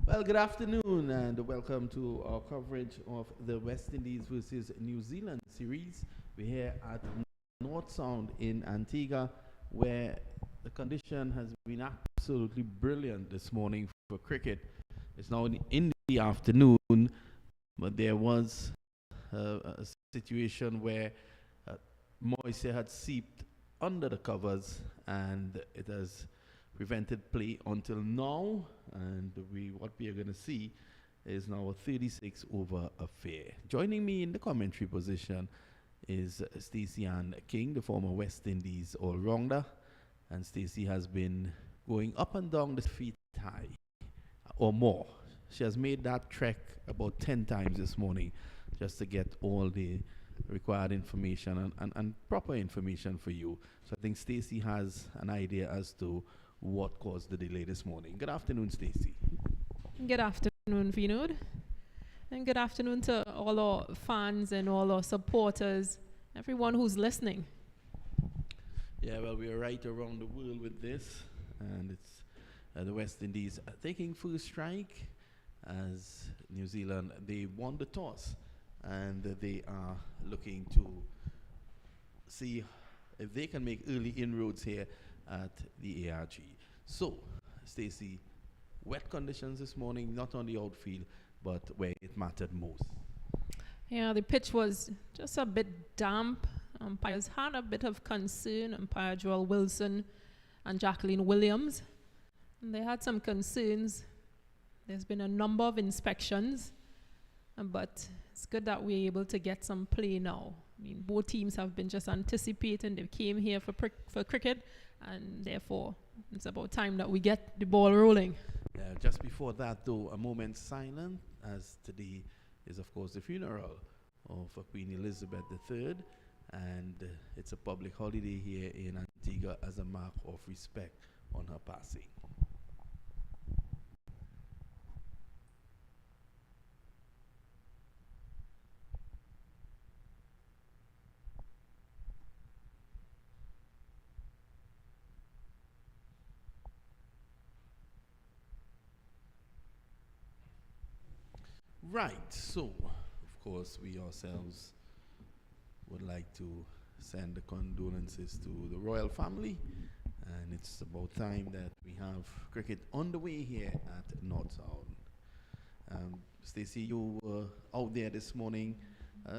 Well, good afternoon and welcome to our coverage of the West Indies versus New Zealand series. We're here at North Sound in Antigua, where the condition has been absolutely brilliant this morning for cricket. It's now in the afternoon, but there was a situation where moisture had seeped under the covers and it has prevented play until now, and what we are going to see is now a 36 over affair. Joining me in the commentary position is Stacey Ann King, the former West Indies all-rounder, and Stacey has been going up and down the feet high or more. She has made that trek about 10 times this morning just to get all the required information and proper information for you. So I think Stacey has an idea as to what caused the delay this morning. Good afternoon, Stacey. Good afternoon, Vinod. And good afternoon to all our fans and all our supporters, everyone who's listening. Yeah, well, we are right around the world with this, and it's the West Indies taking first strike as New Zealand, they won the toss, and they are looking to see if they can make early inroads here at the ARG. So, Stacey, wet conditions this morning, not on the outfield, but where it mattered most. Yeah, the pitch was just a bit damp. Umpires had a bit of concern. Umpire Joel Wilson and Jacqueline Williams. And they had some concerns. There's been a number of inspections, but it's good that we're able to get some play now. I mean, both teams have been just anticipating. They came here for cricket, and therefore it's about time that we get the ball rolling. Yeah, just before that, though, a moment silent, as today is, of course, the funeral of Queen Elizabeth III, and it's a public holiday here in Antigua as a mark of respect on her passing. Right, so of course we ourselves would like to send the condolences to the royal family, and it's about time that we have cricket on the way here at North Sound. Stacey, you were out there this morning.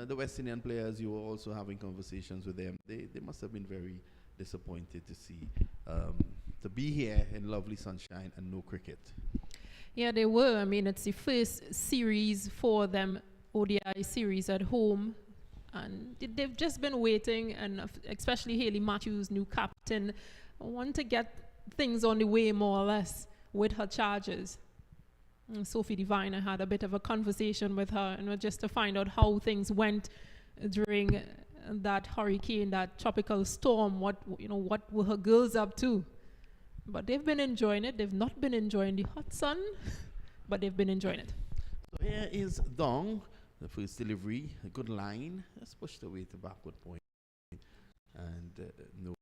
The West Indian players, you were also having conversations with them. They must have been very disappointed to see to be here in lovely sunshine and no cricket. Yeah, they were. I mean, it's the first series for them, ODI series at home. And they've just been waiting, and especially Hayley Matthews, new captain, want to get things on the way more or less with her charges. And Sophie Devine, I had a bit of a conversation with her, and just to find out how things went during that hurricane, that tropical storm. What were her girls up to? But they've been enjoying it. They've not been enjoying the hot sun, but they've been enjoying it. So here is Dong, the first delivery, a good line. Let's push the way to backward point, and no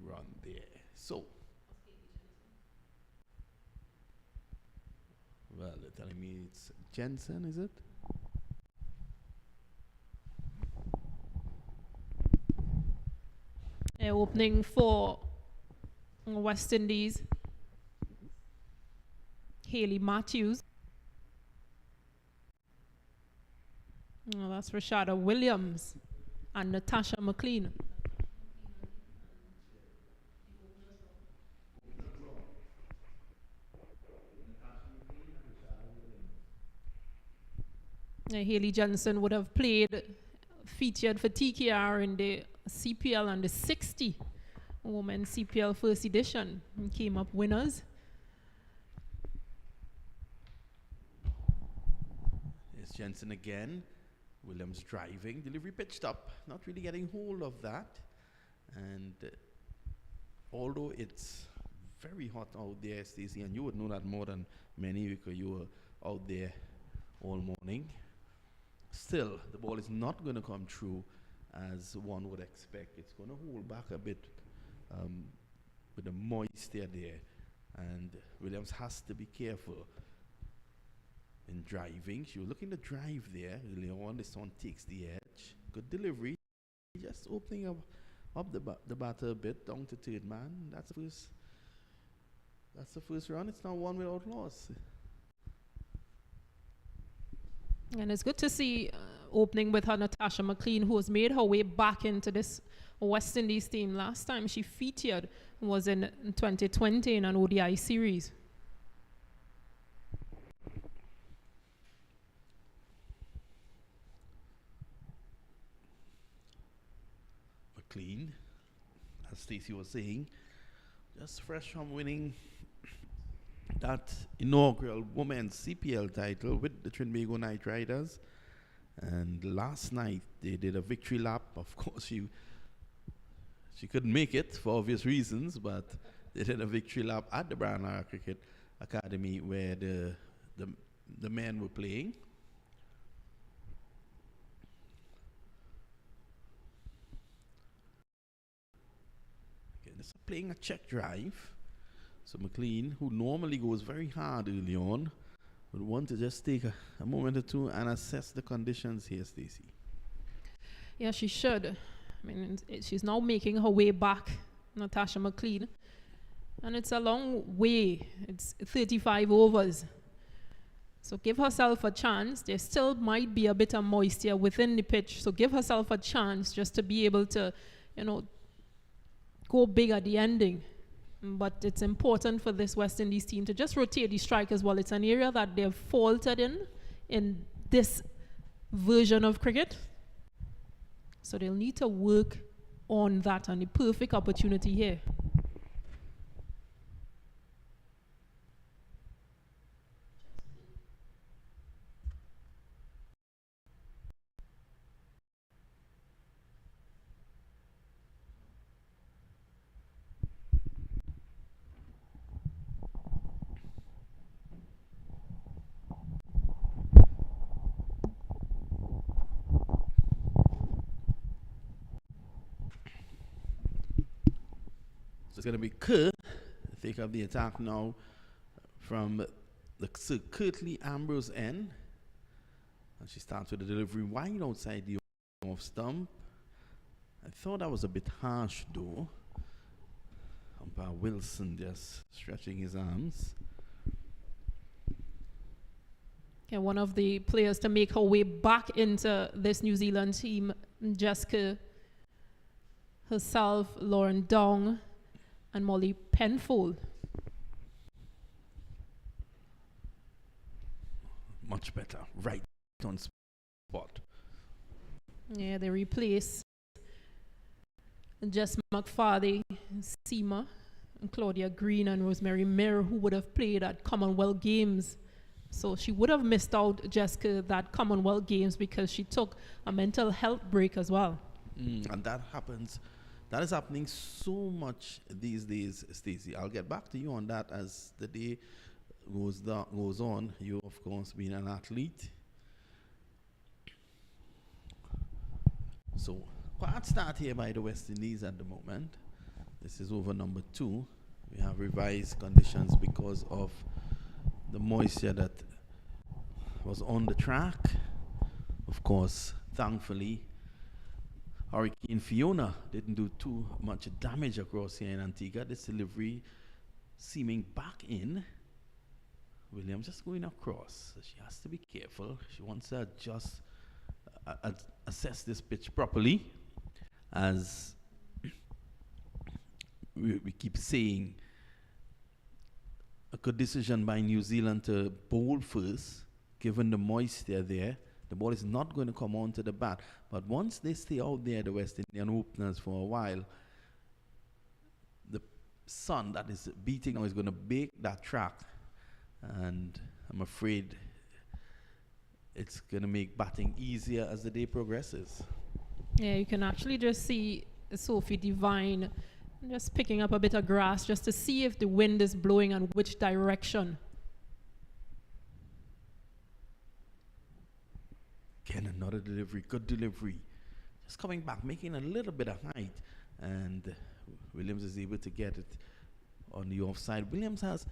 run there. So, well, they're telling me it's Jensen, is it? Opening for West Indies, Hayley Matthews. Oh, that's Rashada Williams and Natasha McLean. Haley Johnson would have featured for TKR in the CPL and the 60 Women's CPL first edition, and came up winners. It's Jensen again. Williams driving, delivery pitched up, not really getting hold of that. And although it's very hot out there, Stacey, and you would know that more than many because you were out there all morning, still the ball is not going to come through as one would expect. It's going to hold back a bit with the moisture there, and Williams has to be careful in driving. She was looking to drive there early on. This one takes the edge. Good delivery. Just opening up the batter a bit down to third man. That's the first run. It's now one without loss. And it's good to see opening with her Natasha McLean, who has made her way back into this West Indies team. Last time she featured was in 2020 in an ODI series. McLean, as Stacey was saying, just fresh from winning that inaugural women's CPL title with the Trinbago Knight Riders. And last night they did a victory lap. Of course, she couldn't make it for obvious reasons, but they did a victory lap at the Brian Lara Cricket Academy where the men were playing. Okay, this is playing a check drive. So McLean, who normally goes very hard early on, would want to just take a moment or two and assess the conditions here, Stacey. Yeah, she should. I mean, she's now making her way back, Natasha McLean. And it's a long way. It's 35 overs. So give herself a chance. There still might be a bit of moisture within the pitch. So give herself a chance just to be able to, go big at the ending. But it's important for this West Indies team to just rotate the strike as well. It's an area that they've faltered in this version of cricket. So they'll need to work on that, and the perfect opportunity here. It's going to be Kerr. Take up the attack now from the Sir Curtly Ambrose end. And she starts with the delivery wide outside the off stump. I thought that was a bit harsh though. Umpire Wilson just stretching his arms. Yeah, one of the players to make her way back into this New Zealand team, Jessica herself, Lauren Dong, and Molly Penfold. Much better, right on spot. Yeah, they replace Jess McFardy, Seema, and Claudia Green and Rosemary Mir, who would have played at Commonwealth Games. So she would have missed out, Jessica, that Commonwealth Games because she took a mental health break as well. And that is happening so much these days, Stacey. I'll get back to you on that as the day goes on. You, of course, being an athlete. So, quiet start here by the West Indies at the moment. This is over number 2. We have revised conditions because of the moisture that was on the track. Of course, thankfully, Hurricane Fiona didn't do too much damage across here in Antigua. This delivery seeming back in. Williams just going across. So she has to be careful. She wants to assess this pitch properly. As we keep saying, a good decision by New Zealand to bowl first, given the moisture there. The ball is not going to come onto the bat. But once they stay out there, the West Indian openers, for a while, the sun that is beating now is going to bake that track. And I'm afraid it's going to make batting easier as the day progresses. Yeah, you can actually just see Sophie Devine just picking up a bit of grass just to see if the wind is blowing and which direction. Again, another delivery, good delivery. Just coming back, making a little bit of height. And Williams is able to get it on the offside. Williams has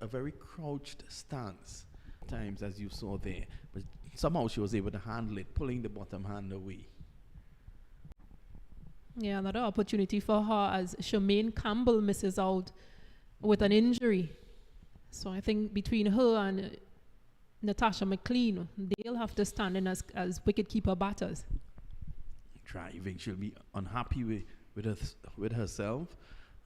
a very crouched stance. times as you saw there. But somehow she was able to handle it, pulling the bottom hand away. Yeah, another opportunity for her as Charmaine Campbell misses out with an injury. So I think between her and Natasha McLean, they'll have to stand in as wicketkeeper batters. Driving, she'll be unhappy with herself,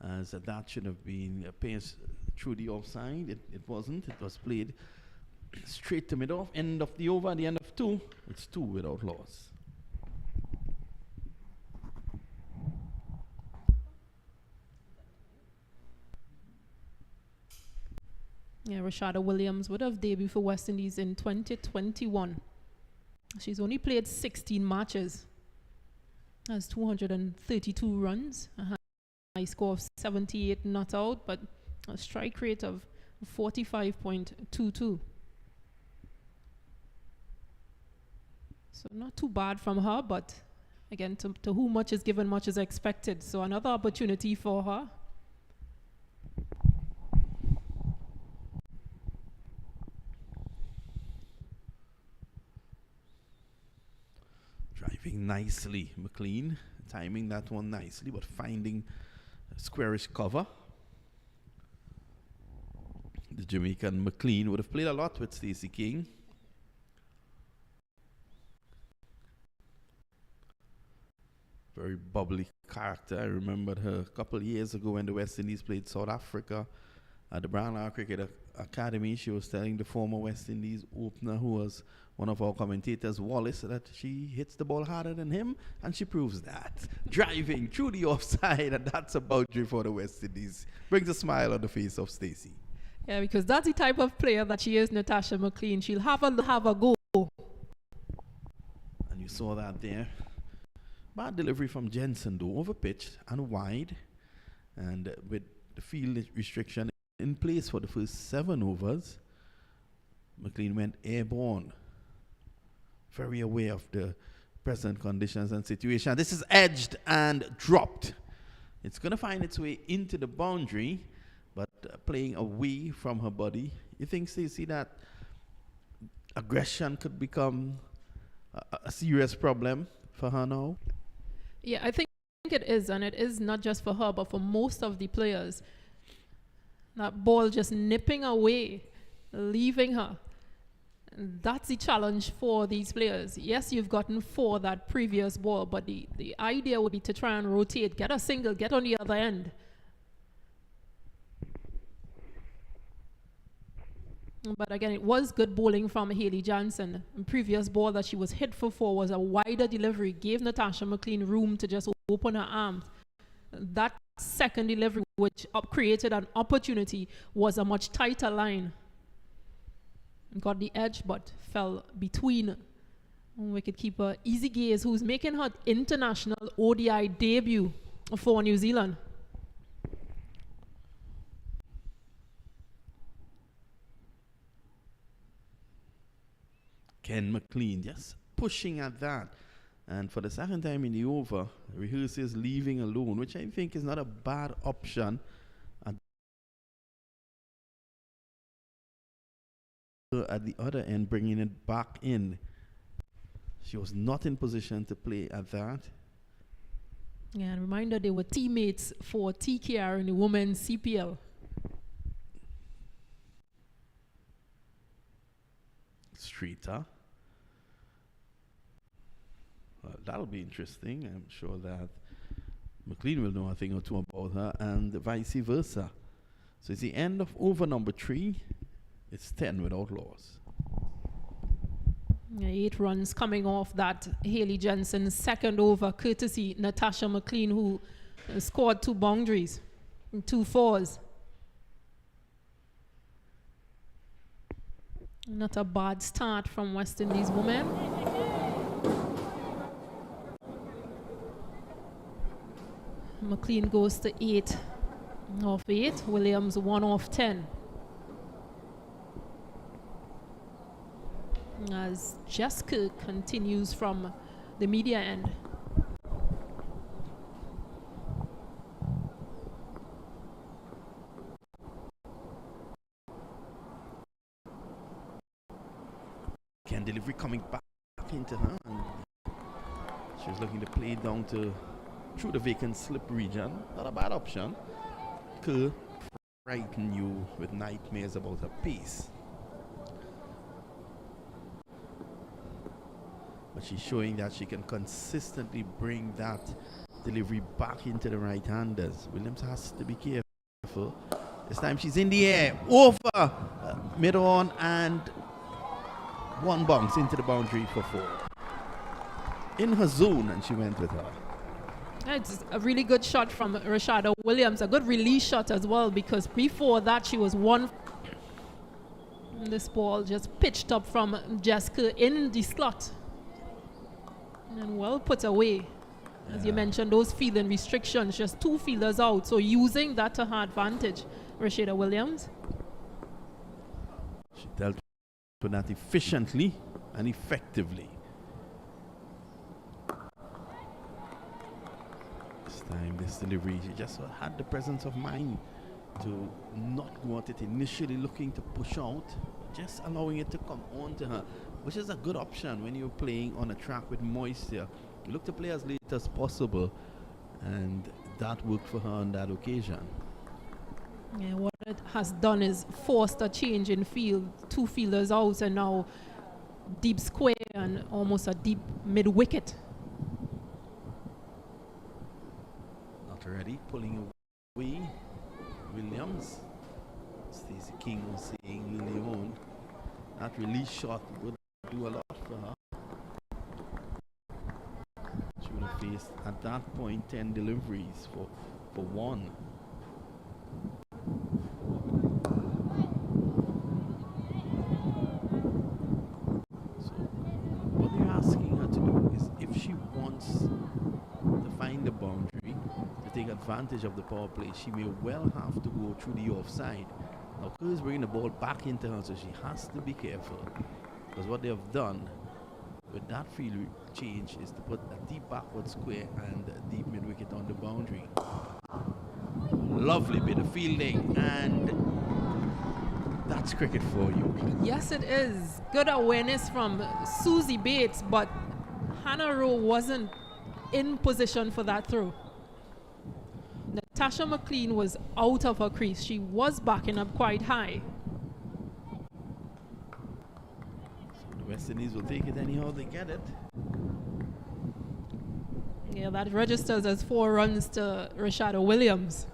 as that should have been a pace through the offside. It wasn't. It was played straight to mid-off. End of the over, the end of 2. It's 2 without loss. Yeah, Rashada Williams would have debuted for West Indies in 2021. She's only played 16 matches. Has 232 runs, a high score of 78 not out, but a strike rate of 45.22. So not too bad from her, but again, to whom much is given, much is expected. So another opportunity for her. Driving nicely, McLean, timing that one nicely, but finding a squarish cover. The Jamaican McLean would have played a lot with Stacey King. Very bubbly character. I remembered her a couple of years ago when the West Indies played South Africa at the Brown Cricket Academy. She was telling the former West Indies opener, who was one of our commentators, Wallace, that she hits the ball harder than him, and she proves that. Driving through the offside, and that's a boundary for the West Indies. Brings a smile on the face of Stacey. Yeah, because that's the type of player that she is, Natasha McLean. She'll have a go. And you saw that there. Bad delivery from Jensen, though, over pitch and wide, and with the field restriction in place for the first 7 overs, McLean went airborne. Very aware of the present conditions and situation. This is edged and dropped. It's going to find its way into the boundary, but playing away from her body. You think, Stacey, that aggression could become a serious problem for her now? Yeah, I think it is, and it is not just for her, but for most of the players. That ball just nipping away, leaving her. That's the challenge for these players. Yes, you've gotten 4 that previous ball, but the idea would be to try and rotate, get a single, get on the other end. But again, it was good bowling from Hayley Jansen. The previous ball that she was hit for 4 was a wider delivery, gave Natasha McLean room to just open her arms. That second delivery, which created an opportunity, was a much tighter line. Got the edge, but fell between wicketkeeper Easy Gaze, who's making her international ODI debut for New Zealand. Ken McLean just pushing at that. And for the second time in the over, rehearses leaving alone, which I think is not a bad option. At the other end, bringing it back in. She was not in position to play at that. Yeah, and reminder, they were teammates for TKR in the women's CPL. Streeter. Well, that'll be interesting. I'm sure that McLean will know a thing or two about her, and vice versa. So it's the end of over number 3. It's 10 without loss. 8 runs coming off that Hayley Jensen's second over, courtesy Natasha McLean, who scored 2 boundaries, 2 fours. Not a bad start from West Indies women. McLean goes to 8 off 8. Williams 1 off 10. As Jessica continues from the media end. Again, delivery coming back into her. And she's looking to play down to through the vacant slip region. Not a bad option. Could frighten you with nightmares about her pace. But she's showing that she can consistently bring that delivery back into the right-handers. Williams has to be careful. This time she's in the air, over mid-on, and one bounce into the boundary for 4. In her zone, and she went with her. It's a really good shot from Rashada Williams, a good release shot as well, because before that she was one. This ball just pitched up from Jessica in the slot. And well put away. As you mentioned, those fielding restrictions, just 2 fielders out. So using that to her advantage, Rashada Williams. She dealt with that efficiently and effectively. This time, this delivery, she just had the presence of mind to not go at it initially, looking to push out, just allowing it to come on to her, which is a good option when you're playing on a track with moisture. You look to play as late as possible, and that worked for her on that occasion. Yeah, what it has done is forced a change in field. 2 fielders out, and now deep square and almost a deep mid-wicket. Not ready, pulling away. Williams. Stacey King was saying Lily on. That release shot would do a lot for her. She would have faced at that point 10 deliveries for 1. So what they're asking her to do is, if she wants to find the boundary to take advantage of the power play, she may well have to go through the offside. Now Kerr's bringing the ball back into her, so she has to be careful, because what they have done with that field change is to put a deep backward square and a deep mid wicket on the boundary. Lovely bit of fielding, and that's cricket for you. Yes, it is. Good awareness from Susie Bates, but Hannah Rowe wasn't in position for that throw. Natasha McLean was out of her crease. She was backing up quite high. So the West Indies will take it anyhow they get it. Yeah, that registers as 4 runs to Rashada Williams.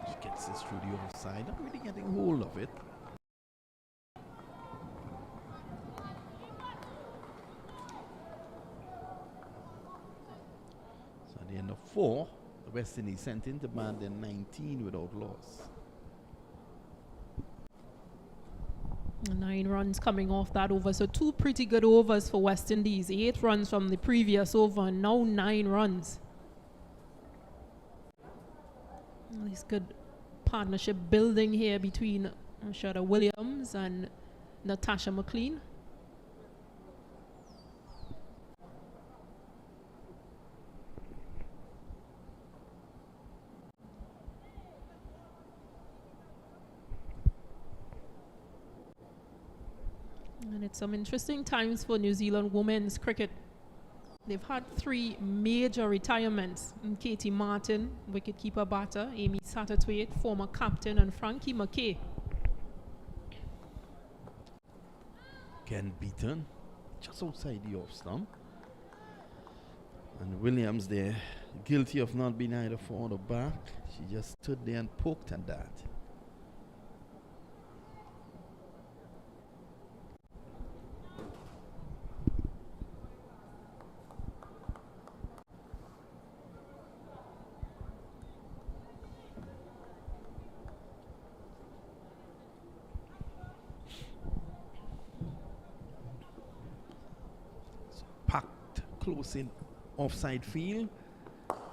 She gets this through the offside, not really getting hold of it. So at the end of 4, the West Indies sent in to bat in 19 without loss. 9 runs coming off that over. So 2 pretty good overs for West Indies. 8 runs from the previous over, and now 9 runs. This good partnership building here between Rashada Williams and Natasha McLean. And it's some interesting times for New Zealand women's cricket. They've had 3 major retirements. Katie Martin, wicketkeeper batter, Amy Satterthwaite, former captain, and Frankie McKay. Again beaten, just outside the off stump. And Williams there, guilty of not being either forward or back. She just stood there and poked at that. Close in offside field,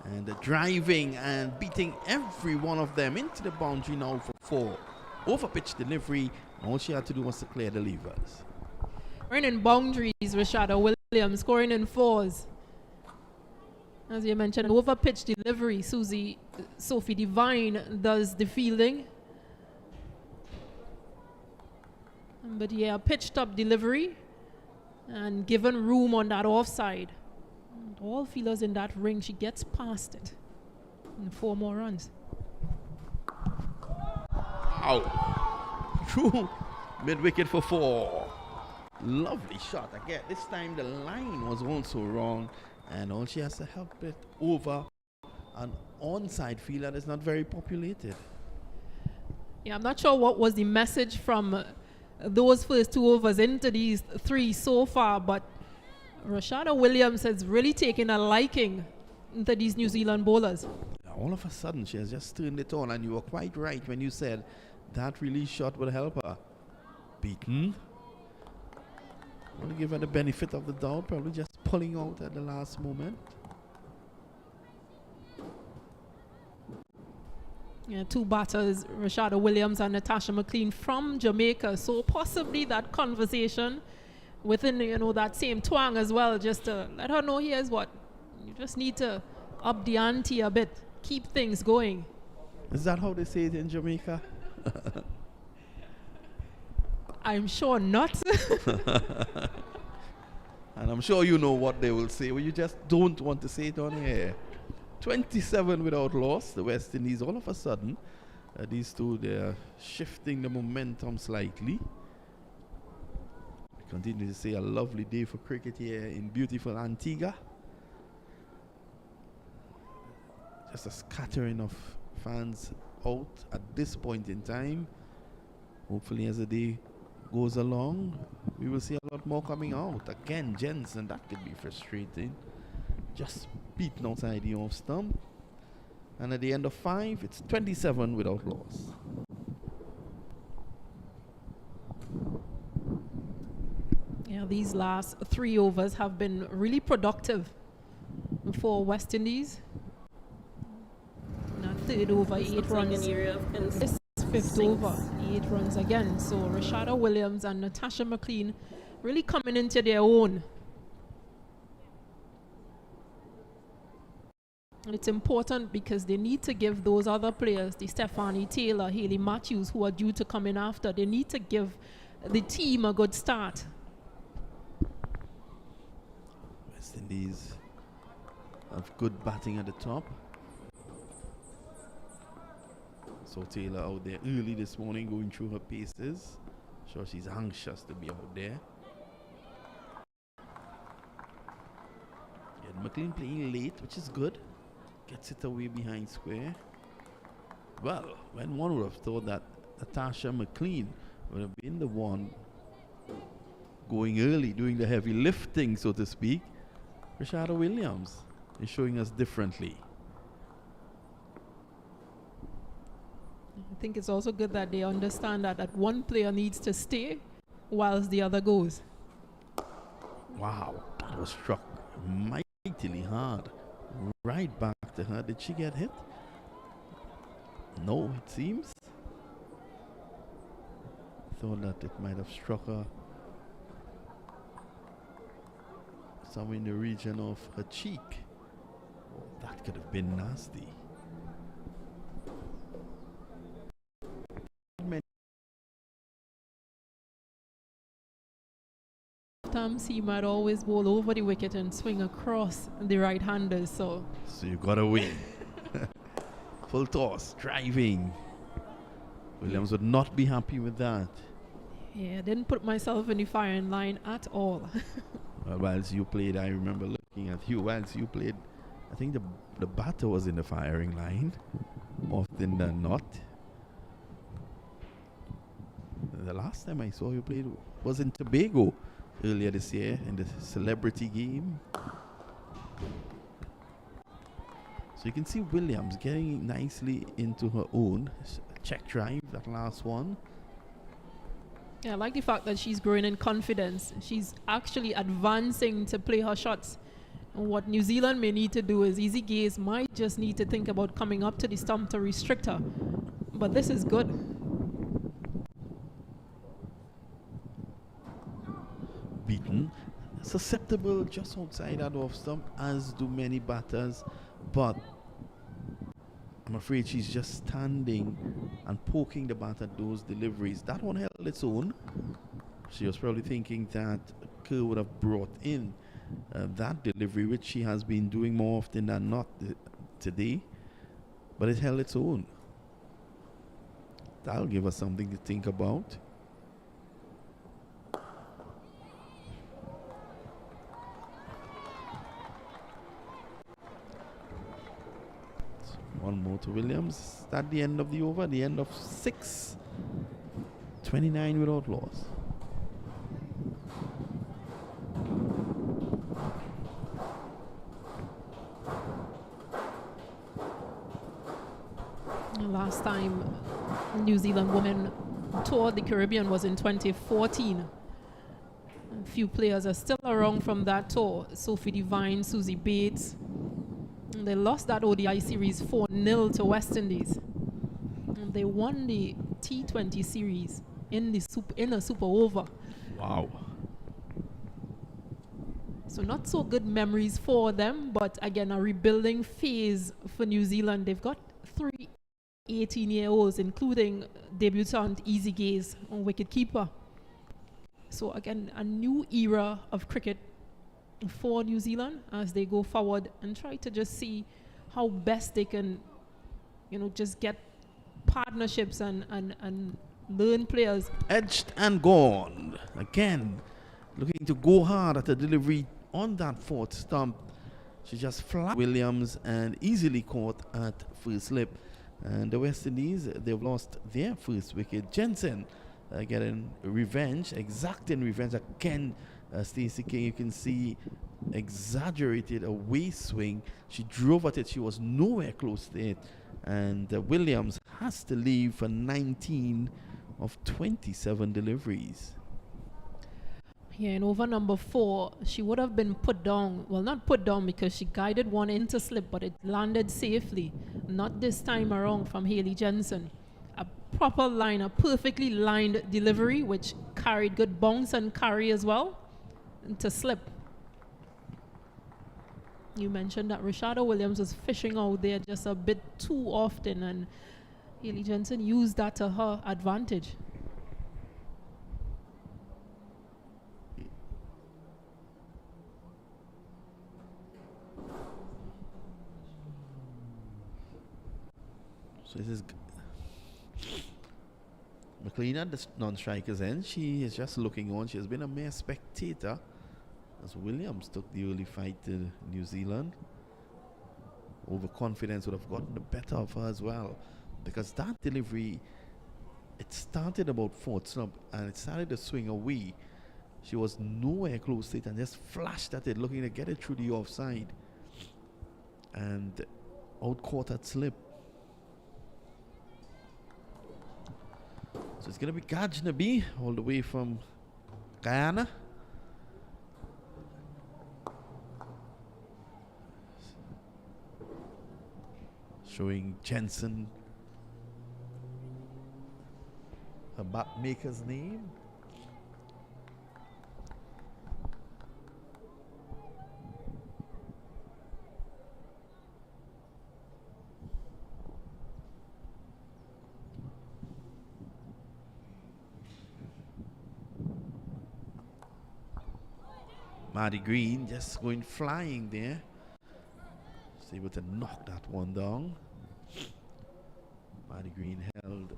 and driving and beating every one of them into the boundary now for 4. Over pitch delivery, all she had to do was to clear the levers. Running boundaries, Rashada Williams scoring in 4s. As you mentioned, over pitch delivery, Sophie Devine does the fielding, But yeah, pitched up delivery and given room on that offside. And all feelers in that ring, she gets past it. And 4 more runs. Wow. True. Mid-wicket for 4. Lovely shot. Again, this time the line was also wrong. And all she has to help it over an onside field that is not very populated. Yeah, I'm not sure what was the message from those first 2 overs into these 3 so far, but Rashada Williams has really taken a liking to these New Zealand bowlers. All of a sudden, she has just turned it on, and you were quite right when you said that release shot would help her. Beaten. I want to give her the benefit of the doubt, probably just pulling out at the last moment. Yeah, 2 batters, Rashada Williams and Natasha McLean from Jamaica. So possibly that conversation within, you know, that same twang as well, just to let her know here's what. You just need to up the ante a bit, keep things going. Is that how they say it in Jamaica? I'm sure not. And I'm sure you know what they will say, well, you just don't want to say it on air. 27 without loss, the West Indies all of a sudden, these two, they're shifting the momentum slightly. We continue to say a lovely day for cricket here in beautiful Antigua. Just a scattering of fans out at this point in time. Hopefully as the day goes along, we will see a lot more coming out. Again, Jensen, that could be frustrating. Just beaten outside the off stump. And at the end of 5, it's 27 without loss. Yeah, these last 3 overs have been really productive for West Indies. Now 3rd over, 8 runs. This 5th over, 8 runs again. So Rashada Williams and Natasha McLean really coming into their own. And it's important because they need to give those other players, the Stephanie Taylor, Hayley Matthews, who are due to come in after, they need to give the team a good start. West Indies have good batting at the top. So Taylor out there early this morning going through her paces. Sure, she's anxious to be out there. Yeah, McLean playing late, which is good. Gets it away behind square. Well, when one would have thought that Natasha McLean would have been the one going early, doing the heavy lifting, so to speak, Rashada Williams is showing us differently. I think it's also good that they understand that one player needs to stay whilst the other goes. Wow, that was struck mightily hard. Right back to her. Did she get hit? No, it seems. Thought that it might have struck her somewhere in the region of her cheek. Oh, that could have been nasty. Sometimes he might always bowl over the wicket and swing across the right-handers, so you gotta win. Full toss, driving. Williams would not be happy with that. yeah, didn't put myself in the firing line at all. Well, whilst you played, I remember looking at you. Whilst you played, I think the batter was in the firing line, often than not. The last time I saw you played was in Tobago earlier this year in the celebrity game. So you can see Williams getting nicely into her own. Check drive, that last one. Yeah, I like the fact that she's growing in confidence. She's actually advancing to play her shots. And what New Zealand may need to do is Easy Gaze might just need to think about coming up to the stump to restrict her. But this is good. Beaten, susceptible just outside that off stump, as do many batters, but I'm afraid she's just standing and poking the bat at those deliveries. That one held its own. She was probably thinking that Kerr would have brought in that delivery, which she has been doing more often than not today, but it held its own. That'll give us something to think about. One more to Williams. At the end of the over, the end of 6. 29 without loss. Last time New Zealand women toured the Caribbean was in 2014. A few players are still around from that tour. Sophie Devine, Susie Bates. And they lost that ODI series 4-0 to West Indies. And they won the T20 series in a super over. Wow. So not so good memories for them, but again, a rebuilding phase for New Zealand. They've got 3 18-year-olds, including debutant Easy Gaze on wicketkeeper. So again, a new era of cricket for New Zealand as they go forward and try to just see how best they can, just get partnerships and learn players. Edged and gone. Again, looking to go hard at the delivery on that fourth stump. She just flat Williams and easily caught at first slip. And the West Indies, they've lost their first wicket. Jensen getting revenge, exacting revenge. Again, Stacey King, you can see exaggerated a waist swing. She drove at it. She was nowhere close to it. And Williams has to leave for 19 of 27 deliveries. Yeah, in over number 4, she would have been put down. Well, not put down because she guided one into slip, but it landed safely. Not this time around from Hayley Jensen. A proper line, a perfectly lined delivery, which carried good bounce and carry as well, into slip. You mentioned that Rashada Williams was fishing out there just a bit too often, and Hayley Jensen used that to her advantage. So this is McLean at the non-striker's end. She is just looking on. She has been a mere spectator as Williams took the early fight to New Zealand. Overconfidence would have gotten the better of her as well, because that delivery, it started about fourth slump and it started to swing away. She was nowhere close to it and just flashed at it, looking to get it through the offside, and out caught at slip. So it's going to be Gajnabi all the way from Guyana. Showing Jensen her bat maker's name. Maddie Green just going flying there. She's able to knock that one down. Maddie Green held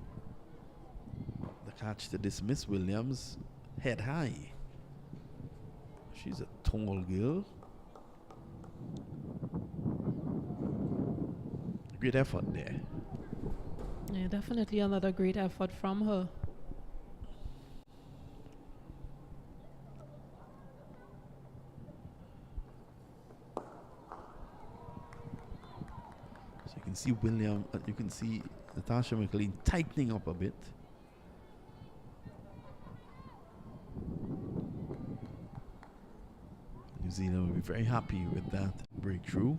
the catch to dismiss Williams head high. She's a tall girl. Great effort there. Yeah, definitely another great effort from her. You can see you can see Natasha McLean tightening up a bit. New Zealand will be very happy with that breakthrough.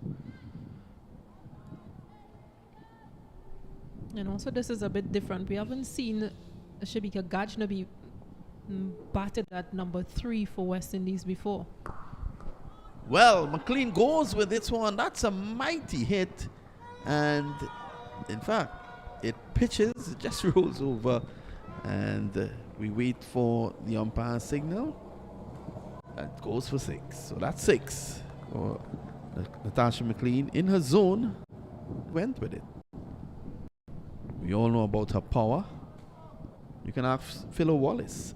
And also this is a bit different. We haven't seen Shabika Gajnabi batted at number 3 for West Indies before. Well, McLean goes with this one. That's a mighty hit. And in fact, it pitches, it just rolls over, and We wait for the umpire signal. That goes for 6. So that's 6 for Natasha McLean in her zone. Went with it. We all know about her power. You can ask Philo Wallace.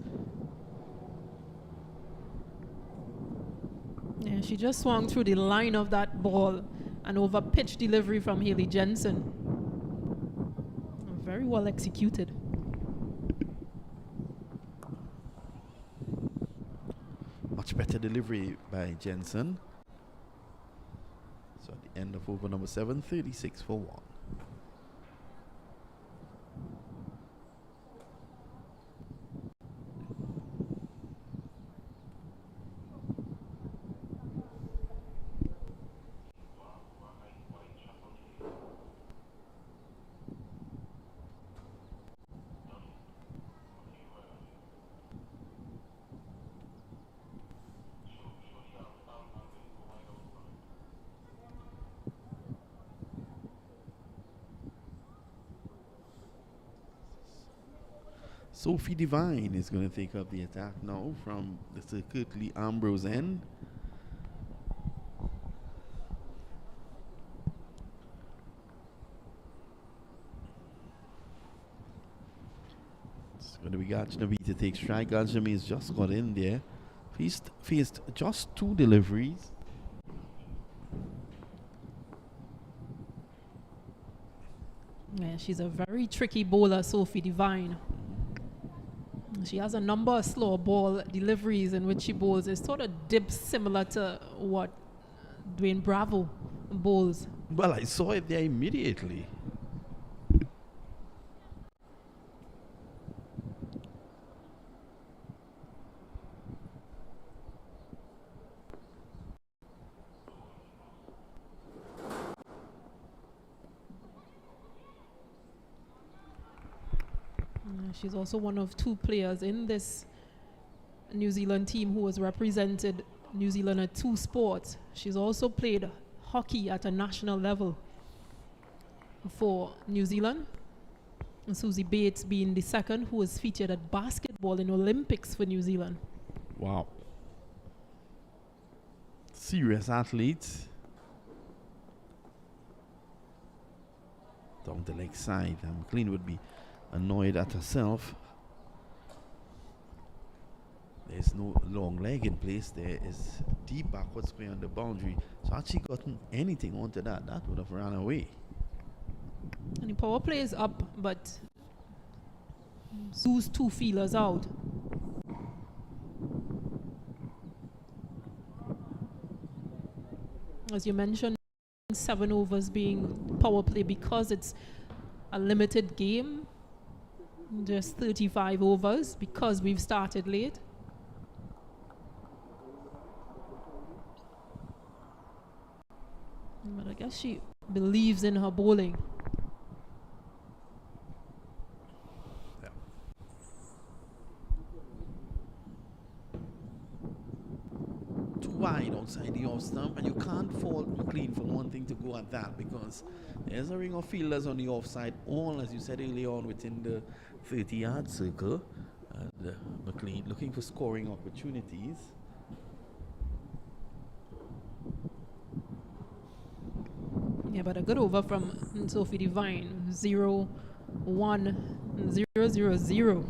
Yeah, she just swung through the line of that ball and over pitch delivery from Haley Jensen. Very well executed. Much better delivery by Jensen. So at the end of over number 7, 36 for 1. Sophie Devine is going to take up the attack now from the Sir Kirtley Ambrose end. It's going to be Gajnavi to take strike. Gajnavi has just got in there. Faced just 2 deliveries. Yeah, she's a very tricky bowler, Sophie Devine. She has a number of slow ball deliveries in which she bowls. It sort of dips similar to what Dwayne Bravo bowls. Well, I saw it there immediately. She's also one of 2 players in this New Zealand team who has represented New Zealand at 2 sports. She's also played hockey at a national level for New Zealand. And Susie Bates being the second who was featured at basketball in Olympics for New Zealand. Wow. Serious athletes. Down the leg side. McLean would be annoyed at herself. There's no long leg in place. There is deep backward square on the boundary. So had she gotten anything onto that, that would have run away. And the power play is up, but Sue's 2 feelers out. As you mentioned, 7 overs being power play because it's a limited game. Just 35 overs because we've started late. But I guess she believes in her bowling. Yeah. Too wide outside the off stump, and you can't fault McLean for wanting to go at that because there's a ring of fielders on the offside, all as you said earlier on within the 30-yard circle. And McLean looking for scoring opportunities. Yeah, but a good over from Sophie Devine. 0-1, 0-0-0.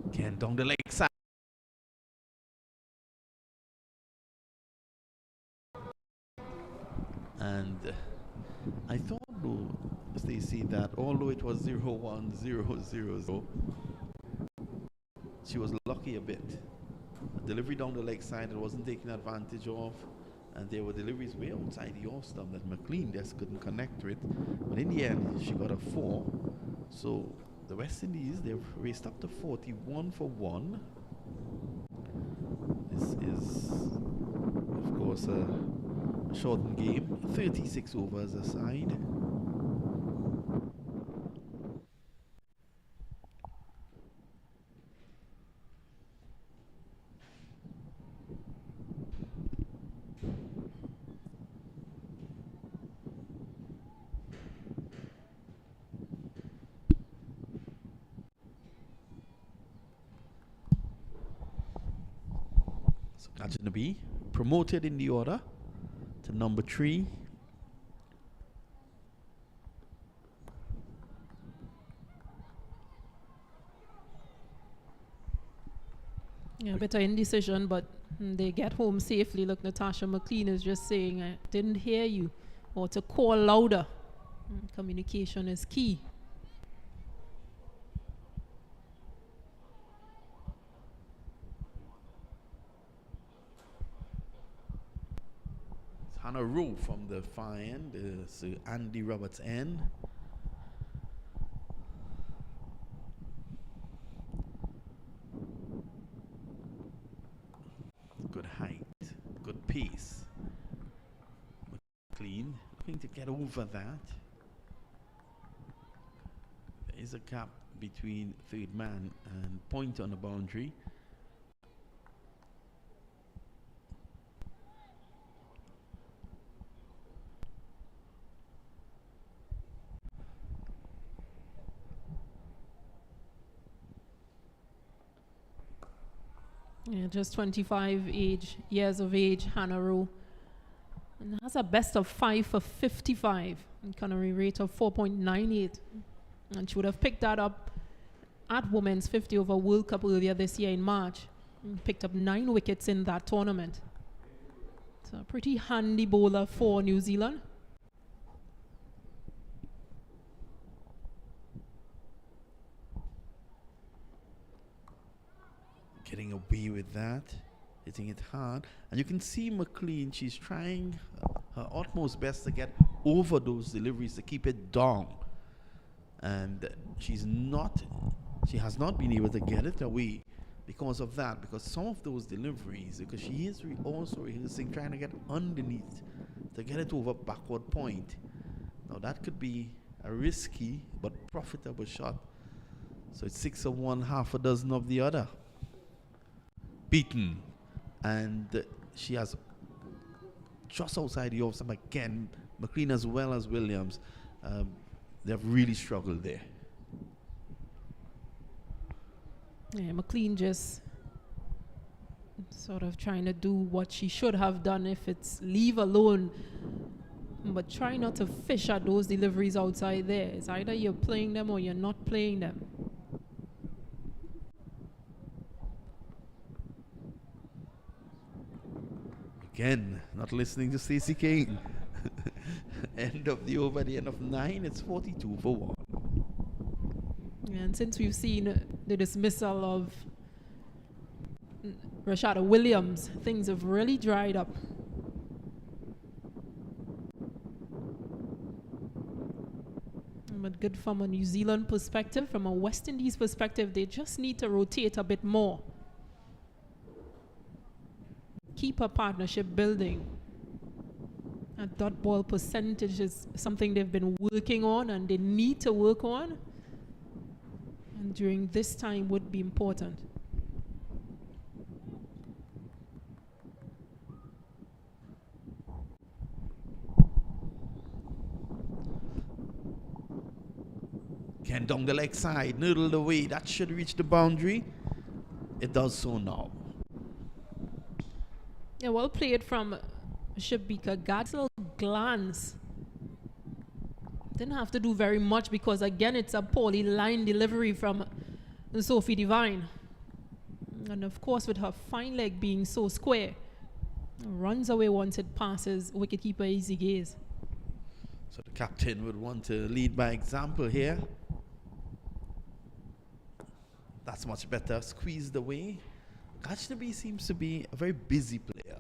Again, down the leg side. And I thought, though, Stacey, that although it was 0-1, 0-0-0, she was lucky a bit. A delivery down the leg side that wasn't taken advantage of, and there were deliveries way outside the off stump that McLean just couldn't connect with. But in the end, she got a 4. So the West Indies, they've raced up to 41 for 1. This is, of course, a shortened game, 36 overs aside. Ajnabi promoted in the order to number 3. Yeah, a bit of indecision, but they get home safely. Look, Natasha McLean is just saying, I didn't hear you, or to call louder. Communication is key. It's Hannah Rowe from the far end, Sir Andy Roberts end. Good height, good pace. McLean looking to get over that. There is a gap between third man and point on the boundary. Yeah, just 25 years of age, Hannah Rowe. And has a best of 5 for 55. And Connery rate of 4.98. And she would have picked that up at Women's 50 over World Cup earlier this year in March. And picked up 9 wickets in that tournament. So a pretty handy bowler for New Zealand. Getting away with that, hitting it hard. And you can see McLean, she's trying her utmost best to get over those deliveries to keep it down. And she has not been able to get it away because of that, because some of those deliveries, because she is also rehearsing, trying to get underneath to get it over backward point. Now that could be a risky but profitable shot. So it's 6 of one, half a dozen of the other. Beaten, and she has just outside the off stump again. McLean as well as Williams, they've really struggled there. Yeah, McLean just sort of trying to do what she should have done if it's leave alone, but try not to fish at those deliveries outside there. It's either you're playing them or you're not playing them. Again, not listening to Stacey King. End of the over, the end of 9, it's 42 for 1. And since we've seen the dismissal of Rashada Williams, things have really dried up. But good from a New Zealand perspective. From a West Indies perspective, they just need to rotate a bit more. Keep a partnership building. A dot ball percentage is something they've been working on and they need to work on. And during this time would be important. Again, down the leg side, noodled away. That should reach the boundary. It does so now. Yeah, well played from Shabika. God's little glance. Didn't have to do very much because, again, it's a poorly line delivery from Sophie Devine. And, of course, with her fine leg being so square, runs away once it passes wicketkeeper Easy Gaze. So the captain would want to lead by example here. That's much better. Squeezed away. Gajnabi seems to be a very busy player.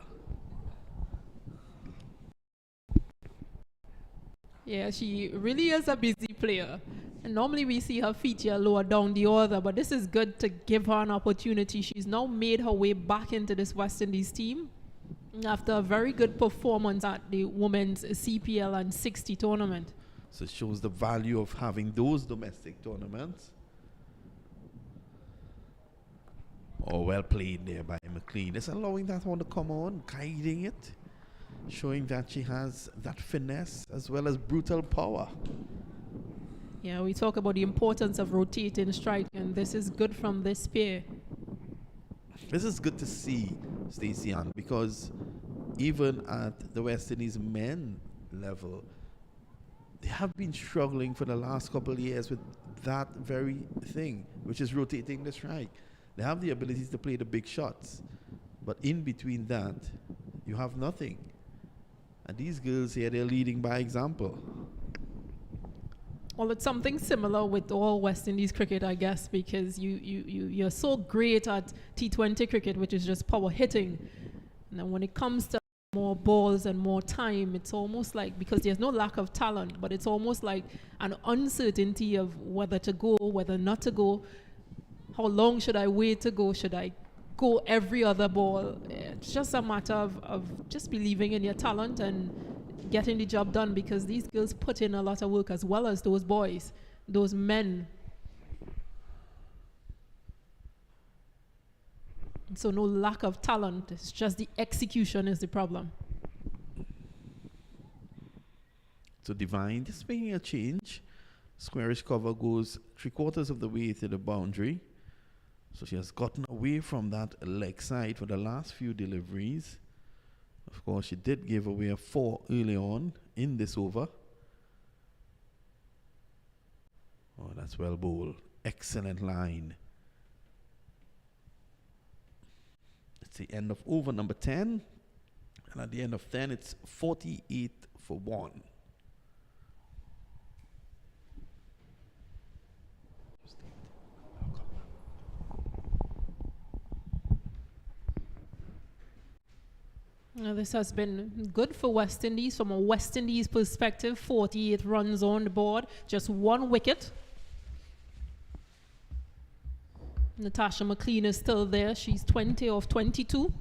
Yeah, she really is a busy player. And normally we see her feature lower down the order, but this is good to give her an opportunity. She's now made her way back into this West Indies team after a very good performance at the Women's CPL and 60 tournament. So it shows the value of having those domestic tournaments. Oh, well played there by McLean. It's allowing that one to come on, guiding it, showing that she has that finesse as well as brutal power. Yeah, we talk about the importance of rotating strike, and this is good from this pair. This is good to see, Stacey Ann, because even at the West Indies men level, they have been struggling for the last couple of years with that very thing, which is rotating the strike. They have the abilities to play the big shots, but in between that, you have nothing. And these girls here, they're leading by example. Well, it's something similar with all West Indies cricket, I guess, because you're so great at T20 cricket, which is just power hitting. And then when it comes to more balls and more time, it's almost like, because there's no lack of talent, but it's almost like an uncertainty of whether to go, whether not to go. How long should I wait to go? Should I go every other ball? It's just a matter of just believing in your talent and getting the job done, because these girls put in a lot of work as well as those boys, those men. So no lack of talent, it's just the execution is the problem. So Divine just making a change. Squarish cover goes 3/4 of the way to the boundary. So she has gotten away from that leg side for the last few deliveries. Of course, she did give away a 4 early on in this over. Oh, that's well bowled. Excellent line. It's the end of over number 10. And at the end of 10, it's 48 for 1. Now, this has been good for West Indies from a West Indies perspective. 48 runs on the board, just 1 wicket. Natasha McLean is still there. She's 20 off 22.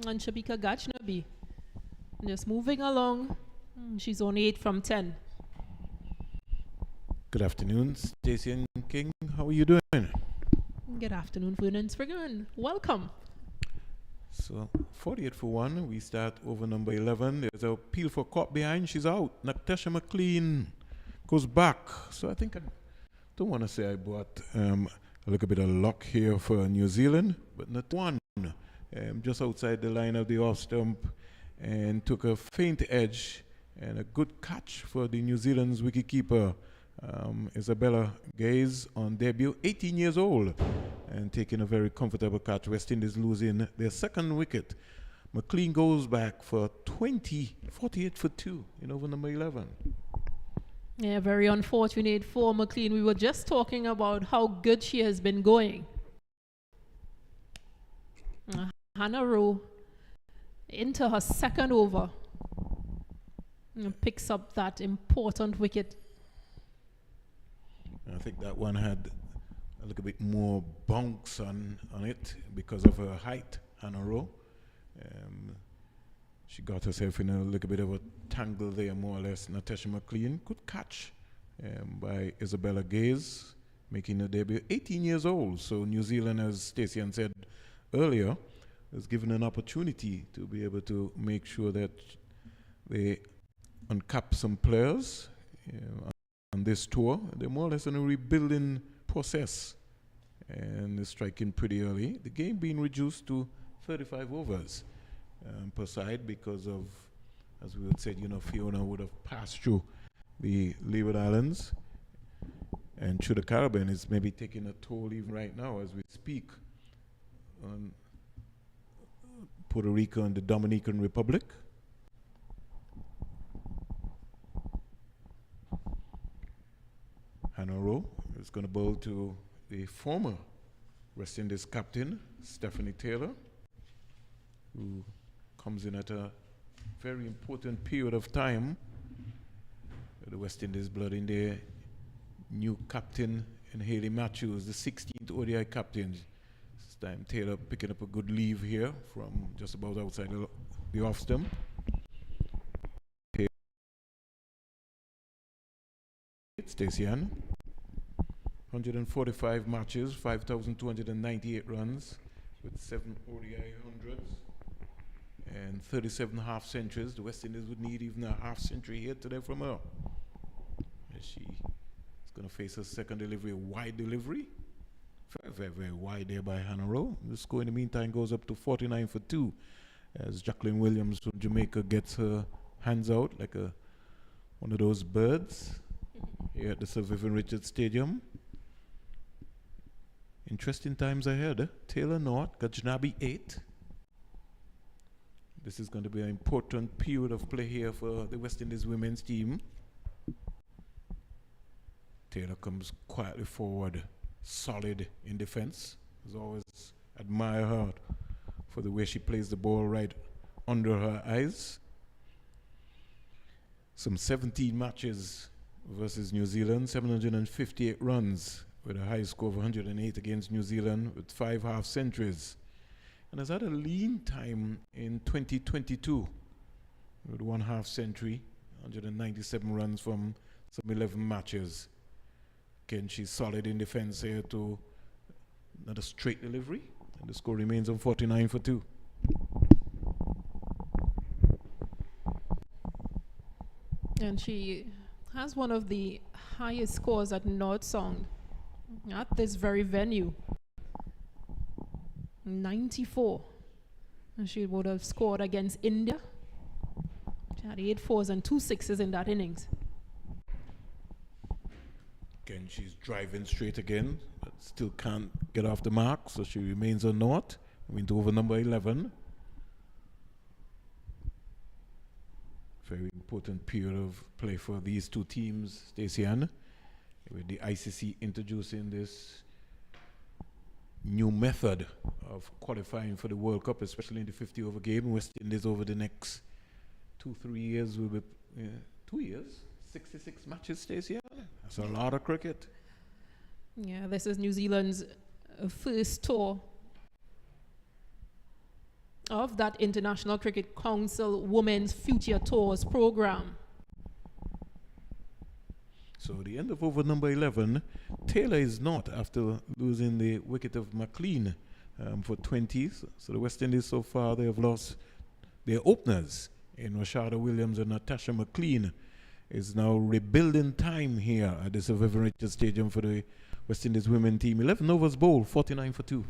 And Shabika Gajnabi just moving along. She's on 8 from 10. Good afternoon, Stacey and King. How are you doing? Good afternoon, Vernon Spriggan. Welcome. So, 48 for 1. We start over number 11. There's a peel for caught behind. She's out. Natasha McLean goes back. So, I think I don't want to say I brought a little bit of luck here for New Zealand, but not one. Just outside the line of the off stump, and took a faint edge and a good catch for the New Zealand's wicketkeeper, Isabella Gaze, on debut, 18 years old, and taking a very comfortable catch. West Indies losing their second wicket. McLean goes back for 48 for 2 in over number 11. Yeah, very unfortunate for McLean. We were just talking about how good she has been going. Hannah Rowe into her second over and picks up that important wicket. I think that one had a little bit more bounce on it because of her height, Hannah Rowe. She got herself in a little bit of a tangle there, more or less. Natasha McLean, good catch by Isabella Gaze, making her debut. 18 years old, so New Zealand, as Stacey Ann said earlier, was given an opportunity to be able to make sure that they uncap some players on this tour. They're more or less in a rebuilding process, and they're striking pretty early. The game being reduced to 35 overs per side because of, as we would say, Fiona would have passed through the Leeward Islands and through the Caribbean. Is maybe taking a toll even right now as we speak on Puerto Rico and the Dominican Republic. Hannah Rowe is going to bowl to the former West Indies captain, Stephanie Taylor, who comes in at a very important period of time. The West Indies blood in their new captain in Hayley Matthews, the 16th ODI captain. This time Taylor picking up a good leave here from just about outside the off stump. Stacey Ann, 145 matches, 5,298 runs with 7 ODI hundreds and 37 half centuries. The West Indies would need even a half century here today from her. She is going to face her second delivery, a wide delivery. Very, very, very wide there by Hannah Rowe. The score in the meantime goes up to 49 for 2 as Jacqueline Williams from Jamaica gets her hands out like one of those birds here at the Sir Vivian Richards Stadium. Interesting times ahead. Taylor North, Gajnabi 8. This is going to be an important period of play here for the West Indies women's team. Taylor comes quietly forward, solid in defense. As always, admire her for the way she plays the ball right under her eyes. Some 17 matches versus New Zealand, 758 runs with a high score of 108 against New Zealand with 5 half centuries. And has had a lean time in 2022 with 1 half century, 197 runs from some 11 matches. Again, she's solid in defense here to another straight delivery. And the score remains on 49 for 2. And she has one of the highest scores at North Sound at this very venue. 94. And she would have scored against India. She had 8 fours and 2 sixes in that innings. Again, she's driving straight again, but still can't get off the mark, so she remains on North. Into over number 11. Very important period of play for these two teams, Stacey Ann, with the ICC introducing this new method of qualifying for the World Cup, especially in the 50 over game. West Indies over the next 2-3 years will be 2 years, 66 matches, Stacey Ann. That's a lot of cricket. Yeah, this is New Zealand's first tour of that International Cricket Council Women's Future Tours program. So the end of over number 11, Taylor is not after losing the wicket of McLean for 20s. So the West Indies so far, they have lost their openers in Rashada Williams and Natasha McLean. It's now rebuilding time here at the Sir Vivian Richards Stadium for the West Indies women team. 11 overs bowled, 49 for 2.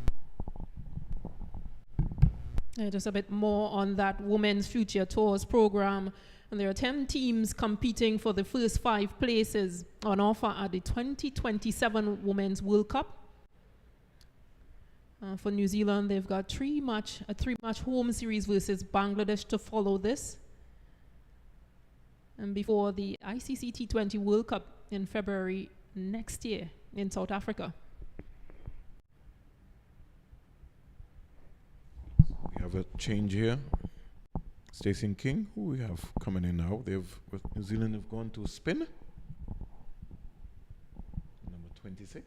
Just a bit more on that Women's Future Tours program. And there are 10 teams competing for the first 5 places on offer at the 2027 Women's World Cup. For New Zealand, they've got a 3-match home series versus Bangladesh to follow this. And before the ICC T20 World Cup in February next year in South Africa. We have a change here. Stacey and King, who we have coming in now. New Zealand have gone to spin. Number 26.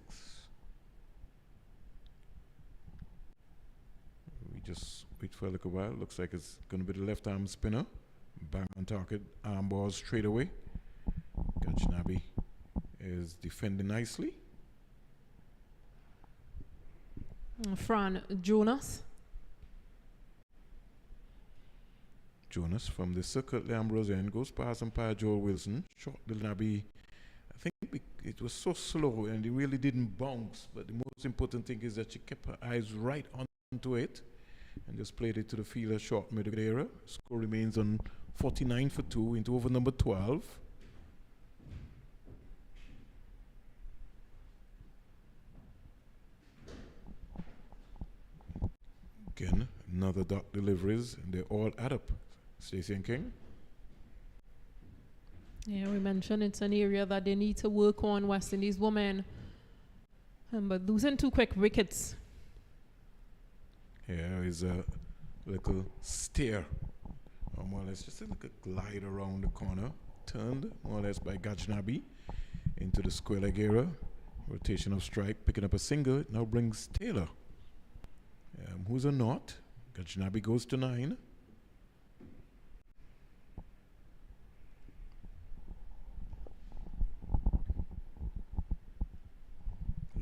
We just wait for a little while. Looks like it's going to be the left arm spinner. Bang on target, arm ball straight away. Gajnabi is defending nicely. Fran Jonas from the circuit, Ambrose end goes past umpire Joel Wilson. Short the Nabi. I think it was so slow and it really didn't bounce. But the most important thing is that she kept her eyes right onto it and just played it to the fielder short middle area. Score remains on 49 for 2 into over number 12. Again, another dot deliveries, and they all add up. Stacey and King. Yeah, we mentioned it's an area that they need to work on, West Indies women. But losing 2 quick wickets. Here is a little steer, or more or less just a little glide around the corner, turned more or less by Gajnabi into the square leg area. Rotation of strike, picking up a single. It now brings Taylor, who's a knot. Gajnabi goes to 9.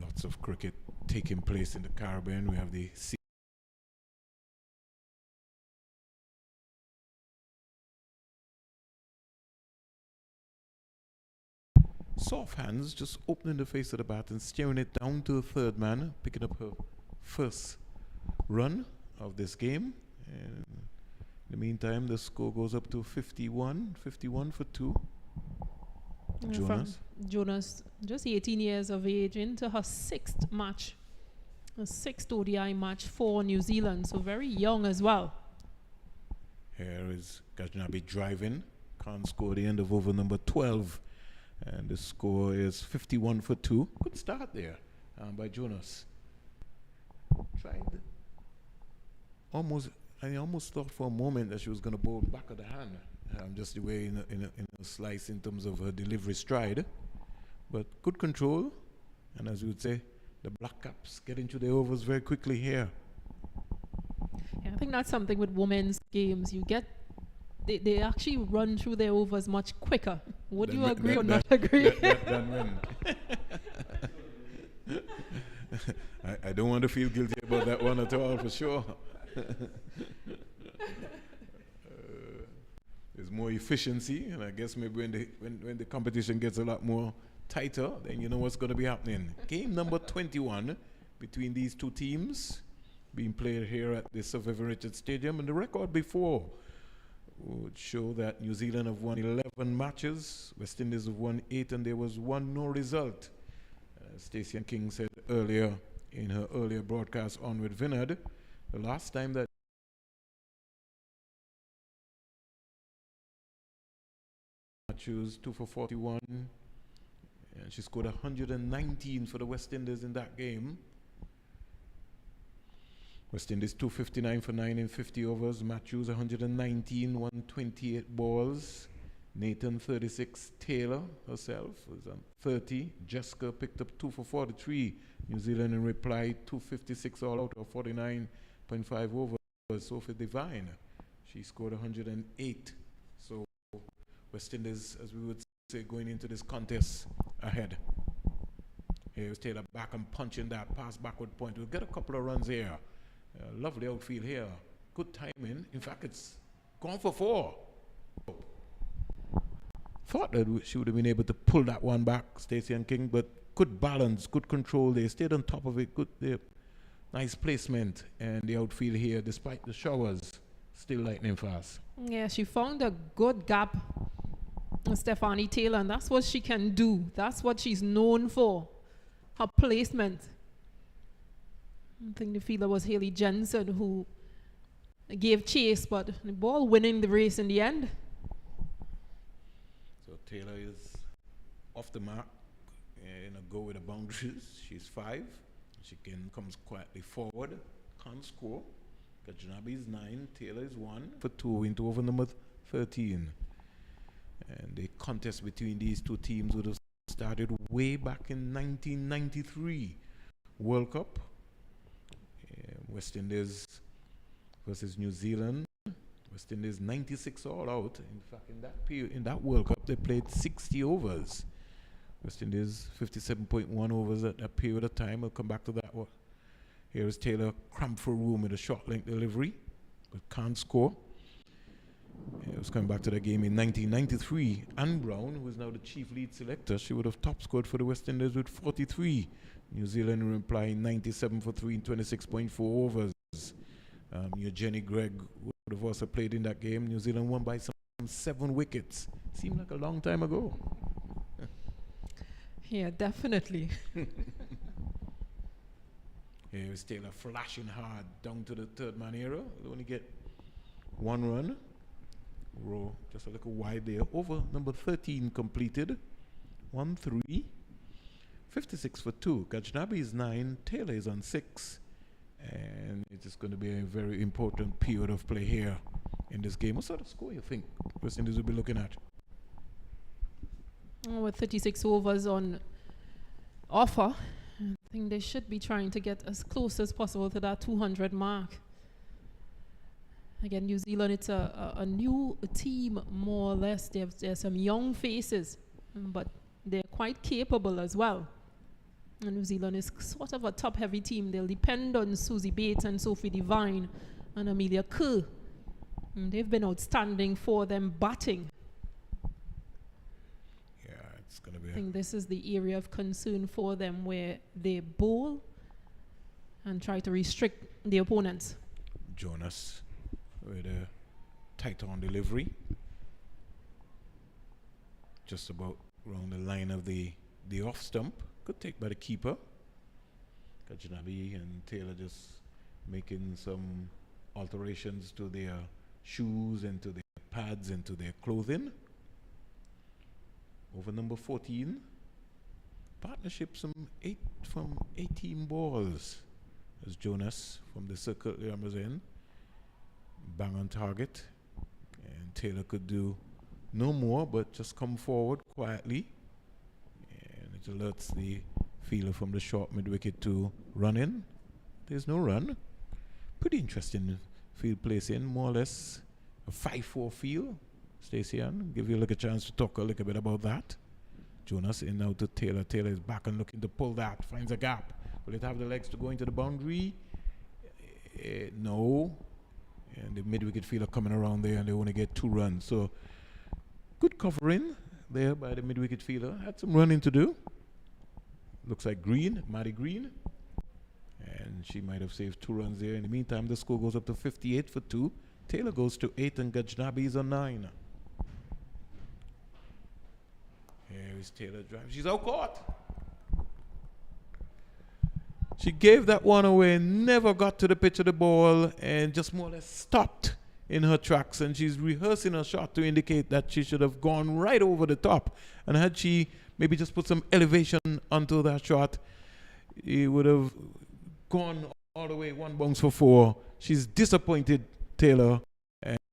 Lots of cricket taking place in the Caribbean. We have the soft hands, just opening the face of the bat and steering it down to the third man, picking up her first run of this game. And in the meantime, the score goes up to 51 for 2. Jonas? Jonas, just 18 years of age, into her 6th match. A 6th ODI match for New Zealand, so very young as well. Here is Gajnabi driving. Can't score the end of over number 12. And the score is 51 for 2. Good start there by Jonas. Tried. I almost thought for a moment that she was going to bowl back of the hand. Just the way in a slice in terms of her delivery stride. But good control. And as you would say, the Black Caps get into the overs very quickly here. Yeah, I think that's something with women's games. You get, they actually run through their overs much quicker. Would you agree or not agree? I don't want to feel guilty about that one at all, for sure. There's more efficiency, and I guess maybe when the competition gets a lot more tighter, then you know what's going to be happening. Game number 21 between these two teams being played here at the Sir Vivian Richards Stadium, and the record before would show that New Zealand have won 11 matches, West Indies have won 8, and there was one no result. Stacey and King said earlier in her earlier broadcast on with Vinod, the last time that chose 2 for 41, and she scored 119 for the West Indies in that game. West Indies 259 for 9 in 50 overs. Matthews 119, 128 balls. Nathan 36. Taylor herself was on 30. Jessica picked up 2 for 43. New Zealand in reply 256 all out of 49.5 overs. Sophie Devine, she scored 108. So West Indies, as we would say, going into this contest ahead. Here's Taylor back and punching that pass backward point. We'll get a couple of runs here. Lovely outfield here. Good timing. In fact, it's gone for 4. Thought that she would have been able to pull that one back, Stacey and King, but good balance, good control. They stayed on top of it. Good, nice placement. And the outfield here, despite the showers, still lightning fast. Yeah, she found a good gap, Stephanie Taylor, and that's what she can do. That's what she's known for, her placement. I think the fielder was Haley Jensen who gave chase, but the ball winning the race in the end. So Taylor is off the mark and a go with the boundaries. She's 5. She comes quietly forward, can't score. Gajnabi is 9, Taylor is 1 for 2 into over number 13. And the contest between these two teams would have started way back in 1993 World Cup. West Indies versus New Zealand. West Indies 96 all out. In fact, in that period, in that World Cup, they played 60 overs. West Indies 57.1 overs at that period of time. We'll come back to that one. Here is Taylor, cramped for room with a short length delivery, but can't score. It was coming back to the game in 1993. Anne Brown, who is now the chief lead selector, she would have top scored for the West Indies with 43. New Zealand in reply 97 for 3 in 26.4 overs. Your Jenny Gregg would have also played in that game. New Zealand won by some 7 wickets. Seemed like a long time ago. Yeah, definitely. Here's Taylor flashing hard down to the third man era. We'll only get 1 run. Row just a little wide there. Over number 13 completed. 1-3. 56 for 2. Gajnabi is 9. Taylor is on 6. And it is going to be a very important period of play here in this game. What sort of score you think West Indies will be looking at? With 36 overs on offer, I think they should be trying to get as close as possible to that 200 mark. Again, New Zealand, it's a new team, more or less. There's some young faces, but they're quite capable as well. And New Zealand is sort of a top-heavy team. They'll depend on Susie Bates and Sophie Devine and Amelia Kerr. And they've been outstanding for them batting. Yeah, It's going to be I think this is the area of concern for them where they bowl and try to restrict the opponents. Jonas with a tight on delivery. Just about around the line of the off stump. Good take by the keeper. Kajnabi and Taylor just making some alterations to their shoes and to their pads and to their clothing. Over number 14. Partnership from 18 balls. As Jonas from the circle he was in. Bang on target. And Taylor could do no more but just come forward quietly. And it alerts the fielder from the short mid wicket to run in. There's no run. Pretty interesting field placing, more or less a 5-4 field. Stacey Ann, give you a chance to talk a little bit about that. Jonas in now to Taylor. Taylor is back and looking to pull that, finds a gap. Will it have the legs to go into the boundary? No. And the mid-wicket fielder coming around there and they only get 2 runs. So good covering there by the mid-wicket fielder. Had some running to do. Looks like Green, Maddie Green. And she might have saved 2 runs there. In the meantime, the score goes up to 58 for 2. Taylor goes to 8 and Gajnabi is on 9. Here is Taylor driving. She's out caught. She gave that one away, never got to the pitch of the ball, and just more or less stopped in her tracks. And she's rehearsing her shot to indicate that she should have gone right over the top. And had she maybe just put some elevation onto that shot, it would have gone all the way 1 bounce for 4. She's disappointed, Taylor.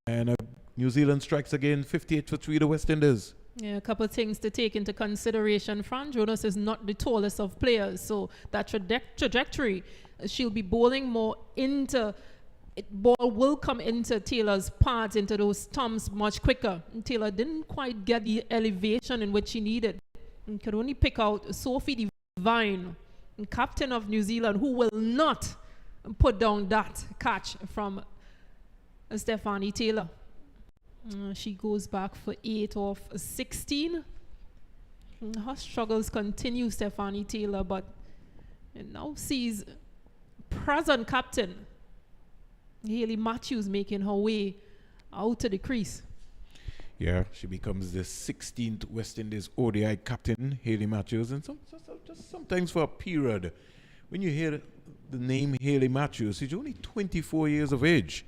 And New Zealand strikes again, 58 for 3, the West Indies. Yeah, a couple of things to take into consideration. Fran Jonas is not the tallest of players, so that trajectory, she'll be bowling more into, ball will come into Taylor's pads, into those stumps much quicker. And Taylor didn't quite get the elevation in which she needed. And could only pick out Sophie Devine, captain of New Zealand, who will not put down that catch from Stephanie Taylor. She goes back for 8 of 16. Her struggles continue, Stephanie Taylor, but it now sees present captain Hayley Matthews making her way out to the crease. Yeah, she becomes the 16th West Indies ODI captain, Hayley Matthews. And just sometimes for a period, when you hear the name Hayley Matthews, she's only 24 years of age.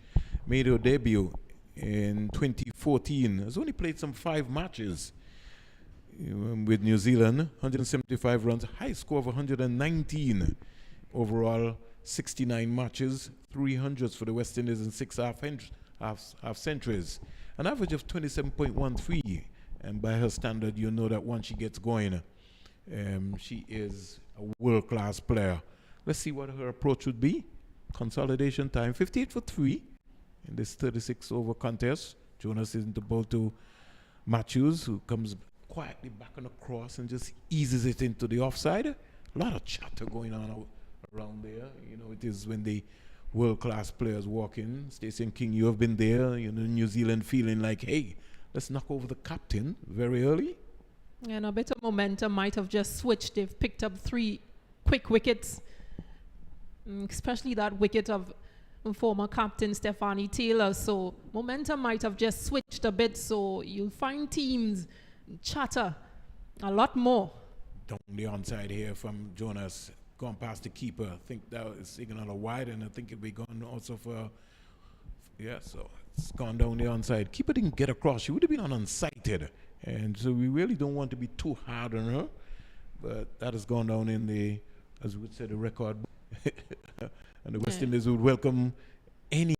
Made her debut in 2014. Has only played some 5 matches with New Zealand. 175 runs, high score of 119. Overall, 69 matches, 300s for the West Indies and 6 half centuries. An average of 27.13. And by her standard, you know that once she gets going, she is a world-class player. Let's see what her approach would be. Consolidation time, 58 for 3. In this 36-over contest, Jonas is in the ball to Matthews, who comes quietly back on the cross and just eases it into the offside. A lot of chatter going on around there. You know, it is when the world-class players walk in. Stacey and King, you have been there. You know, New Zealand feeling like, hey, let's knock over the captain very early. And a bit of momentum might have just switched. They've picked up 3 quick wickets, especially that wicket of former captain Stephanie Taylor. So momentum might have just switched a bit. So you'll find teams chatter a lot more. Down the onside here from Jonas, gone past the keeper. I think that is signal a wide, and I think it'll be gone also for, yeah, so it's gone down the onside. Keeper didn't get across. She would have been unsighted. And so we really don't want to be too hard on her. But that has gone down in the, as we would say, the record. And the West Indies would welcome any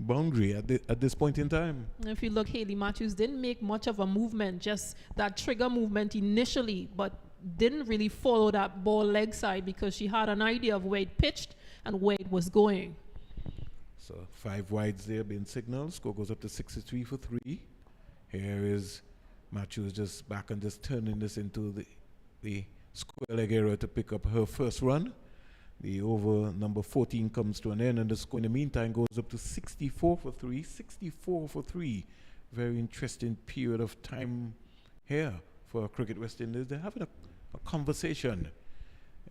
boundary at this point in time. If you look, Hayley Matthews didn't make much of a movement, just that trigger movement initially, but didn't really follow that ball leg side because she had an idea of where it pitched and where it was going. So 5 wides there being signaled. Score goes up to 63 for 3. Here is Matthews just back and just turning this into the square leg area to pick up her first run. The over number 14 comes to an end, and the score in the meantime goes up to 64 for 3. 64 for 3. Very interesting period of time here for Cricket West Indies. They're having a conversation,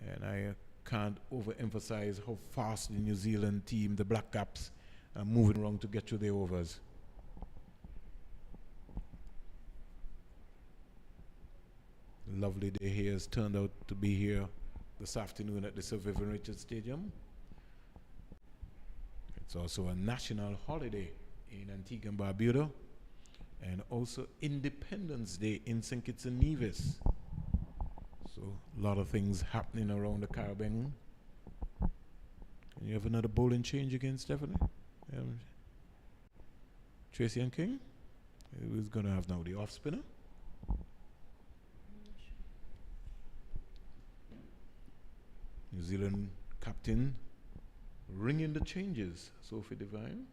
and I can't overemphasize how fast the New Zealand team, the Black Caps, are moving around to get to their overs. Lovely day here has turned out to be here this afternoon at the Sir Vivian Richards Stadium. It's also a national holiday in Antigua and Barbuda, and also Independence Day in St. Kitts and Nevis. So a lot of things happening around the Caribbean. And you have another bowling change again, Stephanie? Tracy and King? Who's going to have now the off spinner? New Zealand captain ringing the changes, Sophie Devine.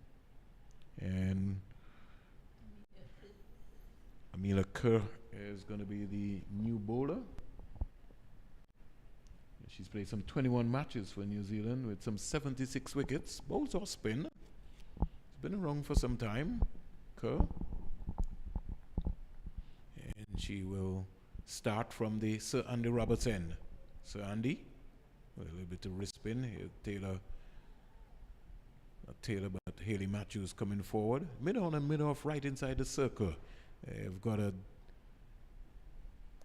And Amelia Kerr is going to be the new bowler. She's played some 21 matches for New Zealand with some 76 wickets. Bowls off spin. She's been around for some time, Kerr. And she will start from the Sir Andy Roberts end. Sir Andy, with a little bit of wrist spin. Here, Taylor, not Taylor, but Hayley Matthews coming forward. Mid-on and mid-off right inside the circle. They've got a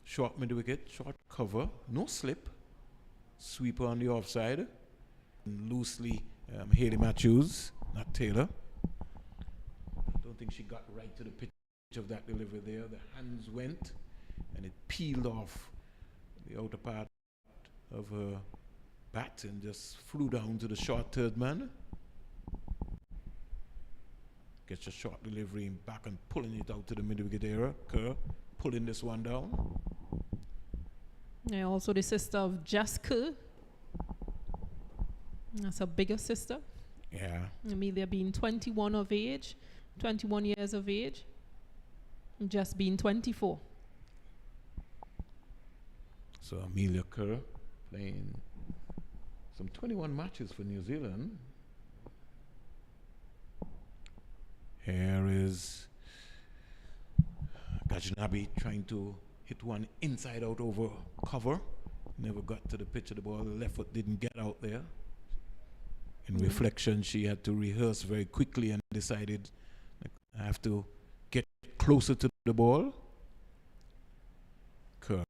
short mid-wicket, short cover, no slip. Sweeper on the offside. And loosely, Hayley Matthews, not Taylor. I don't think she got right to the pitch of that delivery there. The hands went and it peeled off the outer part of her bat and just flew down to the short third man. Gets a short delivery back and pulling it out to the mid-wicket area. Kerr pulling this one down. Yeah, also the sister of Jess Kerr. That's her bigger sister. Yeah. Amelia being 21 years of age. Just being 24. So Amelia Kerr playing some 21 matches for New Zealand. Here is Gajnabi trying to hit one inside out over cover. Never got to the pitch of the ball. The left foot didn't get out there. In reflection, she had to rehearse very quickly and decided, I have to get closer to the ball. Kerr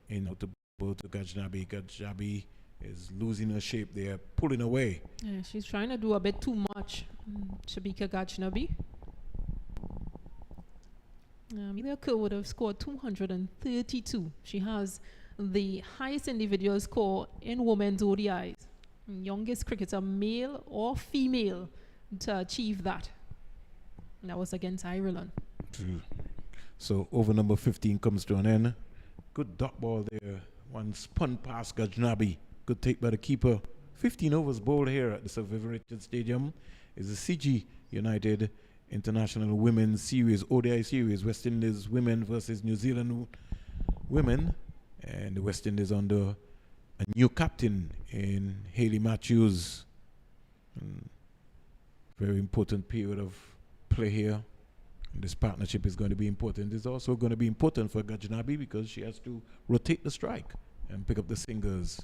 in out the ball to Gajnabi. Gajnabi is losing her shape there, pulling away. Yeah, she's trying to do a bit too much, Shabika Gajnabi. Amelia Kerr would have scored 232. She has the highest individual score in women's ODIs. Youngest cricketer, male or female, to achieve that. And that was against Ireland. So over number 15 comes to an end. Good dot ball there. One spun past Gajnabi. Good take by the keeper. 15 overs bowled here at the Sir Vivian Richards Stadium is the CG United International Women's Series, ODI Series, West Indies women versus New Zealand women. And the West Indies under a new captain in Hayley Matthews. Very important period of play here. And this partnership is going to be important. It's also going to be important for Gajnabi because she has to rotate the strike and pick up the singles.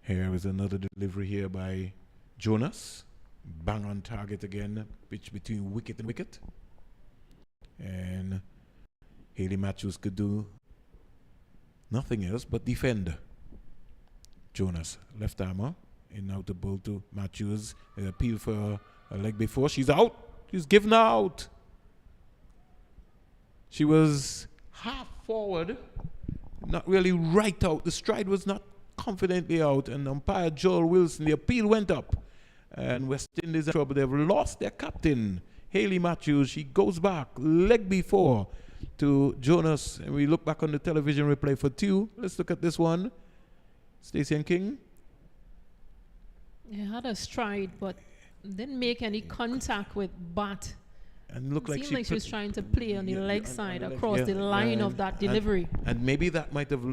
Here is another delivery here by Jonas. Bang on target again. Pitch between wicket and wicket. And Hayley Matthews could do nothing else but defend. Jonas, left armer, in out the ball to Matthews. Appeal for a leg before. She's out. She's given out. She was half forward, not really right out. The stride was not confidently out. And umpire Joel Wilson, the appeal went up. And West Indies in trouble. They've lost their captain, Hayley Matthews. She goes back, leg before, to Jonas. And we look back on the television replay for two. Let's look at this one. Stacey and King. He had a stride, but didn't make any contact with bat. And looked like she was trying to play on the leg side across the line of that and delivery. And maybe that might have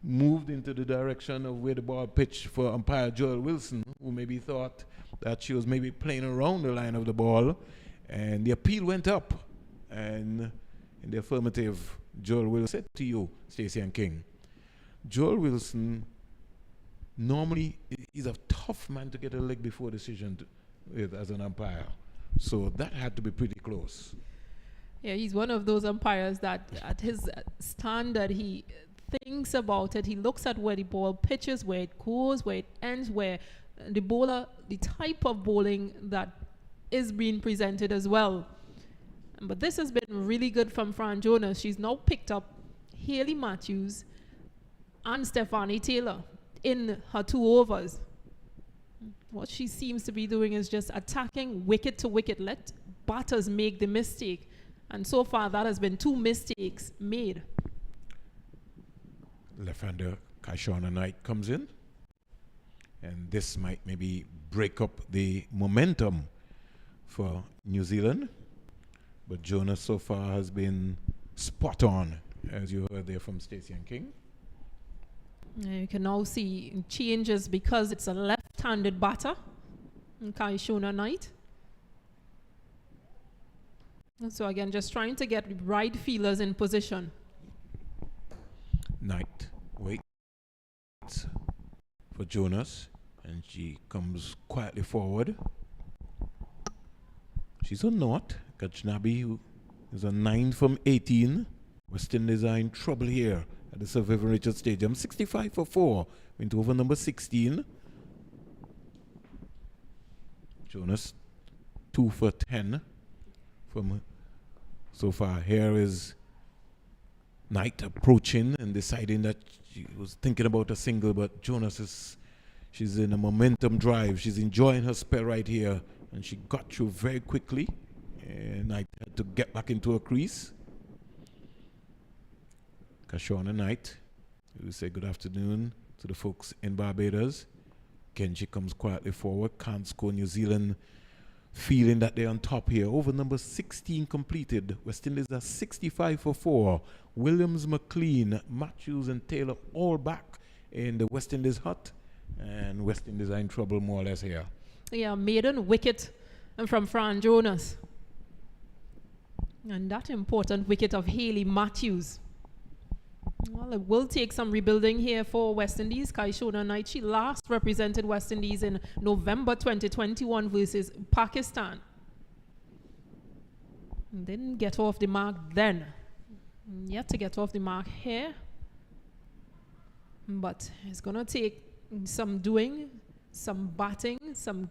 moved into the direction of where the ball pitched for umpire Joel Wilson, who maybe thought that she was maybe playing around the line of the ball. And the appeal went up. And in the affirmative, Joel Wilson said to you, Stacey and King, Joel Wilson normally is a tough man to get a leg before decision with as an umpire. So that had to be pretty close. Yeah, he's one of those umpires that at his standard, he thinks about it. He looks at where the ball pitches, where it goes, where it ends, where the bowler, the type of bowling that is being presented as well. But this has been really good from Fran Jonas. She's now picked up Hayley Matthews and Stephanie Taylor in her 2 overs. What she seems to be doing is just attacking wicket to wicket. Let batters make the mistake. And so far, that has been 2 mistakes made. Left-hander Kaishana Knight comes in. And this might maybe break up the momentum for New Zealand. But Jonas so far has been spot on, as you heard there from Stacey and King. You can now see changes because it's a left-handed batter, Kaishona Knight. And so again, just trying to get right fielders in position. Knight waits for Jonas, and she comes quietly forward. She's a naught. Gajnabi, who is a 9 from 18. West Indies are in trouble here at the Sir Vivian Richards Stadium. 65 for 4. Went over number 16. Jonas, 2 for 10 from so far. Here is Knight approaching and deciding that she was thinking about a single, but Jonas she's in a momentum drive. She's enjoying her spell right here, and she got through very quickly. And Knight had to get back into a crease. Kashona Knight, we say good afternoon to the folks in Barbados. Kenji comes quietly forward, can't score. New Zealand feeling that they're on top here. Over number 16 completed. West Indies are 65 for 4. Williams, McLean, Matthews and Taylor all back in the West Indies hut. And West Indies are in trouble more or less here. Yeah, maiden wicket from Fran Jonas. And that important wicket of Hayley Matthews. Well, it will take some rebuilding here for West Indies. Kaishona Knight, she last represented West Indies in November 2021 versus Pakistan. Didn't get off the mark then. Yet to get off the mark here. But it's going to take some doing, some batting, some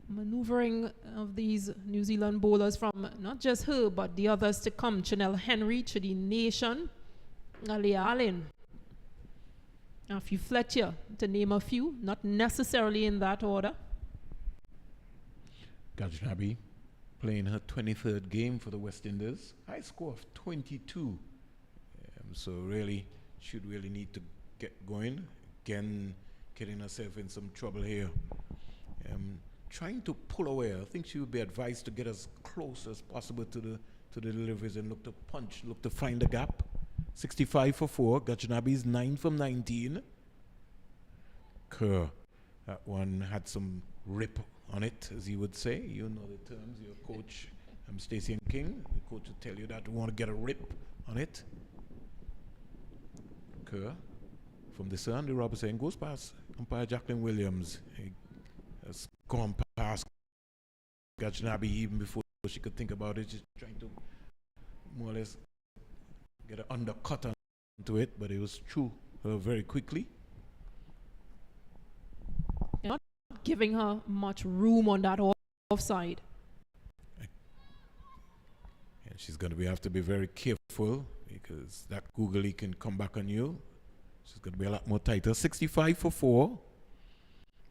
maneuvering of these New Zealand bowlers from not just her, but the others to come. Chanel Henry, Chidi Nation, Ali Allen, Afi Fletcher, to name a few, not necessarily in that order. Gajnabi playing her 23rd game for the West Indies. High score of 22. So really, should really need to get going. Again, getting herself in some trouble here. Trying to pull away. I think she would be advised to get as close as possible to the deliveries and look to punch, look to find the gap. 65 for 4. Gajnabi's 9 from 19. Kerr, that one had some rip on it, as you would say. You know the terms. Your coach, Stacey and King. The coach will tell you that you want to get a rip on it. Kerr, from the sun, the Robertson goes past umpire Jacqueline Williams. He has gone past Gajnabi even before she could think about it. She's trying to more or less get an undercut onto it, but it was through her very quickly. Not giving her much room on that offside. And she's going to have to be very careful because that googly can come back on you. She's going to be a lot more tighter. 65 for 4.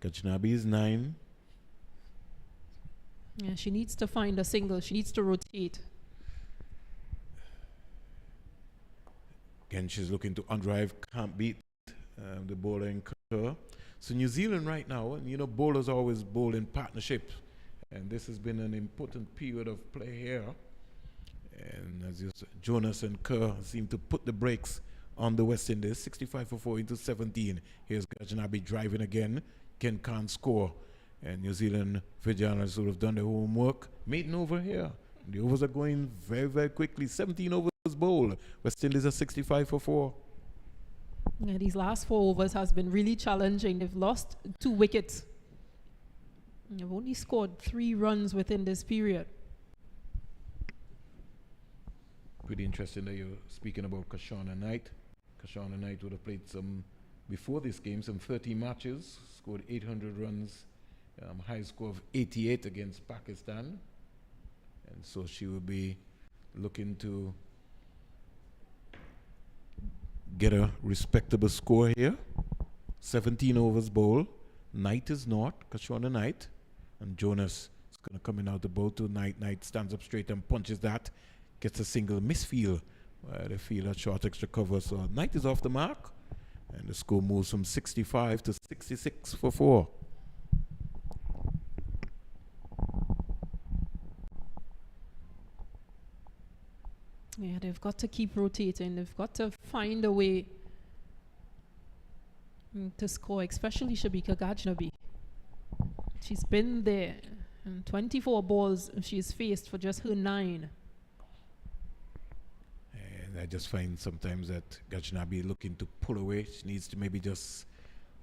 Gajnabi is 9. Yeah, she needs to find a single. She needs to rotate. Again, she's looking to undrive, can't beat the bowler in Kerr. So New Zealand right now, and you know, bowlers always bowl in partnership. And this has been an important period of play here. And as you said, Jonas and Kerr seem to put the brakes on the West Indies. 65 for 4 into 17. Here's Gajnabi driving again. Ken can't score. And New Zealand Fijians would have done their homework. Maiden over here. The overs are going very, very quickly. 17 overs bowl. West Indies are 65 for 4. Yeah, these last 4 overs has been really challenging. They've lost 2 wickets. They've only scored 3 runs within this period. Pretty interesting that you're speaking about Kashana Knight. Kashana Knight would have played before this game, some 30 matches, scored 800 runs, high score of 88 against Pakistan. And so she will be looking to get a respectable score here. 17 overs bowl. Knight is not, Kashana Knight. And Jonas is going to come in out the bowl to Knight. Knight stands up straight and punches that. Gets a single misfield. They feel a short extra cover. So Knight is off the mark. And the score moves from 65 to 66 for 4. Yeah, they've got to keep rotating. They've got to find a way to score, especially Shabika Gajnabi. She's been there. And 24 balls she's faced for just her 9. And I just find sometimes that Gajnabi looking to pull away. She needs to maybe just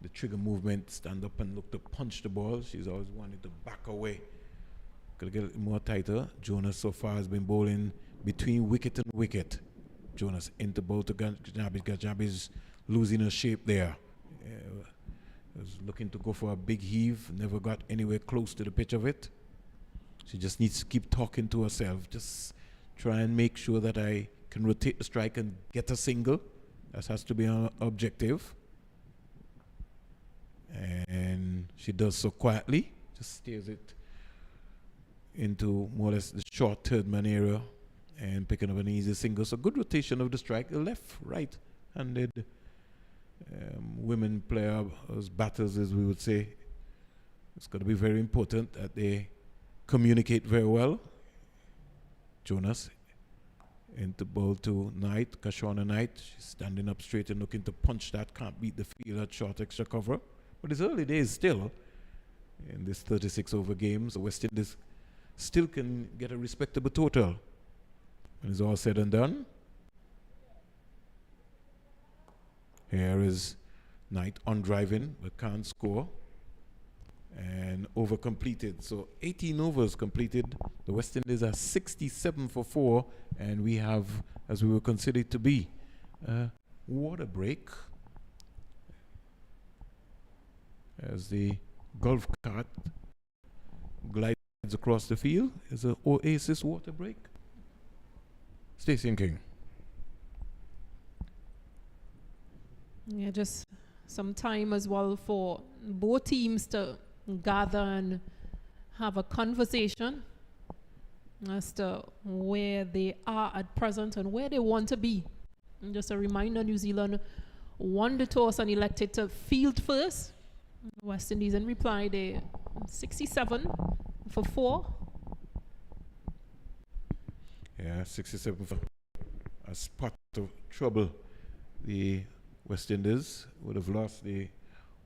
the trigger movement, stand up and look to punch the ball. She's always wanted to back away. Gotta get it more tighter. Jonas so far has been bowling between wicket and wicket. Jonas into bowl to Gajnabi. Gajnabi's losing her shape there. Was looking to go for a big heave. Never got anywhere close to the pitch of it. She just needs to keep talking to herself. Just try and make sure that I can rotate the strike and get a single. That has to be an objective. And she does so quietly. Just steers it into more or less the short third man area and picking up an easy single. So good rotation of the strike. Left, right handed women player as batters, as we would say. It's got to be very important that they communicate very well. Jonas into bowl to Knight, Kashana Knight. She's standing up straight and looking to punch that. Can't beat the field at short extra cover. But it's early days still in this 36 over game. So West Indies still can get a respectable total. When it's all said and done. Here is Knight on driving but can't score. And over completed. So 18 overs completed. The West Indies are 67 for 4. And we have, as we were considered to be, water break. As the golf cart glides across the field. Is an Oasis water break. Stacey and King. Yeah, just some time as well for both teams to gather and have a conversation as to where they are at present and where they want to be. And just a reminder, New Zealand won the toss and elected to field first. West Indies in reply, they 67 for 4. Yeah, 67 for a spot of trouble. The West Indies would have lost the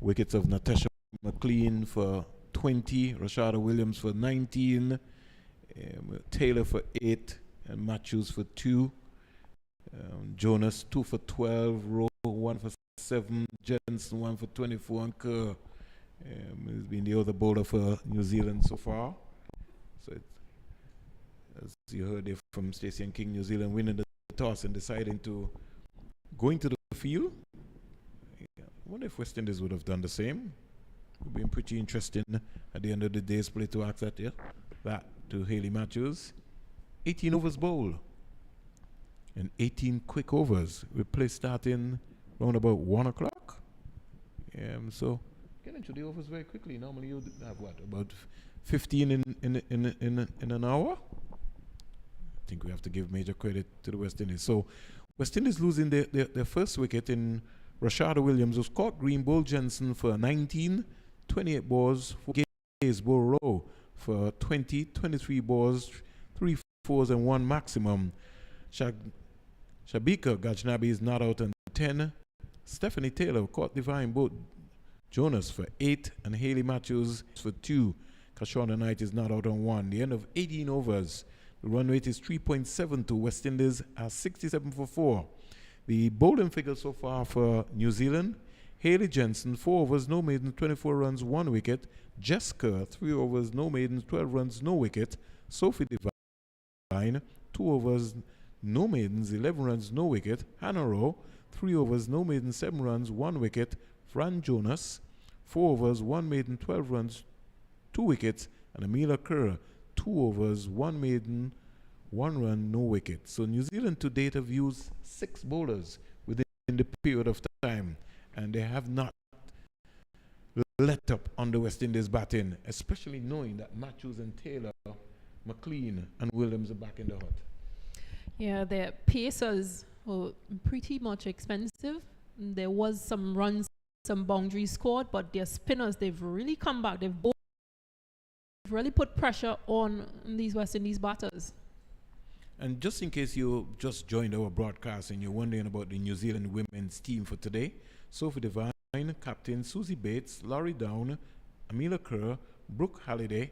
wickets of Natasha McLean for 20, Rashada Williams for 19, Taylor for 8, and Matthews for 2. Jonas 2 for 12, Rowe 1 for 7, Jensen 1 for 24, and Kerr has been the other bowler for New Zealand so far. So as you heard there from Stacey and King, New Zealand winning the toss and deciding to go into the field. I wonder if West Indies would have done the same. It would have been pretty interesting at the end of the day's play to ask that, that to Hayley Matthews. 18 overs bowl and 18 quick overs. We play starting around about 1 o'clock. So get into the overs very quickly. Normally you have what, about 15 in an hour? I think we have to give major credit to the West Indies. So West Indies losing their first wicket in Rashada Williams, who caught Green Bull Jensen for 19, 28 balls, 4 Gaze Borough for 20, 23 balls, 3 fours and 1 maximum. Shabika Gajnabi is not out on 10. Stephanie Taylor caught Divine Boat Jonas for 8 and Hayley Matthews for 2. Kashana Knight is not out on 1. The end of 18 overs. The run rate is 3.72. West Indies are 67 for 4. The bowling figure so far for New Zealand: Hayley Jensen, 4 overs, no maiden, 24 runs, 1 wicket. Jess Kerr, 3 overs, no maiden, 12 runs, no wicket. Sophie Devine, 2 overs, no maidens, 11 runs, no wicket. Hannah Rowe, 3 overs, no maiden, 7 runs, 1 wicket. Fran Jonas, 4 overs, 1 maiden, 12 runs, 2 wickets. And Amelia Kerr, 2 overs, 1 maiden, 1 run, no wicket. So New Zealand to date have used 6 bowlers within the period of time, and they have not let up on the West Indies batting, especially knowing that Matthews and Taylor, McLean and Williams are back in the hut. Yeah, their pacers were pretty much expensive. There was some runs, some boundaries scored, but their spinners, they've really come back. They've both really put pressure on these West Indies batters. And just in case you just joined our broadcast and you're wondering about the New Zealand women's team for today: Sophie Devine, captain; Susie Bates, Laurie Down, Amelia Kerr, Brooke Halliday,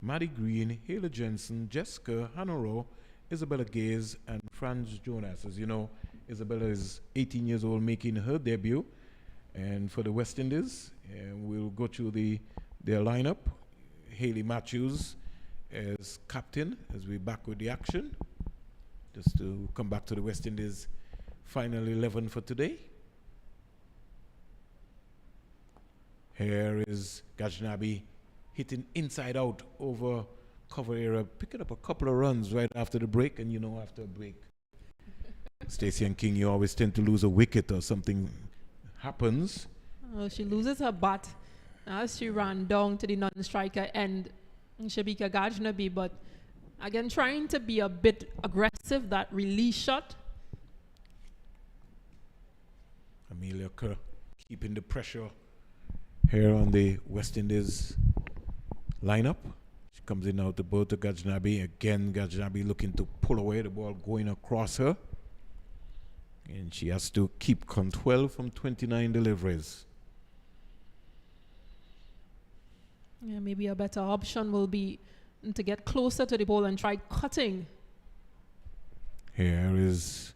Maddie Green, Hayley Jensen, Jessica, Hannah Rowe, Isabella Gaze, and Franz Jonas. As you know, Isabella is 18 years old, making her debut. And for the West Indies, we'll go through their lineup. Hayley Matthews as captain, as we're back with the action. Just to come back to the West Indies final 11 for today. Here is Gajnabi hitting inside out over cover area, picking up a couple of runs right after the break. And you know, after a break, Stacey and King, you always tend to lose a wicket or something happens. She loses her bat as she ran down to the non-striker end, Shabika Gajnabi, but again trying to be a bit aggressive, that release shot. Amelia Kerr keeping the pressure here on the West Indies lineup. She comes in now to bow to Gajnabi. Again, Gajnabi looking to pull away, the ball going across her. And she has to keep 12 from 29 deliveries. Yeah, maybe a better option will be to get closer to the ball and try cutting. Here is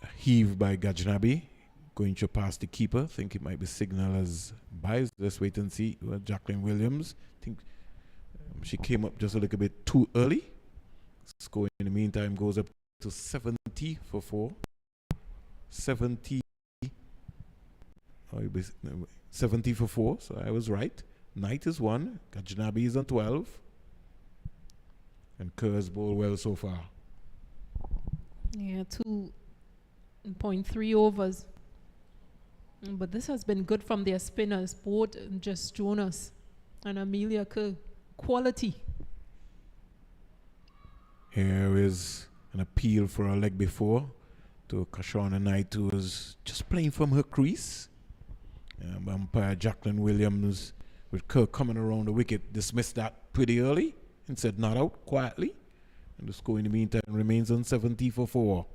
a heave by Gajnabi, going to pass the keeper. Think it might be signal as buys. Let's wait and see. Well, Jacqueline Williams, think she came up just a little bit too early. Score in the meantime goes up to 70 for 4. 70 for 4, so I was right. Knight is 1, Gajnabi is on 12, and Kerr's bowled well so far. Yeah, 2.3 overs. But this has been good from their spinners, both Jess Jonas and Amelia Kerr. Quality. Here is an appeal for a leg before to Kashana Knight, who was just playing from her crease. Umpire Jacqueline Williams, with Kerr coming around the wicket, dismissed that pretty early and said not out quietly. And the score in the meantime remains on 70 for 4.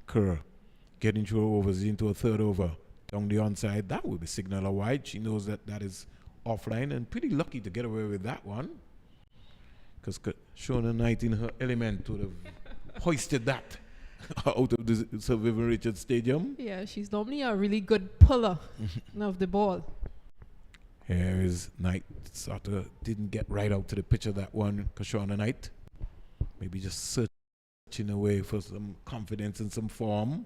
Kerr getting through her overs into a third over. Down the onside, that will be signal a wide. She knows that that is offline, and pretty lucky to get away with that one. Because Shona Knight in her element would have hoisted that out of the Sir Vivian Richards Stadium. Yeah, she's normally a really good puller of the ball. Here is Knight. Sort of didn't get right out to the pitch of that one, Kashana Knight. Maybe just searching away for some confidence and some form.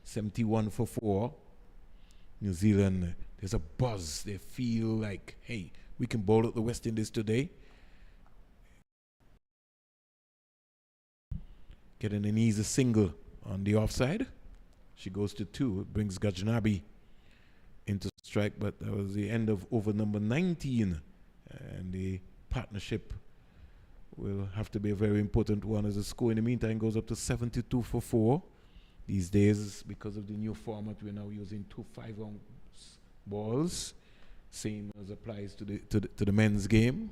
71 for 4. New Zealand, there's a buzz. They feel like, hey, we can bowl at the West Indies today. Getting an easy single on the offside. She goes to 2. It brings Gajnabi into strike, but that was the end of over number 19. And the partnership will have to be a very important one, as the score in the meantime goes up to 72 for 4. These days, because of the new format, we're now using 2 5-ounce balls. Same as applies to the men's game.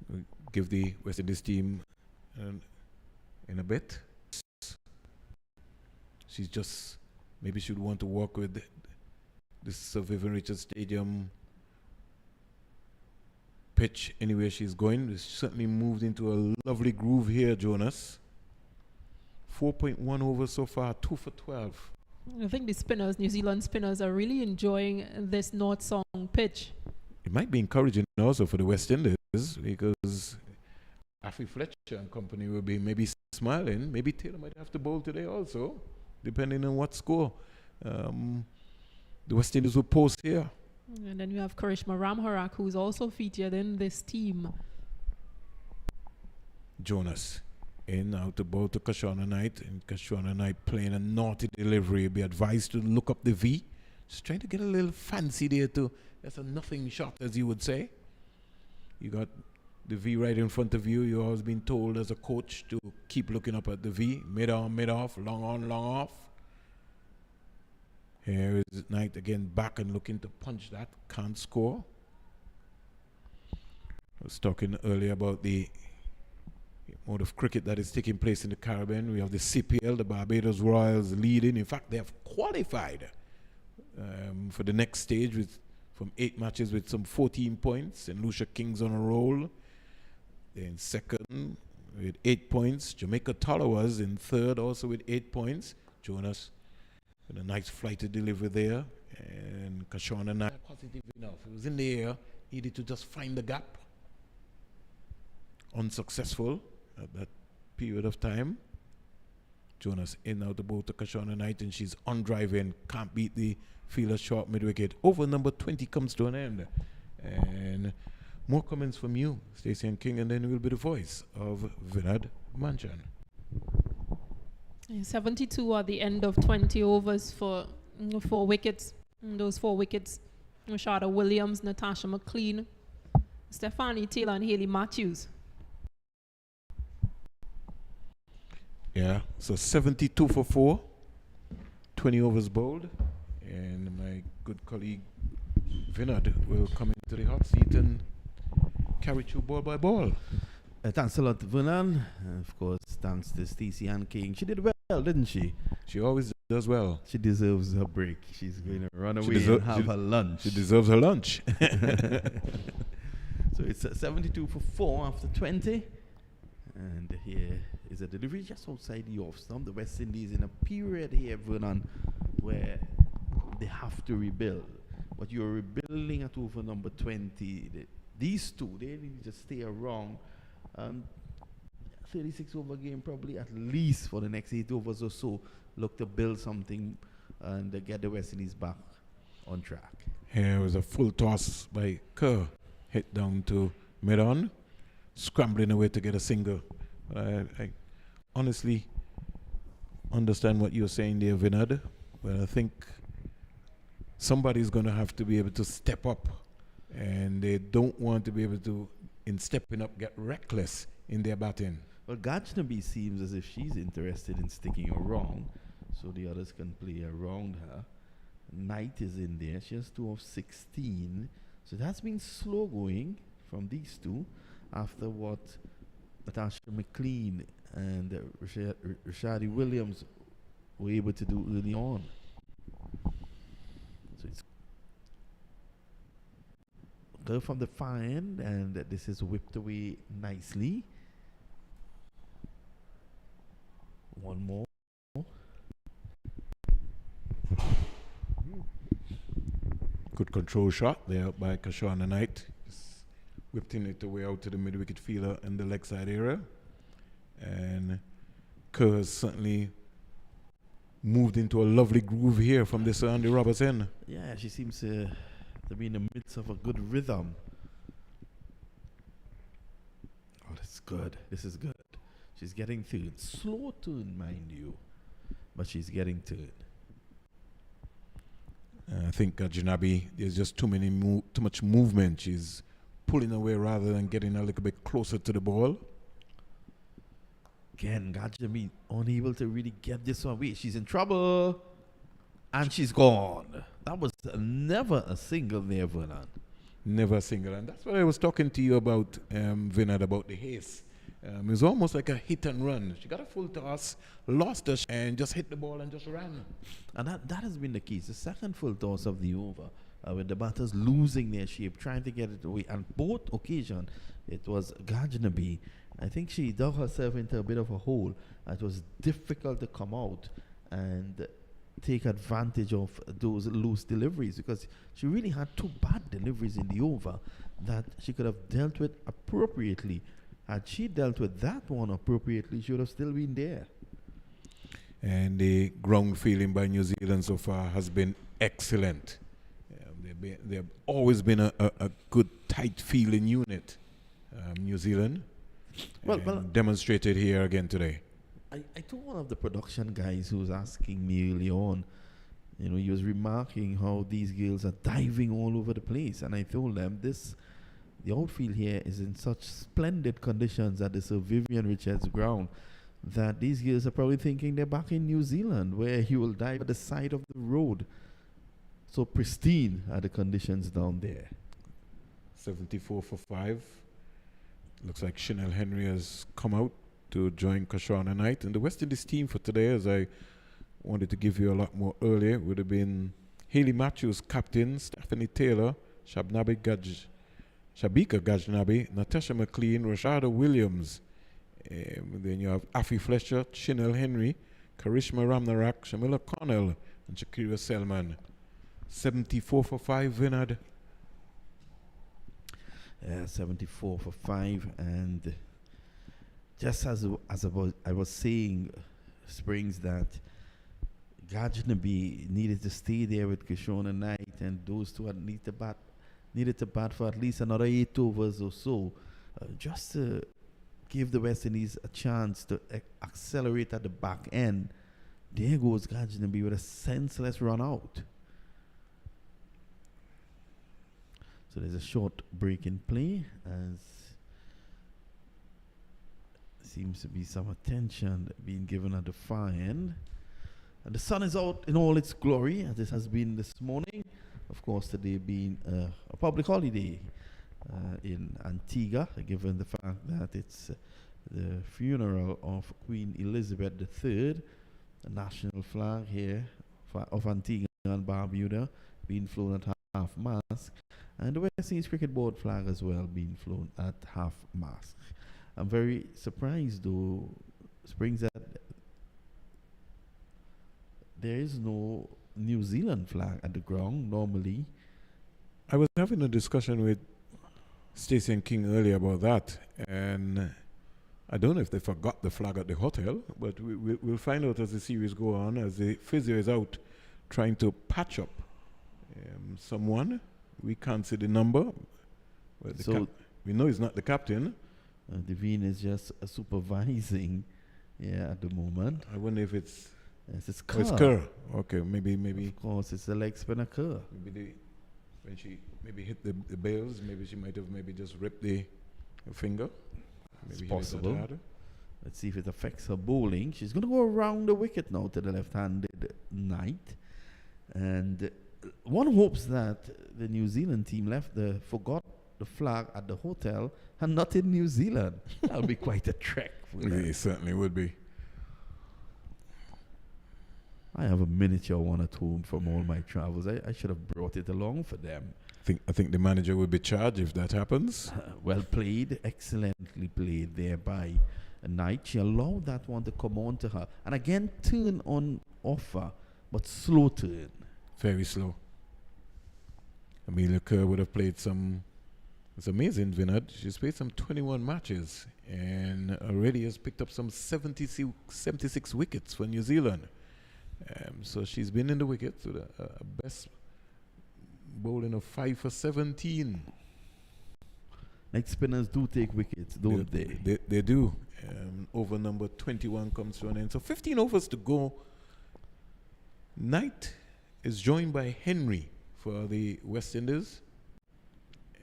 We'll give the West Indies team in a bit. She's just, maybe she'd want to work with this Sir Vivian Richards Stadium pitch anywhere she's going. It's certainly moved into a lovely groove here, Jonas. 4.1 over so far, 2 for 12. I think the spinners, New Zealand spinners, are really enjoying this North Song pitch. It might be encouraging also for the West Indies because Affy Fletcher and company will be maybe smiling. Maybe Taylor might have to bowl today also, depending on what score the West Indies will post here. And then you have Karishma Ramharak, who's also featured in this team. Jonas in out to bowl to Kashona Knight, and Kashona Knight playing a naughty delivery. Be advised to look up the V. Just trying to get a little fancy there too. That's a nothing shot, as you would say. You got the V right in front of you. You've always been told as a coach to keep looking up at the V. Mid on, mid off, long on, long off. Here is Knight again back and looking to punch that. Can't score. I was talking earlier about the mode of cricket that is taking place in the Caribbean. We have the CPL, the Barbados Royals leading. In fact, they have qualified for the next stage from 8 matches with some 14 points. And Lucia Kings on a roll. In second with 8 points. Jamaica Tallowers in third also with 8 points. Jonas with a nice flighted delivery there. And Kashona Knight positive enough. It was in the air. Needed to just find the gap. Unsuccessful at that period of time. Jonas in out the boat to Kashona Knight, and she's on driving. Can't beat the fielder short mid wicket. Over number 20 comes to an end. And more comments from you, Stacey and King, and then it will be the voice of Vinod Manchan. 72 at the end of 20 overs for 4 wickets. Those 4 wickets, Rashada Williams, Natasha McLean, Stephanie Taylor, and Hayley Matthews. Yeah, so 72 for 4, 20 overs bowled, and my good colleague Vinod will come into the hot seat and carry through ball by ball. Thanks a lot, Vernon. Of course, thanks to Stacey and King. She did well, didn't she? She always does well. She deserves her break. She's going to run away and have her lunch. She deserves her lunch. So it's 72 for 4 after 20. And here is a delivery just outside the off stump. The West Indies in a period here, Vernon, where they have to rebuild. But you're rebuilding at over number 20. These two, they need to stay around. 36 over game probably at least for the next 8 overs or so. Look to build something and get the West Indies back on track. Here was a full toss by Kerr. Hit down to mid-on. Scrambling away to get a single. I honestly understand what you're saying there, Vinod. But I think somebody's going to have to be able to step up. And they don't want to be able to, in stepping up, get reckless in their batting. Well, Gajnabi seems as if she's interested in sticking around, so the others can play around her. Knight is in there. She has 2 of 16. So that's been slow going from these two after what Natasha McLean and Rashadi Williams were able to do early on. So it's go from the far end, and this is whipped away nicely. One more. Good control shot there by Kashona Knight. Just whipping it away out to the mid-wicket fielder in the leg side area. And Kerr has certainly moved into a lovely groove here from this Andy Roberts end. Yeah, she seems to be in the midst of a good rhythm. Oh, that's good. This is good. She's getting to it. Slow turn, mind you. But she's getting to it. I think Janabi, there's just too much movement. She's pulling away rather than getting a little bit closer to the ball. Again, Gajnabi unable to really get this one away. She's in trouble. And she's gone. That was never a single there, Vernon. Never a single. And that's what I was talking to you about, Vinod, about the haste It was almost like a hit and run. She got a full toss, lost her, and just hit the ball and just ran. And that has been the case. The second full toss of the over, with the batters losing their shape, trying to get it away. And both occasions, it was Gajnabi. I think she dug herself into a bit of a hole. It was difficult to come out and take advantage of those loose deliveries, because she really had two bad deliveries in the over that she could have dealt with appropriately. Had she dealt with that one appropriately, she would have still been there. And the ground feeling by New Zealand so far has been excellent. They've always been a good, tight feeling unit, New Zealand. Well, demonstrated here again today. I told one of the production guys who was asking me early on, he was remarking how these girls are diving all over the place. And I told them the outfield here is in such splendid conditions at the Sir Vivian Richards ground that these girls are probably thinking they're back in New Zealand, where you will dive at the side of the road. So pristine are the conditions down there. 74 for 5. Looks like Chanel Henry has come out to join Kashana Knight. And the West Indies team for today, as I wanted to give you a lot more earlier, would have been Hayley Matthews, captain, Stephanie Taylor, Shabika Gajnabi, Natasha McLean, Rashada Williams. Then you have Afi Fletcher, Chanel Henry, Karishma Ramnarak, Shamila Connell, and Shakira Selman. 74 for 5, Vinod. 74 for 5. And just as I was saying, Springs, that Gajnabi needed to stay there with Kishona Knight, and those two needed to bat for at least another 8 overs or so, just to give the West Indies a chance to accelerate at the back end. There goes Gajnabi with a senseless run out. So there's a short break in play, as seems to be some attention being given at the far end. And the sun is out in all its glory, as it has been this morning. Of course, today being a public holiday in Antigua, given the fact that it's the funeral of Queen Elizabeth III. The national flag here of Antigua and Barbuda being flown at half-mast, and the West Indies Cricket Board flag as well being flown at half-mast. I'm very surprised, though, Springs, that there is no New Zealand flag at the ground normally. I was having a discussion with Stacey and King earlier about that, and I don't know if they forgot the flag at the hotel, but we'll find out as the series go on, as the physio is out trying to patch up someone. We can't see the number, but we know he's not the captain. Devine is just supervising at the moment. I wonder if it's Kerr. It's Kerr. Okay, maybe. Of course, it's the leg spinner Kerr. Maybe when she hit the bails, maybe she might have just ripped the finger. It's possible. Let's see if it affects her bowling. She's going to go around the wicket now to the left-handed Knight. And one hopes that the New Zealand team forgot the flag at the hotel and not in New Zealand. That would be quite a trek for them. It certainly would be. I have a miniature one at home from all my travels. I should have brought it along for them. I think the manager will be charged if that happens. Well played, excellently played there by Knight. She allowed that one to come on to her. And again, turn on offer, but slow turn. Very slow. Amelia Kerr would have played some. It's amazing, Vinod. She's played some 21 matches and already has picked up some 76 wickets for New Zealand. So she's been in the wickets with a best bowling of 5 for 17. Like spinners do take wickets, don't they? They do. Over number 21 comes to an end. So 15 overs to go. Knight is joined by Henry for the West Indies.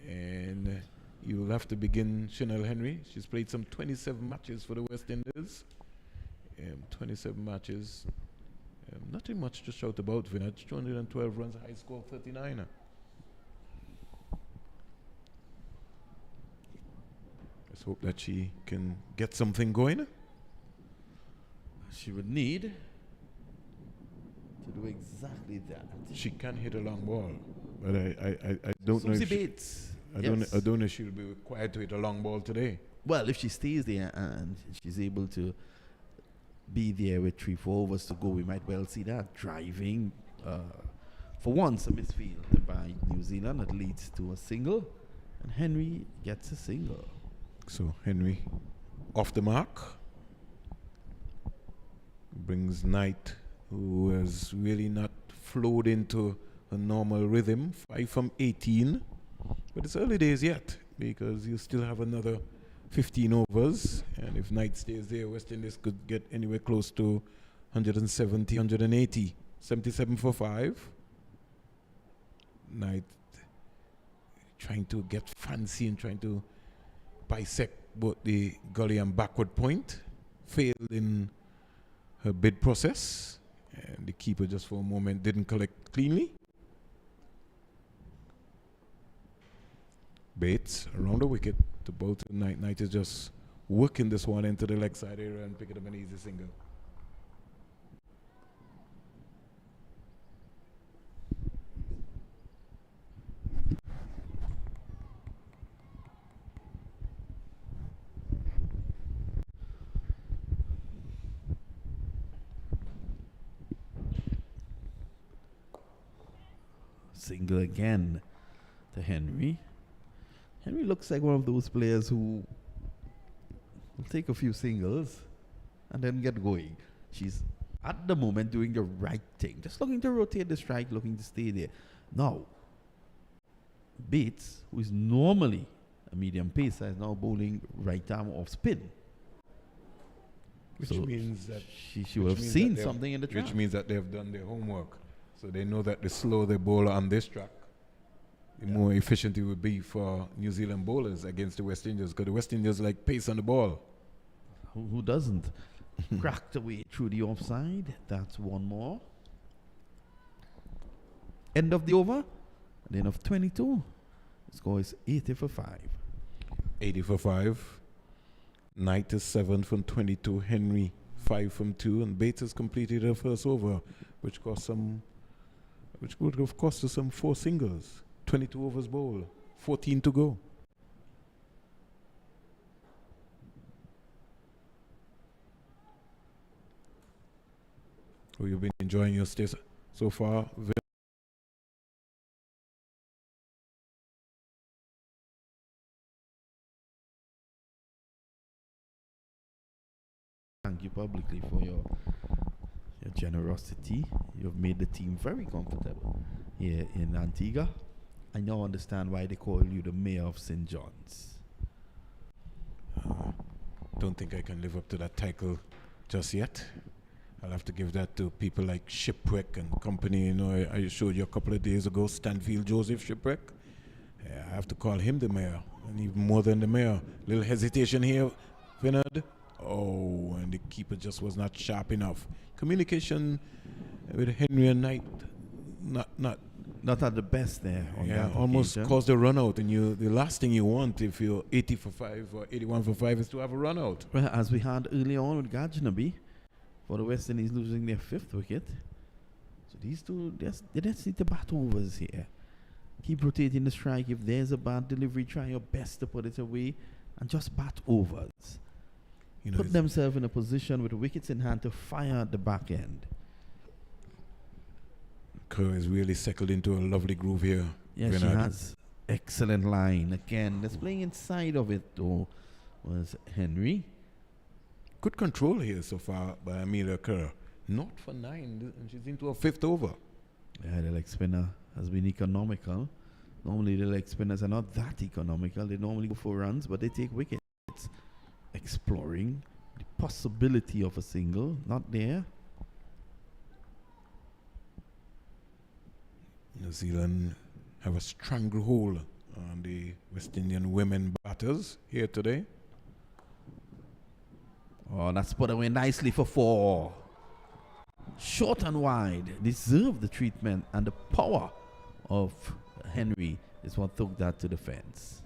And you'll have to begin Chanel Henry. She's played some 27 matches for the West Indies. 27 matches. Nothing much to shout about, Vinod. 212 runs, high score 39. Let's hope that she can get something going. She would need to do exactly that. She can hit a long ball, but I don't know Susie if she, Bates. I don't know if she'll be required to hit a long ball today. Well, if she stays there and she's able to be there with 3-4 overs to go, we might well see that driving. For once, a misfield by New Zealand that leads to a single, and Henry gets a single. So Henry off the mark. Brings Knight, who has really not flowed into a normal rhythm. 5 from 18. But it's early days yet, because you still have another 15 overs. And if Knight stays there, West Indies could get anywhere close to 170, 180. 77 for 5. Knight trying to get fancy and trying to bisect both the gully and backward point. Failed in her bid process, and the keeper just for a moment didn't collect cleanly. Bates around the wicket to bowl to Knight. Knight is just working this one into the leg side area and picking up an easy single. Single again to Henry. Henry looks like one of those players who will take a few singles and then get going. She's at the moment doing the right thing, just looking to rotate the strike, looking to stay there. Now, Bates, who is normally a medium pacer, is now bowling right arm off spin. Which So means that she will have seen something in the track. Which means that they've done their homework. So they know that the slower they bowl on this track, the more efficient it would be for New Zealand bowlers against the West Indies, because the West Indies like pace on the ball. Who doesn't? Cracked away through the offside. That's one more. End of the over. At the end of 22. The score is 80 for 5. 80 for 5. Knight is 7 from 22. Henry 5 from 2. And Bates has completed her first over, which would have cost us some 4 singles. 22 overs bowl. 14 to go. Oh, you've been enjoying your stay so far. Thank you publicly for your generosity. You've made the team very comfortable here in Antigua. I now understand why they call you the mayor of St. John's. Don't think I can live up to that title just yet. I'll have to give that to people like Shipwreck and company. You know, I showed you a couple of days ago, Stanfield Joseph Shipwreck. I have to call him the mayor, and even more than the mayor. Little hesitation here, Vinod. Oh, and the keeper just was not sharp enough. Communication with Henry and Knight, not at the best there. On that almost occasion. caused a run out. And the last thing you want if you're 80 for 5 or 81 for 5 is to have a run out. Well, as we had earlier on with Gajnaby, for the West Indies losing their 5th wicket. So these two, they just need to bat overs here. Keep rotating the strike. If there's a bad delivery, try your best to put it away and just bat overs. You know, put themselves in a position with wickets in hand to fire at the back end. Kerr is really settled into a lovely groove here. Yes, she has. Excellent line. Again, that's playing inside of it, though, was Henry. Good control here so far by Amelia Kerr. Not for 9, and she's into her 5th over. Yeah, the leg spinner has been economical. Normally, the leg spinners are not that economical. They normally go for runs, but they take wickets. Exploring the possibility of a single. Not there. New Zealand have a stranglehold on the West Indian women batters here today. Oh, that's put away nicely for 4. Short and wide. Deserve the treatment, and the power of Henry is what took that to the fence.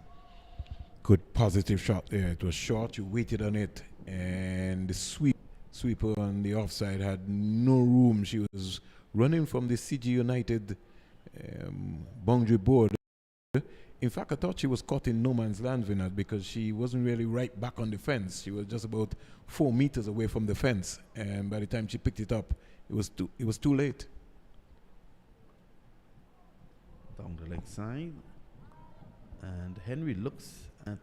good positive shot there. It was short, you waited on it, and the sweeper on the offside had no room. She was running from the CG United boundary board. In fact, I thought she was caught in no man's land, Vinod, because she wasn't really right back on the fence. She was just about 4 meters away from the fence, and by the time she picked it up, it was too late. Down the leg side, and Henry looks at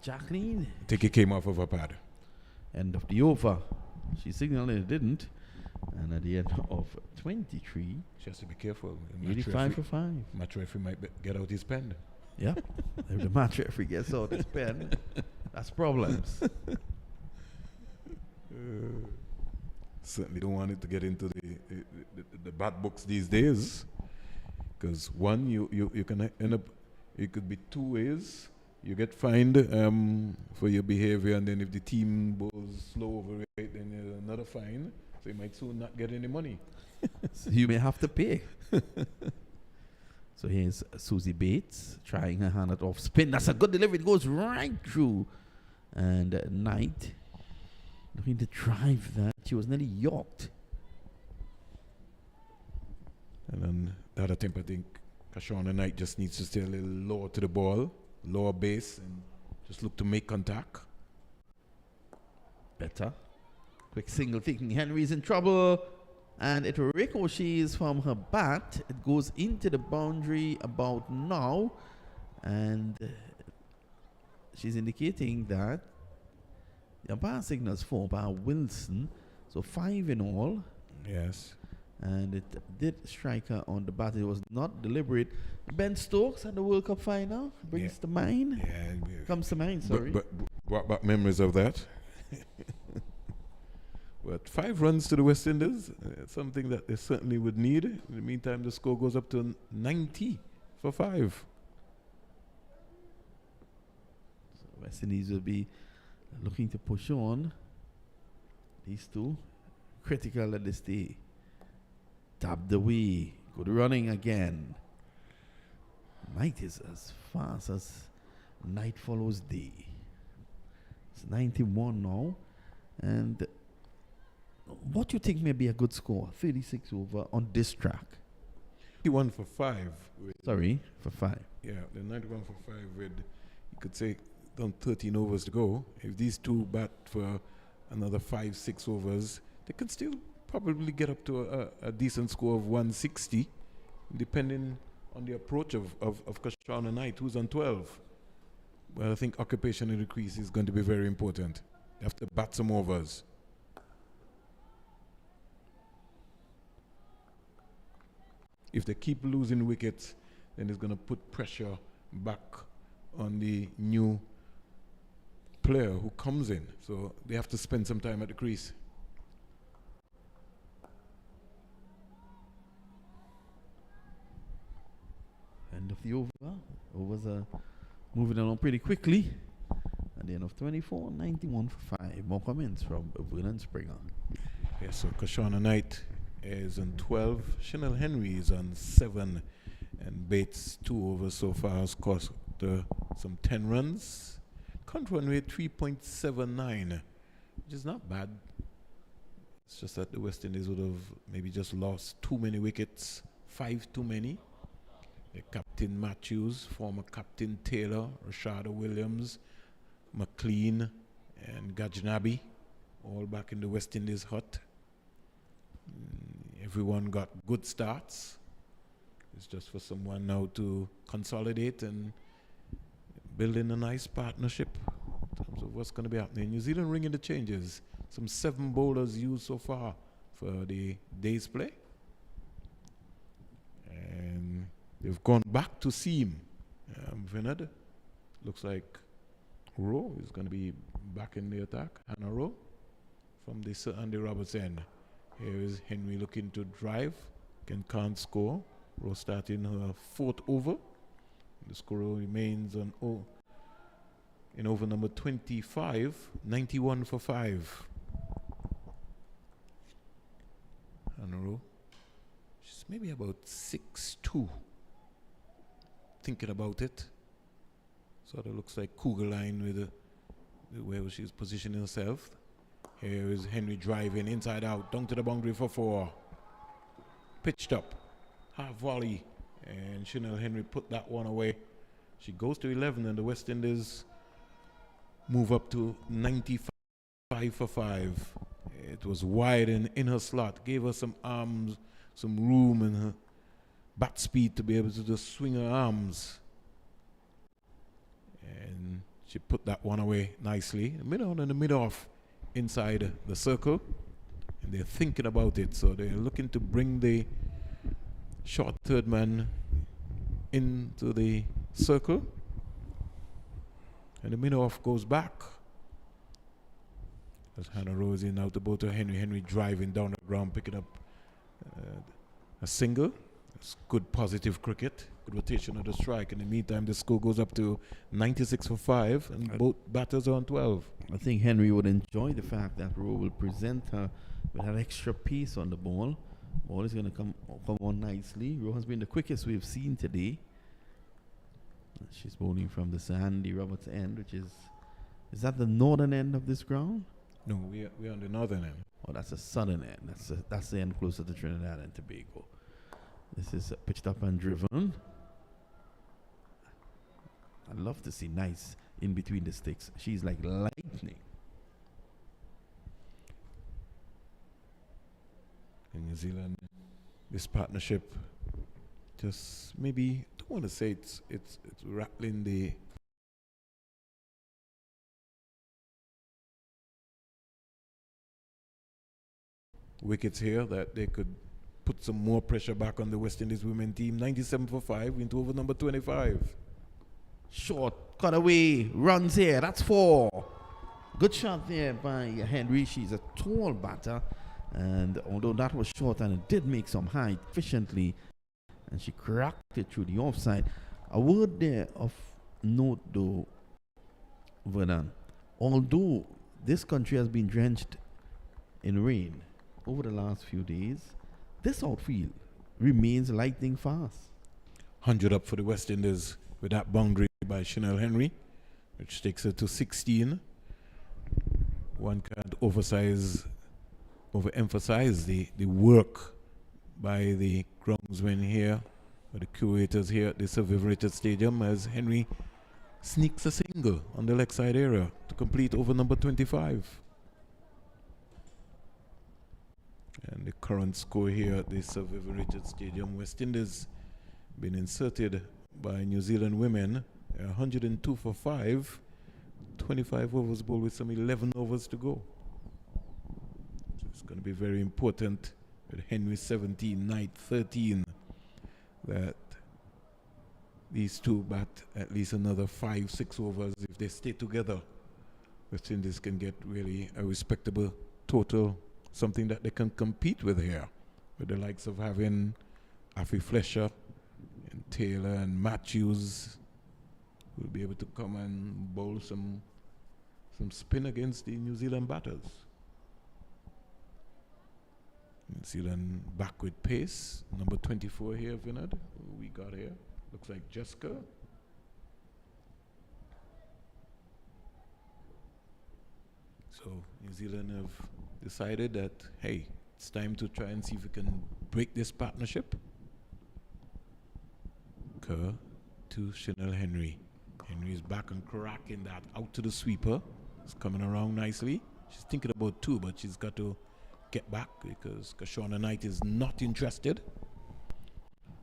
Jacqueline. I think it came off of her pad. End of the over. She signaled it didn't, and at the end of 23, She has to be careful. 85 for 5. Match referee might get out his pen. Yeah. If the match referee gets out his pen, that's problems. Certainly don't want it to get into the bad books these days, because one, you can end up, it could be 2 ways. You get fined for your behavior, and then if the team bowls slow over it, then there's another fine. So you might soon not get any money. So you may have to pay. So here's Susie Bates trying her hand at off spin. That's a good delivery. It goes right through. And Knight looking to drive that. She was nearly yorked. And then the other attempt, I think Kashana Knight just needs to stay a little lower to the ball, lower base, and just look to make contact. Better. Quick single thinking Henry's in trouble. And it ricochets from her bat. It goes into the boundary about now. And she's indicating that the umpire signals 4 by Wilson. So 5 in all. Yes. And it did strike her on the bat. It was not deliberate. Ben Stokes at the World Cup final brings to mind. Yeah. Comes to mind, sorry. But brought back memories of that. But 5 runs to the West Indies, something that they certainly would need. In the meantime, the score goes up to 90 for 5. So West Indies will be looking to push on. These two critical that they stay. Tapped away. Good running again. Night is as fast as night follows day. It's 91 now. And what do you think may be a good score? 36 over on this track. 91 for 5. Sorry, for 5. Yeah, the 91 for 5 with, you could say, down 13 overs to go. If these two bat for another 5-6 overs, they can still probably get up to a decent score of 160, depending on the approach of Kashana Knight, who's on 12. Well, I think occupation in the crease is going to be very important. They have to bat some overs. If they keep losing wickets, then it's going to put pressure back on the new player who comes in. So they have to spend some time at the crease. End of the over. Overs are moving along pretty quickly. At the end of 24, 91 for 5. More comments from Vernon Springer. Yes, so Kashana Knight is on 12. Chanel Henry is on 7. And Bates, 2 overs so far, has cost some 10 runs. Count run rate 3.79, which is not bad. It's just that the West Indies would have maybe just lost too many wickets, 5 too many. The Captain Matthews, former Captain Taylor, Rashada Williams, McLean, and Gajnabi, all back in the West Indies hut. Everyone got good starts. It's just for someone now to consolidate and build in a nice partnership in terms of what's going to be happening. New Zealand ringing the changes. Some 7 bowlers used so far for the day's play. And they've gone back to seam. Vinod, looks like Rowe is going to be back in the attack. Hannah Rowe from the Sir Andy Roberts end. Here is Henry looking to drive. Can't score. Rowe starting her 4th over. The score remains on in over number 25, 91 for 5. Hannah Rowe. She's maybe about 6'2". Thinking about it. Sort of looks like Cougar line with the way she's positioning herself. Here is Henry driving inside out, down to the boundary for 4. Pitched up, half volley, and Chanel Henry put that one away. She goes to 11, and the West Indies move up to 95 for 5. It was wide and in her slot, gave her some arms, some room in her bat speed to be able to just swing her arms. And she put that one away nicely. Mid-on and the mid-off inside the circle. And they're thinking about it. So they're looking to bring the short third man into the circle. And the mid-off goes back. As Hannah Rosie now to both to Henry. Henry driving down the ground, picking up a single. It's good positive cricket. Good rotation of the strike. In the meantime, the score goes up to 96 for 5, and both batters are on 12. I think Henry would enjoy the fact that Rowe will present her with that extra pace on the ball. Ball is going to come on nicely. Rowe has been the quickest we've seen today. She's bowling from the Sir Andy Roberts end, which is that the northern end of this ground? No, we're on the northern end. Oh, that's the southern end. That's the end closer to Trinidad and Tobago. This is pitched up and driven. I'd love to see nice in between the sticks. She's like lightning. In New Zealand, this partnership just maybe, I don't want to say it's rattling the wickets here, that they could put some more pressure back on the West Indies women team. 97 for 5 into over number 25. Short, cut away, runs here, that's 4. Good shot there by Henry. She's a tall batter, and although that was short and it did make some height efficiently, and she cracked it through the offside. A word there of note though, Vernon, although this country has been drenched in rain over the last few days, this outfield remains lightning fast. 100 up for the West Indies with that boundary by Chanel Henry, which takes her to 16. One can't overemphasize the work by the groundsmen here, or the curators here at the Sir Vivian Richards Stadium, as Henry sneaks a single on the leg side area to complete over number 25. And the current score here at the Sir Vivian Richards Stadium, West Indies been inserted by New Zealand women, 102 for 5, 25 overs bowled with some 11 overs to go. So it's going to be very important with Henry 17, Knight 13, that these two bat at least another 5-6 overs. If they stay together, West Indies can get really a respectable total, something that they can compete with here, with the likes of having Afi Fletcher and Taylor and Matthews will be able to come and bowl some spin against the New Zealand batters. New Zealand back with pace. Number 24 here, Vinod. Who we got here? Looks like Jessica. So New Zealand have decided that, hey, it's time to try and see if we can break this partnership. Kerr to Chanel Henry. Henry is back and cracking that out to the sweeper. It's coming around nicely. She's thinking about 2, but she's got to get back because Kashona Knight is not interested.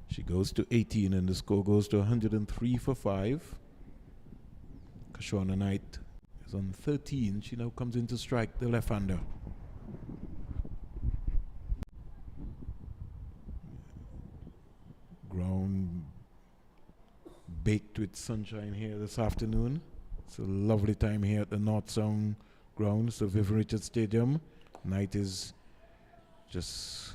She goes to 18 and the score goes to 103 for 5. Kashona Knight is on 13. She now comes in to strike the left-hander. Ground baked with sunshine here this afternoon. It's a lovely time here at the North Sound grounds of Vivian Richards Stadium. Knight is just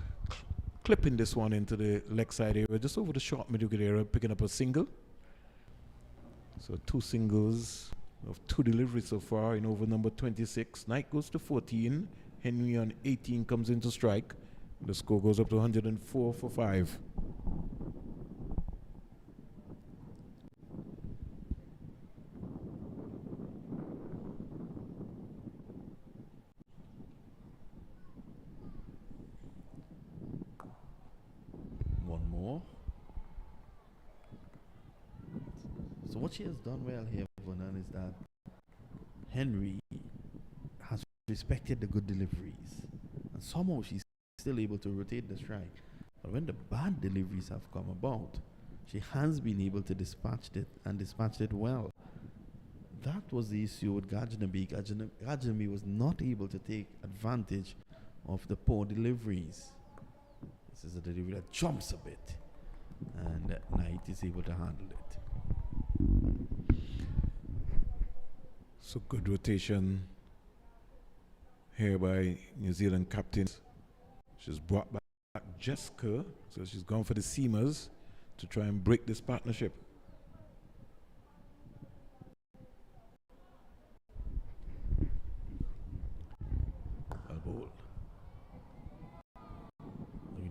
clipping this one into the leg side area, just over the short mid-wicket area, picking up a single. So 2 singles of 2 deliveries so far in over number 26. Knight goes to 14. Henry on 18 comes into strike. The score goes up to 104 for 5. So what she has done well here, Vernon, is that Henry has respected the good deliveries. And somehow she's still able to rotate the strike. But when the bad deliveries have come about, she has been able to dispatch it and dispatched it well. That was the issue with Gajnabi. Gajnabi was not able to take advantage of the poor deliveries. This is a delivery that jumps a bit, and Knight is able to handle it. So good rotation here by New Zealand captain. She's brought back Jessica, so she's gone for the seamers to try and break this partnership. Ball.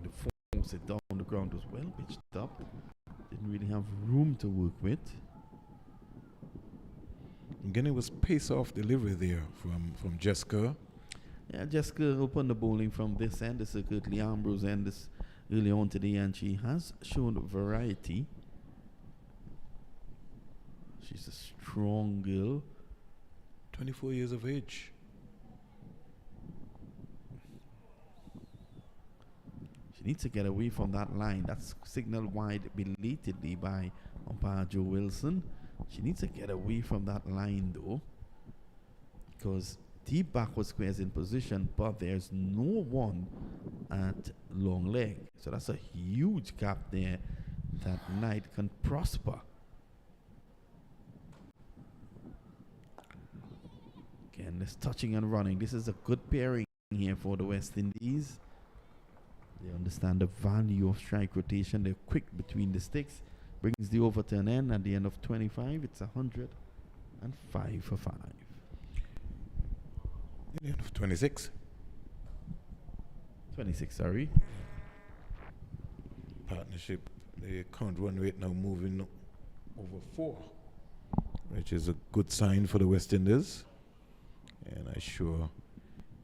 The force it down the ground was well pitched up. Didn't really have room to work with. Again, it was pace-off delivery there from Jessica. Yeah, Jessica opened the bowling from this end, the circuit Lee Ambrose end this early on today, and she has shown variety. She's a strong girl. 24 years of age. She needs to get away from that line. That's signaled wide belatedly by umpire Joe Wilson. She needs to get away from that line though, because deep backward square is in position, but there's no one at long leg. So that's a huge gap there that Knight can prosper. Again, this touching and running. This is a good pairing here for the West Indies. They understand the value of strike rotation. They're quick between the sticks. Brings the overturn end at the end of 25. It's 105 for 5. At the end of 26. 26, sorry. Partnership, the current run rate now moving over 4, which is a good sign for the West Indies. And I'm sure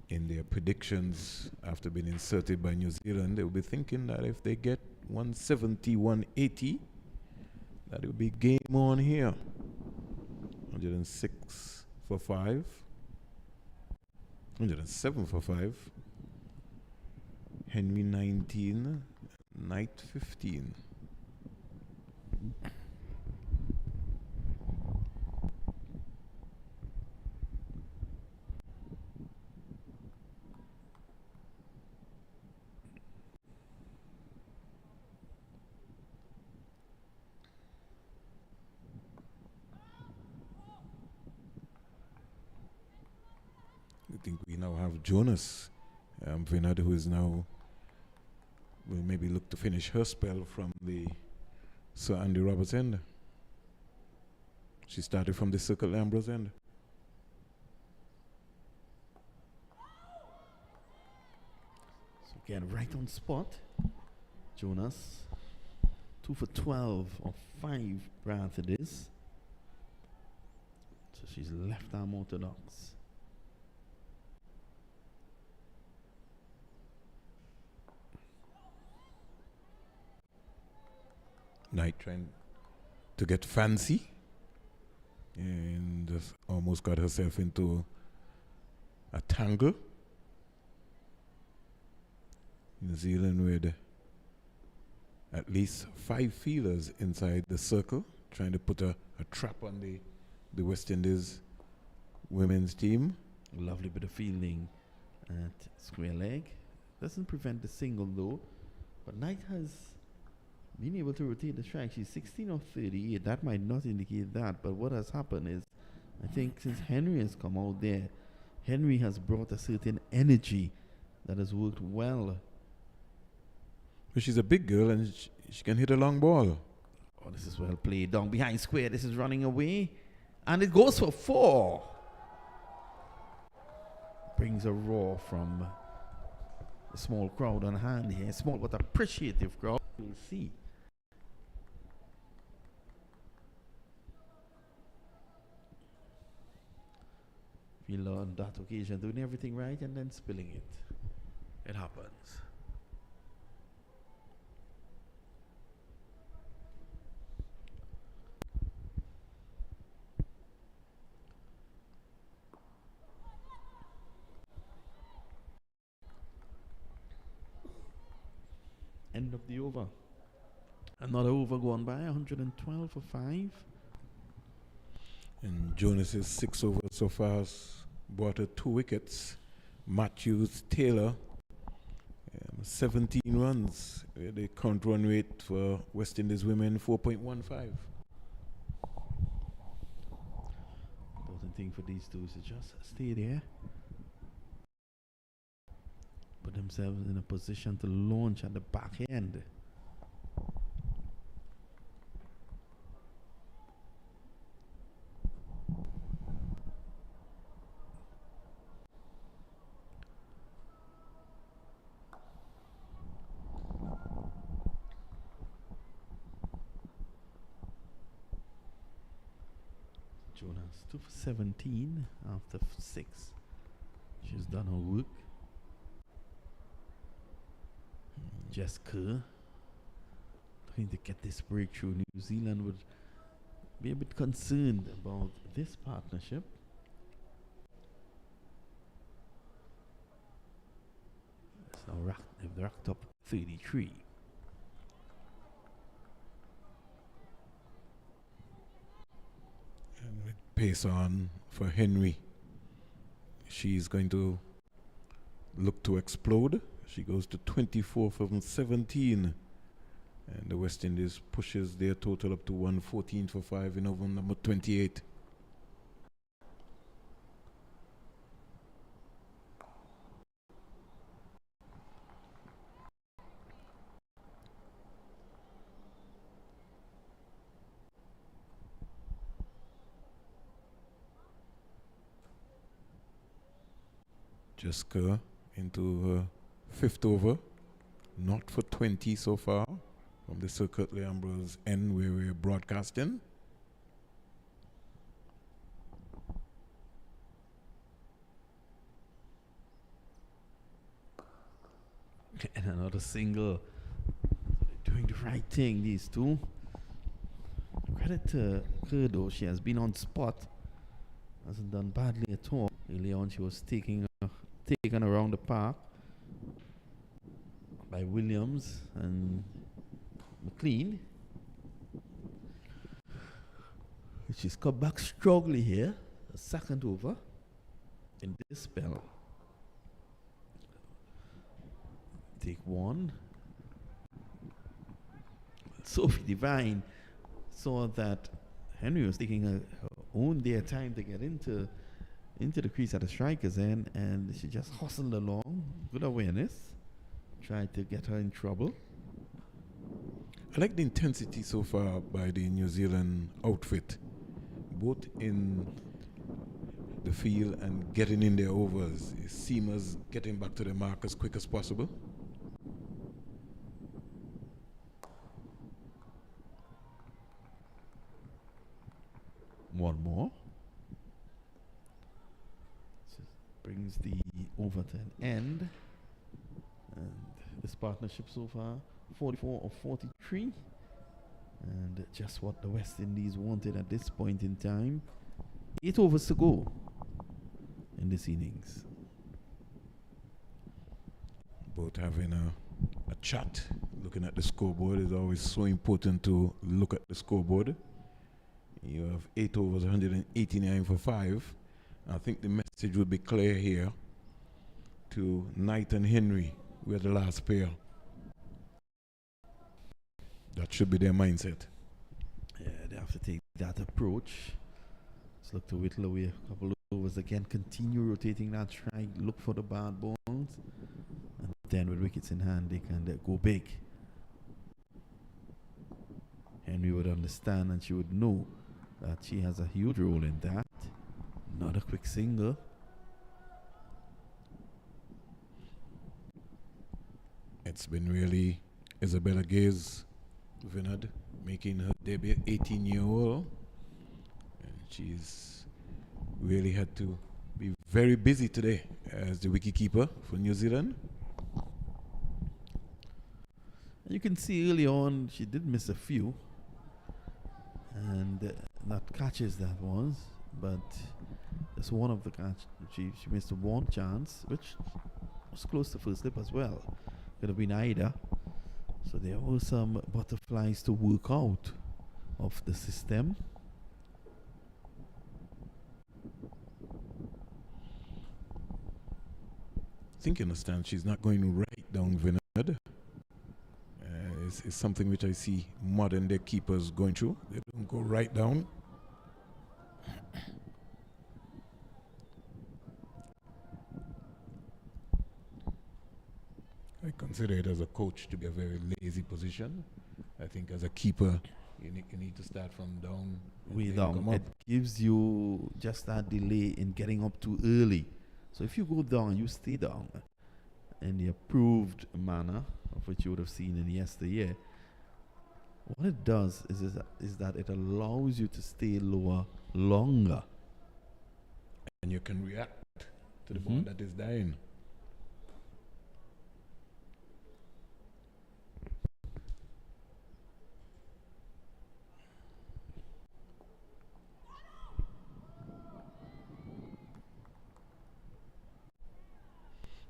in their predictions after being inserted by New Zealand, they will be thinking that if they get 170, 180, that it will be game on here. 106 for 5. 107 for 5. Henry 19, Knight 15. I think we now have Jonas Vinod, who is now will maybe look to finish her spell from the Sir Andy Roberts end. She started from the Circle Ambrose end. So again, right on spot. Jonas, 2 for 12 or 5 rather it is. So she's left arm orthodox. Knight trying to get fancy and just almost got herself into a tangle. New Zealand with at least 5 fielders inside the circle trying to put a trap on the West Indies women's team. Lovely bit of fielding at square leg. Doesn't prevent the single though, but Knight has been able to rotate the strike. She's 16 of 38. That might not indicate that, but what has happened is, I think since Henry has come out there, Henry has brought a certain energy that has worked well. But she's a big girl and she can hit a long ball. Oh, this is well played. Down behind square. This is running away. And it goes for 4. Brings a roar from a small crowd on hand here. Small but appreciative crowd. We'll see. Feel on that occasion doing everything right and then spilling it. It happens. the over. Another over gone by, 112 for 5. And Jonas's 6 overs so far has brought her 2 wickets. Matthews, Taylor, 17 runs. The current run rate for West Indies women, 4.15. Important thing for these two is to just stay there. Put themselves in a position to launch at the back end. Jonas 2 for 17 after 6. She's done her work. Jess Kerr trying to get this breakthrough. New Zealand would be a bit concerned about this partnership. It's now they've racked up 33. And with pace on for Henry. She's going to look to explode. She goes to 24 from 17. And the West Indies pushes their total up to 114 for 5 in over number 28. Jessica into her 5th over, not for 20 so far from the Circuit Ambrose end where we're broadcasting. And another single. They're doing the right thing, these two. Credit to her though, she has been on spot. Hasn't done badly at all. Early on she was taken around the park by Williams and McLean. She's come back strongly here. A second over in this spell. Take one. Sophie Devine saw that Henry was taking her own dear time to get into the crease at the striker's end, and she just hustled along. Good awareness. Tried to get her in trouble. I like the intensity so far by the New Zealand outfit, both in the field and getting in their overs. Seamers getting back to the mark as quick as possible. One more. So brings the over to an end. And this partnership so far, 44 of 43. And just what the West Indies wanted at this point in time. 8 overs to go in this innings. Both having a chat, looking at the scoreboard. Is always so important to look at the scoreboard. You have 8 overs, 189 for 5. I think the message would be clear here to Knight and Henry. We're the last pair. That should be their mindset. Yeah, they have to take that approach. Let's look to whittle away a couple of overs again. Continue rotating that strike. Look for the bad balls. And then with wickets in hand, they can go big. Henry would understand and she would know that she has a huge role in that. Not a quick single. It's been really Isabella Gaze Vinod making her debut, 18-year-old. And she's really had to be very busy today as the wicketkeeper for New Zealand. You can see early on she did miss a few. And not catches that was, but it's one of the catch. She missed one chance, which was close to first slip as well. Could have been either. So there were some butterflies to work out of the system. I think you understand she's not going right down Vinod. It's something which I see modern day keepers going through. They don't go right down. I consider it as a coach to be a very lazy position. I think as a keeper, you need to start from down. Way down. It gives you just that delay in getting up too early. So if you go down, you stay down in the approved manner of which you would have seen in yesteryear. What it does is that it allows you to stay lower longer. And you can react to the ball that is dying.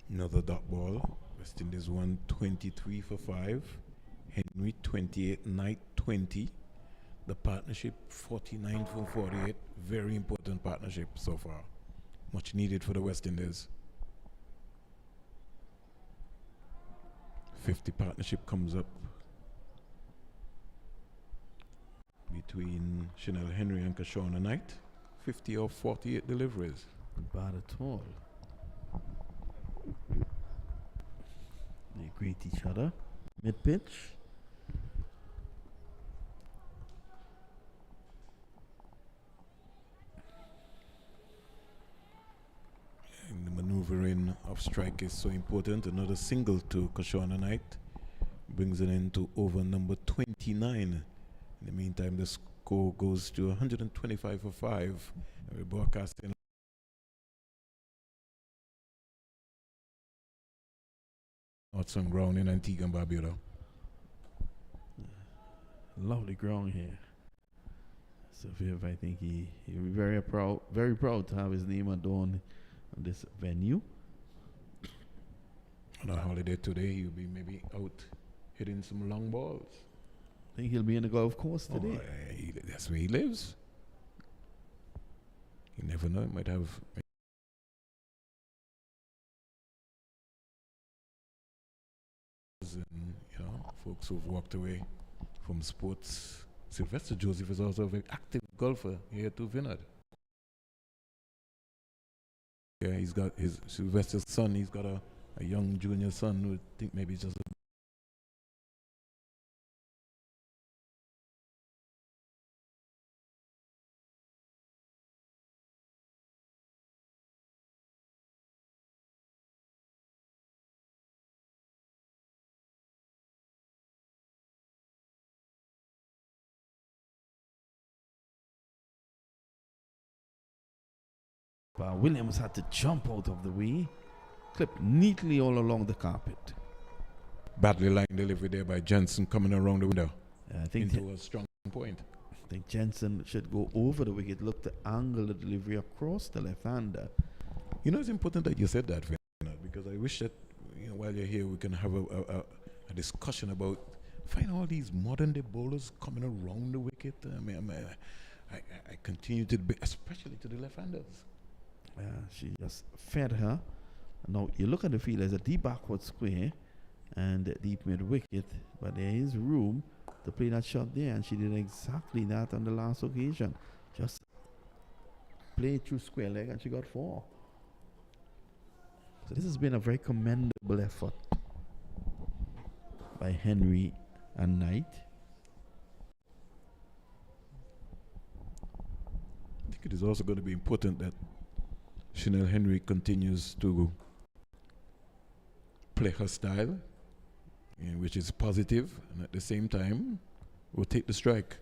Another dot ball. West Indies won 23 for 5. Henry 28, Knight 20. The partnership 49 for 48. Very important partnership so far. Much needed for the West Indies. 50 partnership comes up between Chanel Henry and Kashona Knight. 50 or 48 deliveries. Not bad at all. They greet each other. Mid-pitch. And the maneuvering of strike is so important. Another single to Kashona Knight brings it into over number 29. In the meantime, the score goes to 125 for 5. And we're broadcasting some ground in Antigua and Barbuda. Lovely ground here. So Viv, I think he'll be very proud to have his name adorned on this venue. On a holiday today, he'll be maybe out hitting some long balls. I think he'll be in the golf course today. That's where he lives. You never know. He might have. And, folks who've walked away from sports. Sylvester Joseph is also a very active golfer here to Vinod. Yeah, he's got his Sylvester's son. He's got a young junior son who I think maybe just But Williams had to jump out of the way, clipped neatly all along the carpet. badly line delivery there by Jensen coming around the window. I think into a strong point. I think Jensen should go over the wicket, look to angle the delivery across the left-hander. You know, it's important that you said that, Vinod, because I wish that while you're here, we can have a discussion about find all these modern day bowlers coming around the wicket. I continue to be, especially to the left-handers. She just fed her. Now you look at the field as a deep backward square and deep mid wicket, but there is room to play that shot there, and she did exactly that on the last occasion. Just play through square leg, and she got 4. So this has been a very commendable effort by Henry and Knight. I think it is also going to be important that Chanel Henry continues to play her style, which is positive, and at the same time rotate the strike.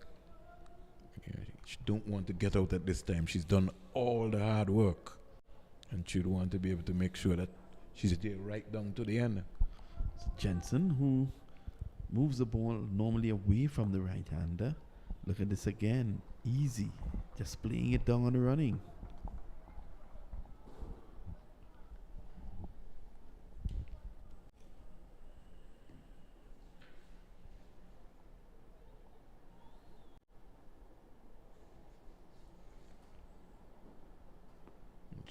She don't want to get out at this time. She's done all the hard work, and she'd want to be able to make sure that she's there right down to the end. It's Jensen, who moves the ball normally away from the right-hander. Look at this again. Easy. Just playing it down on the running.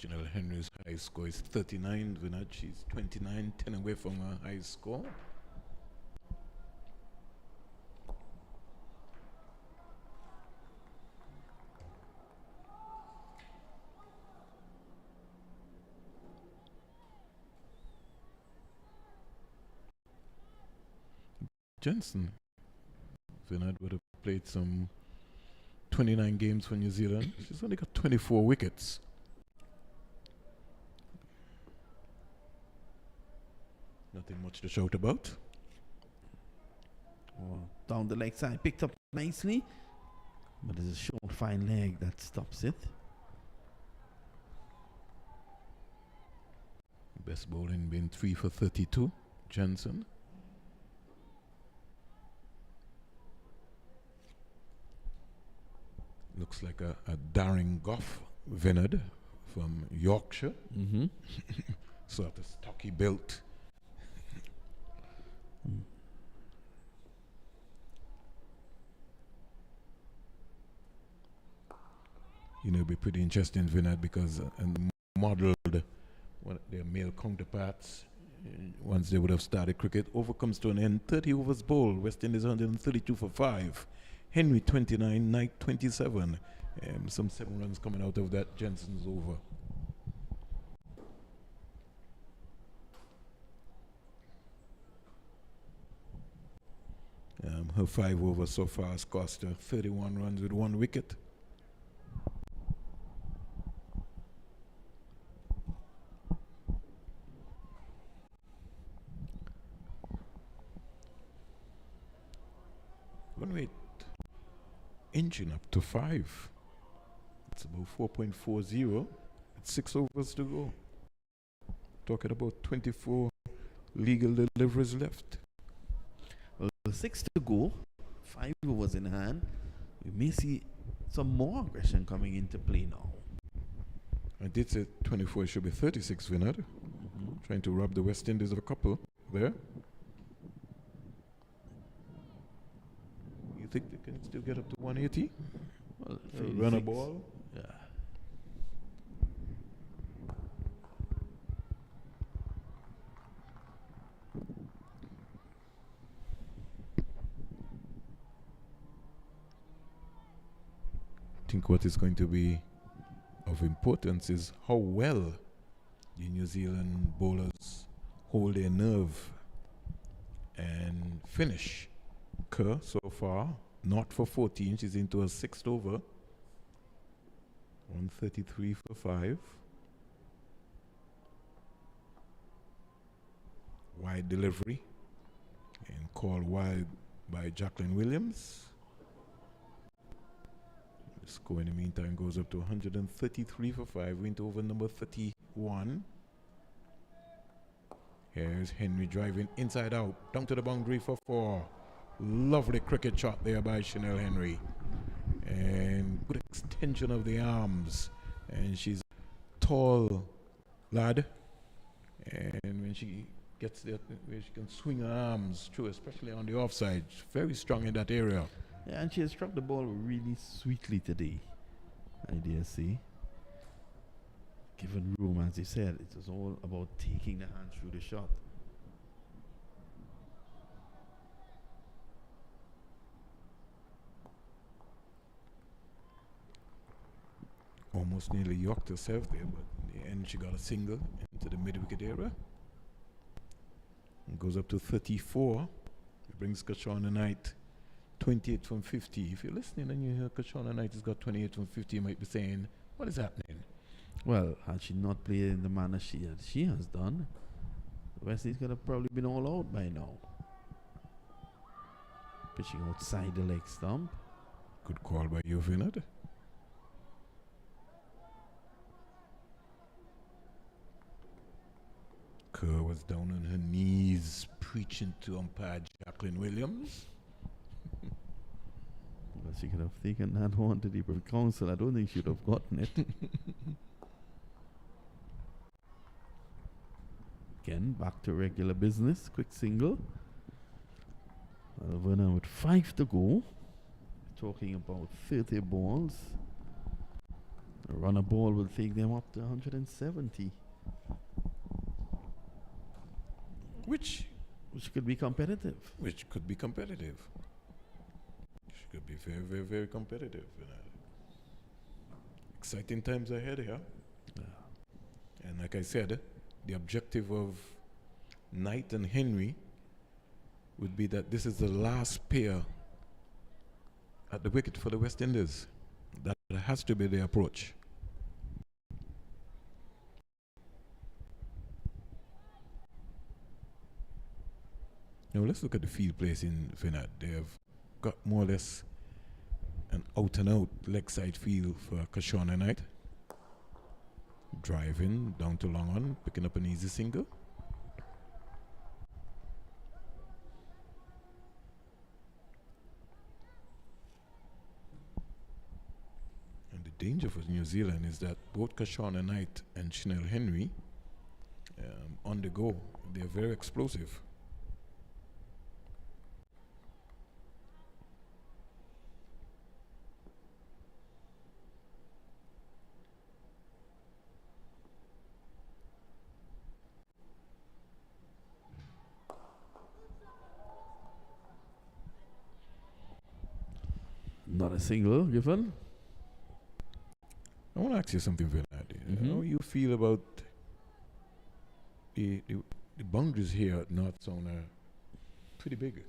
Janelle Henry's high score is 39. Vinod, she's 29, 10 away from her high score. Jensen. Vinod would have played some 29 games for New Zealand. She's only got 24 wickets. Nothing much to shout about. Oh, down the leg side, picked up nicely. But there's a short, fine leg that stops it. Best bowling being 3 for 32. Jensen. Looks like a Darren Gough Vinod from Yorkshire. Mm-hmm. Sort of stocky built. You know, it'd be pretty interesting, Vinod, because modeled their male counterparts, once they would have started cricket, over comes to an end. 30 overs bowled. West Indies 132 for 5. Henry 29, Knight 27. Some 7 runs coming out of that. Jensen's over. Her 5 overs so far has cost her 31 runs with 1 wicket. One weight inching up to 5. It's about 4.40. It's 6 overs to go. Talking about 24 legal deliveries left. Well, 6 to go, 5 overs in hand. We may see some more aggression coming into play now. I did say 24, it should be 36, Vinod. Trying to rob the West Indies of a couple there. You think they can still get up to 180? Well, Run a ball? Yeah. I think what is going to be of importance is how well the New Zealand bowlers hold their nerve and finish. Kerr so far, not for 14, she's into her 6th over. 133 for 5. Wide delivery and called wide by Jacqueline Williams. The score in the meantime goes up to 133 for 5. Went over number 31. Here's Henry driving inside out, down to the boundary for 4. Lovely cricket shot there by Chanel Henry. And good extension of the arms. And she's a tall lad. And when she gets there, where she can swing her arms through, especially on the offside, she's very strong in that area. Yeah, and she has struck the ball really sweetly today, I dare say. Given room, as you said, it was all about taking the hand through the shot. Almost nearly yorked herself there, but in the end she got a single into the mid-wicket area. It goes up to 34. It brings Kashana Knight 28 from 50. If you're listening and you hear Kashana Knight has got 28 from 50, you might be saying, what is happening? Well, had she not played in the manner she has done, the West Indies could have probably been all out by now. Pitching outside the leg stump. Good call by you, Vinod. Kerr was down on her knees preaching to umpire Jacqueline Williams. Well, she could have taken that one to the Privy Council. I don't think she would have gotten it. Again, back to regular business. Quick single. Verna with 5 to go. Talking about 30 balls. A runner ball will take them up to 170. Which could be competitive. Which could be competitive. Which could be very, very, very competitive. Exciting times ahead here. Yeah. And like I said, the objective of Knight and Henry would be that this is the last pair at the wicket for the West Indies. That has to be the approach. Now let's look at the field place in Finland. They have got more or less an out and out leg side field for Kashona Knight. Driving down to long on, picking up an easy single. And the danger for New Zealand is that both Kashona Knight and Chanel Henry on the go, they're very explosive. Not a single given. I want to ask you something, Vinod. How you feel about the boundaries here at North Zone are pretty big?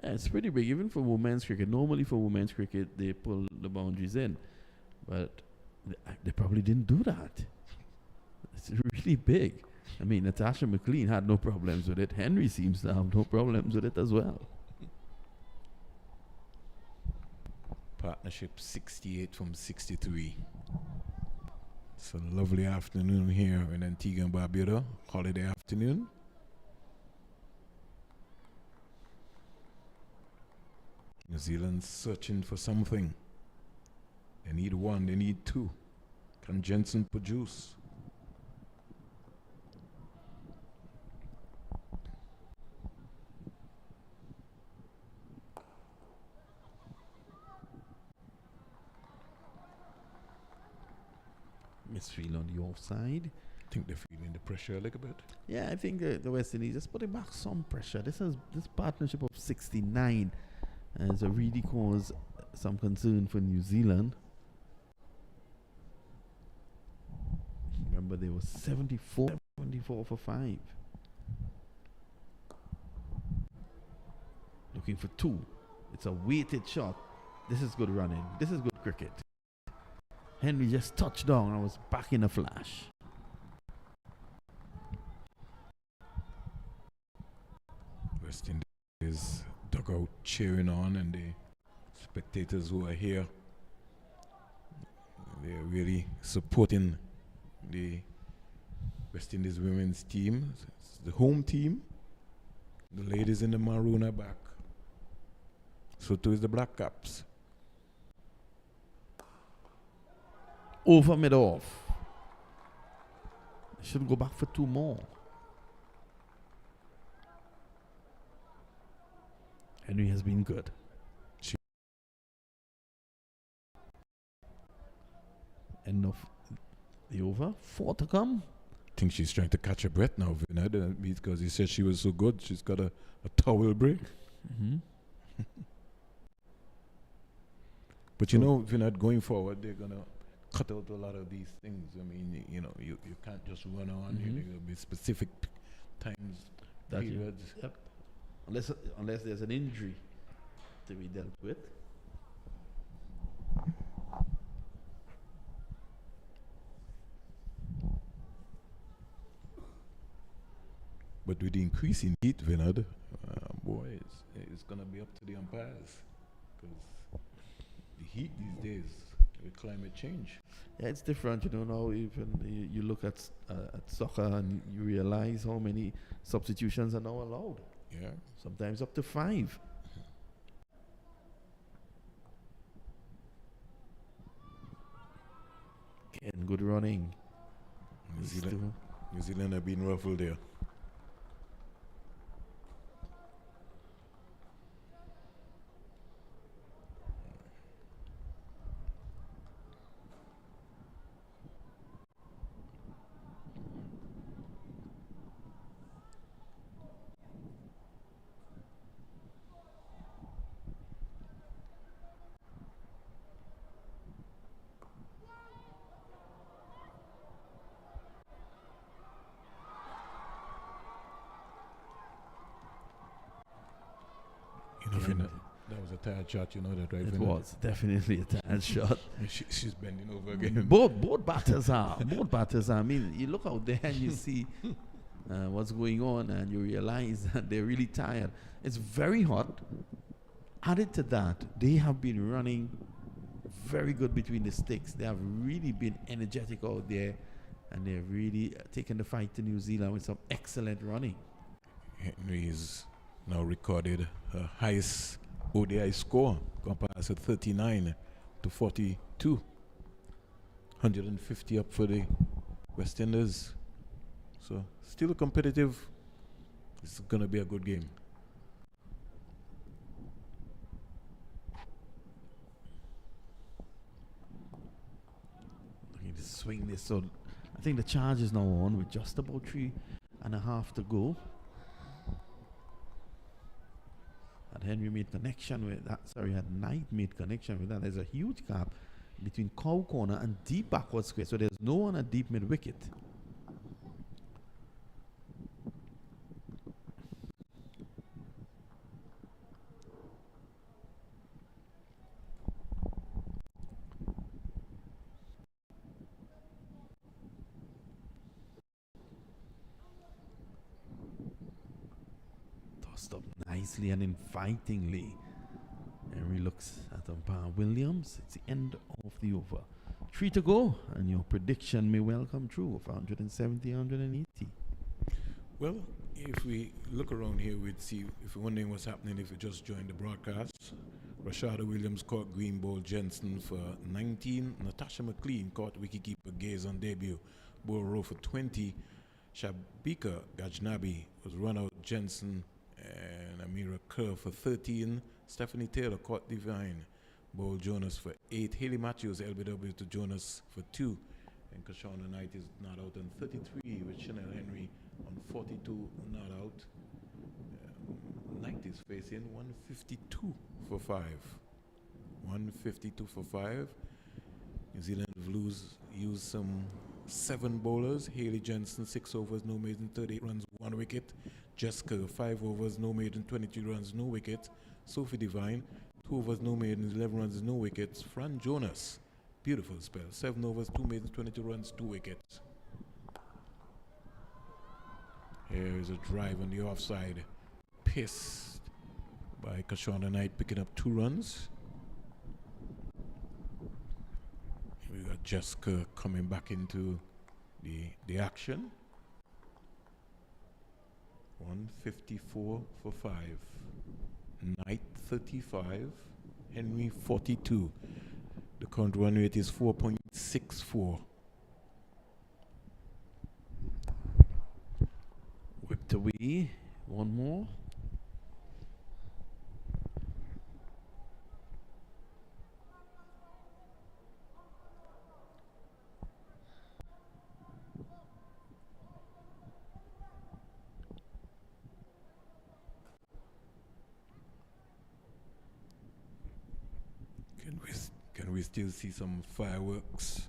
Yeah, it's pretty big, even for women's cricket. Normally for women's cricket, they pull the boundaries in. But they probably didn't do that. It's really big. I mean, Natasha McLean had no problems with it. Henry seems to have no problems with it as well. Partnership 68 from 63. It's a lovely afternoon here in Antigua and Barbuda. Holiday afternoon. New Zealand's searching for something. They need one, they need two. Can Jensen produce? Misfield on the offside. I think they're feeling the pressure a little bit. Yeah, I think the West Indies just putting back some pressure. This partnership of 69 has really caused some concern for New Zealand. Remember, they were 74 for 5. Looking for 2. It's a weighted shot. This is good running. This is good cricket. Henry just touched down and was back in a flash. West Indies dugout cheering on, and the spectators who are here, they're really supporting the West Indies women's team. It's the home team. The ladies in the maroon are back. So too is the Black Caps. Over mid-off. Should go back for 2 more. Henry has been good. End of the over. 4 to come. I think she's trying to catch her breath now, Vinod, because he said she was so good. She's got a towel break. But you know, Vinod, going forward, they're going to cut out a lot of these things. I mean, you can't just run on. There'll be specific times, periods. Yep. Unless there's an injury to be dealt with. But with the increase in heat, Vinod, it's going to be up to the umpires. Because the heat these days, with climate change. Yeah, it's different, now. Even you look at soccer and you realize how many substitutions are now allowed. Yeah. Sometimes up to 5. Again, good running. New Zealand have been ruffled there. tired shot, you know that, right? It was definitely a tired shot. She's bending over again. Both batters are. Both batters are. I mean, you look out there and you see what's going on, and you realize that they're really tired. It's very hot. Added to that, they have been running very good between the sticks. They have really been energetic out there, and they've really taken the fight to New Zealand with some excellent running. Henry's now recorded her highest ODI score, compared to 39 to 42. 150 up for the West Indies. So still competitive. It's going to be a good game. Looking to swing this. So I think the charge is now on with just about 3.5 to go. And Henry made connection with that. Sorry, had Knight made connection with that. There's a huge gap between cow corner and deep backward square. So there's no one at deep mid wicket. Tossed up nicely and invitingly. Henry looks at umpire Williams. It's the end of the over. 3 to go, and your prediction may well come true of 170, 180. Well, if we look around here, we'd see, if you're wondering what's happening, if you just joined the broadcast, Rashada Williams caught green ball Jensen for 19. Natasha McLean caught wicketkeeper Gaze on debut. Ball row for 20. Shabika Gajnabi was run out Jensen and Amira Kerr for 13. Stephanie Taylor caught Divine. Bowl Jonas for 8. Haley Matthews LBW to Jonas for 2. And Kashana Knight is not out on 33 with Chanel Henry on 42 not out. Knight is facing 152 for 5. 152 for 5. New Zealand Blues used some 7 bowlers. Haley Jensen 6 overs, no maiden, 38 runs, 1 wicket. Jessica 5 overs, no maiden, 23 runs, no wicket. Sophie Divine 2 overs, no maidens, 11 runs, no wickets. Fran Jonas, beautiful spell, 7 overs, 2 maidens, 22 runs, 2 wickets. Here is a drive on the offside, pissed by Kashana Knight, picking up 2 runs. We got Jessica coming back into the action. 154 for 5. Knight 35, Henry 42. The current run rate is 4.64. Whipped away. One more. Can we still see some fireworks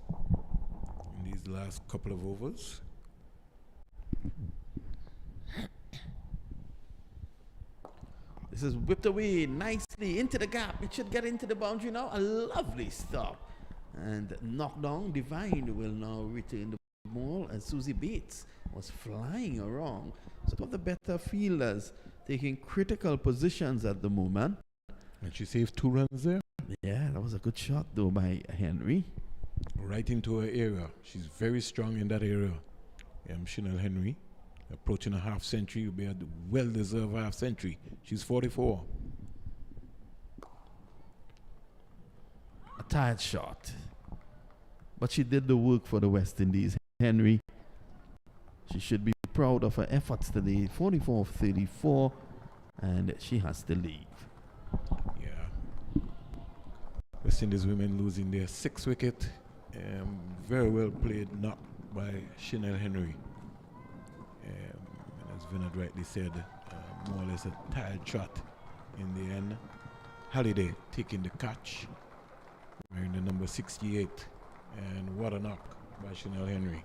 in these last couple of overs? This is whipped away nicely into the gap. It should get into the boundary now. A lovely stop. And knocked down. Divine will now return the ball as Susie Bates was flying around. So one of the better fielders taking critical positions at the moment. And she saved 2 runs there. Yeah, that was a good shot though by Henry. Right into her area. She's very strong in that area. Chanel Henry, approaching a half century, will be a well-deserved half century. She's 44. A tired shot. But she did the work for the West Indies. Henry, she should be proud of her efforts today. 44 of 34, and she has to leave. West Indies women losing their 6th wicket. Very well played, knock by Chanel Henry. And as Vinod rightly said, more or less a tired shot in the end. Halliday taking the catch, wearing the number 68. And what a knock by Chanel Henry.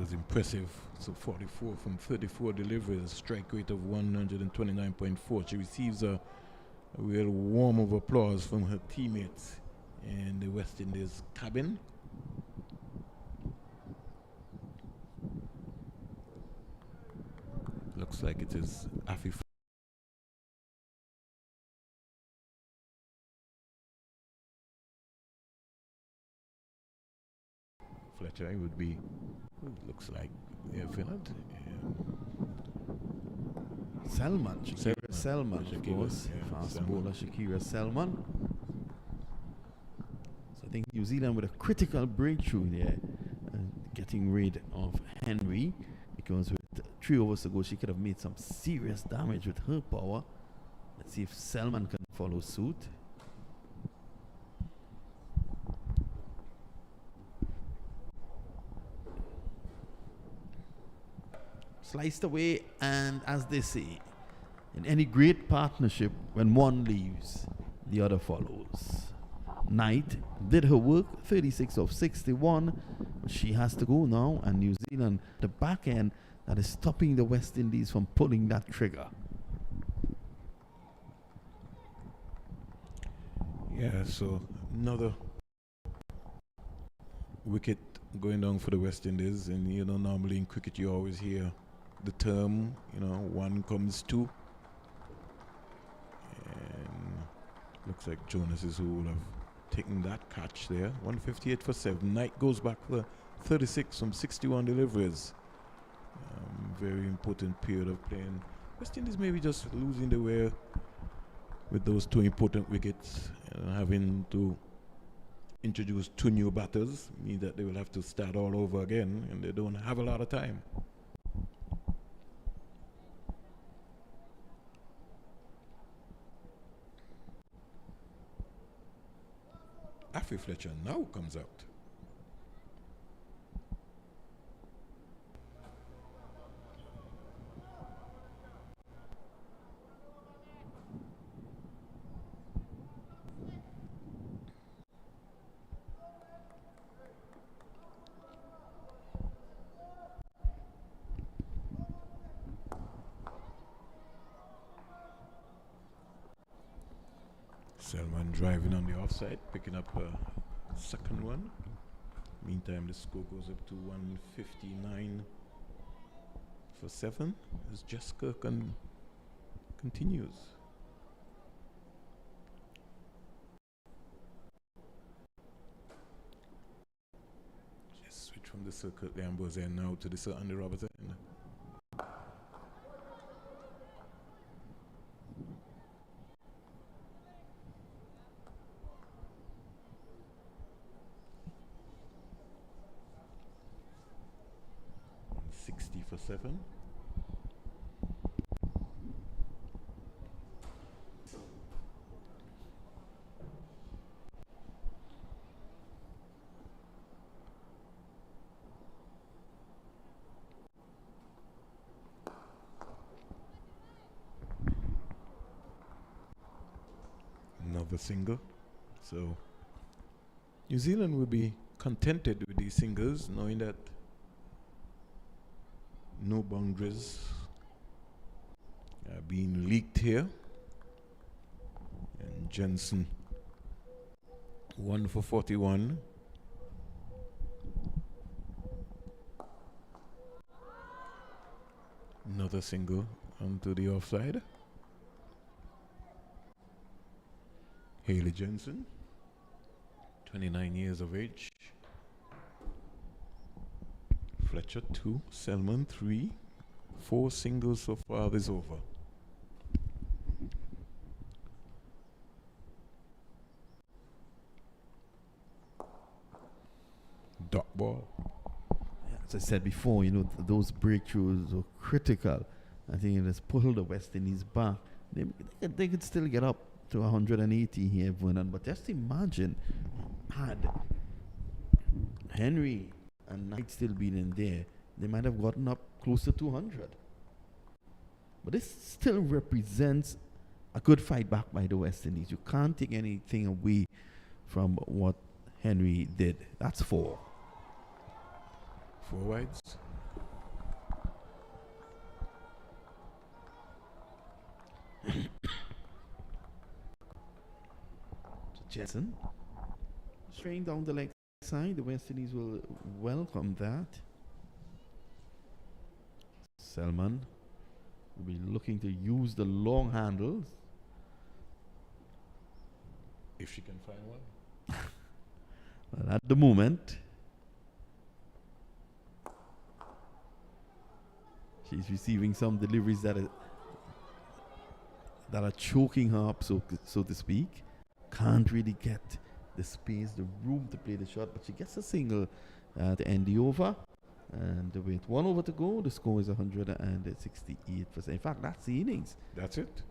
was impressive. So 44 from 34 deliveries, strike rate of 129.4. She receives a real warm of applause from her teammates in the West Indies cabin. Looks like it is Afi Fletcher. It would be, looks like, yeah, Finland. Selman, Shakira Selman, of course. Yeah, Fast Selman. bowler Shakira Selman. So I think New Zealand with a critical breakthrough there, getting rid of Henry, because with 3 overs to go, she could have made some serious damage with her power. Let's see if Selman can follow suit. Sliced away, and as they say, in any great partnership, when one leaves, the other follows. Knight did her work, 36 of 61, but she has to go now, and New Zealand, the back end, that is stopping the West Indies from pulling that trigger. Yeah, so another wicket going down for the West Indies, and you know, normally in cricket you always hear the term, you know, 1 comes 2, and looks like Jonas is who will have taken that catch there. 158 for 7. Knight goes back for 36 from 61 deliveries. Very important period of playing. West Indies maybe just losing the way with those 2 important wickets, having to introduce 2 new batters, means that they will have to start all over again, and they don't have a lot of time. Afi Fletcher now comes out. Selman driving on the offside, picking up a second one. Meantime, the score goes up to 159 for 7 as Jessica continues. Just switch from the circuit Lambos end now to the Sir Andy Robertson. 60 for 7. Another single. So New Zealand will be contented with these singles, knowing that no boundaries are being leaked here. And Jensen 1 for 41. Another single onto the offside. Haley Jensen, 29 years of age. Fletcher 2, Selman 3, 4 singles so far this over. Dot ball. Yeah, as I said before, you know, those breakthroughs are critical. I think it has pulled the West Indies back. They could still get up to 180 here, Vernon, but just imagine had Henry and Knight still been in there, they might have gotten up close to 200. But this still represents a good fight back by the West Indies. You can't take anything away from what Henry did. That's 4. 4 wides. Jensen. Straying down the leg side. The West Indies will welcome that. Selman will be looking to use the long handles. If she can find one. Well, at the moment, she's receiving some deliveries that are choking her up, so to speak. Can't really get the space, the room to play the shot, but she gets a single to end the over. And with 1 over to go, the score is 168%. In fact, that's the innings. That's it.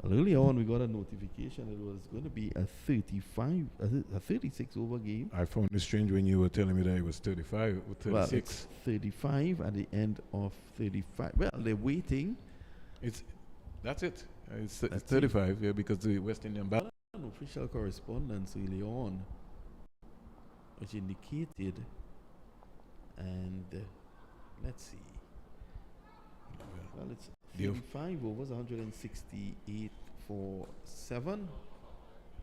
Earlier on, we got a notification it was going to be a 36 over game. I found it strange when you were telling me that it was 35 or 36. Well, it's 35 at the end of 35. Well, they're waiting. That's it. It's That's 35, yeah, because the West Indian bat. An official correspondence early on, which indicated, and let's see. Well, it's 35 overs, 168 for 7,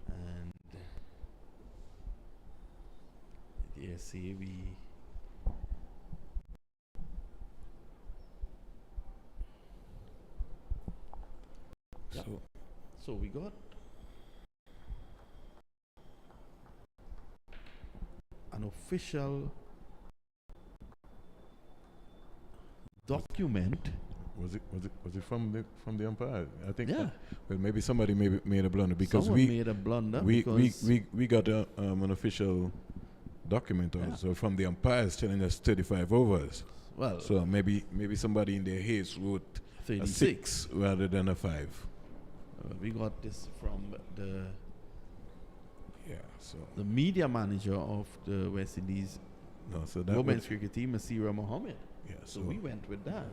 and dare say we. So we got an official document. Was it from the umpire? I think. Yeah. Well, maybe somebody made a blunder because Someone made a blunder we got an official document also from the umpires telling us 35 overs. Well, So maybe somebody in their haste wrote a 36. 6 rather than a 5. We got this from the So media manager of the West Indies so that women's cricket team, Masira Mohammed. So we went with that.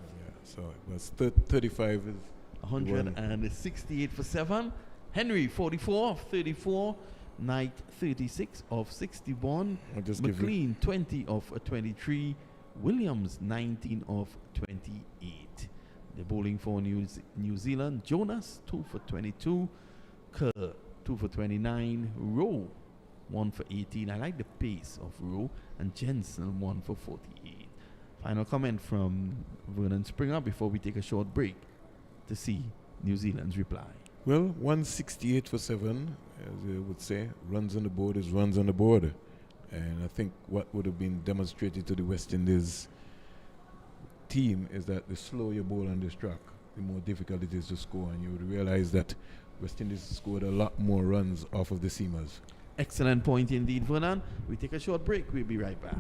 So it was 35 is 168 for 7. Henry 44 of 34. Knight 36 of 61. I'll just give you McLean 20 of 23. Williams 19 of 28. The bowling for New Zealand. Jonas 2 for 22. Kerr 2 for 29. Rowe 1 for 18. I like the pace of Rowe. And Jensen 1 for 48. Final comment from Vernon Springer before we take a short break to see New Zealand's reply. Well, 168 for 7, as they would say. Runs on the board is runs on the board. And I think what would have been demonstrated to the West Indies team is that the slower you bowl on this track, the more difficult it is to score. And you would realize that West Indies scored a lot more runs off of the seamers. Excellent point indeed, Vernon. We take a short break. We'll be right back.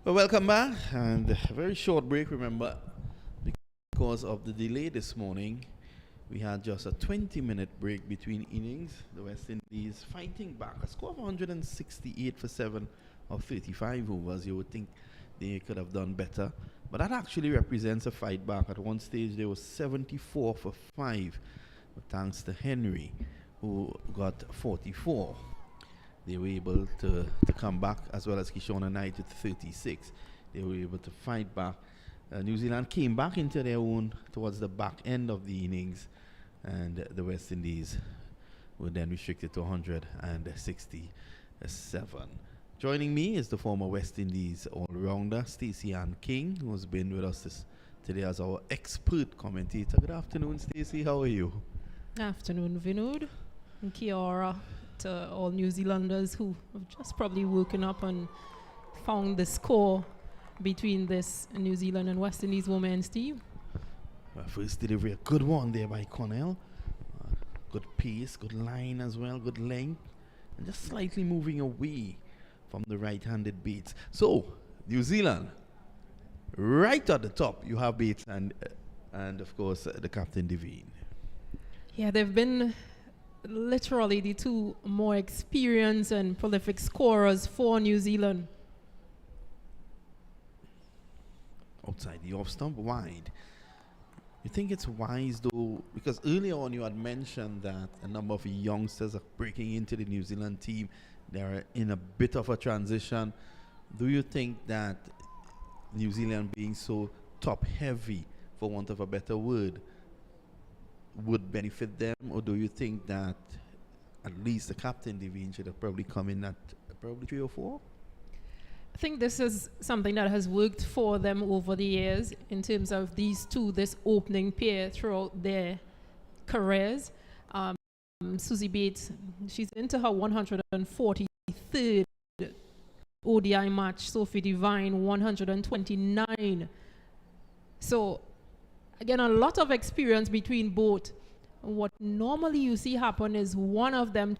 Well, welcome back, and a very short break, remember, because of the delay this morning. We had just a 20-minute break between innings. The West Indies fighting back. A score of 168 for 7 of 35 overs. You would think they could have done better. But that actually represents a fight back. At one stage, there was 74 for 5. But thanks to Henry, who got 44. They were able to come back, as well as Kishona Knight with 36. They were able to fight back. New Zealand came back into their own towards the back end of the innings, and the West Indies were then restricted to 167. Joining me is the former West Indies all-rounder, Stacey Ann King, who has been with us today as our expert commentator. Good afternoon, Stacey. How are you? Afternoon, Vinod. And kia ora to all New Zealanders who have just probably woken up and found the score between this New Zealand and West Indies women's team. Well, first delivery, a good one there by Cornell. Good pace, good line as well, good length. And just slightly moving away from the right-handed Bates. So, New Zealand, right at the top, you have Bates and of course, the captain, Devine. Yeah, they've been literally the two more experienced and prolific scorers for New Zealand. Outside the off stump, wide. You think it's wise though, because earlier on you had mentioned that a number of youngsters are breaking into the New Zealand team. They're in a bit of a transition. Do you think that New Zealand being so top heavy, for want of a better word, would benefit them, or do you think that at least the captain Devine should have probably come in at probably 3 or 4? I think this is something that has worked for them over the years in terms of these two, this opening pair throughout their careers. Susie Bates, she's into her 143rd ODI match. Sophie Devine, 129. So, again, a lot of experience between both. What normally you see happen is one of them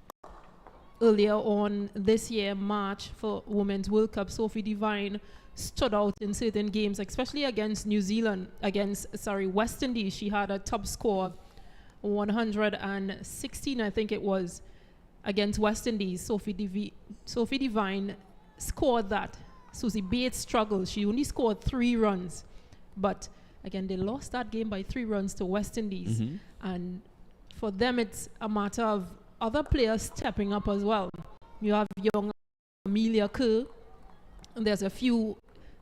earlier on this year, March, for Women's World Cup, Sophie Devine stood out in certain games, especially against West Indies. She had a top score, 116, I think it was, against West Indies. Sophie Devine scored that. Susie Bates struggled. She only scored 3 runs. But again, they lost that game by 3 runs to West Indies. Mm-hmm. And for them, it's a matter of other players stepping up as well. You have young Amelia Kerr. And there's a few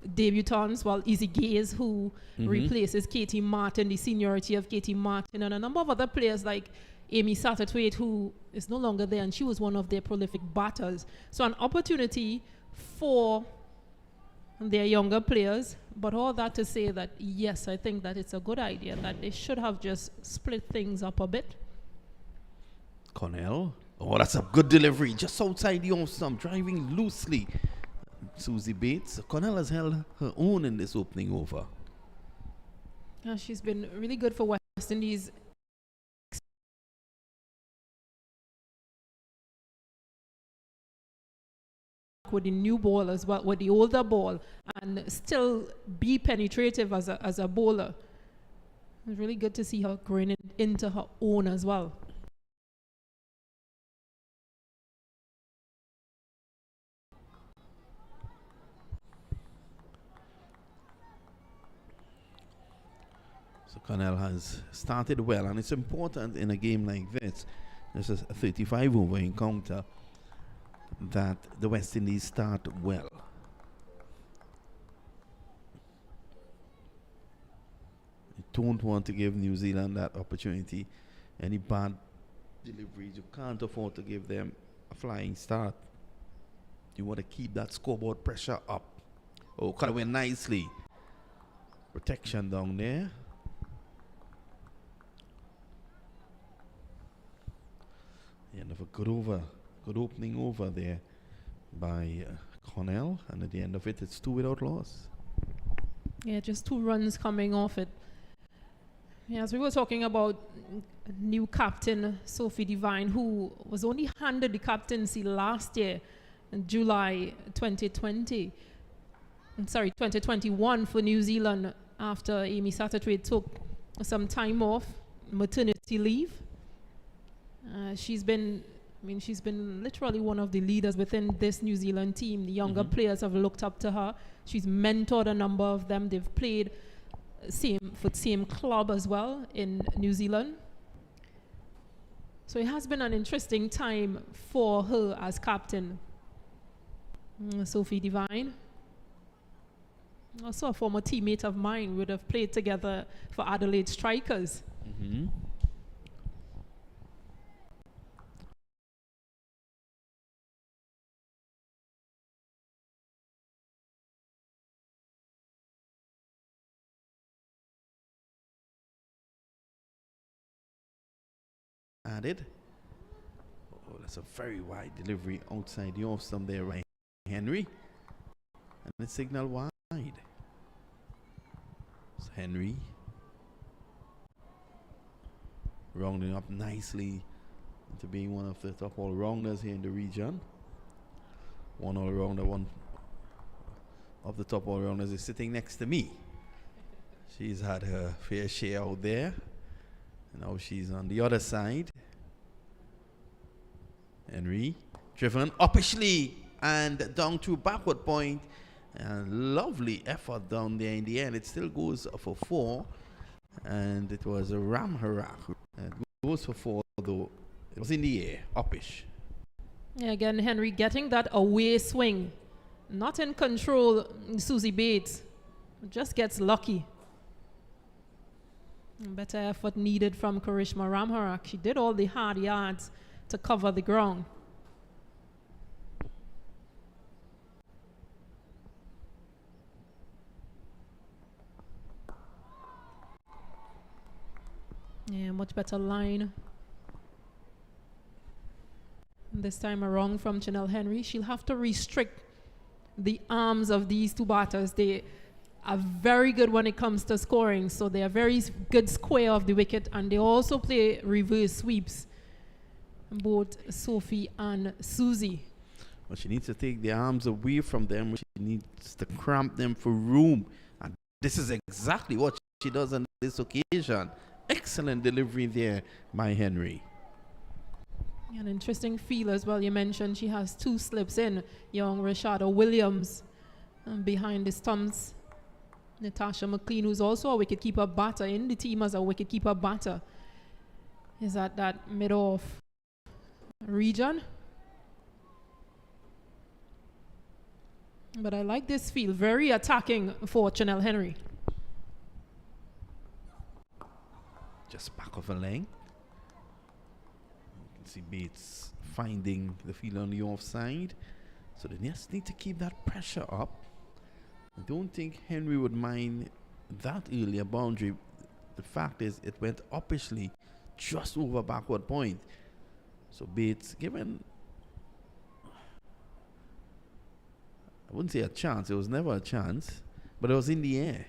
debutants, Izzy Gaze, who replaces Katie Martin, the seniority of Katie Martin, and a number of other players like Amy Satterthwaite, who is no longer there, and she was one of their prolific batters. So an opportunity for their younger players, but all that to say that, yes, I think that it's a good idea that they should have just split things up a bit. Cornell. Oh, that's a good delivery. Just outside the off stump, driving loosely. Susie Bates. Cornell has held her own in this opening over. Yeah, she's been really good for West Indies. With the new ball as well, with the older ball, and still be penetrative as a bowler. It's really good to see her growing into her own as well. So Cornell has started well, and it's important in a game like this. This is a 35 over encounter, that the West Indies start well. You don't want to give New Zealand that opportunity. Any bad deliveries, you can't afford to give them a flying start. You want to keep that scoreboard pressure up. Oh, cut away nicely. Protection down there. The end of a good over. Good opening over there by Cornell, and at the end of it, it's 2 without loss. Yeah, just 2 runs coming off it. Yeah, as we were talking about new captain Sophie Devine, who was only handed the captaincy last year in July 2020. 2021 for New Zealand after Amy Satterthwaite took some time off, maternity leave. She's been literally one of the leaders within this New Zealand team. The younger players have looked up to her. She's mentored a number of them. They've played for the same club as well in New Zealand. So it has been an interesting time for her as captain. Sophie Devine, also a former teammate of mine, would have played together for Adelaide Strikers. Added. Oh, that's a very wide delivery outside the off stump there, right, Henry. And the signal wide. So Henry rounding up nicely into being one of the top all-rounders here in the region. One all-rounder, one of the top all-rounders is sitting next to me. She's had her fair share out there. Now she's on the other side. Henry driven uppishly and down to backward point. And lovely effort down there in the end. It still goes for 4. And it was a Ramharak. It goes for 4, though it was in the air, uppish. Yeah, again, Henry getting that away swing. Not in control, Susie Bates. Just gets lucky. Better effort needed from Karishma Ramharak. She did all the hard yards to cover the ground. Yeah, much better line. This time around from Chanel Henry. She'll have to restrict the arms of these two batters. They are very good when it comes to scoring, so they are very good square of the wicket, and they also play reverse sweeps, both Sophie and Susie. Well, she needs to take the arms away from them. She needs to cramp them for room, and this is exactly what she does on this occasion. Excellent delivery there by Henry. An interesting feel as well. You mentioned she has 2 slips in. Young Rashada Williams behind the stumps. Natasha McLean, who's also a wicketkeeper batter in the team as a wicketkeeper batter, is at that mid-off region. But I like this feel. Very attacking for Chanel Henry. Just back of a length. You can see Bates finding the field on the offside. So they just need to keep that pressure up. I don't think Henry would mind that earlier boundary. The fact is, it went uppishly just over backward point. So Bates given, I wouldn't say a chance, it was never a chance, but it was in the air.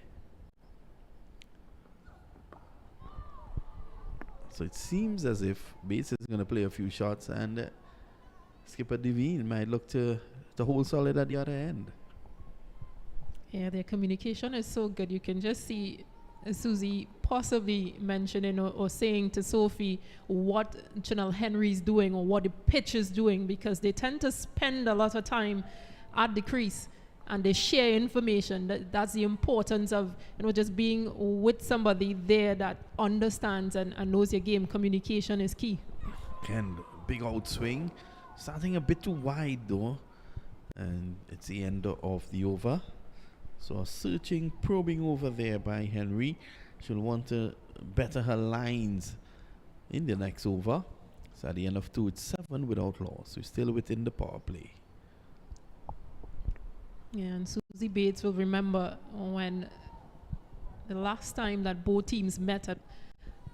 So it seems as if Bates is going to play a few shots, and Skipper Devine might look to hold solid at the other end. Yeah, their communication is so good. You can just see Susie possibly mentioning or saying to Sophie what Chanel Henry's doing or what the pitch is doing, because they tend to spend a lot of time at the crease and they share information. That's the importance of just being with somebody there that understands and knows your game. Communication is key. Again, big outswing, starting a bit too wide though, and it's the end of the over. So a searching, probing over there by Henry. She'll want to better her lines in the next over. So at the end of 2, it's 7 without loss. We're still within the power play. Yeah, and Susie Bates will remember when the last time that both teams met at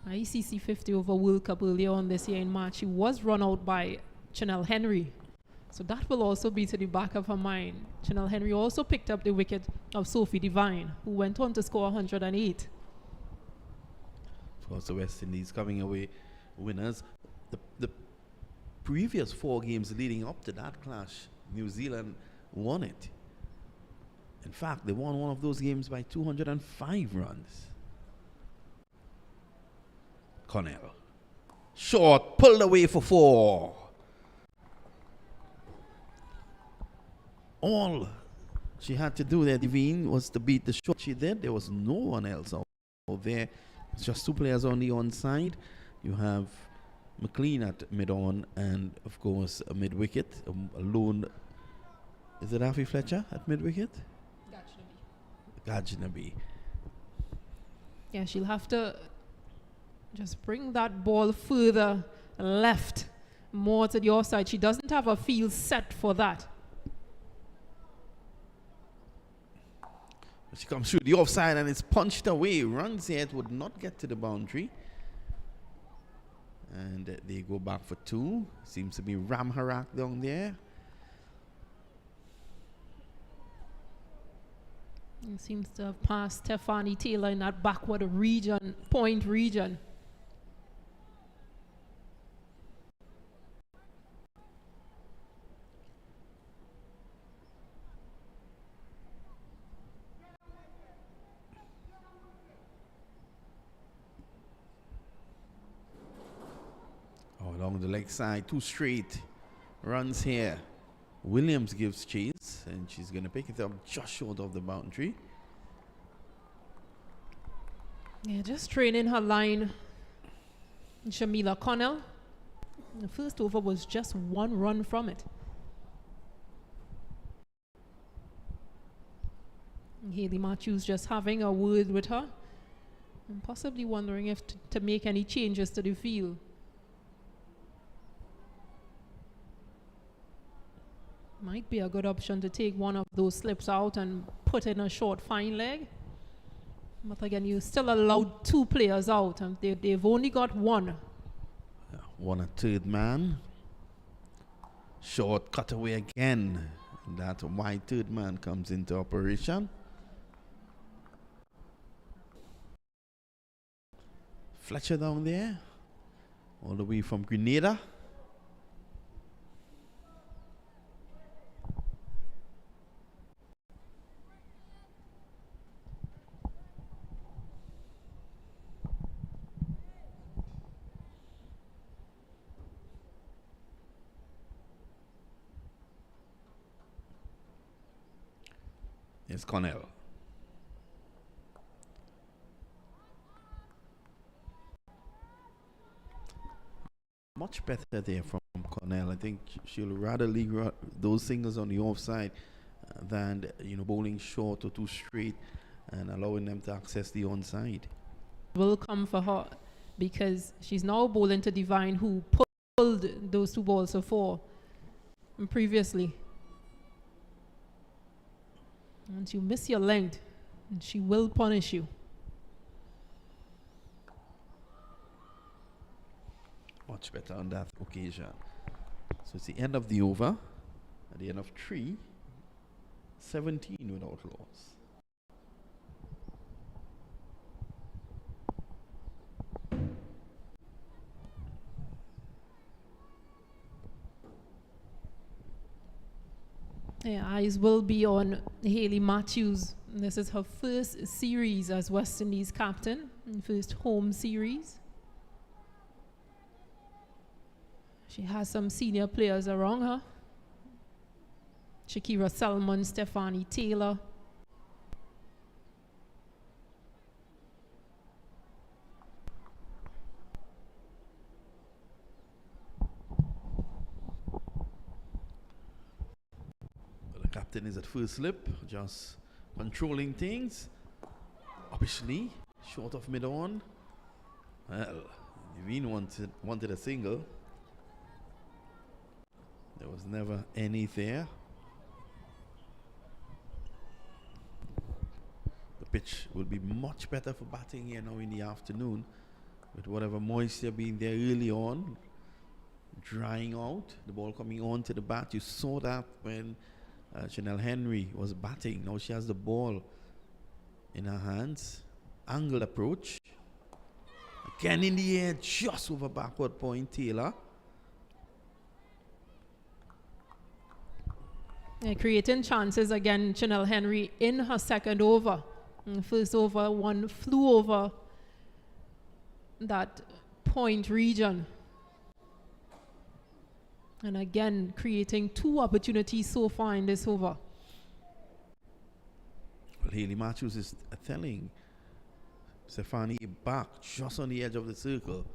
ICC 50 over World Cup earlier on this year in March, she was run out by Chanel Henry. So that will also be to the back of her mind. Chanel Henry also picked up the wicket of Sophie Devine, who went on to score 108. Of course, the West Indies coming away winners. The previous 4 games leading up to that clash, New Zealand won it. In fact, they won one of those games by 205 runs. Cornell. Short, pulled away for 4. All she had to do there, Devine, was to beat the shot. She did. There was no one else out there. It's just 2 players on the onside. You have McLean at mid-on and, of course, a mid-wicket. A lone. Is it Afi Fletcher at mid-wicket? Gajnaby. Yeah, she'll have to just bring that ball further left, more to the offside. She doesn't have a field set for that. She comes through the offside and it's punched away. Runs here, it would not get to the boundary. And they go back for 2. Seems to be Ram Harak down there. It seems to have passed Stephanie Taylor in that backward region, point region. Along the leg side, 2 straight runs here. Williams gives chase, and she's going to pick it up just short of the boundary. Yeah, just training her line. Shamila Connell. The first over was just 1 run from it. And Haley Matthews just having a word with her and possibly wondering if to make any changes to the field. Might be a good option to take one of those slips out and put in a short fine leg. But again, you still allowed 2 players out, and they've only got 1. One a third man. Short cutaway again. That wide third man comes into operation. Fletcher down there, all the way from Grenada. It's Cornell. Much better there from Cornell. I think she'll rather leave those singles on the offside than bowling short or 2 straight and allowing them to access the onside. Will come for her because she's now bowling to Divine, who pulled those 2 balls for 4 previously. Once you miss your length, she will punish you. Much better on that occasion. So it's the end of the over. At the end of 3, 17 without loss. Yeah, eyes will be on Haley Matthews. This is her first series as West Indies captain, first home series. She has some senior players around her. Shakira Salmon, Stephanie Taylor. The captain is at first slip, just controlling things. Obviously, short of mid-on. Well, Devine wanted a single. There was never any there. The pitch will be much better for batting here now in the afternoon, with whatever moisture being there early on, drying out, the ball coming on to the bat. You saw that when Chanel Henry was batting. Now she has the ball in her hands. Angled approach. Again in the air, just over backward point, Taylor. Creating chances again, Chanel Henry in her second over. First over, one flew over that point region. And again, creating 2 opportunities so far in this over. Well, Haley Matthews is telling Stefani back just on the edge of the circle.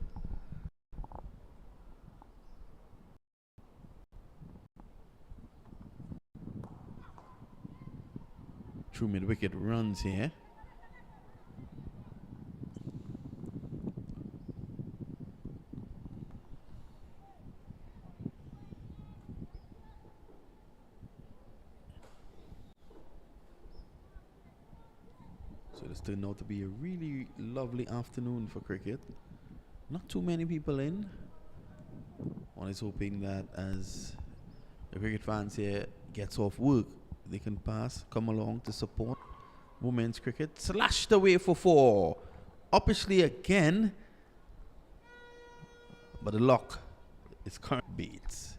True mid-wicket runs here. So this turned out to be a really lovely afternoon for cricket. Not too many people in. One is hoping that as the cricket fans here gets off work, they can come along to support women's cricket. Slashed away for 4. Uppishly again. But the lock is current beats.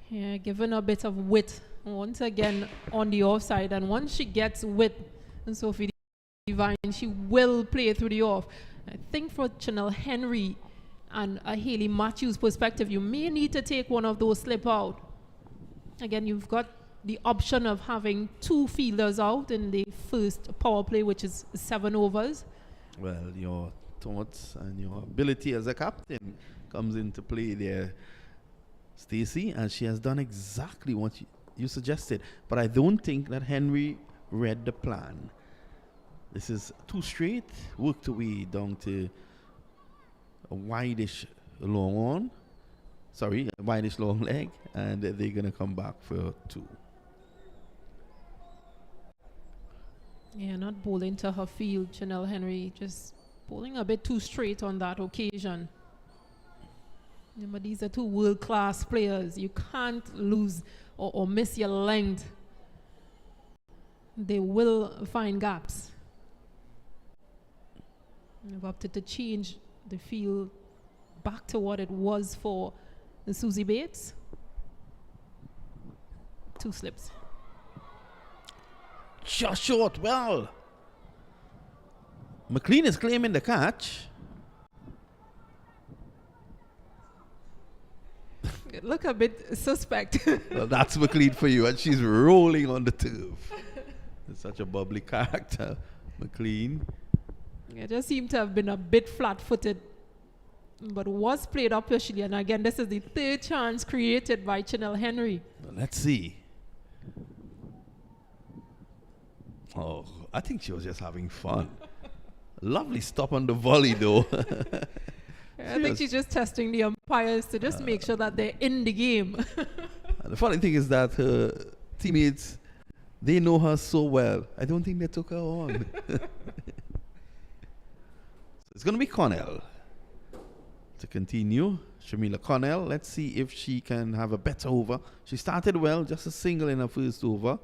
Yeah, given a bit of width once again on the offside. And once she gets width, and Sophie Divine, she will play through the off. I think for Chanel Henry and a Haley Matthews perspective, you may need to take one of those slip out. Again, you've got the option of having 2 fielders out in the first power play, which is 7 overs. Well, your thoughts and your ability as a captain comes into play there, Stacey, and she has done exactly what you suggested. But I don't think that Henry read the plan. This is 2 straight, worked away down to a wideish long on. Sorry, a wideish long leg, and they're going to come back for 2. Yeah, not bowling to her field, Chanel Henry, just bowling a bit too straight on that occasion. Yeah, but these are 2 world-class players. You can't lose or miss your length. They will find gaps. You've opted to change the field back to what it was for Susie Bates. 2 slips. Just short. Well, McLean is claiming the catch. Look a bit suspect. Well, that's McLean for you, and she's rolling on the turf. It's such a bubbly character, McLean. It just seemed to have been a bit flat-footed, but was played up officially. And again, this is the 3rd chance created by Chanel Henry. Well, let's see. Oh, I think she was just having fun. Lovely stop on the volley, though. I think she's just testing the umpires to just make sure that they're in the game. The funny thing is that her teammates, they know her so well. I don't think they took her on. So it's going to be Connell to continue. Shamila Connell, let's see if she can have a better over. She started well, just a single in her first over.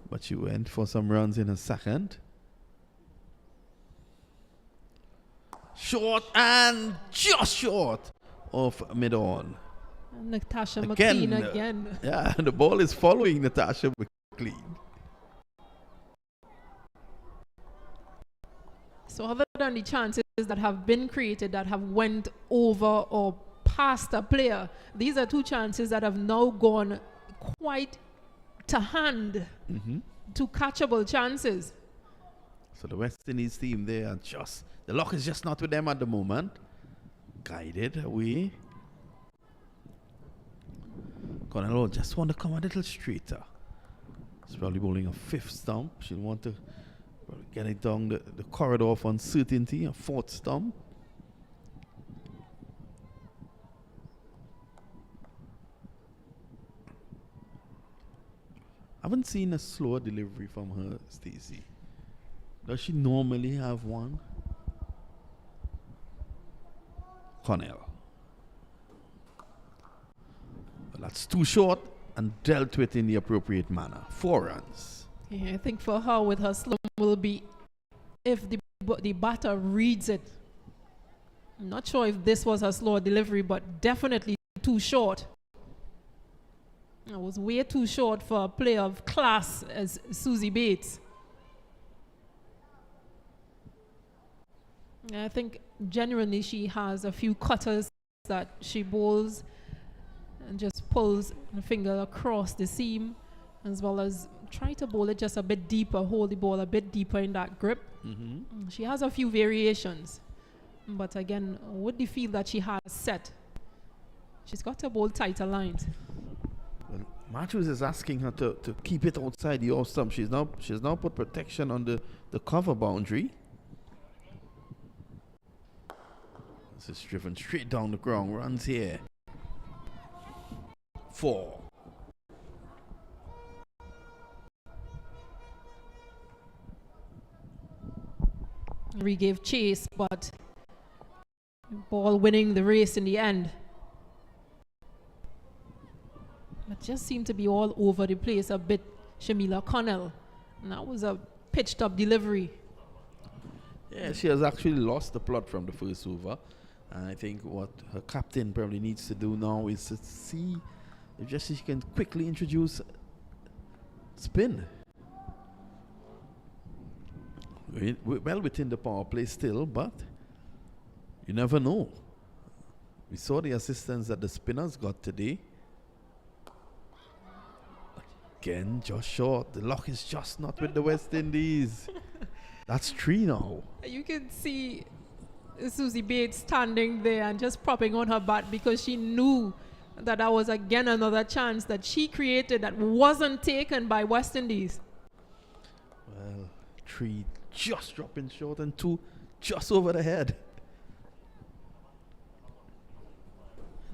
But she went for some runs in her second. Short and just short of mid-on. Natasha McLean again. Yeah, the ball is following Natasha McLean. So other than the chances that have been created that have went over or past a player, these are 2 chances that have now gone quite to hand. 2 catchable chances. So the West Indies team there are just, the luck is just not with them at the moment. Guided away. Connell just want to come a little straighter. She's probably bowling a 5th stump. She'll want to get it down the corridor of uncertainty, a 4th stump. I haven't seen a slower delivery from her, Stacey. Does she normally have one? Connell. But that's too short and dealt with in the appropriate manner. 4 runs. Yeah, I think for her with her slum will be if the batter reads it. I'm not sure if this was her slower delivery, but definitely too short. It was way too short for a player of class as Susie Bates. I think generally she has a few cutters that she bowls and just pulls the finger across the seam, as well as try to bowl it just a bit deeper, hold the ball a bit deeper in that grip. She has a few variations, but again, with the field that she has set, she's got to bowl tighter lines. Well, Matthews is asking her to keep it outside the off stump. She's now put protection on the cover boundary. This is driven straight down the ground. Runs here. 4. We gave chase, but ball winning the race in the end. It just seemed to be all over the place a bit, Shamila Connell. And that was a pitched up delivery. Yeah, she has actually lost the plot from the first over. And I think what her captain probably needs to do now is to see if she can quickly introduce spin. We're well within the power play still, but you never know. We saw the assistance that the spinners got today. Again, just short. The luck is just not with the West Indies. That's 3 now. You can see Susie Bates standing there and just propping on her bat because she knew that was again another chance that she created that wasn't taken by West Indies. Well, 3 just dropping short and 2 just over the head.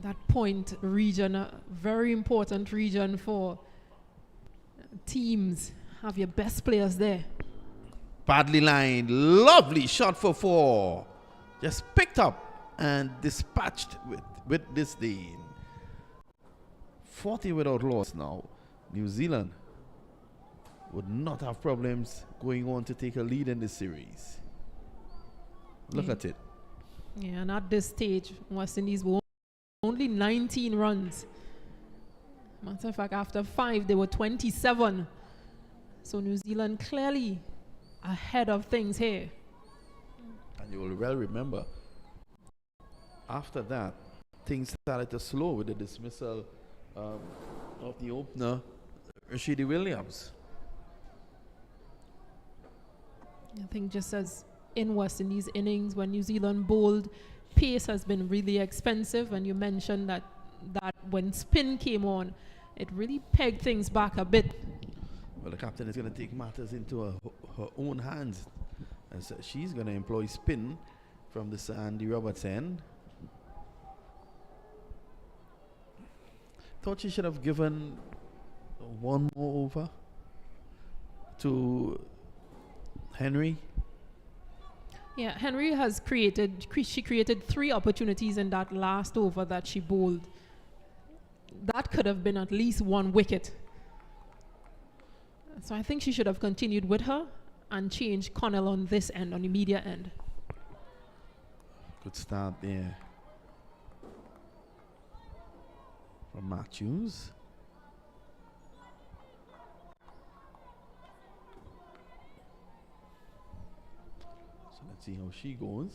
That point region, a very important region for teams. Have your best players there. Badly lined, lovely shot for 4. Just picked up and dispatched with disdain. 40 without loss now. New Zealand would not have problems going on to take a lead in this series. Look at it. Yeah, and at this stage, West Indies were only 19 runs. Matter of fact, after 5, they were 27. So New Zealand clearly ahead of things here. And you will well remember, after that, things started to slow with the dismissal of the opener, Rashidi Williams. I think just as in West Indies innings, when New Zealand bowled, pace has been really expensive, and you mentioned that when spin came on, it really pegged things back a bit. Well, the captain is going to take matters into her own hands, and so she's going to employ spin from the Sir Andy Roberts end. Thought she should have given 1 more over to Henry. Yeah, Henry has created 3 opportunities in that last over that she bowled. That could have been at least 1 wicket. So I think she should have continued with her and changed Connell on this end, on the media end. Good start there from Matthews. So let's see how she goes.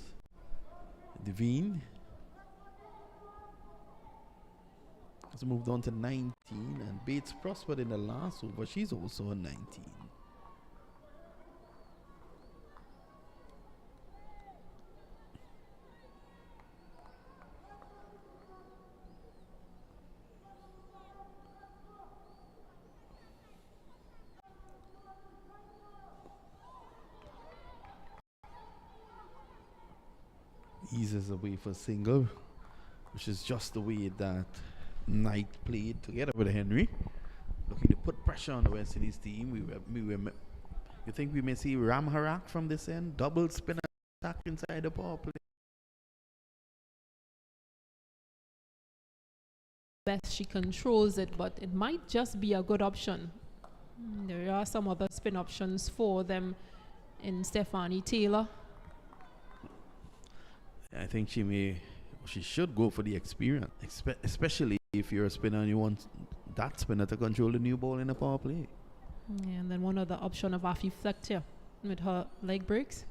Devine has moved on to 19, and Bates prospered in the last over. She's also on 19. Eases away for single, which is just the way that Knight played together with Henry, looking to put pressure on the West Indies team. You think we may see Ram Harak from this end, double spin attack inside the power play? Best she controls it, but it might just be a good option. There are some other spin options for them in Stephanie Taylor. I think she should go for the experience, especially if you're a spinner and you want that spinner to control the new ball in the power play. Yeah, and then one other option of Afi Flechter with her leg breaks.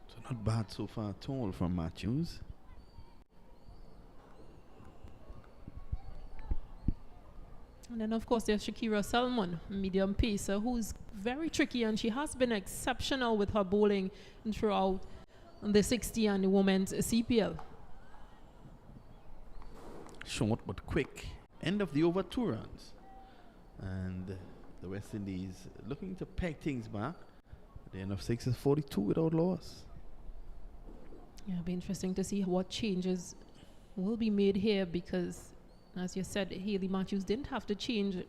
So not bad so far at all from Matthews. And then, of course, there's Shakira Salmon, medium pacer, who's very tricky, and she has been exceptional with her bowling throughout the 60 and the women's CPL. Short but quick. End of the over, 2 runs. And the West Indies looking to peg things back. At the end of 6 is 42 without loss. Yeah, it'll be interesting to see what changes will be made here because, as you said, Hayley Matthews didn't have to change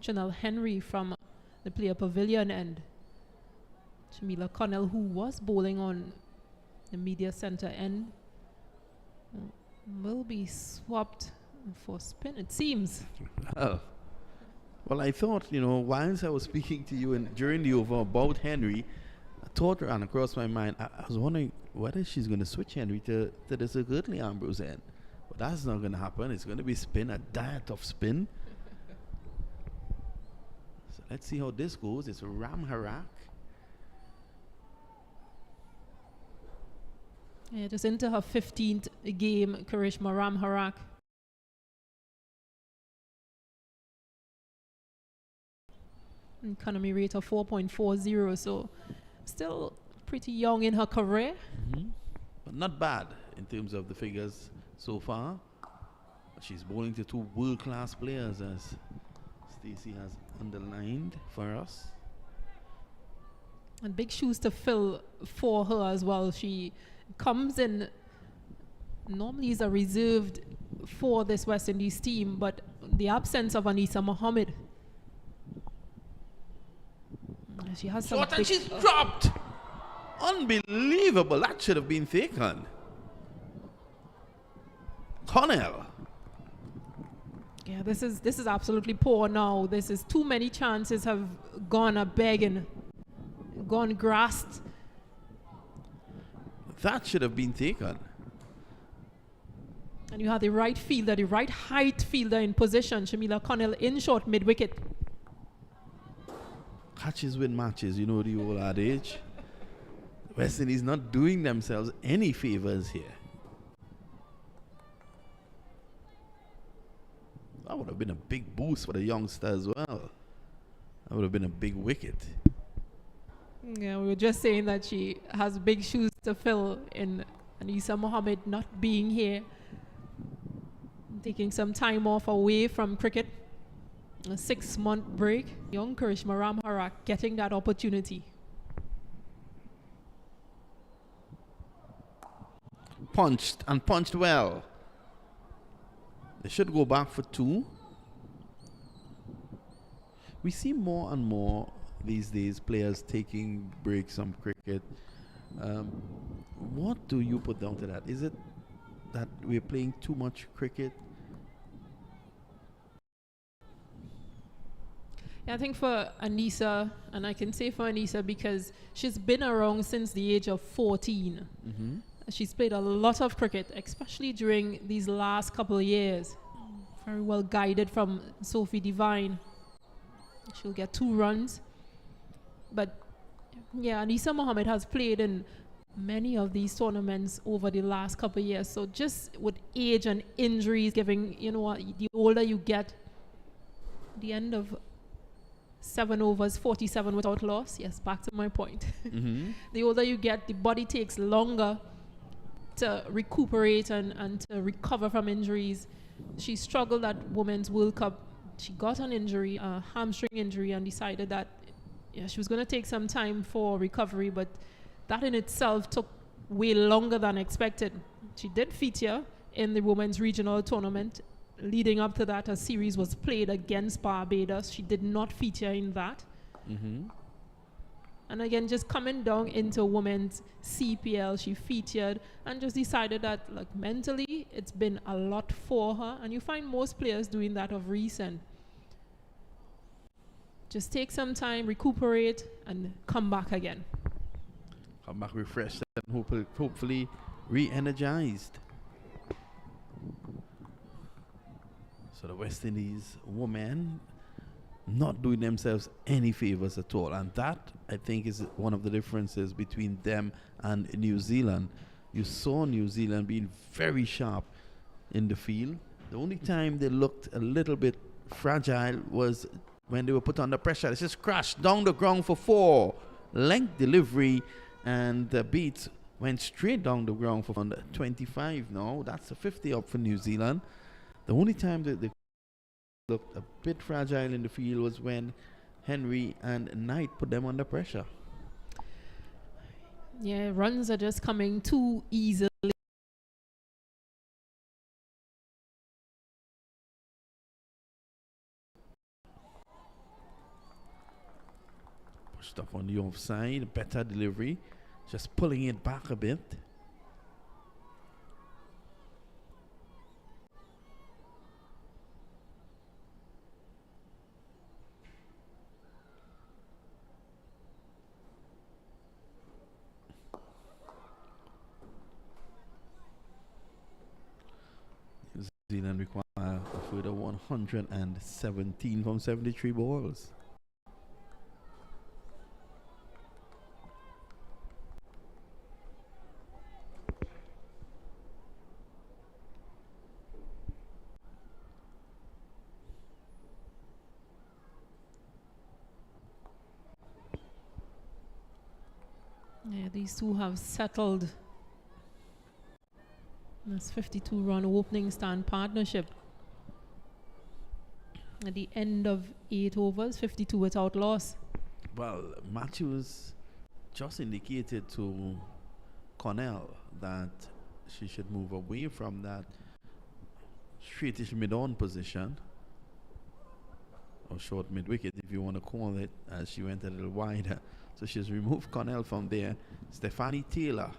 Chanel Henry from the player pavilion end. Shamila Connell, who was bowling on the media center end, will be swapped for spin, it seems. Well, I thought, whilst I was speaking to you during the over about Henry, a thought ran across my mind. I was wondering whether she's going to switch Henry to the Sir Gertley Ambrose end. But that's not going to happen. It's going to be spin, a diet of spin. So let's see how this goes. It's Ram Harak. Yeah, just into her 15th game, Karishma Ram Harak. Economy rate of 4.40, so still pretty young in her career. But not bad in terms of the figures so far. She's bowling to 2 world-class players, as Stacey has underlined for us. And big shoes to fill for her as well. She comes in, normally is a reserved for this West Indies team, but the absence of Anisa Mohammed. She has some And she's dropped! Unbelievable. That should have been taken. Connell. Yeah, this is absolutely poor now. This is too many chances have gone a begging, gone grasped. That should have been taken. And you have the right fielder, the right height fielder in position, Shamila Connell in short mid-wicket. Catches win matches, the old adage. West Indies not doing themselves any favors here. That would have been a big boost for the youngster as well. That would have been a big wicket. Yeah, we were just saying that she has big shoes to fill in Anisa Mohammed not being here, taking some time off away from cricket. A 6-month break. Young Karishma Ram Harak getting that opportunity. Punched and punched well. They should go back for 2. We see more and more these days players taking breaks from cricket. What do you put down to that? Is it that we're playing too much cricket? Yeah, I think for Anisa, and I can say for Anisa because she's been around since the age of 14. She's played a lot of cricket, especially during these last couple of years. Very well guided from Sophie Devine. She'll get 2 runs. But yeah, Anisa Mohammed has played in many of these tournaments over the last couple of years. So just with age and injuries, giving, the older you get, the end of 7 overs, 47 without loss. Yes, back to my point. The older you get, the body takes longer to recuperate and to recover from injuries. She struggled at Women's World Cup. She got an injury, a hamstring injury, and decided that she was going to take some time for recovery, but that in itself took way longer than expected. She did feature in the Women's Regional Tournament. Leading up to that, a series was played against Barbados. She did not feature in that. And again, just coming down into women's CPL, she featured and just decided that, mentally, it's been a lot for her. And you find most players doing that of recent. Just take some time, recuperate, and come back again. come back refreshed and hopefully re-energized. So the West Indies women not doing themselves any favors at all, and that I think is one of the differences between them and New Zealand. You saw New Zealand being very sharp in the field. The only time they looked a little bit fragile was when they were put under pressure. They just crashed down the ground for 4. Length delivery, and the beats went straight down the ground for under 25 now. That's a 50 up for New Zealand. The only time that they looked a bit fragile in the field was when Henry and Knight put them under pressure. Yeah, runs are just coming too easily. Pushed up on the offside, better delivery, just pulling it back a bit. New Zealand require a further 117 from 73 balls. Yeah, these two have settled. This 52-run opening stand partnership. At the end of 8 overs, 52 without loss. Well, Matthews just indicated to Cornell that she should move away from that straightish mid-on position, or short mid-wicket if you want to call it, as she went a little wider. So she's removed Cornell from there. Stephanie Taylor,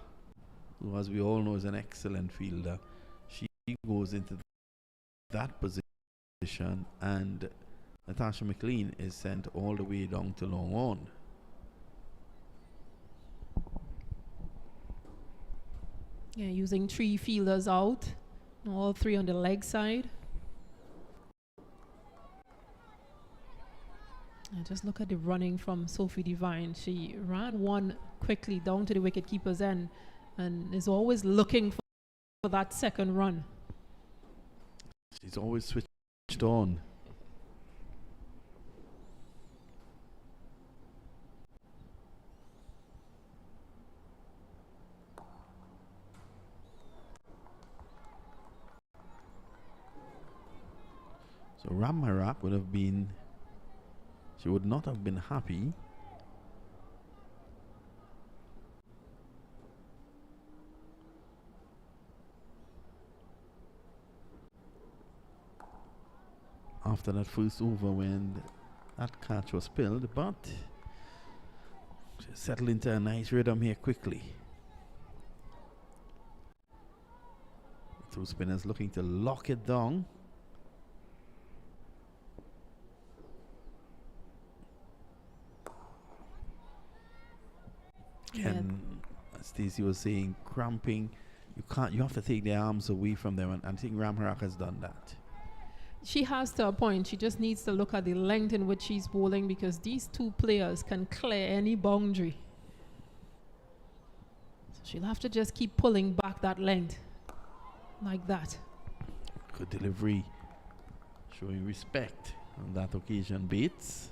who as we all know is an excellent fielder, she goes into that position, and Natasha McLean is sent all the way down to long on. Yeah, using 3 fielders out, all 3 on the leg side. And just look at the running from Sophie Devine. She ran one quickly down to the wicketkeeper's end and is always looking for that second run. She's always switched on. So Ram Marak would have been, she would not have been happy after that first over when that catch was spilled, but she settled into a nice rhythm here quickly. Two spinners looking to lock it down. And as Stacey was saying, cramping, you have to take their arms away from them, and I think Ramharak has done that. She has to a point. She just needs to look at the length in which she's bowling, because these two players can clear any boundary. So she'll have to just keep pulling back that length like that. Good delivery, showing respect on that occasion. Bates,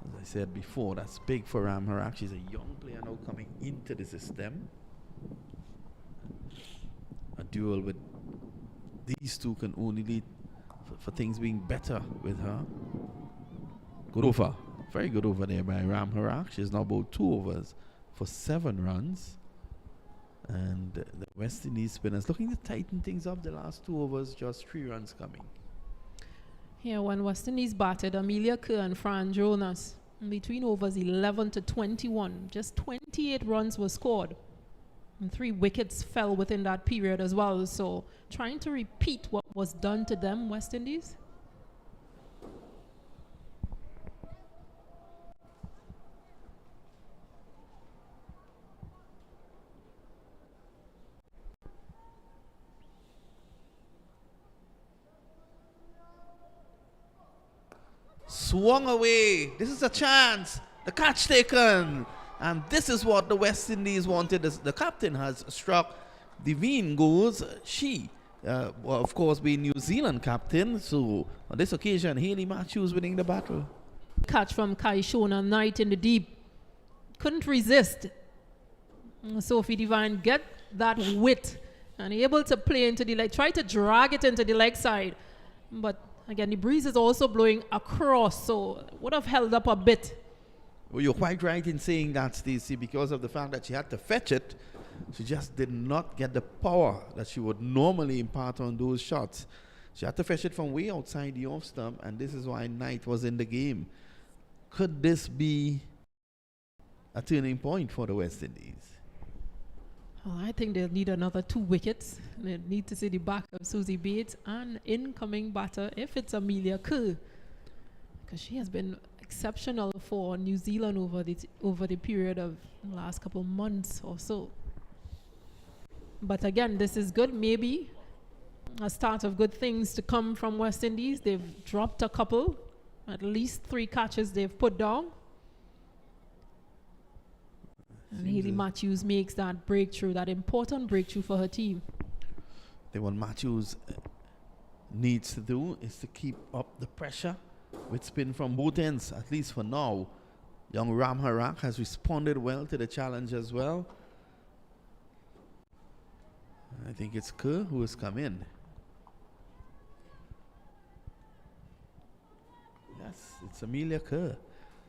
as I said before, that's big for Ramharak. She's a young player now coming into the system. A duel with these two can only lead for things being better with her. Good over. Very good over there by Ramharak. She's now bowled 2 overs for 7 runs. And the West Indies spinners looking to tighten things up the last 2 overs, just 3 runs coming. Yeah, when West Indies batted, Amelia Kerr and Fran Jonas, between overs 11 to 21, just 28 runs were scored. And 3 wickets fell within that period as well. So trying to repeat what was done to them, West Indies. swung away. This is a chance. The catch taken. And this is what the West Indies wanted. The captain has struck. Devine goes. She, well, of course, being New Zealand captain. So on this occasion, Hayley Matthews winning the battle. Catch from Kaishona Knight in the deep. Couldn't resist. Sophie Devine get that width and able to play into the leg, try to drag it into the leg side. But again, the breeze is also blowing across, so would have held up a bit. Well, you're quite right in saying that, Stacey, because of the fact that she had to fetch it. She just did not get the power that she would normally impart on those shots. She had to fetch it from way outside the off stump, and this is why Knight was in the game. Could this be a turning point for the West Indies? Oh, I think they'll need another 2 wickets. They need to see the back of Susie Bates and incoming batter if it's Amelia Kerr, because she has been exceptional for New Zealand over the period of the last couple months or so. But again, this is good. Maybe a start of good things to come from West Indies. They've dropped a couple, at least 3 catches they've put down. And Hayley Matthews makes that breakthrough, that important breakthrough for her team. Then what Matthews needs to do is to keep up the pressure with spin from both ends, at least for now. Young Ram Harak has responded well to the challenge as well. I think it's Kerr who has come in. Yes, it's Amelia Kerr.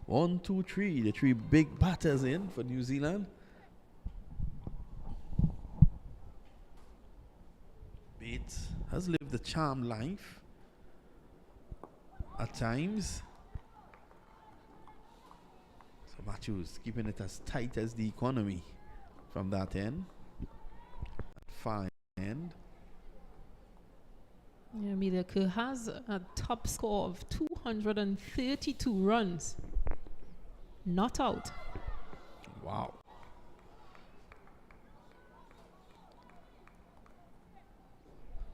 1, 2, 3. The 3 big batters in for New Zealand. Bates has lived the charmed life at times. So Matthews keeping it as tight as the economy from that end. Fine end. Yeah, Amelia Kerr has a top score of 232 runs. Not out. Wow.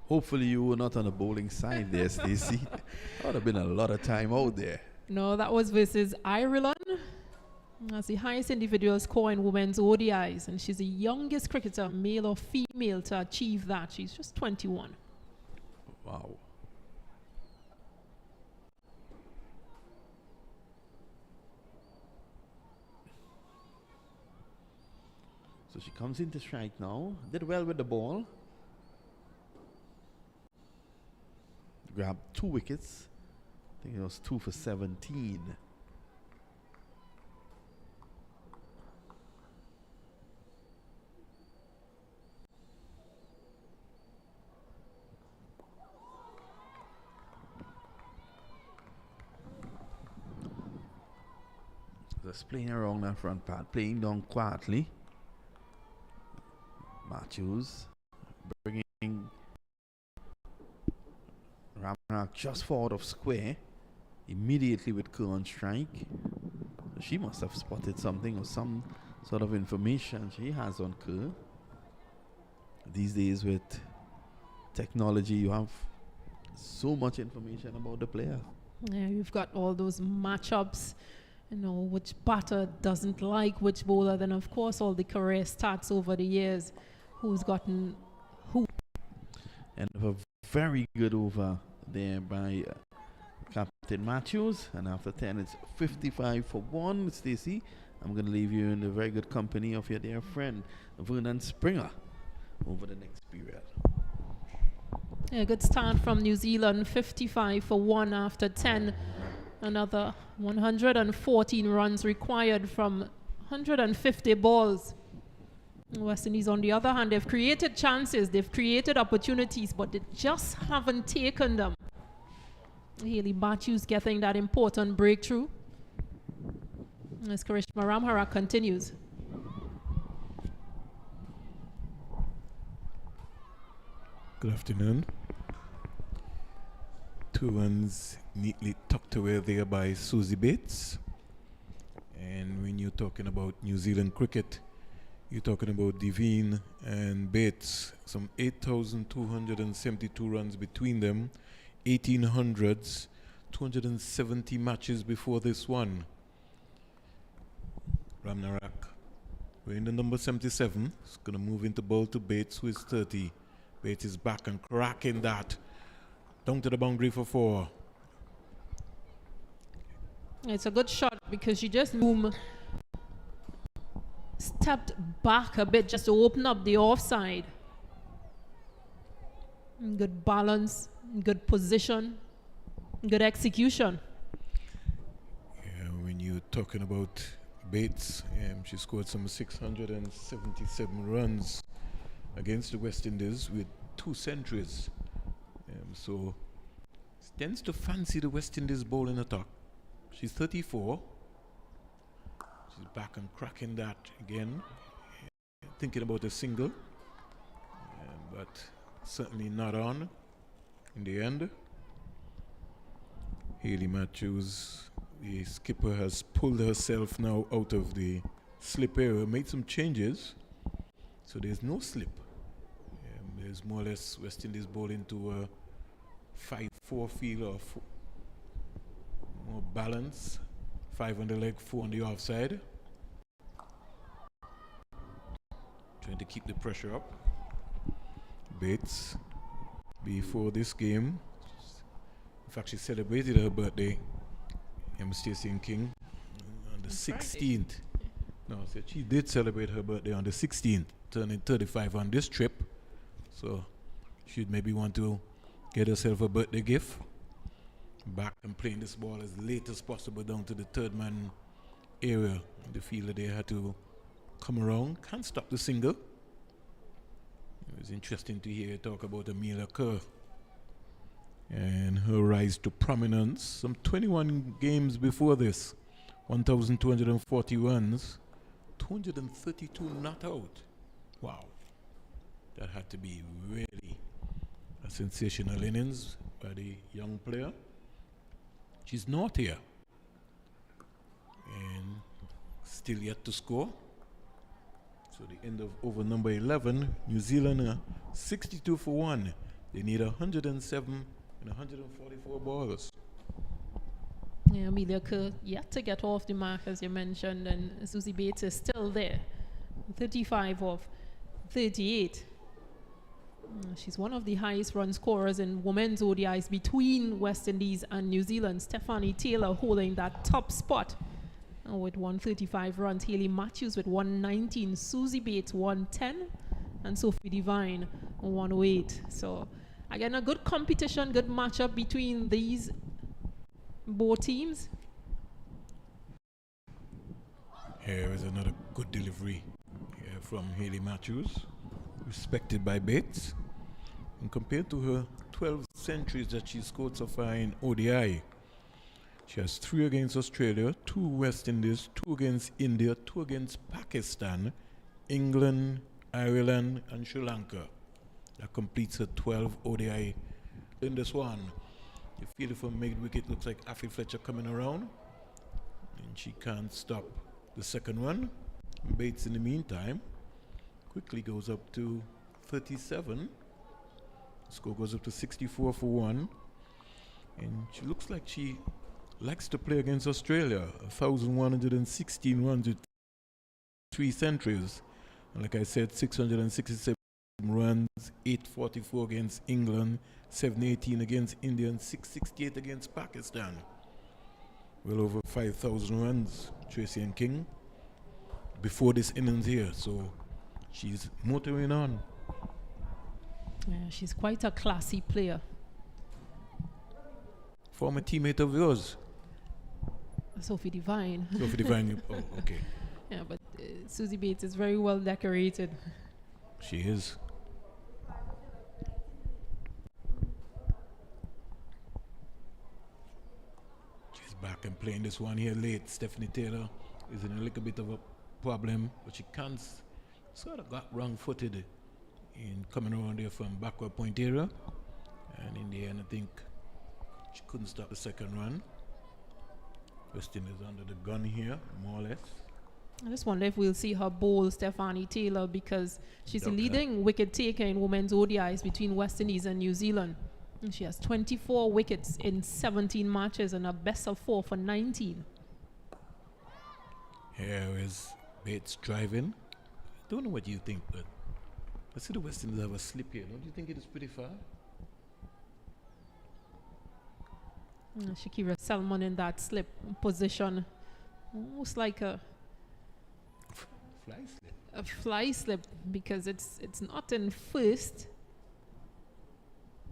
Hopefully you were not on the bowling side there, Stacey. That would have been a lot of time out there. No, that was versus Ireland. That's the highest individual score in women's ODIs, and she's the youngest cricketer, male or female, to achieve that. She's just 21. Wow. So she comes into strike now. Did well with the ball. Grabbed 2 wickets. I think it was 2 for 17. Just playing around that front pad, playing down quietly. Matthews bringing Ramnack just forward of square, immediately with Kerr on strike. She must have spotted something or some sort of information she has on Kerr. These days with technology, you have so much information about the player. Yeah, you've got all those matchups, you know, which batter doesn't like which bowler. Then, of course, all the career stats over the years, who's gotten who. And a very good over there by Captain Matthews. And after 10, it's 55 for 1. Stacey, I'm going to leave you in the very good company of your dear friend, Vernon Springer, over the next period. Yeah, good start from New Zealand, 55 for 1 after 10. Another 114 runs required from 150 balls. West Indies, on the other hand, they've created chances, they've created opportunities, but they just haven't taken them. Hayley Matthews getting that important breakthrough. As Karishma Ramhara continues. Good afternoon. 2 runs neatly tucked away there by Susie Bates. And when you're talking about New Zealand cricket, you're talking about Devine and Bates, some 8,272 runs between them, 1800s, 270 matches before this one. Ramnarak wearing the number 77. It's going to move into ball to Bates, who is 30. Bates is back and cracking that. Down to the boundary for 4. It's a good shot because she just stepped back a bit just to open up the offside. Good balance, good position, good execution. Yeah, when you're talking about Bates, she scored some 677 runs against the West Indies with 2 centuries. So tends to fancy the West Indies bowling attack. She's 34. She's back and cracking that again. Thinking about a single, but certainly not on in the end. Hayley Matthews, the skipper, has pulled herself now out of the slip area, made some changes. So there's no slip. There's more or less West Indies bowling to a 5-4 field or more balance. 5 on the leg, 4 on the offside. Trying to keep the pressure up. Bates, before this game, in fact, she celebrated her birthday, Stacey King, on the 16th. No, so she did celebrate her birthday on the 16th, turning 35 on this trip. So she'd maybe want to get herself a birthday gift. Back and playing this ball as late as possible down to the third man area. The fielder they had to come around. Can't stop the single. It was interesting to hear her talk about Amelia Kerr and her rise to prominence. Some 21 games before this, 1,240 runs, 232 not out. Wow. That had to be really a sensational innings by the young player. She's not here. And still yet to score. So the end of over number 11, New Zealand 62 for 1. They need 107 and 144 balls. Yeah, Amelia Kerr yet to get off the mark, as you mentioned, and Susie Bates is still there. 35 of 38. She's one of the highest run scorers in women's ODIs between West Indies and New Zealand. Stephanie Taylor holding that top spot with 135 runs. Hayley Matthews with 119. Susie Bates 110. And Sophie Devine 108. So again, a good competition, good matchup between these both teams. Here is another good delivery from Hayley Matthews, respected by Bates. And compared to her 12 centuries that she scored so far in ODI, she has 3 against Australia, 2 West Indies, 2 against India, 2 against Pakistan, England, Ireland, and Sri Lanka. That completes her 12 ODI in this one. The fielder from mid-wicket looks like Affie Fletcher coming around, and she can't stop the second one. Bates, in the meantime, quickly goes up to 37. Score goes up to 64 for 1. And she looks like she likes to play against Australia. 1,116 runs with 3 centuries. And like I said, 667 runs, 844 against England, 718 against India, and 668 against Pakistan. Well over 5,000 runs, Tracy and King, before this innings here. So she's motoring on. Yeah, she's quite a classy player. Former teammate of yours? Sophie Devine. Sophie Devine, oh, okay. Yeah, but Susie Bates is very well decorated. She is. She's back and playing this one here late. Stephanie Taylor is in a little bit of a problem, but she can't, sort of got wrong-footed in coming around there from backward point area, and in the end I think she couldn't stop the second run. West Indies under the gun here, more or less. I just wonder if we'll see her bowl Stephanie Taylor, because she's the leading wicket taker in women's ODIs between West Indies and New Zealand. And she has 24 wickets in 17 matches and a best of 4 for 19. Here is Bates driving. Don't know what you think, but I see the West Indies have a slip here. Don't you think it is pretty far? Shakira Salmon in that slip position. Almost like a Fly slip. a fly slip, because it's not in first.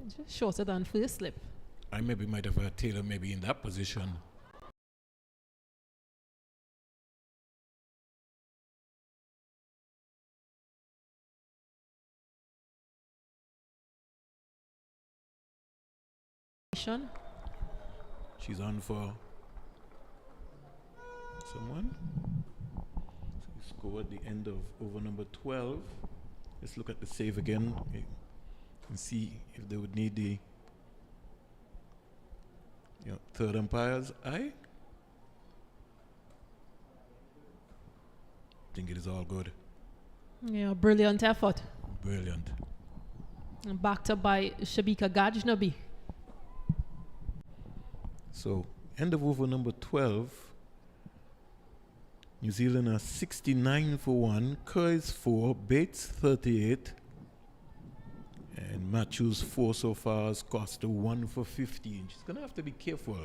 It's just shorter than first slip. I maybe might have had Taylor maybe in that position. She's on for someone. So we score at the end of over number 12. Let's look at the save again and see if they would need the third umpire's eye. I think it is all good. Yeah, brilliant effort. Brilliant. And backed up by Shabika Gajnabi. So, end of over number 12. New Zealand are 69 for 1, Kerr is 4, Bates 38, and Matthews 4 so far, has Costa 1 for 15. She's going to have to be careful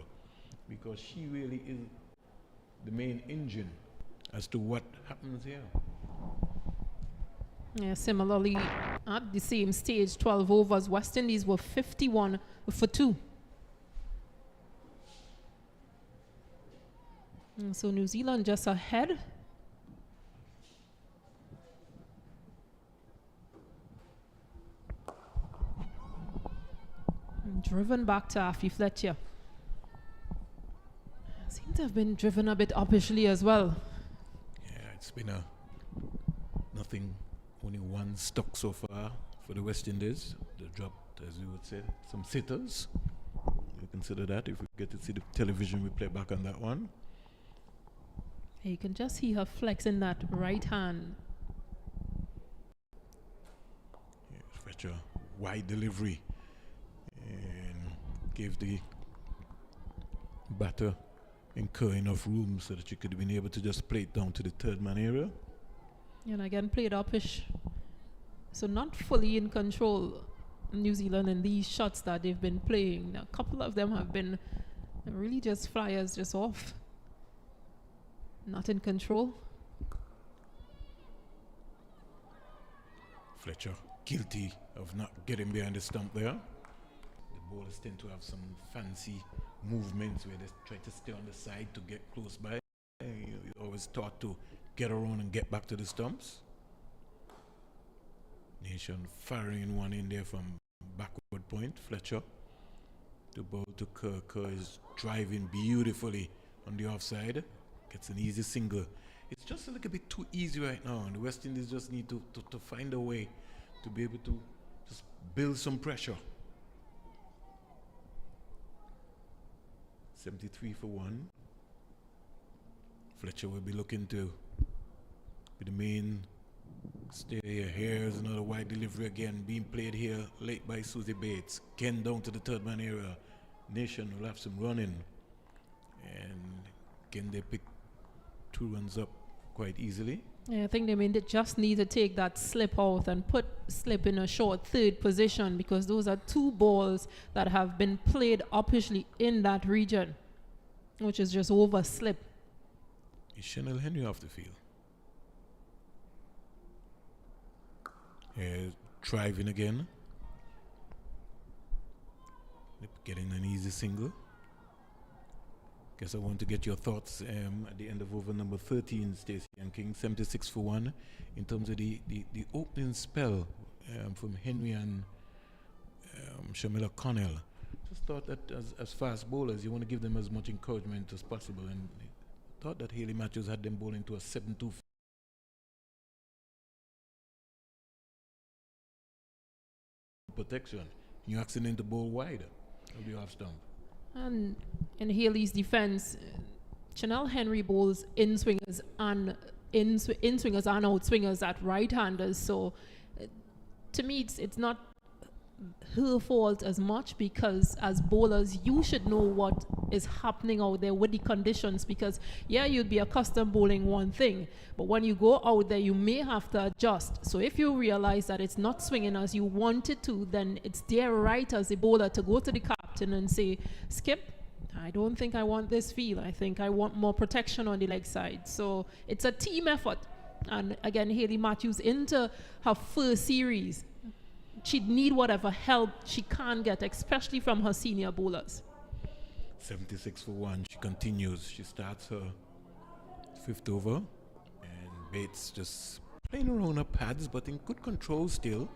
because she really is the main engine as to what happens here. Yeah, similarly, at the same stage, 12 overs, West Indies were 51 for 2. And so New Zealand just ahead. And driven back to Afi Fletcher. Seem to have been driven a bit uppishly as well. Yeah, it's been nothing, only one stuck so far for the West Indies. They dropped, as you would say, some sitters. You consider that if we get to see the television replay back on that one. You can just see her flexing that right hand. Yeah, Fletcher, wide delivery, and gave the batter and Kerr enough room so that you could have been able to just play it down to the third man area. And again, played uppish. So not fully in control, New Zealand, in these shots that they've been playing. Now, a couple of them have been really just flyers just off. Not in control. Fletcher guilty of not getting behind the stump there. The bowlers tend to have some fancy movements where they try to stay on the side to get close by. You're always taught to get around and get back to the stumps. Nation firing one in there from backward point. Fletcher to bowl to Kerr. Kerr is driving beautifully on the offside. Gets an easy single. It's just a little bit too easy right now, and the West Indies just need to find a way to be able to just build some pressure. 73 for 1. Fletcher will be looking to be the main stay here. Here's another wide delivery again, being played here late by Susie Bates. Again down to the third man area. Nation will have some running, and can they pick 2 runs up quite easily? Yeah, I think they just need to take that slip out and put slip in a short third position, because those are 2 balls that have been played uppishly in that region, which is just over slip. Is Chanel Henry off the field? Driving again. Getting an easy single. Guess I want to get your thoughts at the end of over number 13, Stacey and King, 76 for 1, in terms of the opening spell from Henry and Shamila Connell. Just thought that as fast bowlers, you want to give them as much encouragement as possible, and thought that Haley Matthews had them bowling to a 7-2 protection. You accident to bowl wide of the off stump. And in Haley's defense, Chanel Henry bowls in-swingers and in-swingers and out-swingers at right-handers. So to me, it's not her fault as much, because as bowlers you should know what is happening out there with the conditions, because yeah, you'd be accustomed bowling one thing, but when you go out there you may have to adjust. So if you realize that it's not swinging as you want it to, then it's their right as a bowler to go to the captain and say, Skip, I don't think I want this field. I think I want more protection on the leg side. So it's a team effort. And again, Hayley Matthews into her first series, she'd need whatever help she can get, especially from her senior bowlers. 76 for 1. She continues. She starts her 5th over. And Bates just playing around her pads, but in good control still,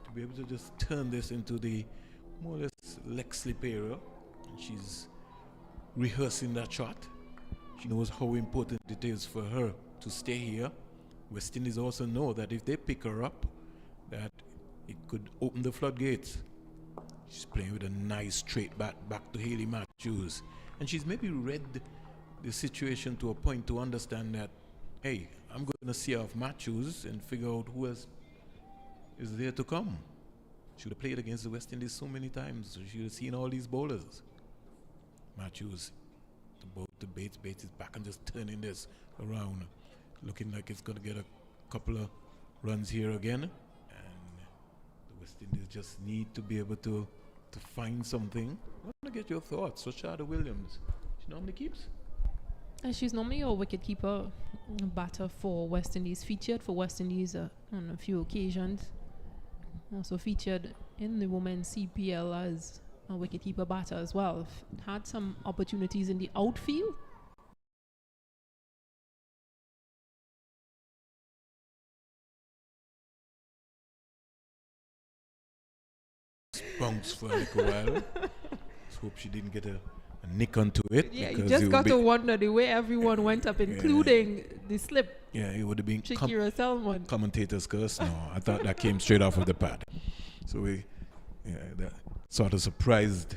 to be able to just turn this into the more or less leg slip area. And she's rehearsing that shot. She knows how important it is for her to stay here. West Indies also know that if they pick her up, that it could open the floodgates. She's playing with a nice straight back to Hayley Matthews. And she's maybe read the situation to a point to understand that, hey, I'm going to see off Matthews and figure out who else is there to come. She would have played against the West Indies so many times, so she would have seen all these bowlers. Matthews to Bates. Bates is back and just turning this around, looking like it's going to get a couple of runs here again. And the West Indies just need to be able to find something. I want to get your thoughts. So Shada Williams, she normally keeps? She's normally a wicket-keeper batter for West Indies, featured for West Indies on a few occasions. Also featured in the women's CPL as a wicket-keeper batter as well. Had some opportunities in the outfield. Bounce for a little while. Let's hope she didn't get a nick onto it. Yeah, you just got to wonder the way everyone went up, including the slip. Yeah, it would have been Shakira Selman. Commentator's curse. No, I thought that came straight off of the pad. So that sort of surprised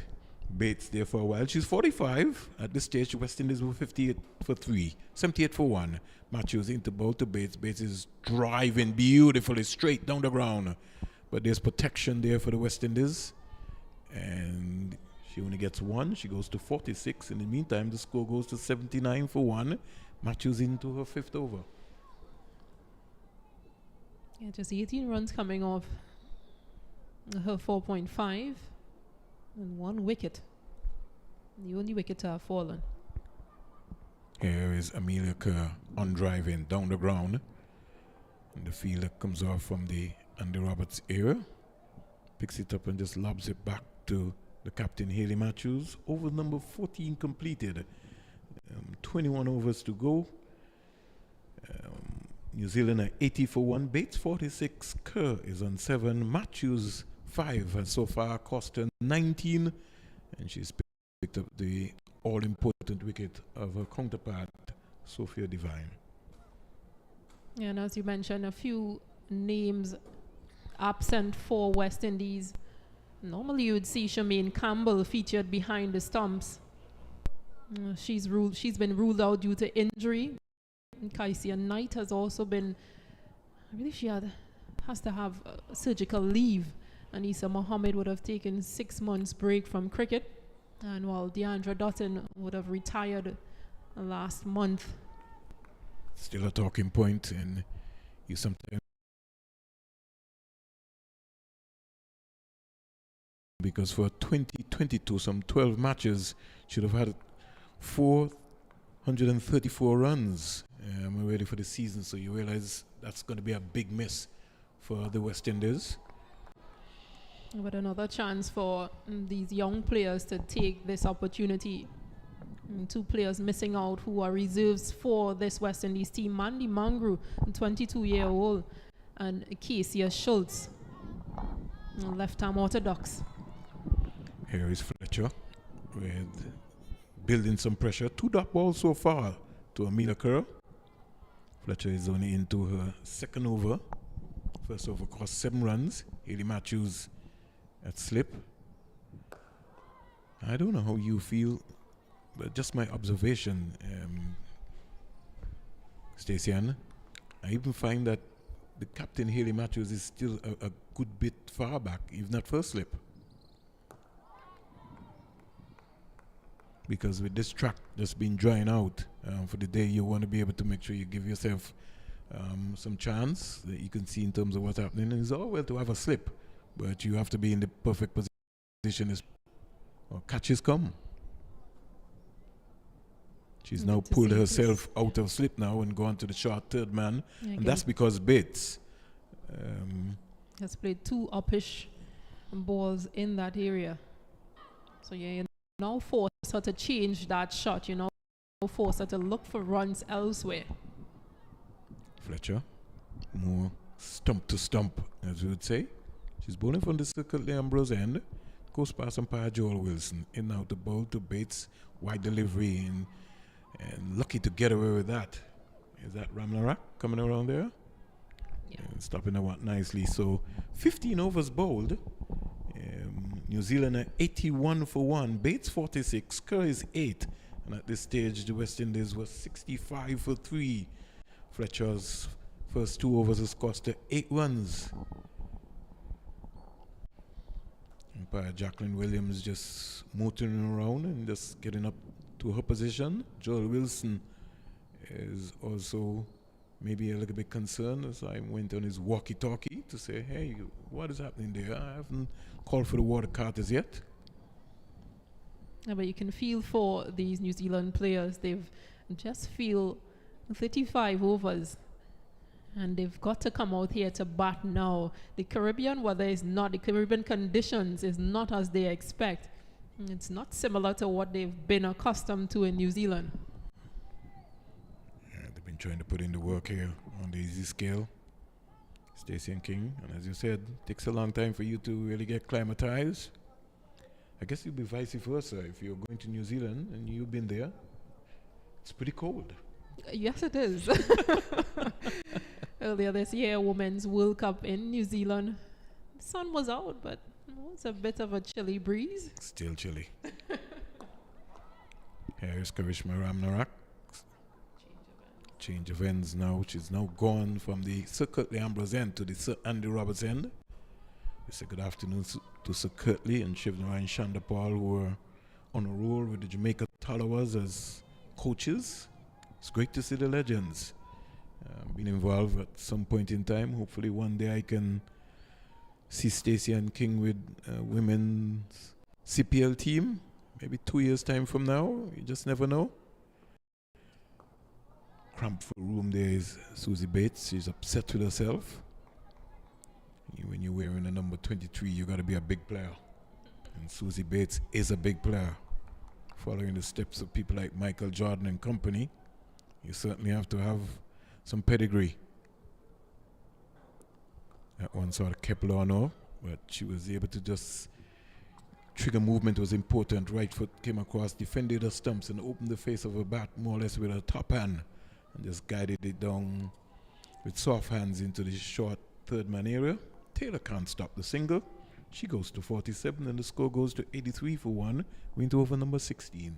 Bates there for a while. She's 45 at this stage. West Indies were 58 for 3, 78 for 1. Matthews into bowl to Bates. Bates is driving beautifully straight down the ground, but there's protection there for the West Indies, and she only gets 1. She goes to 46. In the meantime, the score goes to 79 for 1. Matthews into her 5th over. Yeah, just 18 runs coming off her 4.5 and 1 wicket. The only wicket to have fallen. Here is Amelia Kerr on driving down the ground. And the fielder comes off from the Andy Roberts area, picks it up and just lobs it back to the captain, Hayley Matthews. Over number 14 completed. 21 overs to go. New Zealand are 80 for 1. Bates 46. Kerr is on 7. Matthews 5 has so far cost her 19. And she's picked up the all-important wicket of her counterpart, Sophia Devine. Yeah, and as you mentioned, a few names absent for West Indies. Normally you would see Charmaine Campbell featured behind the stumps. She's been ruled out due to injury. Kaisia Knight has also been, I believe she has to have surgical leave. Anisa Mohammed would have taken 6 months break from cricket, and while Deandra Dutton would have retired last month. Still a talking point, and you sometimes, because for 2022, some 12 matches, should have had 434 runs already for the season. So you realize that's going to be a big miss for the West Indies. But another chance for these young players to take this opportunity. 2 players missing out who are reserves for this West Indies team. Mandy Mangru, 22-year-old, and Kesia Schultz, left-arm orthodox. Here is Fletcher with building some pressure. 2 dot balls so far to Amelia Kerr. Fletcher is only into her 2nd over. First over cost 7 runs. Hayley Matthews at slip. I don't know how you feel, but just my observation, Stacey Ann, I even find that the captain, Haley Matthews, is still a good bit far back, if not first slip. Because with this track just been drying out for the day, you want to be able to make sure you give yourself some chance that you can see in terms of what's happening. And it's all well to have a slip, but you have to be in the perfect position as catches come. She's now pulled herself out of slip now and gone to the short third man. And that's because Bates has played 2 uppish balls in that area. So you now force her to change that shot. You know, force her to look for runs elsewhere. Fletcher, more stump to stump, as we would say. She's bowling from the circle, the Ambrose end. Goes past umpire Joel Wilson. In out the ball to Bates. Wide delivery and lucky to get away with that. Is that Ramnarak coming around there? Yeah. And stopping the one nicely. So 15 overs bowled. New Zealand at 81 for 1. Bates 46. Kerr is 8. And at this stage, the West Indies was 65 for 3. Fletcher's first 2 overs has cost her 8 runs. Umpire Jacqueline Williams just motoring around and just getting up to her position. Joel Wilson is also maybe a little bit concerned as I went on his walkie-talkie to say, hey, what is happening there? I haven't called for the water carters yet. Yeah, but you can feel for these New Zealand players. They've just feel 35 overs. And they've got to come out here to bat now. The Caribbean weather is not, the Caribbean conditions is not as they expect. It's not similar to what they've been accustomed to in New Zealand. Yeah, they've been trying to put in the work here on the easy scale. Stacey and King, and as you said, it takes a long time for you to really get climatized. I guess it'll be vice versa if you're going to New Zealand and you've been there. It's pretty cold. Yes, it is. Earlier this year, Women's World Cup in New Zealand, the sun was out, but it's a bit of a chilly breeze. Still chilly. Here is Karishma Ramnarak. Change of ends now. She's now gone from the Sir Curtly Ambrose end to the Sir Andy Roberts end. We say good afternoon to Sir Curtly and Shivnarayan Chandapal, who were on a roll with the Jamaica Tallowers as coaches. It's great to see the legends being involved at some point in time. Hopefully one day I can see Stacey and King with women's CPL team. Maybe 2 years time from now. You just never know. Cramp for room there is Susie Bates. She's upset with herself. When you're wearing a number 23, you got to be a big player. And Susie Bates is a big player. Following the steps of people like Michael Jordan and company, you certainly have to have some pedigree. That one sort of kept her on off, but she was able to just trigger movement was important. Right foot came across, defended her stumps and opened the face of her bat more or less with her top hand and just guided it down with soft hands into the short third man area. Taylor can't stop the single. She goes to 47 and the score goes to 83 for 1. Went over number 16.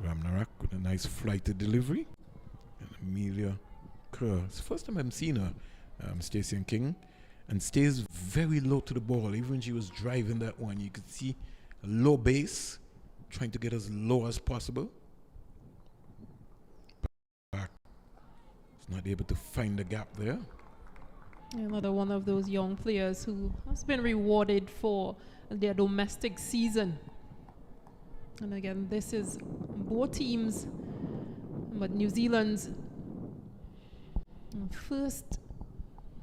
Ramnarak with a nice flighted delivery. And Amelia Kerr. It's the first time I've seen her, Stacey and King, and stays very low to the ball. Even when she was driving that one, you could see a low base, trying to get as low as possible. Back. It's not able to find the gap there. Another one of those young players who has been rewarded for their domestic season. And again, this is both teams, but New Zealand's first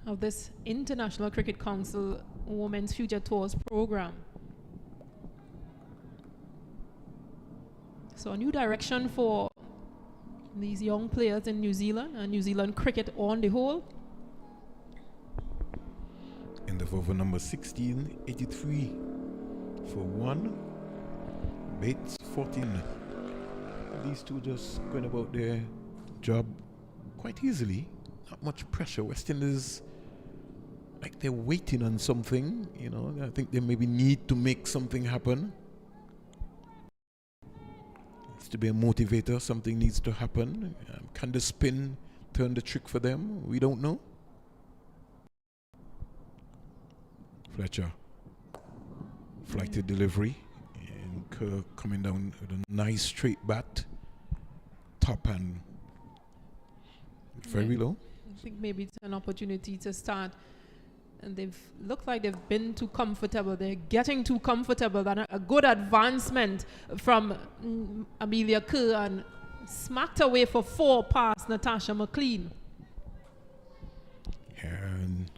of this International Cricket Council Women's Future Tours program. So a new direction for these young players in New Zealand and New Zealand cricket on the whole. End of over number 16, 83 for 1. Bates 14. These two just going about their job quite easily. Not much pressure. West Indies, like they're waiting on something, you know. I think they maybe need to make something happen. needs to be a motivator. Something needs to happen. Can the spin turn the trick for them? We don't know. Fletcher. Flighted delivery. And Kerr coming down with a nice straight bat. Top and very low. I think maybe it's an opportunity to start. And they've looked like they've been too comfortable. They're getting too comfortable. And a good advancement from Amelia Kerr and smacked away for 4 past Natasha McLean. And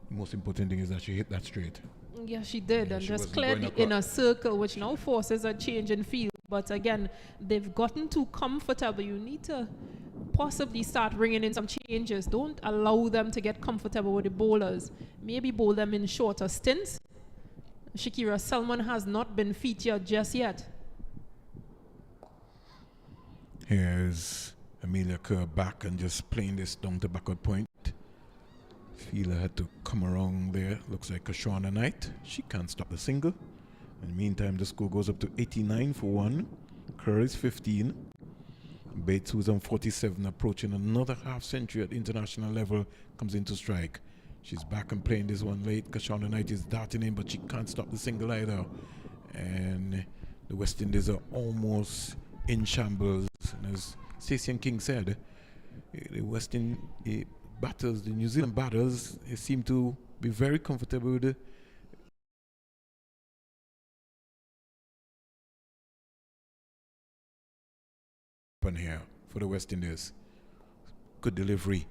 the most important thing is that she hit that straight. Yeah, she did. Yeah, and she just wasn't cleared going the inner circle, which now forces a change in field. But again, they've gotten too comfortable. You need to possibly start bringing in some changes. Don't allow them to get comfortable with the bowlers. Maybe bowl them in shorter stints. Shakira Selman has not been featured just yet. Here's Amelia Kerr back and just playing this down to backward point. Fielder had to come around there. Looks like Kashana Knight. She can't stop the single. In the meantime, the score goes up to 89 for 1. Kerr is 15. Bates, who's on 47, approaching another half century at international level, comes into strike. She's back and playing this one late. Kashana Knight is darting in, but she can't stop the single either. And the West Indies are almost in shambles. And as Stacey King said, the West Indies batters, the New Zealand batters, they seem to be very comfortable with it. Here for the West Indies. Good delivery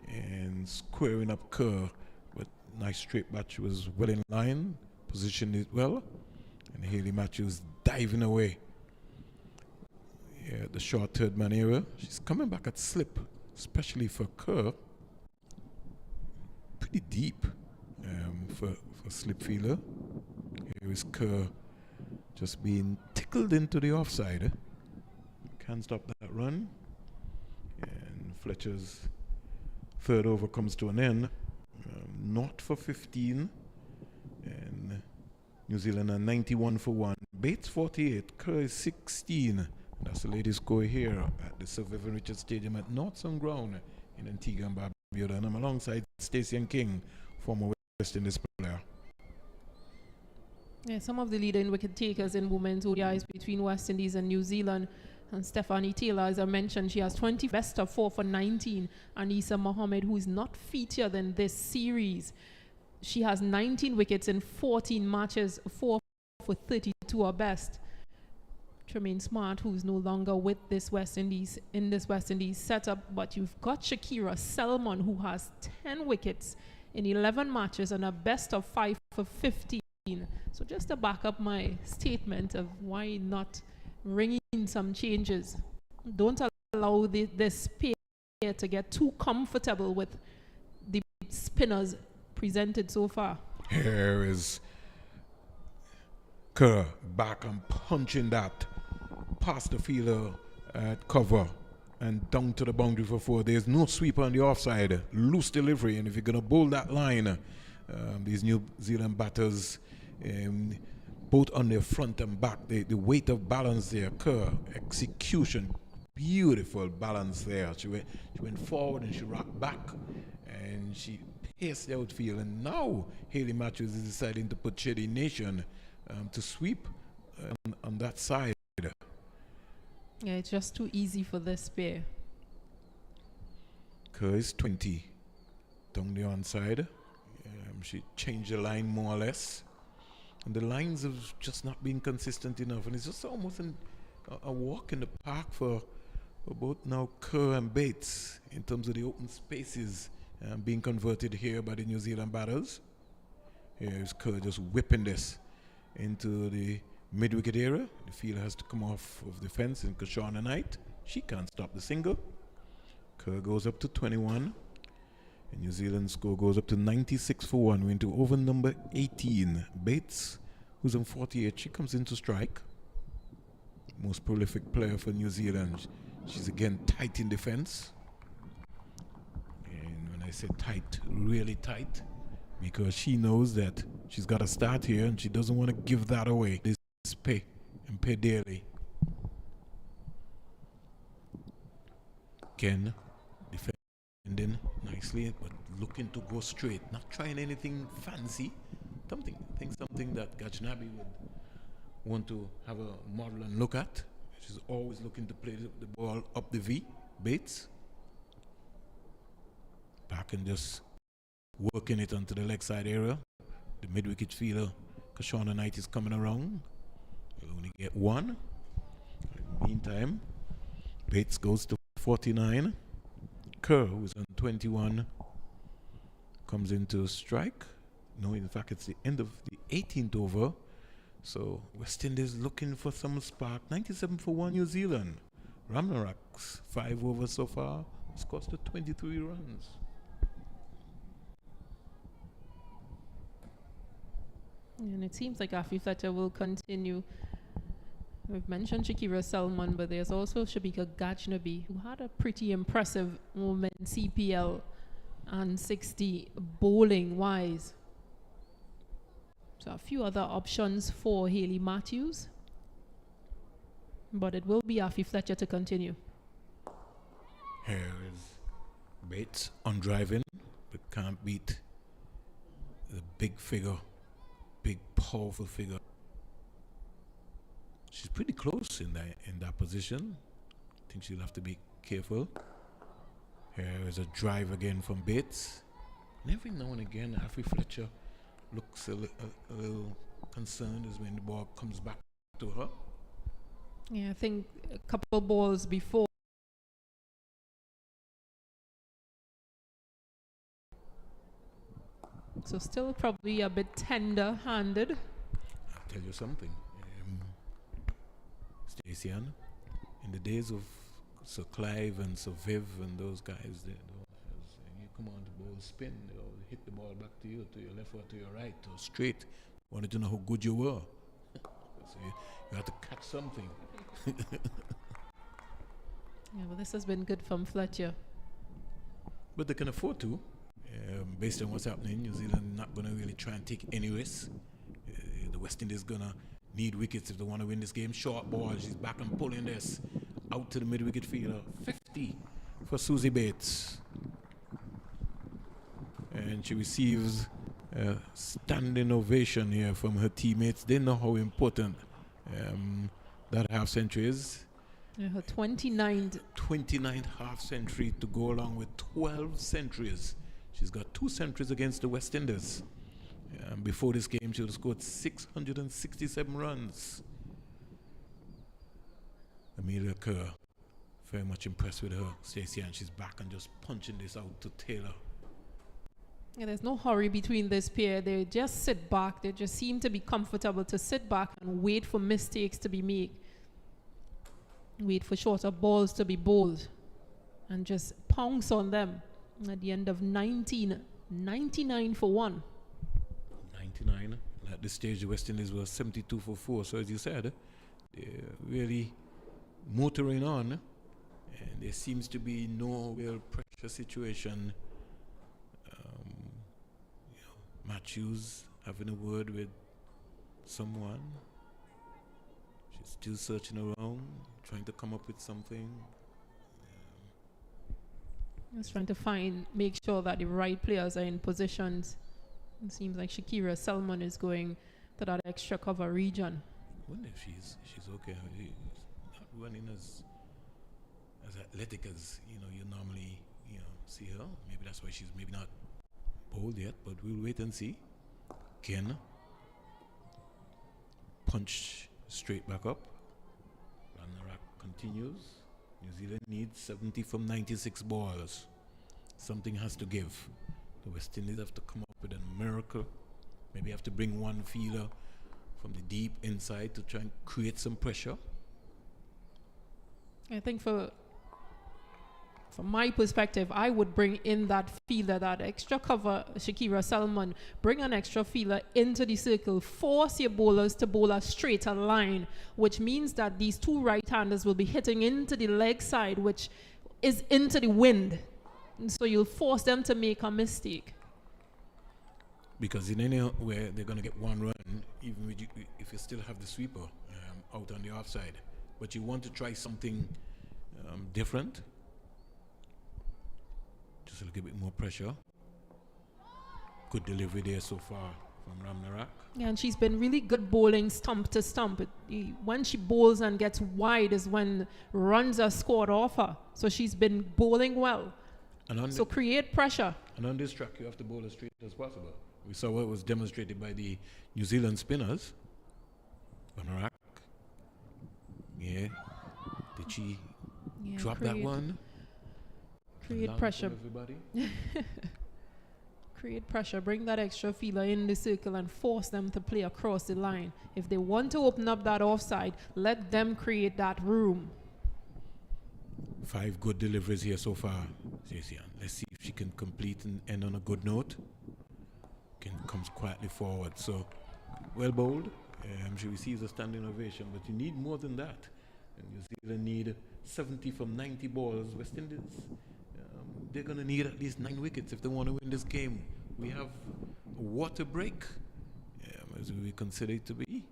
and squaring up Kerr, but nice straight bat. She was well in line, positioned it well, and Hayley Matthews diving away. Yeah, the short third man era. She's coming back at slip, especially for Kerr. Pretty deep for slip fielder. Here is Kerr just being tickled into the offside. Can't stop that run. And Fletcher's third over comes to an end. Not for 15. And New Zealand are 91 for 1. Bates 48. Kerr is 16. That's the latest score here at the Sir Vivian Richards Stadium at Northern Ground in Antigua and Barbuda. And I'm alongside Stacey King, former West Indies player. Yeah, some of the leading wicket takers in women's ODIs between West Indies and New Zealand. And Stephanie Taylor, as I mentioned, she has 20 best of 4 for 19. Anisa Mohammed, who is not featured in this series, she has 19 wickets in 14 matches, 4 for 32 are best. Tremaine Smart, who's no longer with this West Indies setup, but you've got Shakira Selman, who has 10 wickets in 11 matches and a best of 5 for 15. So just to back up my statement of why not ring in some changes. Don't allow this pair to get too comfortable with the spinners presented so far. Here is Kerr back and punching that past the fielder at cover and down to the boundary for 4. There's no sweep on the offside. Loose delivery, and if you're going to bowl that line, these New Zealand batters, both on their front and back, the weight of balance there. Kerr, execution, beautiful balance there. She went forward and she rocked back and she paced the outfield. And now Hayley Matthews is deciding to put Shady Nation to sweep on that side. Yeah, it's just too easy for this pair. Kerr is 20 down the onside. She changed the line more or less. And the lines have just not been consistent enough. And it's just almost a walk in the park for both now Kerr and Bates in terms of the open spaces being converted here by the New Zealand batters. Here's Kerr just whipping this into the mid-wicket area. The fielder has to come off of the fence in Kashana Knight. She can't stop the single. Kerr goes up to 21. And New Zealand's score goes up to 96 for 1. We're into over number 18. Bates, who's on 48, she comes into strike. Most prolific player for New Zealand. She's again tight in defense. And when I say tight, really tight, because she knows that she's got to start here and she doesn't want to give that away. This pay and pay dearly. Ken defending nicely, but looking to go straight, not trying anything fancy. Something that Gajnabi would want to have a model and look at. She's always looking to play the ball up the V. Bates. Back and just working it onto the leg side area. The mid-wicket fielder, Kashana Knight, is coming around. He'll only get one. In the meantime, Bates goes to 49. Kerr, who's on 21, comes into strike. No, in fact, it's the end of the 18th over. So West Indies looking for some spark. 97 for 1 New Zealand. Ramnarak's 5 overs so far. It's cost 23 runs. And it seems like Afi Fletcher will continue. We've mentioned Shakira Selman, but there's also Shabika Gajnabi, who had a pretty impressive moment in CPL and 60 bowling-wise. So a few other options for Hayley Matthews. But it will be Afi Fletcher to continue. Here is Bates on driving, but can't beat the big figure. Big, powerful figure. She's pretty close in that position. I think she'll have to be careful. Here is a drive again from Bates. And every now and again, Afi Fletcher looks a little concerned as when the ball comes back to her. Yeah, I think a couple balls before. So still probably a bit tender-handed. I'll tell you something. Stacey-Ann, in the days of Sir Clive and Sir Viv and those guys, you come on the ball spin, they'll hit the ball back to you, to your left or to your right or straight. Wanted to know how good you were. So you had to catch something. Yeah, well, this has been good from Fletcher. But they can afford to. Based on what's happening, New Zealand not going to really try and take any risks. The West Indies going to need wickets if they want to win this game. Short ball, she's back and pulling this out to the mid-wicket fielder. 50 for Susie Bates. And she receives a standing ovation here from her teammates. They know how important that half century is. Yeah, her 29th half century to go along with 12 centuries. She's got 2 centuries against the West Indies. Before this game, she would have scored 667 runs. Amelia Kerr, very much impressed with her. Stacey, and she's back and just punching this out to Taylor. Yeah, there's no hurry between this pair. They just sit back. They just seem to be comfortable to sit back and wait for mistakes to be made. Wait for shorter balls to be bowled. And just pounce on them. At the end of 99 for 1. 99. At this stage, the West Indies were 72 for 4. So as you said, they're really motoring on. And there seems to be no real pressure situation. Matthews having a word with someone. She's still searching around, trying to come up with something. Just trying to make sure that the right players are in positions. It seems like Shakira Selman is going to that extra cover region. I wonder if she's okay. She's not running as athletic as you normally see her. Maybe that's why she's maybe not bold yet, but we'll wait and see. Ken punch straight back up. Rannarak continues. New Zealand needs 70 from 96 balls. Something has to give. The West Indies have to come up with a miracle. Maybe have to bring one fielder from the deep inside to try and create some pressure. I think from my perspective, I would bring in that fielder, that extra cover, Shakira Selman. Bring an extra fielder into the circle. Force your bowlers to bowl a straighter line, which means that these 2 right-handers will be hitting into the leg side, which is into the wind. And so you'll force them to make a mistake. Because in anywhere, they're going to get 1 run, even if you still have the sweeper out on the offside. But you want to try something different. Just a little bit more pressure. Good delivery there so far from Ramnarak. Yeah, and she's been really good bowling stump to stump. When she bowls and gets wide is when runs are scored off her. So she's been bowling well. So create pressure. And on this track, you have to bowl as straight as possible. We saw what was demonstrated by the New Zealand spinners. Ramnarak. Yeah. Did she drop that one? Create pressure. Create pressure. Bring that extra feeler in the circle and force them to play across the line. If they want to open up that offside, let them create that room. 5 good deliveries here so far. Let's see if she can complete and end on a good note. Comes quietly forward. So, well bowled. She receives a standing ovation, but you need more than that. And New Zealand need 70 from 90 balls. West Indies, they're going to need at least 9 wickets if they want to win this game. We have a water break, as we consider it to be.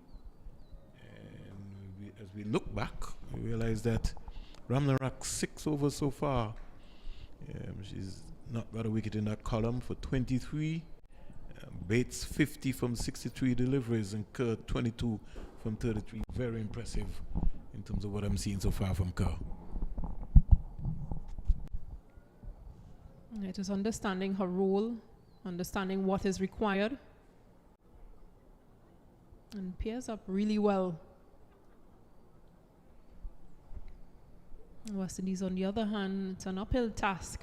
And as we look back, we realize that Ramnarak 6 overs so far. She's not got a wicket in that column for 23. Bates 50 from 63 deliveries and Kerr 22 from 33. Very impressive in terms of what I'm seeing so far from Kerr. It is understanding her role, understanding what is required, and pairs up really well. West Indies, on the other hand, it's an uphill task.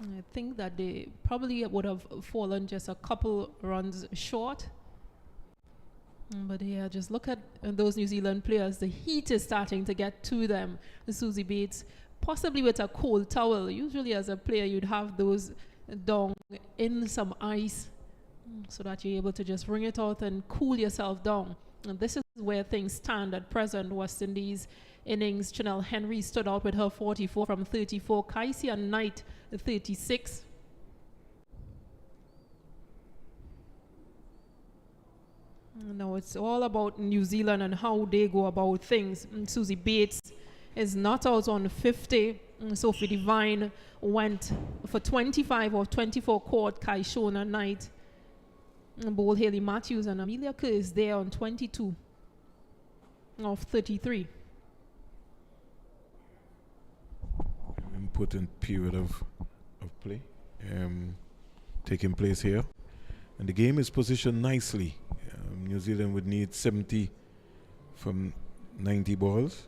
I think that they probably would have fallen just a couple runs short. But yeah, just look at those New Zealand players. The heat is starting to get to them. Susie Bates, possibly with a cold towel. Usually as a player, you'd have those down in some ice so that you're able to just wring it out and cool yourself down. And this is where things stand at present. West Indies innings, Chanel Henry stood out with her 44 from 34. Kaisia Knight, 36. No, it's all about New Zealand and how they go about things. Susie Bates is not out on 50. Sophie Devine went for 25 or 24 caught Kaishona Knight. Bowl Haley Matthews and Amelia Kerr is there on 22 of 33. Important period of play taking place here. And the game is positioned nicely. New Zealand would need 70 from 90 balls.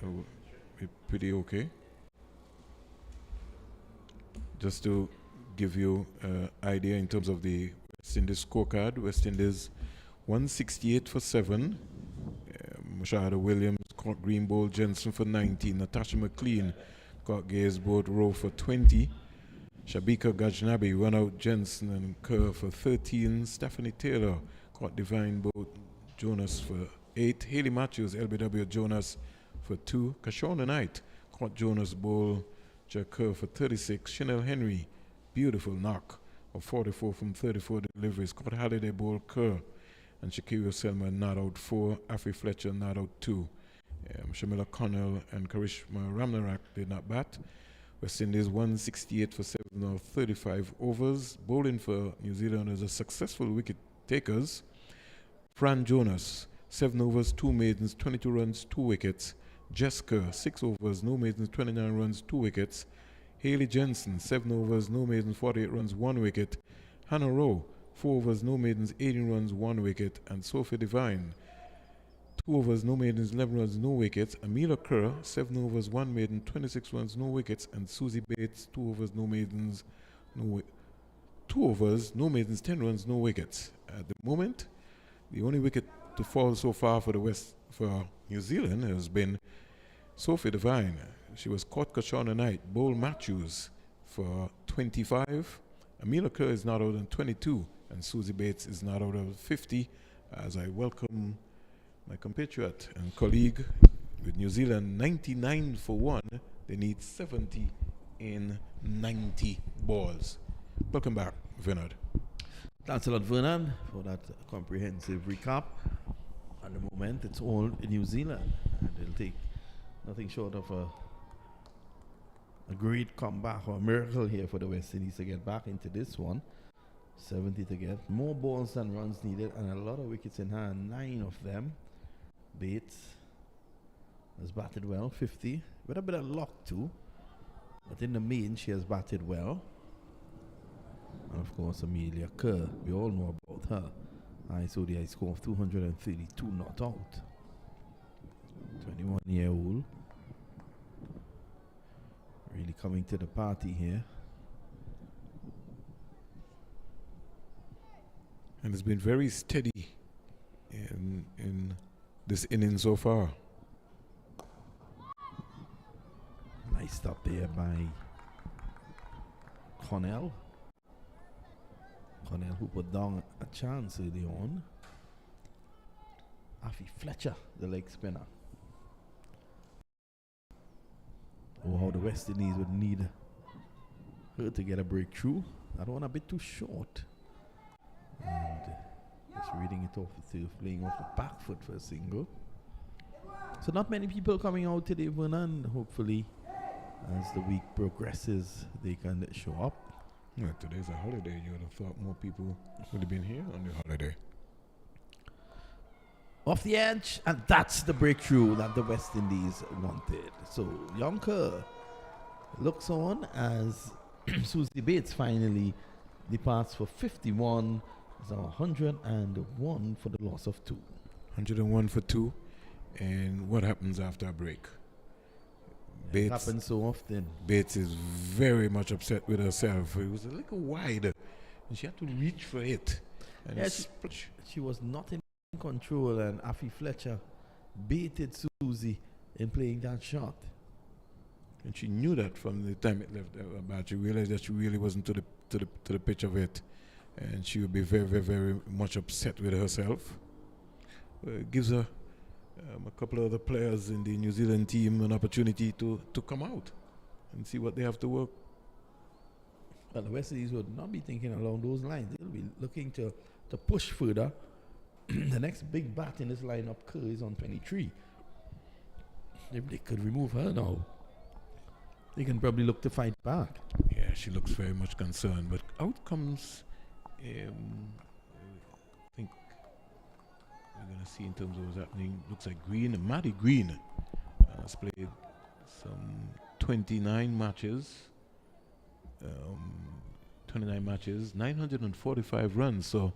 We're pretty okay. Just to give you an idea in terms of the West Indies scorecard, West Indies 168 for 7. Mashahada Williams caught green ball, Jensen for 19. Natasha McLean caught Gaze both row for 20. Shabika Gajnabi run out Jensen and Kerr for 13. Stephanie Taylor caught Divine both Jonas for 8. Haley Matthews, LBW Jonas for 2. Kashona Knight caught Jonas bowl Kerr for 36. Chanel Henry, beautiful knock of 44 from 34 deliveries. Caught Halliday bowl Kerr. And Shakira Selma not out 4. Afri Fletcher not out 2. Shamila Connell and Karishma Ramnarak did not bat. West Indies 168 for 7 of 35 overs. Bowling for New Zealand as a successful wicket takers. Fran Jonas, 7 overs, 2 maidens, 22 runs, 2 wickets. Jessica, 6 overs, no maidens, 29 runs, 2 wickets. Haley Jensen, 7 overs, no maidens, 48 runs, 1 wicket. Hannah Rowe, 4 overs, no maidens, 18 runs, 1 wicket. And Sophie Devine, 2 overs, no maidens, 11 runs, no wickets. Amelia Kerr, 7 overs, 1 maiden, 26 runs, no wickets. And Susie Bates, 2 overs, no maidens, 2 overs, no maidens, 10 runs, no wickets. At the moment, the only wicket to fall so far for New Zealand has been Sophie Devine. She was caught Kashona Knight, Bowl Matthews for 25. Amelia Kerr is not out on 22, and Susie Bates is not out of 50. As I welcome my compatriot and colleague with New Zealand 99 for 1, they need 70 in 90 balls. Welcome back, Vinod. Thanks a lot, Vernon, for that comprehensive recap. At the moment, it's all in New Zealand, and it'll take nothing short of a a great comeback or miracle here for the West Indies to get back into this one. 70 to get. More balls than runs needed and a lot of wickets in hand. 9 of them. Bates has batted well, 50. With a bit of luck too. But in the main, she has batted well. And of course, Amelia Kerr. We all know about her. Highest ODI score of 232 not out. 21-year-old. Really coming to the party here. And it's been very steady in this inning so far. Nice stop there by Cornell. Cornell who put down a chance early on. Afi Fletcher, the leg spinner. Oh, how the West Indies would need her to get a breakthrough. That one a bit too short. And just reading it off the turf, playing off the back foot for a single. So not many people coming out today, Vernon. Hopefully, as the week progresses, they can show up. Yeah, today's a holiday. You would have thought more people would have been here on the holiday. Off the edge, and that's the breakthrough that the West Indies wanted. So Yonker looks on as Susie Bates finally departs for 51. So 101 for the loss of 2. 101 for 2. And what happens after a break? It happens so often. Bates is very much upset with herself. It was a little wide, and she had to reach for it. And yeah, she was not in control, and Afi Fletcher baited Susie in playing that shot. And she knew that from the time it left her bat. She realized that she really wasn't to the pitch of it. And she would be very, very, very much upset with herself. It gives her a couple of other players in the New Zealand team an opportunity to come out and see what they have to work. Well, the West Indies would not be thinking along those lines. They'll be looking to push further. The next big bat in this lineup, Kerr, is on 23. If they could remove her now, they can probably look to fight back. Yeah, she looks very much concerned. But out comes, I think we're going to see in terms of what's happening. Looks like Maddie Green has played some 29 matches. 945 runs. So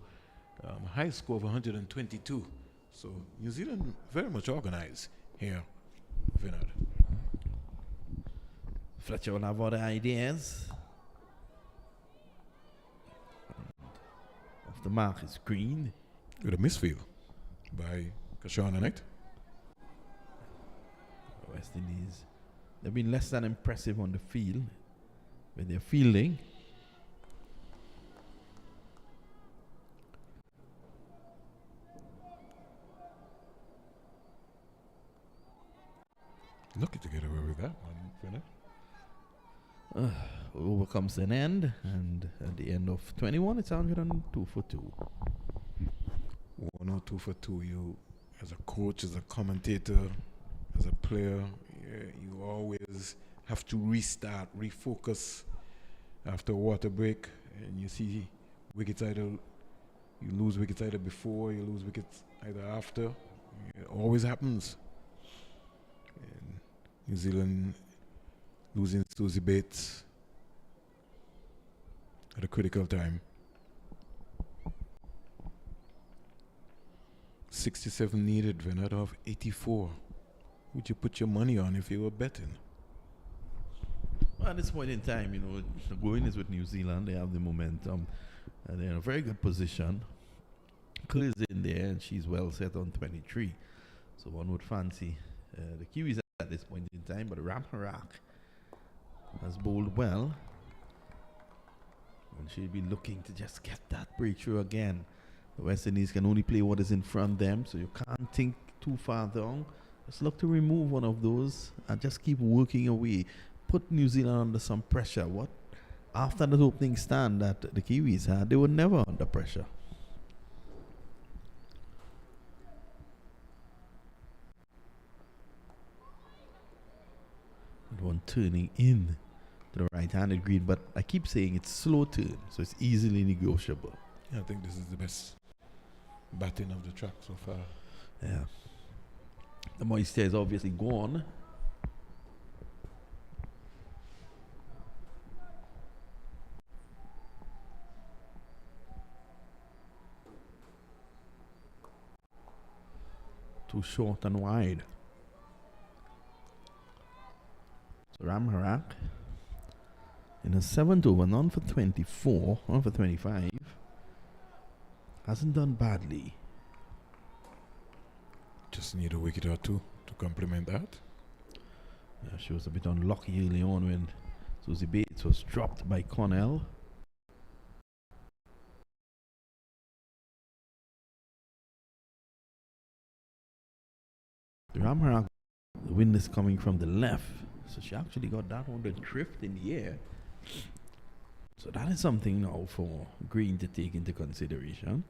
high score of 122. So New Zealand very much organized here, Vinod. Fletcher will have other ideas. Off the mark is Green. With a misfield by Kashana Knight. West Indies, they've been less than impressive on the field with their fielding. Lucky to get away with that one, Vinod. Over comes an end, and at the end of 21, it's 102 for 2. 102 for 2. You, as a coach, as a commentator, as a player, you always have to restart, refocus after a water break, and you see wickets either, you lose wickets either before, you lose wickets either after. It always happens. And New Zealand losing Susie Bates at a critical time. 67 needed, Vinod, of 84. Would you put your money on if you were betting? Well, at this point in time, you know, the going is with New Zealand. They have the momentum. They're in a very good position. Claire's in there, and she's well set on 23. So one would fancy the Kiwis at this point in time. But Ramharak has bowled well. And she'll be looking to just get that breakthrough again. The West Indies can only play what is in front of them, so you can't think too far down. Just look to remove one of those and just keep working away. Put New Zealand under some pressure. What after the opening stand that the Kiwis had, they were never under pressure. And one turning in to the right-handed Green, but I keep saying it's slow turn, so it's easily negotiable. Yeah, I think this is the best batting of the track so far. Yeah. The moisture is obviously gone. Too short and wide. So Ramharak in a 7th over, none for 24, one for 25. Hasn't done badly. Just need a wicket or two to complement that. Yeah, she was a bit unlucky early on when Susie Bates was dropped by Cornell. Ramharak, the wind is coming from the left, so she actually got that one to drift in the air. So that is something now for Green to take into consideration.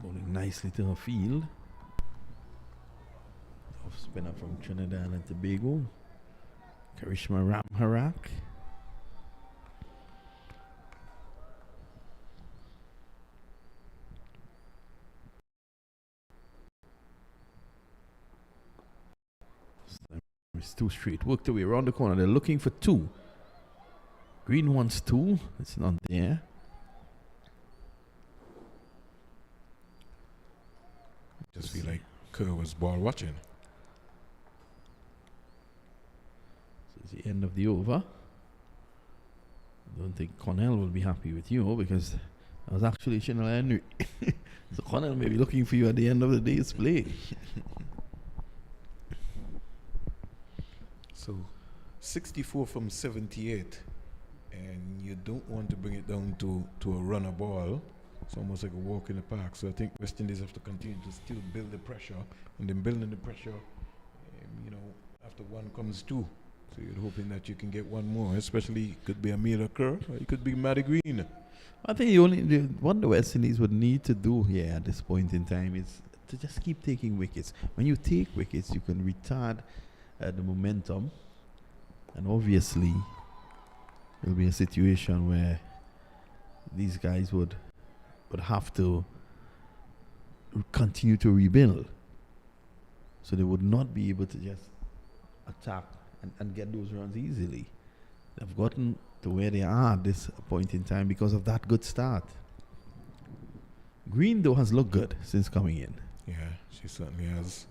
Bowling nicely to her field. Off spinner from Trinidad and Tobago, Karishma Ramharak. It's two straight. Worked away around the corner. They're looking for two. Green wants two. It's not there. Just feel like Kerr was ball watching. So it's the end of the over. I don't think Cornell will be happy with you because I was actually Chanel Henry. So Cornell may be looking for you at the end of the day's play. So 64 from 78, and you don't want to bring it down to a runner ball. It's almost like a walk in the park. So I think West Indies have to continue to still build the pressure, and then building the pressure, after one comes two. So you're hoping that you can get one more, especially it could be Amelia Kerr or it could be Maddie Green. I think what the West Indies would need to do here at this point in time is to just keep taking wickets. When you take wickets, you can retard the momentum, and obviously there'll be a situation where these guys would have to continue to rebuild, so they would not be able to just attack and get those runs easily. They've gotten to where they are at this point in time because of that good start. Green though has looked good since coming in. Yeah, she certainly has.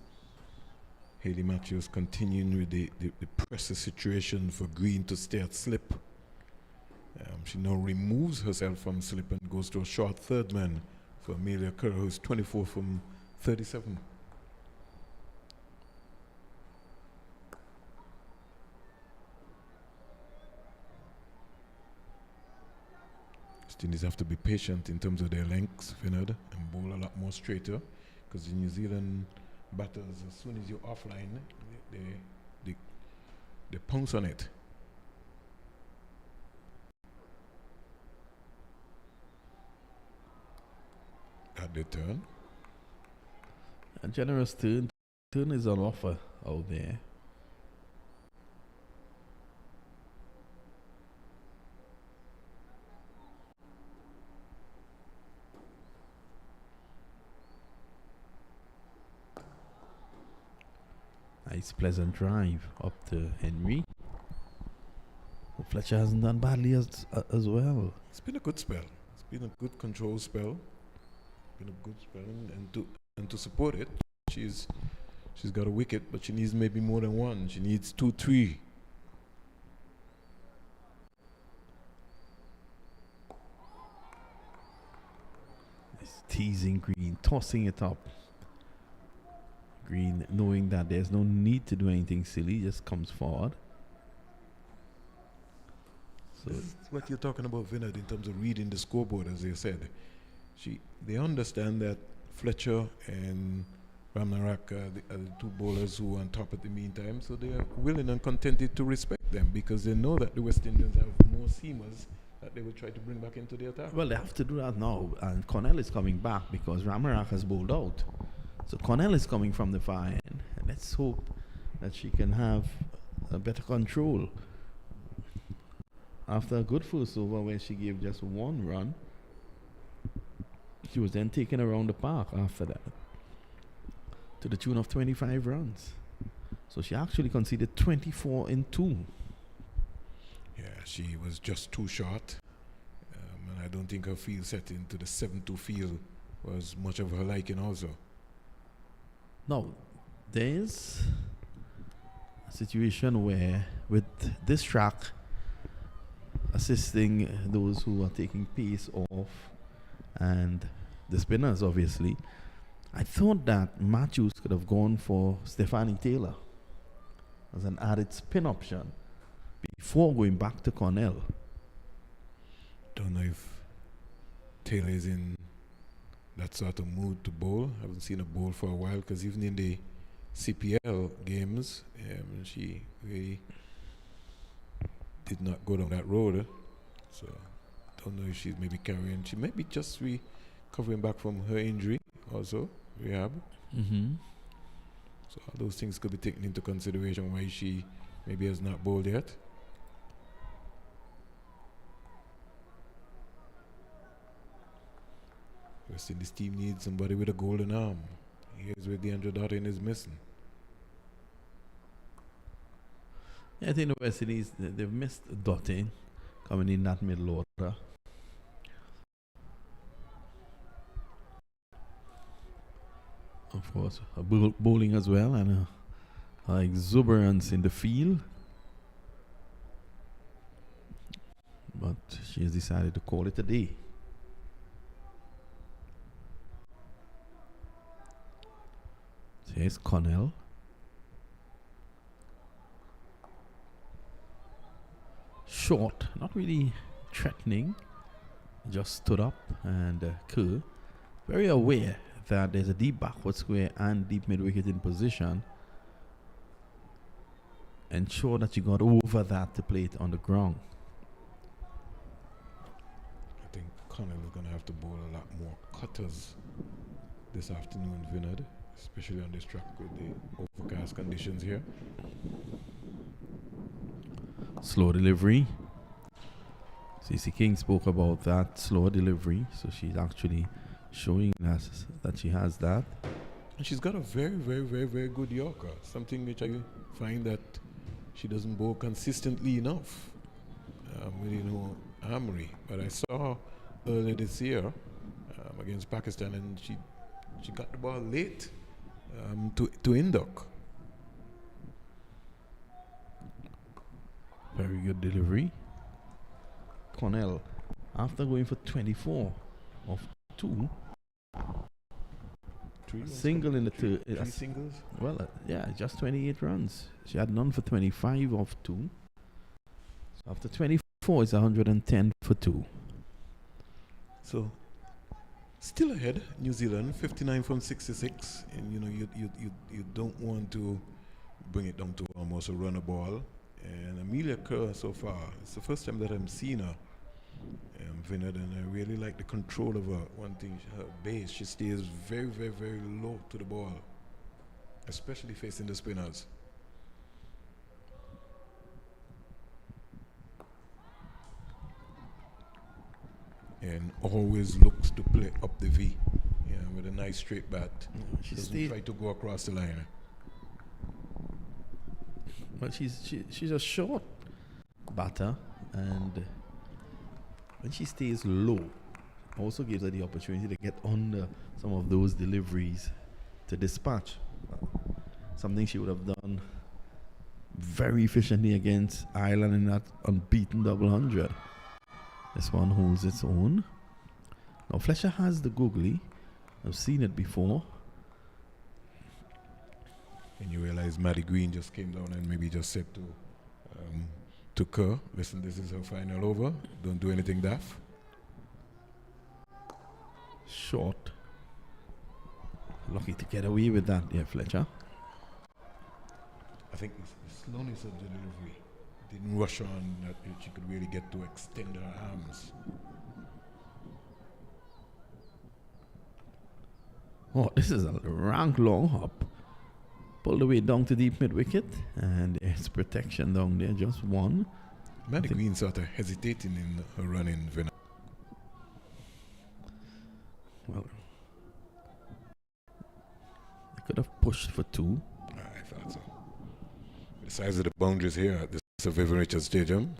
Hayley Matthews continuing with the pressure situation for Green to stay at slip. She now removes herself from slip and goes to a short third man for Amelia Kerr, who's 24 from 37. West Indies have to be patient in terms of their lengths, Finad, and bowl a lot more straighter, because the New Zealand batters, as soon as you're offline, they pounce on it. At the turn. A generous turn. Turn is on offer out there. Nice pleasant drive up to Henry. But Fletcher hasn't done badly as well. It's been a good spell. It's been a good control spell. Been a good spell, and to support it, she's got a wicket, but she needs maybe more than one. She needs 2, 3. It's teasing Green, tossing it up. Green, knowing that there's no need to do anything silly, just comes forward. So this is what you're talking about, Vinod, in terms of reading the scoreboard, as they said. They understand that Fletcher and Ramnarak are the two bowlers who are on top at the meantime, so they are willing and contented to respect them because they know that the West Indians have more seamers that they will try to bring back into the attack. well, they have to do that now, and Cornell is coming back because Ramnarak has bowled out. So Cornell is coming from the far end, and let's hope that she can have a better control. After a good first over where she gave just one run, she was then taken around the park after that to the tune of 25 runs. So she actually conceded 24 in 2. Yeah, she was just too short. And I don't think her field setting to the 7-2 field was much of her liking also. Now, there's a situation where with this track assisting those who are taking pace off and the spinners obviously, I thought that Matthews could have gone for Stephanie Taylor as an added spin option before going back to Cornell. Don't know if Taylor is in that sort of mood to bowl. I haven't seen a bowl for a while, because even in the CPL games, she really did not go down that road. So don't know if she's maybe carrying. She may be just recovering back from her injury also, rehab. Mm-hmm. So all those things could be taken into consideration why she maybe has not bowled yet. West Indies team needs somebody with a golden arm. Here's where DeAndre Dottin is missing. Yeah, I think the West Indies, they've missed Dottin coming in that middle order. Of course, a bowling as well, and a exuberance in the field. But she has decided to call it a day. So here's Connell. Short, not really threatening. Just stood up, and Kerr, very aware that there's a deep backward square and deep mid wicket in position. Ensure that you got over that to play it on the ground. I think Connell is going to have to bowl a lot more cutters this afternoon, Vinod, especially on this track with the overcast conditions here. Slow delivery. CC King spoke about that slow delivery, so she's actually showing us that she has that. And she's got a very, very, very, very good Yorker, something which I find that she doesn't bowl consistently enough with armory. But I saw earlier this year against Pakistan, and she got the ball late to Indok. Very good delivery. Cornell, after going for 24 of 2, single in the third. Three singles? Well, yeah, just 28 runs. She had none for 25 of 2. So after 24, it's 110 for 2. So still ahead, New Zealand, 59 from 66, and you don't want to bring it down to almost a runner ball. And Amelia Kerr, so far, it's the first time that I'm seeing her, Vinod, and I really like the control of her. One thing, her base, she stays very, very, very low to the ball, especially facing the spinners. And always looks to play up the V, with a nice straight bat. She doesn't try to go across the line. But she's a short batter, and when she stays low, also gives her the opportunity to get under some of those deliveries to dispatch. Something she would have done very efficiently against Ireland in that unbeaten double 100. This one holds its own. Now Fletcher has the googly. I've seen it before. And you realize Maddie Green just came down and maybe just said to Kerr, listen, this is her final over. Don't do anything daft. Short. Lucky to get away with that, yeah, Fletcher. I think the slowness of the delivery didn't rush on that she could really get to extend her arms. Oh, this is a rank long hop. Pulled away down to deep mid wicket, and there's protection down there, just one. Maddie Green sort of hesitating in her running. Well, they could have pushed for two. I thought so. The size of the boundaries here at the Sir Vivian Richards Stadium.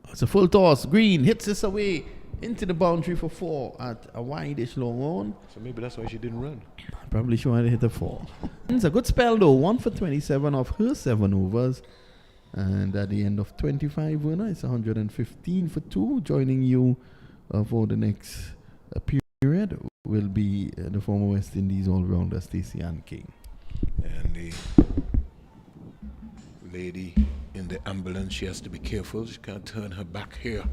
It's a full toss. Green hits this away into the boundary for four at a wide-ish long on. So maybe that's why she didn't run. Probably she wanted to hit a four. It's a good spell though. 1 for 27 of her 7 overs. And at the end of 25 winner, it's 115 for 2. Joining you for the next period will be the former West Indies all-rounder Stacey Ann King. And the lady in the ambulance, she has to be careful. She can't turn her back here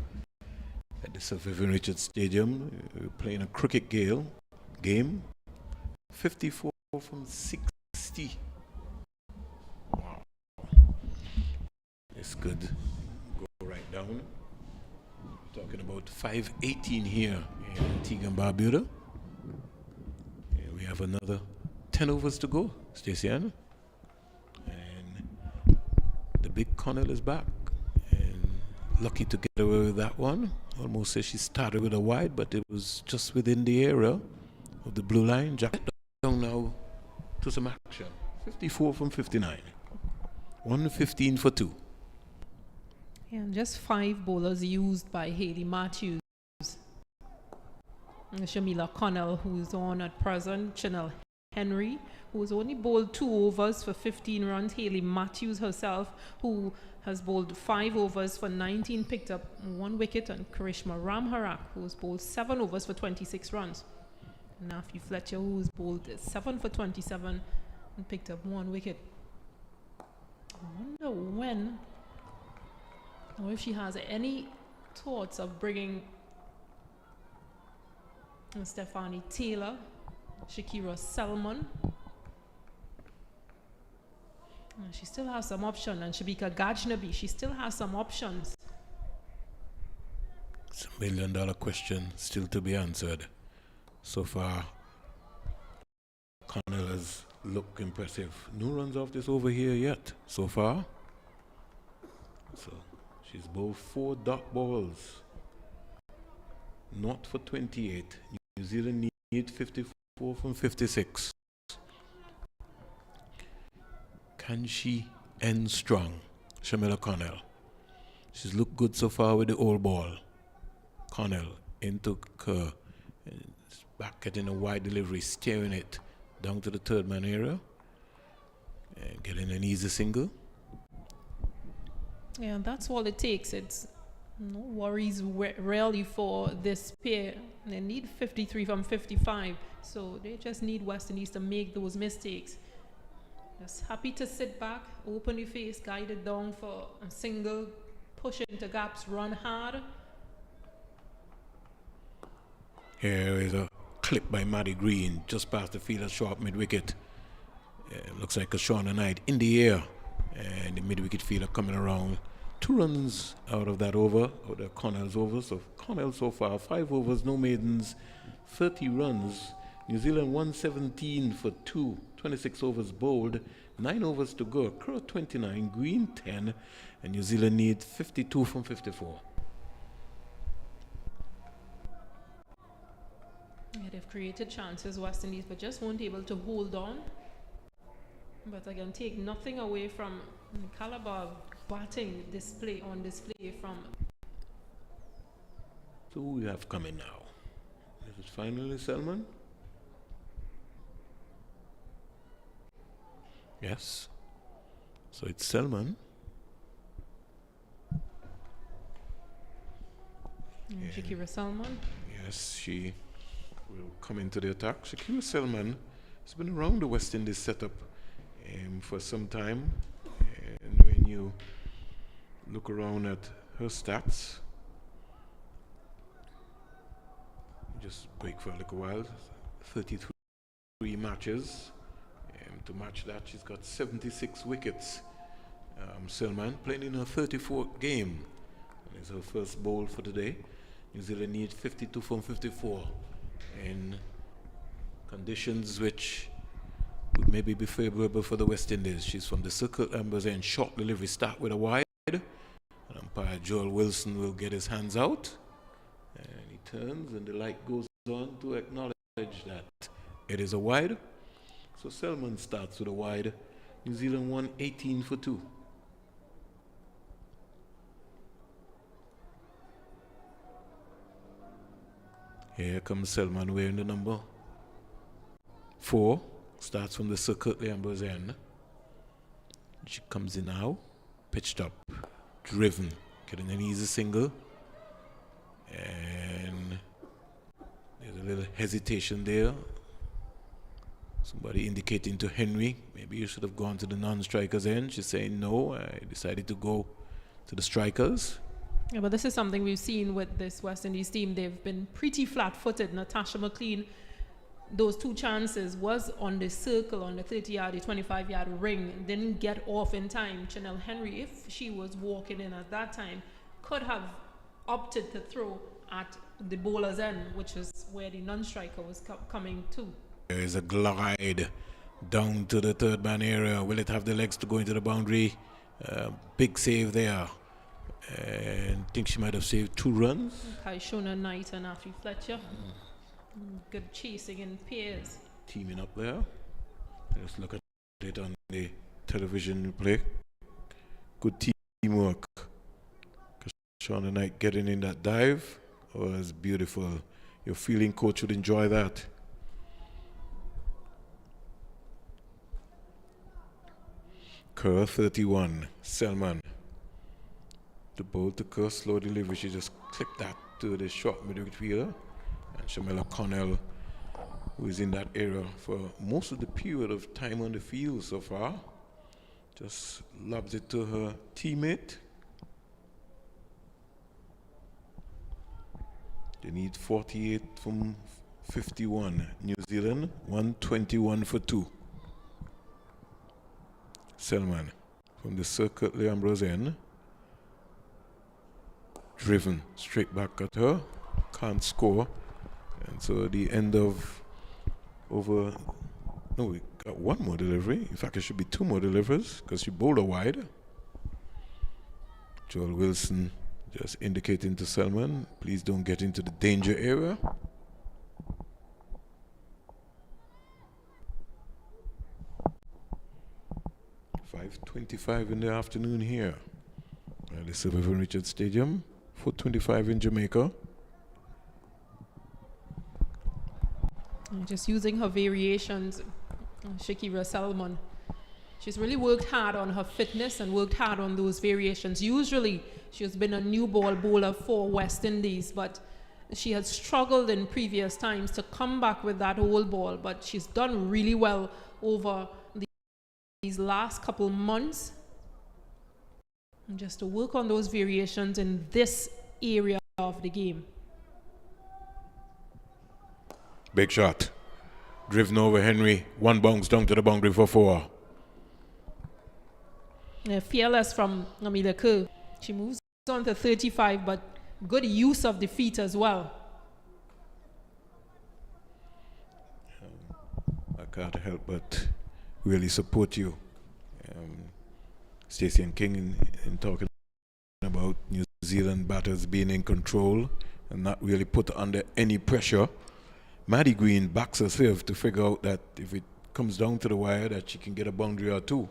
at the Sir Vivian Richards Stadium. We're playing a cricket game. 54 from 60. Wow. This could go right down. Talking about 5:18 here in Antigua and Barbuda. And we have another 10 overs to go, Stacey Ann. And the big Connell is back. And lucky to get away with that one. Almost says she started with a wide, but it was just within the area of the blue line. Jack down now to some action. 54 from 59. 115 for 2. Yeah, and just 5 bowlers used by Hayley Matthews. And Shamila Connell, who's on at present. Chanel Henry, who's only bowled 2 overs for 15 runs. Hayley Matthews herself, who has bowled 5 overs for 19, picked up 1 wicket. And Karishma Ramharak, who's bowled 7 overs for 26 runs. Nafi Fletcher, who's bowled 7 for 27 and picked up 1 wicket. I wonder when, or if she has any thoughts of bringing Stephanie Taylor, Shakira Selman. She still has some options, and Shabika Gajnabi, she still has some options. It's a $1 million question still to be answered. So far, Connell has looked impressive. No runs off this over here yet, so far. So she's bowled 4 dot balls. Not for 28. New Zealand need 54 from 56. Can she end strong? Shamila Connell. She's looked good so far with the old ball. Connell into Kerr. Back getting a wide delivery, steering it down to the third man area. And getting an easy single. Yeah, that's all it takes. It's no worries really for this pair. They need 53 from 55, so they just need West Indies to make those mistakes. Just happy to sit back, open your face, guide it down for a single, push it into gaps, run hard. Here is a clip by Maddie Green just past the fielder short mid-wicket. Looks like a Shauna Knight in the air, and the mid-wicket fielder coming around. 2 runs out of that over, or the Connell's over. So Connell so far 5 overs, no maidens, 30 runs. New Zealand 117 for 2, 26 overs bowled, 9 overs to go. Kerr 29, Green 10, and New Zealand need 52 from 54. Yeah, they've created chances, West Indies, but just weren't able to hold on. But again, take nothing away from the caliber of batting display from. So who we have coming now? Is it finally Selman? Yes. So it's Selman. Shakira Selman. Yes, she will come into the attack. Shakira Selman has been around the West Indies setup for some time. And when you look around at her stats, just break for a little while, 33 matches. To match that, she's got 76 wickets. Selman playing in her 34th game. It's her first bowl for today. New Zealand need 52 from 54 in conditions which would maybe be favorable for the West Indies. She's from the circle ambers and short delivery start with a wide. And umpire Joel Wilson will get his hands out. And he turns and the light goes on to acknowledge that it is a wide. So Selman starts with a wide. New Zealand won 18 for 2. Here comes Selman wearing the number 4. Starts from the circle, the amber's end. She comes in now. Pitched up. Driven. Getting an easy single. And there's a little hesitation there. Somebody indicating to Henry, maybe you should have gone to the non-strikers end. She's saying, no, I decided to go to the strikers. Yeah, but this is something we've seen with this West Indies team. They've been pretty flat-footed. Natasha McLean, those 2 chances was on the circle, on the 30-yard, the 25-yard ring. Didn't get off in time. Chanel Henry, if she was walking in at that time, could have opted to throw at the bowler's end, which is where the non-striker was coming to. There is a glide down to the third man area. Will it have the legs to go into the boundary? Big save there. And I think she might have saved 2 runs. Kaishona Knight and Afi Fletcher. Good chasing in pairs. Teaming up there. Let's look at it on the television play. Good teamwork. Kaishona Knight getting in that dive was beautiful. Your fielding coach would enjoy that. Kerr 31, Selman. The ball to Kerr, slow delivery. She just clipped that to the short midfielder. And Shamela Connell, who is in that area for most of the period of time on the field so far, just lobs it to her teammate. They need 48 from 51. New Zealand, 121 for 2. Selman from the circle, the Ambrose end. Driven straight back at her. Can't score. And so the end of over. No, we got 1 more delivery. In fact, it should be 2 more deliveries because she bowled a wide. Joel Wilson just indicating to Selman, please don't get into the danger area. .25 in the afternoon here at the Sir Vivian Richards Stadium. 4:25 in Jamaica. Just using her variations, Shakira Salmon. She's really worked hard on her fitness and worked hard on those variations. Usually, she has been a new ball bowler for West Indies, but she had struggled in previous times to come back with that old ball, but she's done really well over these last couple months. And just to work on those variations in this area of the game. Big shot. Driven over Henry. 1 bounce down to the boundary for 4. Fearless from Amelia Kerr. She moves on to 35, but good use of the feet as well. I can't help but really support you, Stacey and King, in talking about New Zealand batters being in control and not really put under any pressure. Maddie Green backs herself to figure out that if it comes down to the wire, that she can get a boundary or 2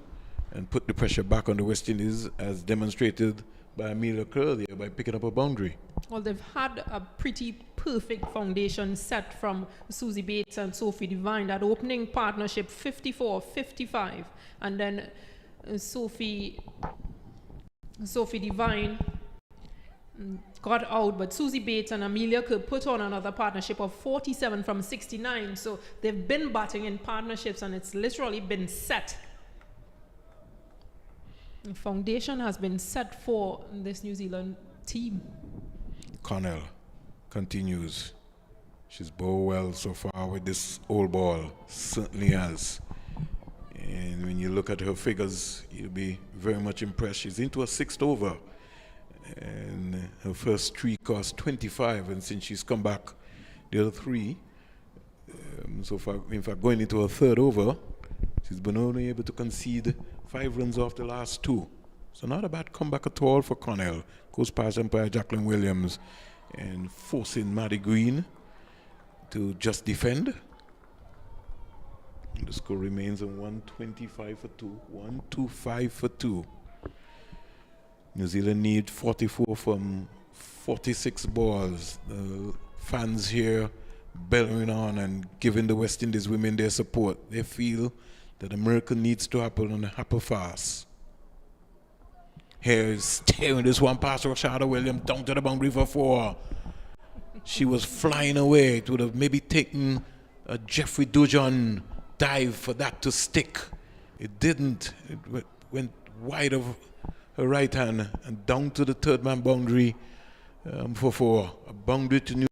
and put the pressure back on the West Indies, as demonstrated by Amelia Kerr there by picking up a boundary. Well, they've had a pretty perfect foundation set from Susie Bates and Sophie Devine. That opening partnership, 54-55, and then Sophie Devine got out, but Susie Bates and Amelia could put on another partnership of 47 from 69. So they've been batting in partnerships, and it's literally been set. The foundation has been set for this New Zealand team. Connell continues. She's bowled well so far with this old ball. Certainly has. And when you look at her figures, you'll be very much impressed. She's into her 6th over. And her first 3 cost 25. And since she's come back the other 3, so far, in fact, going into her 3rd over, She's been only able to concede 5 runs off the last 2. So not a bad comeback at all for Connell. Goes past umpire Jacqueline Williams and forcing Maddie Green to just defend. And the score remains on 125 for 2. 125 for 2. New Zealand need 44 from 46 balls. The fans here bellowing on and giving the West Indies women their support. They feel that a miracle needs to happen and happen fast. Here is tearing this one past Rashada Williams down to the boundary for 4. She was flying away. It would have maybe taken a Jeffrey Dujon dive for that to stick. It didn't. It went wide of her right hand and down to the third man boundary for 4. A boundary to New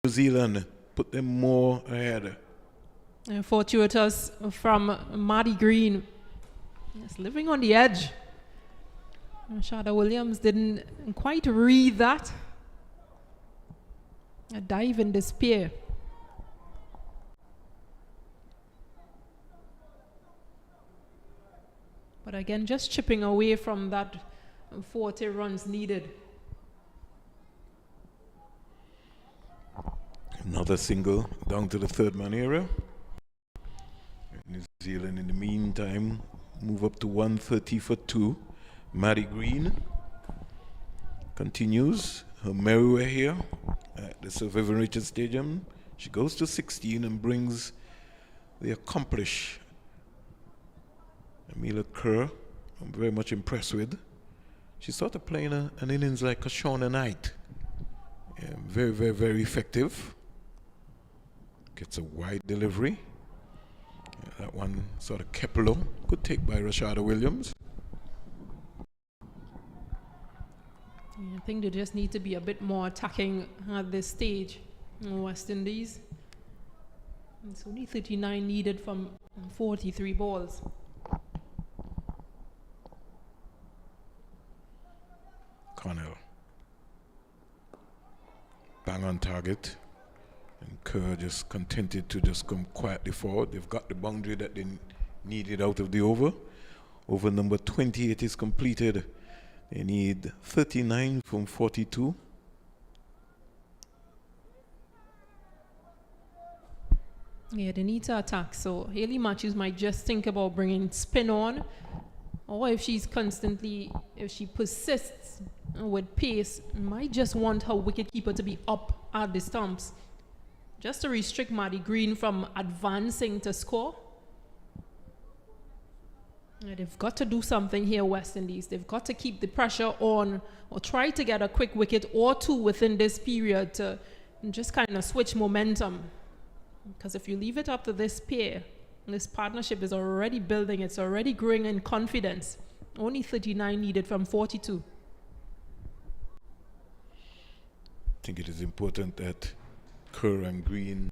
Zealand. Put them more ahead. Fortuitous from Maddie Green. Yes, living on the edge. Rashada Williams didn't quite read that. A dive in despair. But again, just chipping away from that 40 runs needed. Another single down to the third man area. New Zealand in the meantime move up to 130 for 2. Maddie Green continues her merry way here at the Sir Vivian Richards Stadium. She goes to 16 and brings the accomplished Amelia Kerr. I'm very much impressed with. She's sort of playing an innings like a Shauna Knight. Very, very, very effective. Gets a wide delivery. That one sort of kept low. Good take by Rashada Williams. I think they just need to be a bit more attacking at this stage in West Indies. It's only 39 needed from 43 balls. Connell. Bang on target. And Kerr just contented to just come quietly forward. They've got the boundary that they needed out of the over. Over number 28 is completed. They need 39 from 42. Yeah, they need to attack. So Hayley Matthews might just think about bringing spin on. Or if she persists with pace, might just want her wicketkeeper to be up at the stumps. Just to restrict Maddie Green from advancing to score. Yeah, they've got to do something here, West Indies. They've got to keep the pressure on or try to get a quick wicket or 2 within this period to just kind of switch momentum. Because if you leave it up to this pair, this partnership is already building. It's already growing in confidence. Only 39 needed from 42. I think it is important that Kerr and Green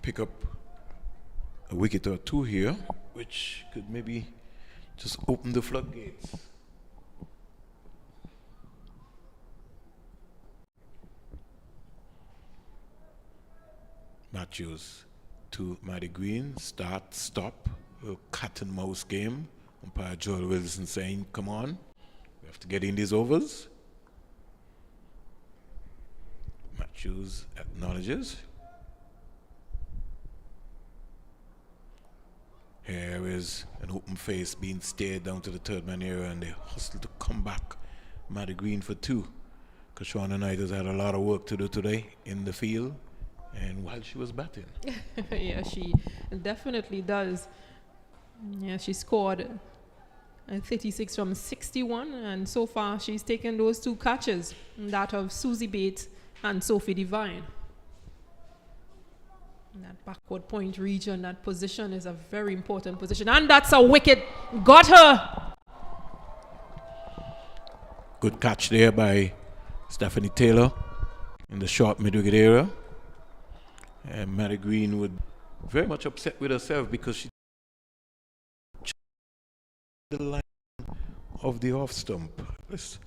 pick up a wicket or 2 here, which could maybe just open the floodgates. Matthews to Maddie Green, start, stop, a cat and mouse game. Umpire Joel Wilson saying, come on, we have to get in these overs. Matthews acknowledges. Here is an open face being stared down to the third man area, and they hustle to come back. Maddie Green for 2. Kashwana Knight has had a lot of work to do today in the field and while she was batting. Yeah, she definitely does. Yeah, she scored 36 from 61, and so far she's taken those 2 catches, that of Susie Bates and Sophie Devine. That backward point region, that position is a very important position, and that's a wicket. Got her. Good catch there by Stephanie Taylor in the short mid-wicket area. And Maddie Green would very much upset with herself because she the line of the off stump. Let's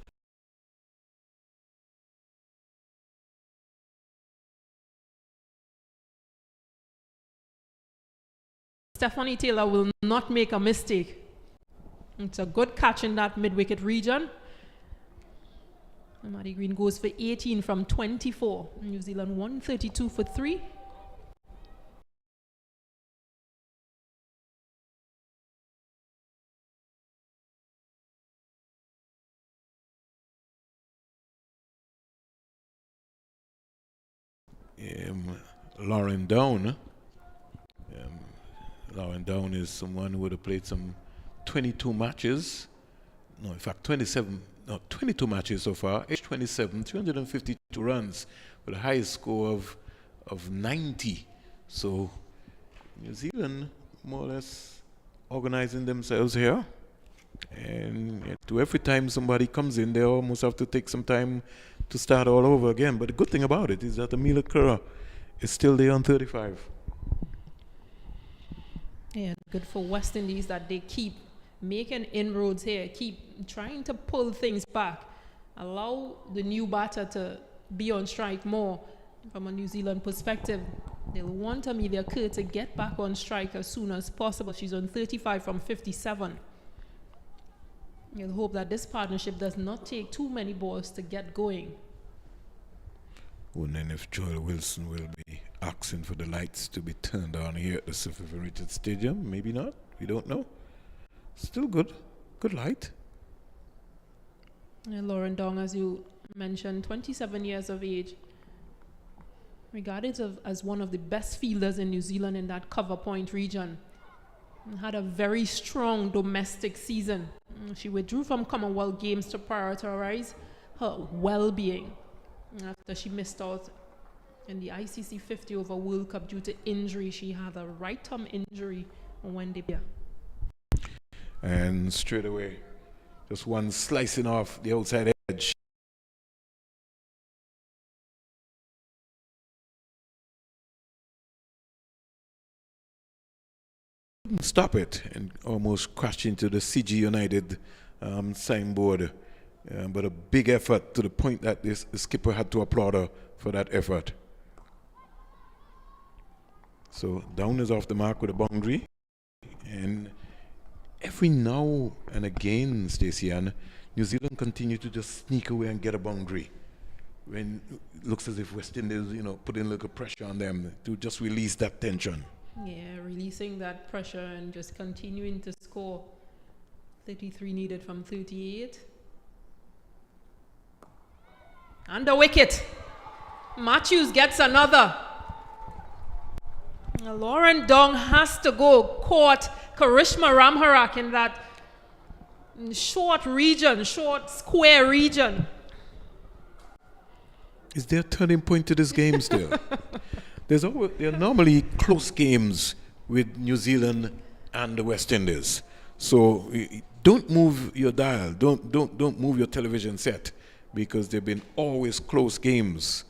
Stephanie Taylor will not make a mistake. It's a good catch in that mid-wicket region. Maddie Green goes for 18 from 24. New Zealand 132 for 3. Lauren Down. Lauren Down is someone who would have played some 22 matches. No, in fact, 22 matches so far. Age 27, 352 runs with a highest score of 90. So New Zealand more or less organizing themselves here. And to every time somebody comes in, they almost have to take some time to start all over again. But the good thing about it is that Amelia Kerr is still there on 35. Yeah, good for West Indies that they keep making inroads here, keep trying to pull things back, allow the new batter to be on strike more. From a New Zealand perspective, they'll want Amelia Kerr to get back on strike as soon as possible. She's on 35 from 57. You'll hope that this partnership does not take too many balls to get going. Wondering if Joel Wilson will be asking for the lights to be turned on here at the Sir Vivian Richards Stadium. Maybe not. We don't know. Still good. Good light. And Lauren Dong, as you mentioned, 27 years of age. Regarded as one of the best fielders in New Zealand in that cover point region. And had a very strong domestic season. She withdrew from Commonwealth Games to prioritize her well-being after she missed out in the ICC 50 over World Cup due to injury. She had a right thumb injury when they beat. And straight away, just one slicing off the outside edge. Stop it and almost crashed into the CG United signboard. But a big effort to the point that the skipper had to applaud her for that effort. So Down is off the mark with a boundary. And every now and again, Stacey Ann, New Zealand continue to just sneak away and get a boundary. When it looks as if West Indies, putting a little pressure on them to just release that tension. Yeah, releasing that pressure and just continuing to score. 33 needed from 38. And the wicket. Matthews gets another. Lauren Dong has to go. Caught Karishma Ramharak in that short region, short square region. Is there a turning point to this game still? There are normally close games with New Zealand and the West Indies. So don't move your dial. Don't move your television set, because they've been always close games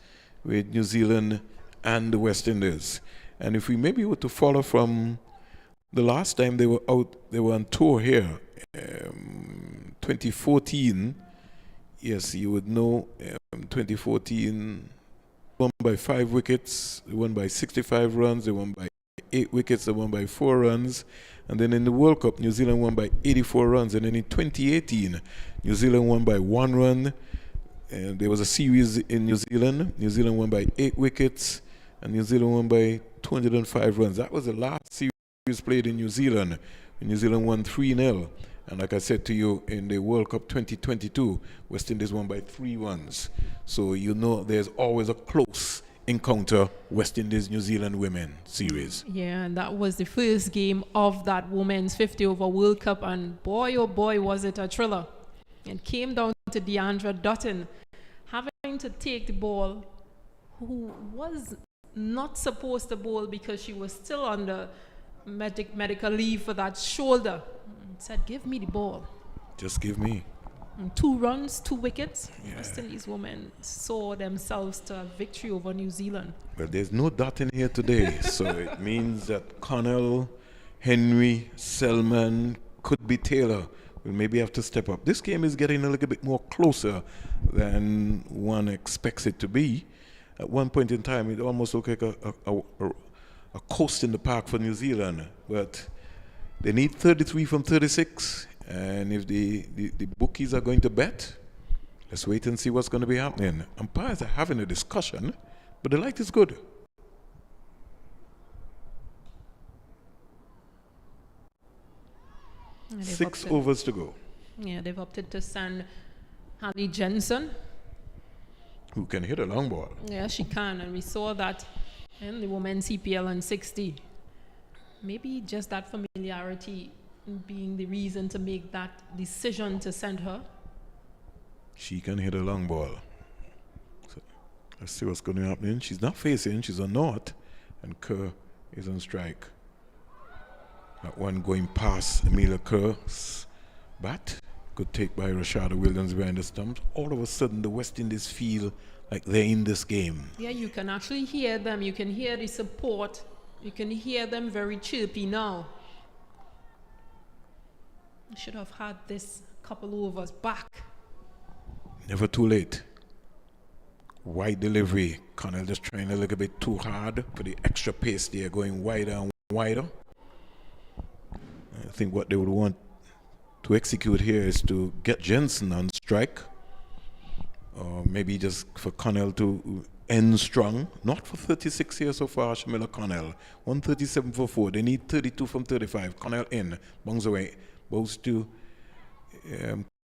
with New Zealand and the West Indies. And if we maybe were to follow from the last time they were on tour here, 2014. Yes, you would know. 2014. Won by 5 wickets, they won by 65 runs, they won by 8 wickets, they won by 4 runs. And then in the World Cup, New Zealand won by 84 runs. And then in 2018, New Zealand won by 1 run. And there was a series in New Zealand. New Zealand won by 8 wickets, and New Zealand won by 205 runs. That was the last series played in New Zealand. New Zealand won 3-0. And like I said to you, in the World Cup 2022, West Indies won by 3 runs. So there's always a close encounter, West Indies, New Zealand women series. Yeah, and that was the first game of that women's 50 over World Cup. And boy, oh boy, was it a thriller. It came down to Deandra Dutton having to take the ball, who was not supposed to bowl because she was still under medical leave for that shoulder. Said, give me the ball. Just give me. And 2 runs, 2 wickets. Yeah. West Indies women saw themselves to a victory over New Zealand. Well, there's no dot in here today, so it means that Connell, Henry, Selman, could be Taylor will maybe have to step up. This game is getting a little bit more closer than one expects it to be. At one point in time, it almost looked like a coast in the park for New Zealand, but they need 33 from 36, and if the bookies are going to bet, let's wait and see what's going to be happening. Umpires are having a discussion, but the light is good. Yeah, 6 overs to go. Yeah, they've opted to send Hallie Jensen, who can hit a long ball. Yeah, she can, and we saw that in the women's CPL on 60. Maybe just that familiarity being the reason to make that decision to send her. She can hit a long ball. So let's see what's going to happen. She's not facing, she's on north, and Kerr is on strike. That one going past Amelia Kerr's bat. Good take by Rashada Williams behind the stumps. All of a sudden, the West Indies feel like they're in this game. Yeah, you can actually hear them. You can hear the support. You can hear them very chirpy now. I should have had this couple overs back. Never too late. Wide delivery. Connell just trying a little bit too hard for the extra pace there, going wider and wider. I think what they would want to execute here is to get Jensen on strike, or maybe just for Connell to end strong. Not for 36 here so far, Shamila Connell. 137 for 4. They need 32 from 35. Connell in, bungs away, bows to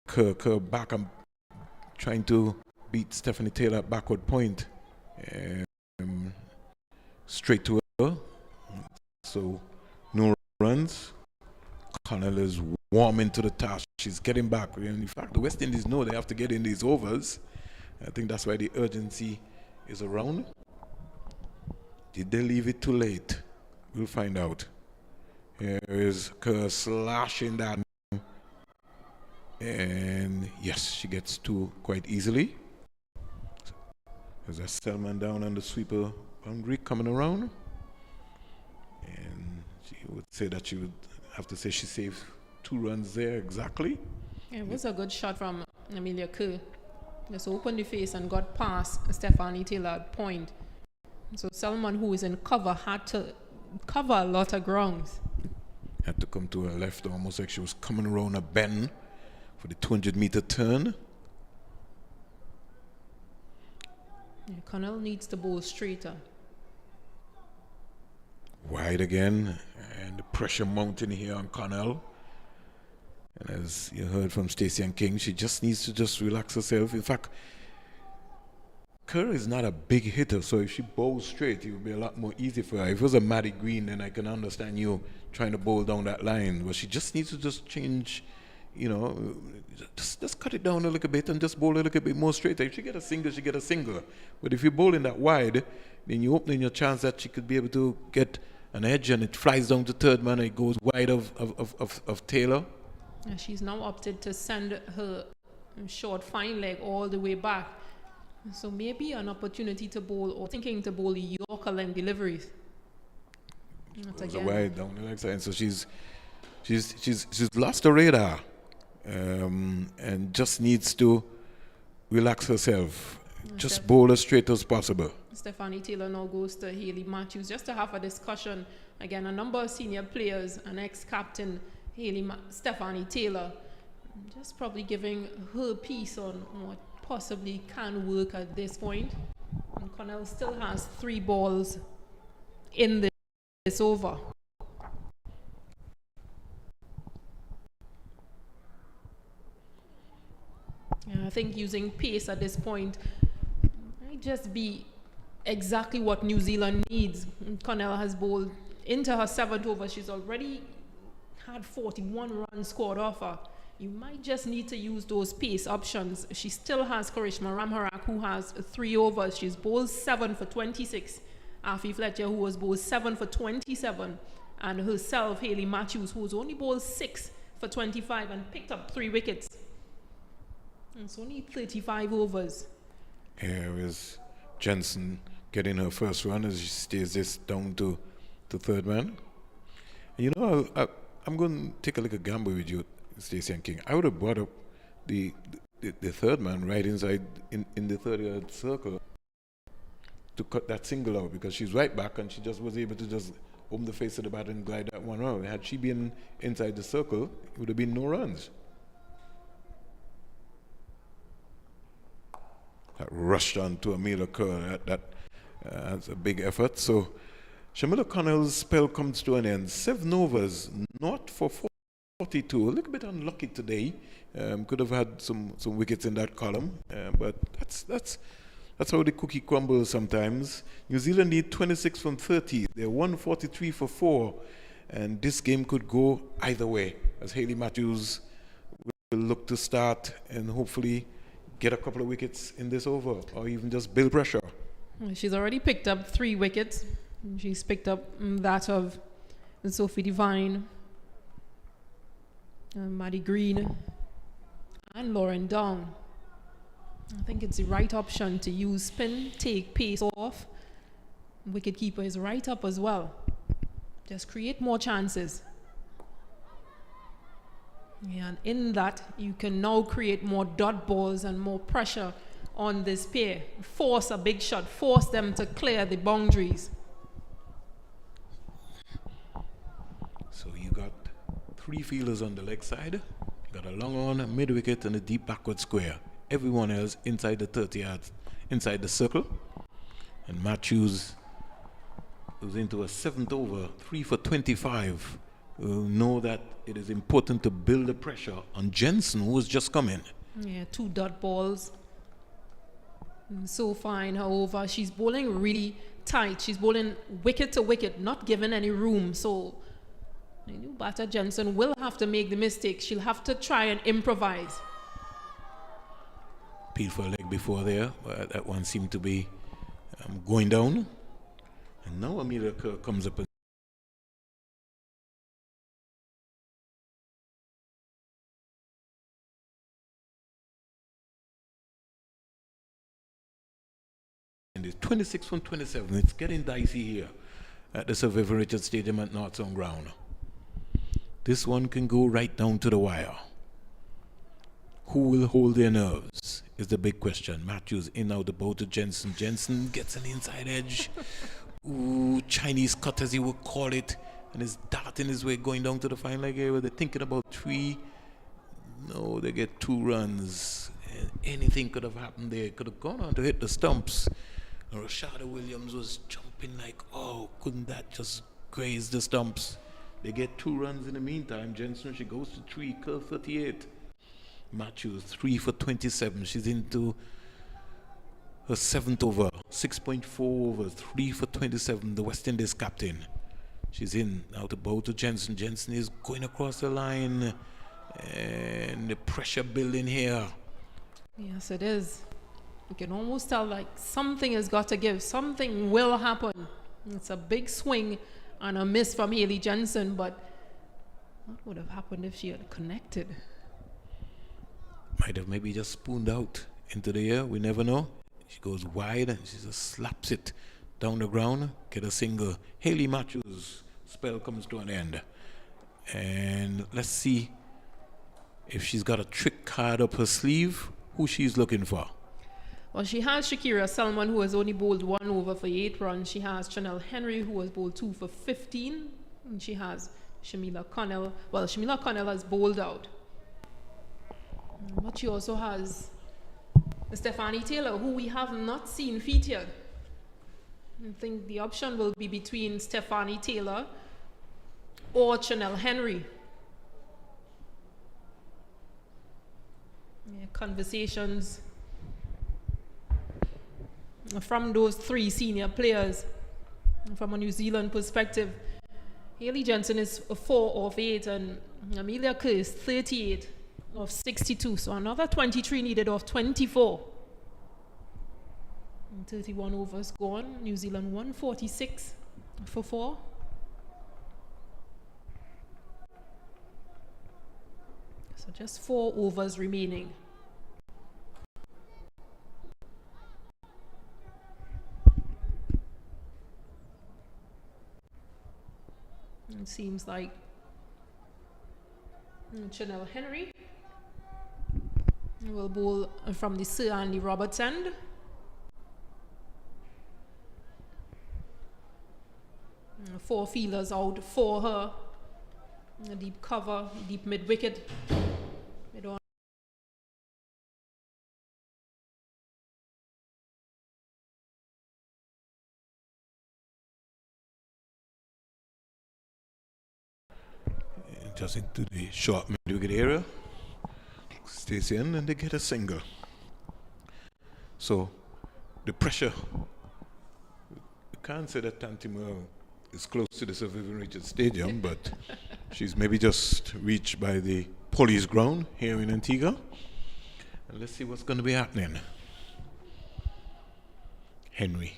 Kerr back. I'm trying to beat Stephanie Taylor at backward point. Straight to her. So no runs. Connell is warming to the task. She's getting back. And in fact, the West Indies know they have to get in these overs. I think that's why the urgency is around. Did they leave it too late? We'll find out. Here is Kerr slashing that. And yes, she gets 2 quite easily. So there's a Selman down on the sweeper boundary coming around. And she would say that she would have to say she saved 2 runs there exactly. It was a good shot from Amelia Kerr. Just opened the face and got past Stephanie Taylor at point. So Selman, who is in cover, had to cover a lot of grounds. Had to come to her left, almost like she was coming around a bend for the 200-meter turn. Yeah, Connell needs to bowl straighter. Wide again, and the pressure mounting here on Connell. And as you heard from Stacey and King, she just needs to just relax herself. In fact, Kerr is not a big hitter, so if she bowls straight, it would be a lot more easy for her. If it was a Maddie Green, then I can understand you trying to bowl down that line. But she just needs to just change, you know, just cut it down a little bit and just bowl a little bit more straight. If she get a single, she get a single. But if you're bowling that wide, then you're opening your chance that she could be able to get an edge, and it flies down to third man, and it goes wide of Taylor. And she's now opted to send her short fine leg all the way back. So maybe an opportunity to bowl, or thinking to bowl Yorker length deliveries. Not again. Wide down the leg side. So she's lost the radar, and just needs to relax herself. Just bowl as straight as possible. Stephanie Taylor now goes to Hayley Matthews just to have a discussion. Again, a number of senior players, an ex-captain, Stephanie Taylor, just probably giving her piece on what possibly can work at this point. And Connell still has 3 balls in this over. Yeah, I think using pace at this point might just be exactly what New Zealand needs. Connell has bowled into her 7th over. She's already had 41 runs scored off her. You might just need to use those pace options. She still has Karishma Ramharak, who has 3 overs. She's bowled 7 for 26. Afi Fletcher, who was bowled 7 for 27. And herself, Hayley Matthews, who's only bowled 6 for 25 and picked up 3 wickets. It's only 35 overs. Here is Jensen getting her first run as she stays this down to third man. And you know, I'm going to take a little gamble with you, Stacey and King. I would have brought up the third man right inside in the 30-yard circle. to cut that single out because she's right back and she just was able to just open the face of the bat and glide that one around. Had she been inside the circle, it would have been no runs. That rushed on to Amelia Kerr, that's a big effort. So Shamila Connell's spell comes to an end. 7 overs, not for 42. A little bit unlucky today. Could have had some wickets in that column, but that's how the cookie crumbles sometimes. New Zealand need 26 from 30. They're 143 for 4, and this game could go either way, as Hayley Matthews will look to start and hopefully get a couple of wickets in this over, or even just build pressure. She's already picked up 3 wickets. She's picked up that of Sophie Devine, Maddie Green, and Lauren Down. I think it's the right option to use spin, take pace off. Wicketkeeper is right up as well. Just create more chances. Yeah, and in that, you can now create more dot balls and more pressure on this pair. Force a big shot, force them to clear the boundaries. So you got 3 fielders on the leg side. You got a long on, a mid wicket, and a deep backward square. Everyone else inside the 30 yards, inside the circle. And Matthews was into a 7th over, 3 for 25. Know that it is important to build the pressure on Jensen, who has just come in. Yeah, 2 dot balls. And so far in her over, she's bowling really tight. She's bowling wicket to wicket, not giving any room. So the new batter Jensen will have to make the mistake. She'll have to try and improvise. Peel for a leg before there, but that one seemed to be going down. And now Amelia Kerr comes up. And it's 26 from 27. It's getting dicey here at the Sir Vivian Richards Stadium at Northern Ground. This one can go right down to the wire. Who will hold their nerves is the big question. Matthews in out the bow to Jensen. Jensen gets an inside edge. Ooh, Chinese cut as he would call it. And is darting his way going down to the fine leg area. They're thinking about 3. No, they get 2 runs. And anything could have happened there. Could have gone on to hit the stumps. And Rashada Williams was jumping like, oh, couldn't that just graze the stumps? They get 2 runs in the meantime. Jensen, she goes to 3, Kerr 38. Matthews 3 for 27. She's into her 7th over, 6.4 overs, 3 for 27. The West Indies captain. She's in now to bow to Jensen. Jensen is going across the line, and the pressure building here. Yes, it is. You can almost tell like something has got to give. Something will happen. It's a big swing and a miss from Hayley Jensen, but what would have happened if she had connected? Might have maybe just spooned out into the air. We never know. She goes wide and she just slaps it down the ground. Get a single. Hayley Matthews' spell comes to an end. And let's see if she's got a trick card up her sleeve. Who she's looking for. Well, she has Shakira Salman, who has only bowled 1 over for 8 runs. She has Chanel Henry, who has bowled 2 for 15. And she has Shamila Connell. Well, Shamila Connell has bowled out. But she also has Stephanie Taylor, who we have not seen featured. I think the option will be between Stephanie Taylor or Chanel Henry. Yeah, conversations from those 3 senior players. From a New Zealand perspective, Hayley Jensen is 4 of 8 and Amelia Kerr is 38 of 62. So another 23 needed of 24. And 31 overs gone. New Zealand 146 for 4. So just 4 overs remaining. It seems like Chanel Henry will bowl from the Sir Andy Roberts end. 4 fielders out for her. A deep cover, deep mid-wicket. Mid-on. Just into the short mid-wicket area. Stays in and they get a single. So the pressure, you can't say that Tantima is close to the Sir Vivian Richards Stadium, but she's maybe just reached by the police ground here in Antigua. And let's see what's going to be happening. Henry.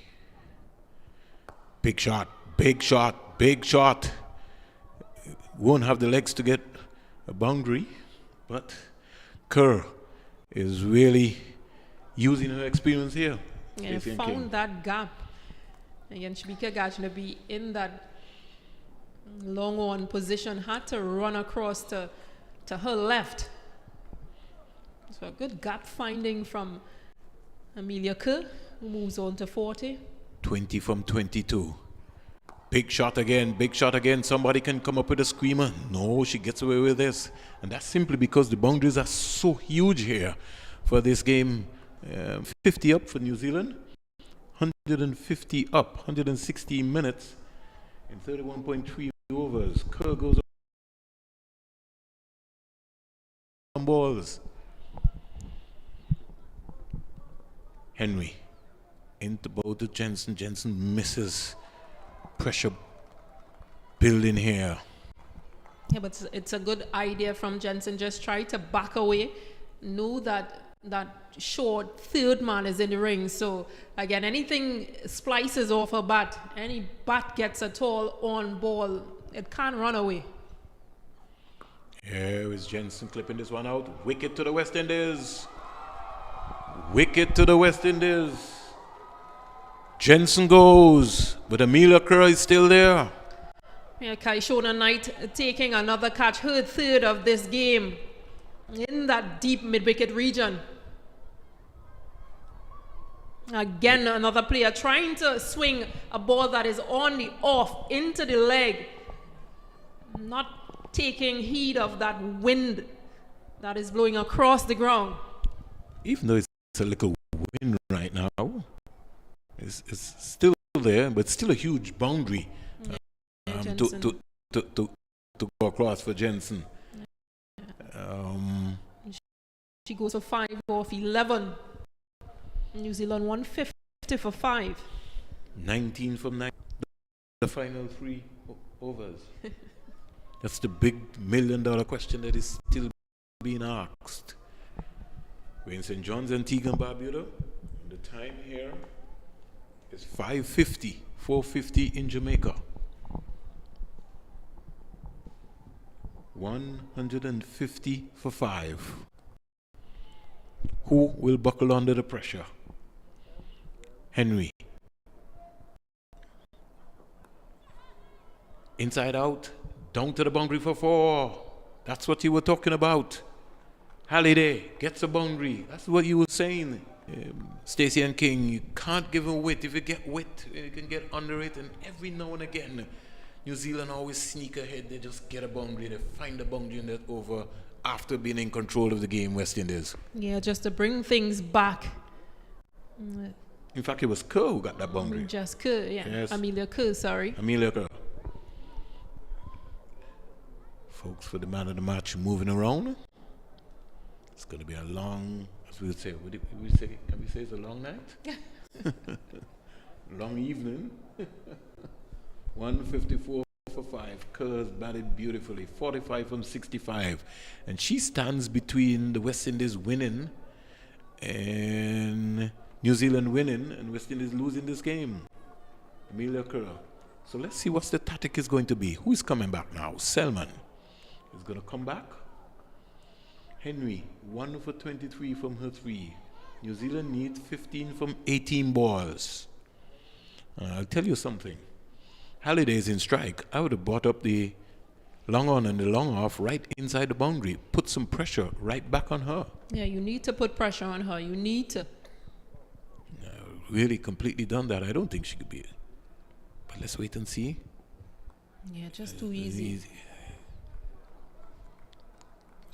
Big shot, big shot, big shot. Won't have the legs to get a boundary, but Kerr is really using her experience here. Yeah, found that gap. Again, Shabika Gajnabi in that long on position had to run across to her left. So a good gap finding from Amelia Kerr, who moves on to 40. 20 from 22. Big shot again, big shot again. Somebody can come up with a screamer. No, she gets away with this. And that's simply because the boundaries are so huge here for this game. 50 up for New Zealand. 150 up, 160 minutes in 31.3 overs. Kerr goes on balls. Henry into bow to Jensen. Jensen misses. Pressure building here. Yeah, but it's a good idea from Jensen. Just try to back away. Know that short third man is in the ring. So again, anything splices off her bat, any bat gets a tall on ball, it can't run away. Here is Jensen clipping this one out. Wicket to the West Indies. Wicket to the West Indies. Jensen goes, but Amelia Kerr is still there. Yeah, Kaishona Knight taking another catch, her third of this game in that deep mid-wicket region. Again, another player trying to swing a ball that is on the off into the leg, not taking heed of that wind that is blowing across the ground. Even though it's a little wind right now, it's still there, but still a huge boundary to go across for Jensen. She goes for 5 off 11. New Zealand 150 for 5. 19 from 9. The final 3 overs. That's the big $1 million question that is still being asked. We're in St. John's, Antigua and Barbuda. The time here is 5:50, 4:50 in Jamaica. 150 for 5. Who will buckle under the pressure? Henry. Inside out, down to the boundary for 4. That's what you were talking about. Halliday gets a boundary. That's what you were saying. Stacey and King, you can't give them width. If you get width, you can get under it. And every now and again, New Zealand always sneak ahead. They just get a boundary. They find a boundary and that's over after being in control of the game, West Indies. Yeah, just to bring things back. In fact, it was Kerr who got that boundary. Just Kerr, yeah. Yes. Amelia Kerr, sorry. Amelia Kerr. Folks, for the man of the match moving around. It's going to be a long, as we would say, can we say it's a long night? Long evening. 154 for 5. Kerr's batted beautifully. 45 from 65. And she stands between the West Indies winning and New Zealand winning and West Indies losing this game. Amelia Kerr. So let's see what the tactic is going to be. Who is coming back now? Selman is going to come back. Henry, 1 for 23 from her 3. New Zealand needs 15 from 18 balls. I'll tell you something. Halliday is in strike. I would have brought up the long on and the long off right inside the boundary. Put some pressure right back on her. Yeah, you need to put pressure on her. You need to. Really completely done that. I don't think she could be it. But let's wait and see. Yeah, just too easy.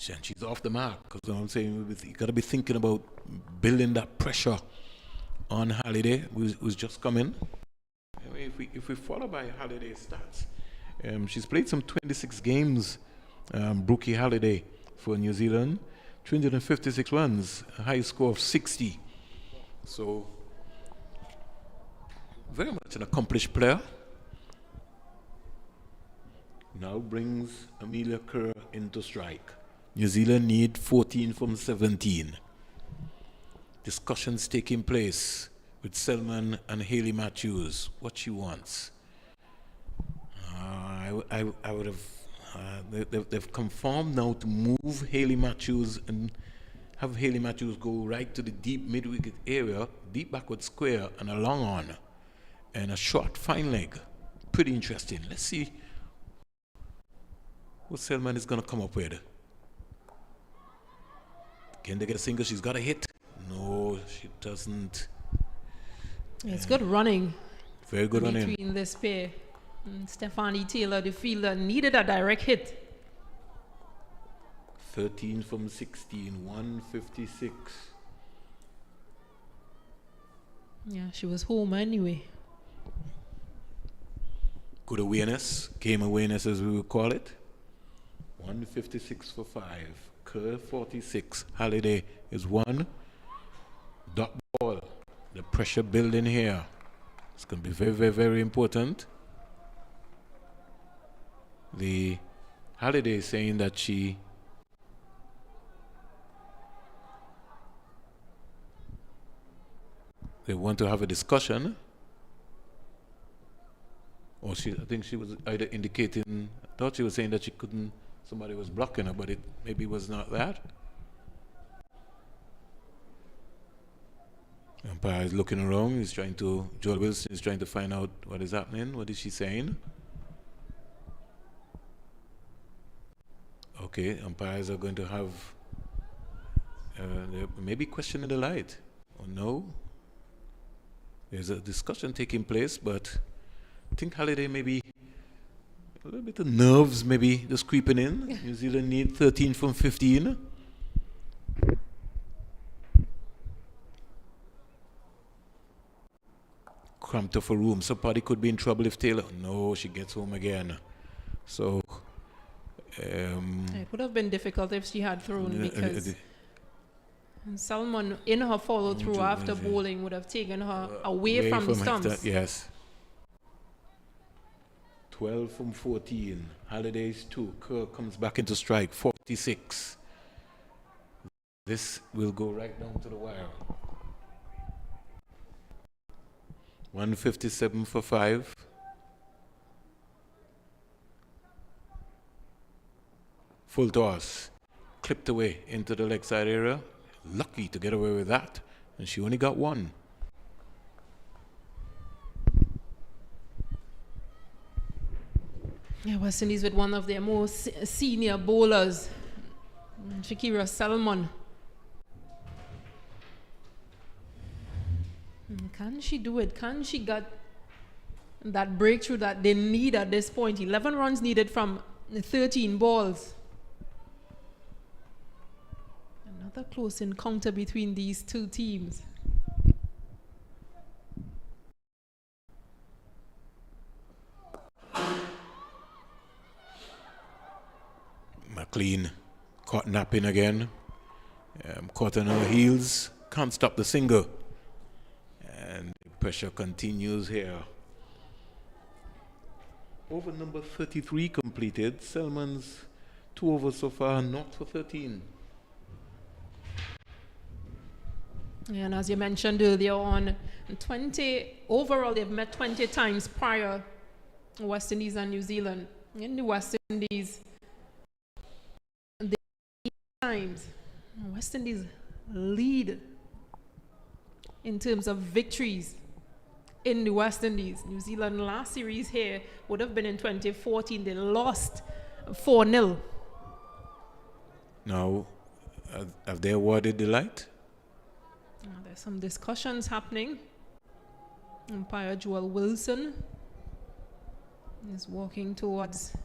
And she's off the mark, because I'm saying you got to be thinking about building that pressure on Halliday, who's just coming. I mean, if we follow by Halliday's stats, she's played some 26 games, Brookie Halliday for New Zealand, 356 runs, a high score of 60. So, very much an accomplished player. Now brings Amelia Kerr into strike. New Zealand need 14 from 17. Discussions taking place with Selman and Hayley Matthews. What she wants. I would have. They've confirmed now to move Hayley Matthews and have Hayley Matthews go right to the deep mid-wicket area, deep backward square, and a long on, and a short fine leg. Pretty interesting. Let's see what Selman is going to come up with. Can they get a single? She's got a hit. No, she doesn't. It's good running. Very good running. Between this pair. Stephanie Taylor, the fielder, needed a direct hit. 13 from 16, 156. Yeah, she was home anyway. Good awareness, game awareness as we would call it. 156 for 5. Kerr 46. Halliday is 1. Dot ball. The pressure building here. It's going to be very, very, very important. The Halliday is saying that they want to have a discussion. Or I think she was either indicating, I thought she was saying that she couldn't, somebody was blocking her, but it maybe was not that. Umpire is looking around. He's trying to, Joel Wilson is trying to find out what is happening. What is she saying? Okay, umpires are going to have maybe questioning the light. Or no? There's a discussion taking place, but I think Halliday maybe a little bit of nerves maybe just creeping in. New Zealand need 13 from 15. Cramped off a room. Somebody could be in trouble if Taylor. No, she gets home again. So it would have been difficult if she had thrown because Salmon in her follow through after bowling would have taken her away from the stumps. Yes. 12 from 14. Halliday's 2. Kerr comes back into strike. 46. This will go right down to the wire. 157 for 5. Full toss. Clipped away into the leg side area. Lucky to get away with that. And she only got 1. Yeah, West Indies with one of their most senior bowlers, Shakira Salmon. Can she do it? Can she get that breakthrough that they need at this point? 11 runs needed from 13 balls. Another close encounter between these two teams. McLean caught napping again. Caught on her heels. Can't stop the single. And the pressure continues here. Over number 33 completed. Selman's 2 overs so far, not for 13. And as you mentioned earlier on, 20 overall they've met 20 times prior, West Indies and New Zealand. In the West Indies, times West Indies lead in terms of victories in the West Indies. New Zealand last series here would have been in 2014. They lost 4-0. Now, have they awarded the light? There's some discussions happening. Umpire Joel Wilson He's walking towards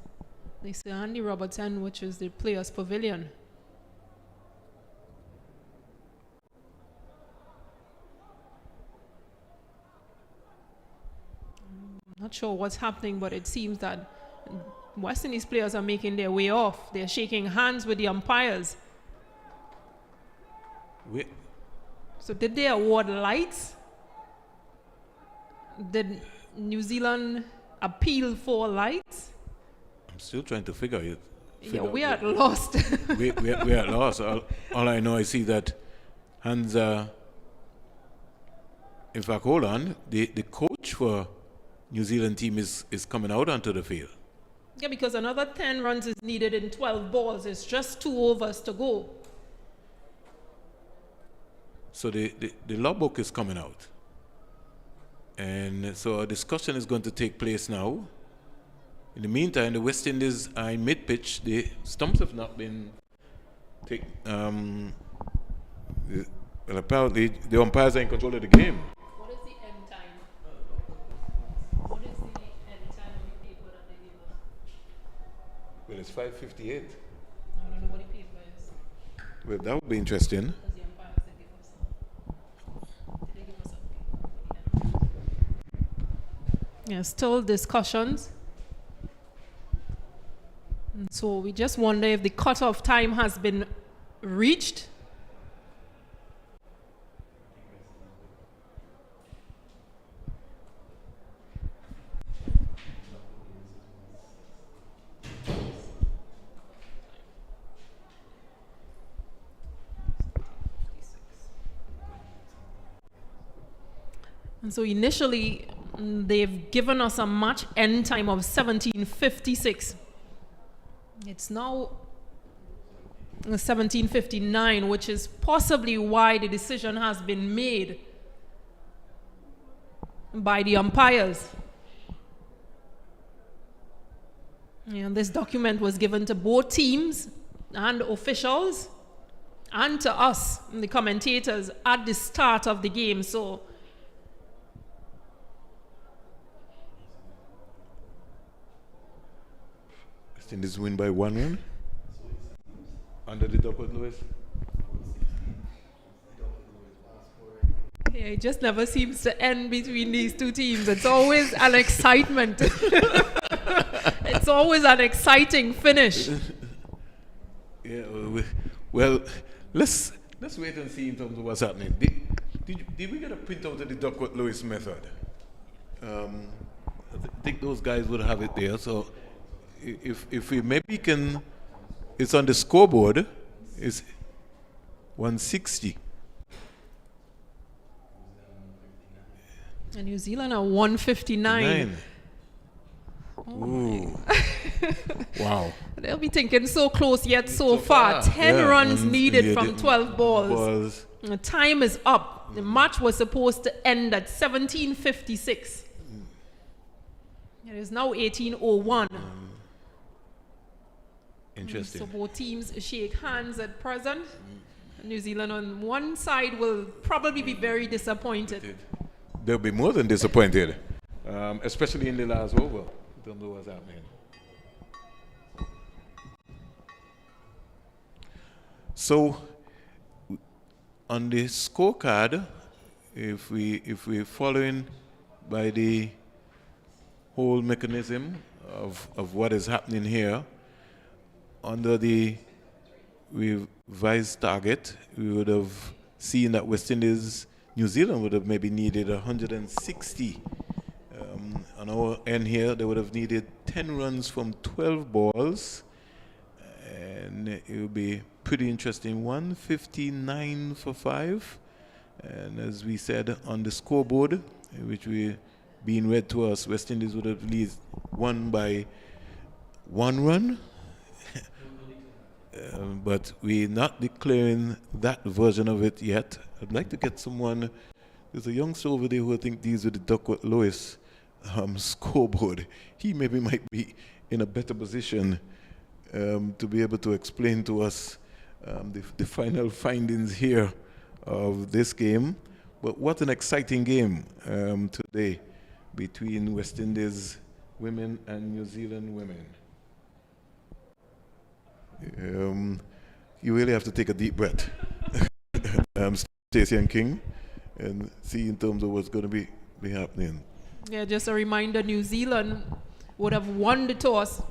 the Sir Andy Robertson, which is the Players' Pavilion. Not sure what's happening, but it seems that West Indies players are making their way off. They're shaking hands with the umpires. So did they award lights? Did New Zealand appeal for lights? I'm still trying to figure it. Yeah, we are lost. we are lost. All I know, I see that hands are... In fact, hold on. The coach for New Zealand team is coming out onto the field. Yeah, because another 10 runs is needed in 12 balls. It's just 2 overs to go. So the logbook is coming out. And so a discussion is going to take place now. In the meantime, the West Indies are in mid-pitch. The stumps have not been taken. Well, apparently the umpires are in control of the game. What is the end time? What is the end time of the paper that they give us? Well, it's 5:58. I don't know what the paper is. Well, that would be interesting. Because the umpires did give us some. Did they give us a paper for the end? Yeah, still discussions. And so we just wonder if the cutoff time has been reached. And so initially, they've given us a match end time of 17:56. It's now 17:59, which is possibly why the decision has been made by the umpires. And this document was given to both teams and officials and to us, the commentators, at the start of the game. So West Indies win by 1 run. Under the Duckworth Lewis. yeah, it just never seems to end between these two teams. It's always an excitement. It's always an exciting finish. Yeah, well, let's wait and see in terms of what's happening. Did we get a printout of the Duckworth Lewis method? I think those guys would have it there. So if we maybe can, it's on the scoreboard. It's 160. And New Zealand are 159. Ooh. Wow. They'll be thinking so close yet so far. 10 runs needed from 12 balls. The time is up. The match was supposed to end at 17:56. It is now 18:01. Interesting. So both teams shake hands at present. New Zealand on one side will probably be very disappointed. They'll be more than disappointed, especially in the last over. Don't know what's happening. So, on the scorecard, if we're following by the whole mechanism of what is happening here, under the revised target, we would have seen that New Zealand would have maybe needed 160. On our end here, they would have needed 10 runs from 12 balls, and it would be pretty interesting. 159 for 5, and as we said on the scoreboard, which we being read to us, West Indies would have at least won by 1 run. But we're not declaring that version of it yet. I'd like to get someone. There's a youngster over there who I think deals with the Duckworth Lewis scoreboard. He maybe might be in a better position to be able to explain to us the final findings here of this game. But what an exciting game today between West Indies women and New Zealand women. You really have to take a deep breath, Stacey and King, and see in terms of what's going to be happening. Yeah, just a reminder, New Zealand would have won the toss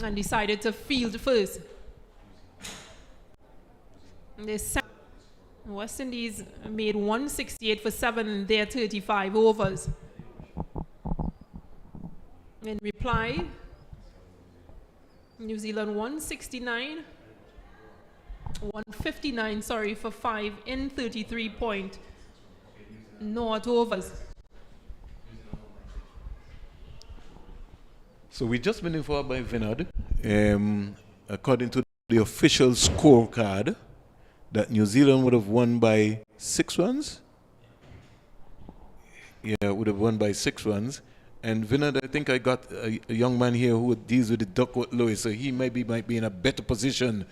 and decided to field first. West Indies made 168 for 7 in their 35 overs. In reply, New Zealand 159 for 5 in 33.0 overs. So we just been informed by Vinod, according to the official scorecard, that New Zealand would have won by 6 runs. Yeah, would have won by 6 runs. And Vinod, I think I got a young man here who deals with the Duckworth Lewis, so he might be in a better position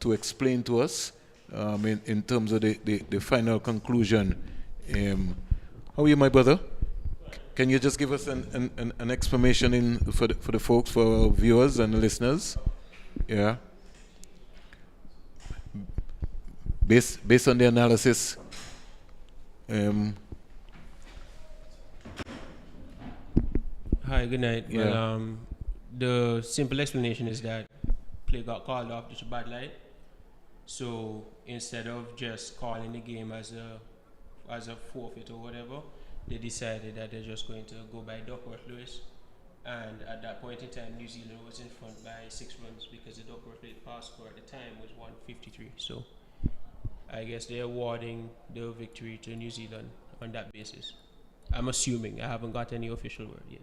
to explain to us in terms of the final conclusion. How are you, my brother? Can you just give us an explanation for the folks, for our viewers and the listeners? Yeah. Based on the analysis, Hi, good night. Yeah. Well, the simple explanation is that play got called off due to bad light. So instead of just calling the game as a forfeit or whatever, they decided that they're just going to go by Duckworth Lewis. And at that point in time, New Zealand was in front by 6 runs because the Duckworth Lewis pass score at the time was 153. So I guess they're awarding the victory to New Zealand on that basis. I'm assuming. I haven't got any official word yet.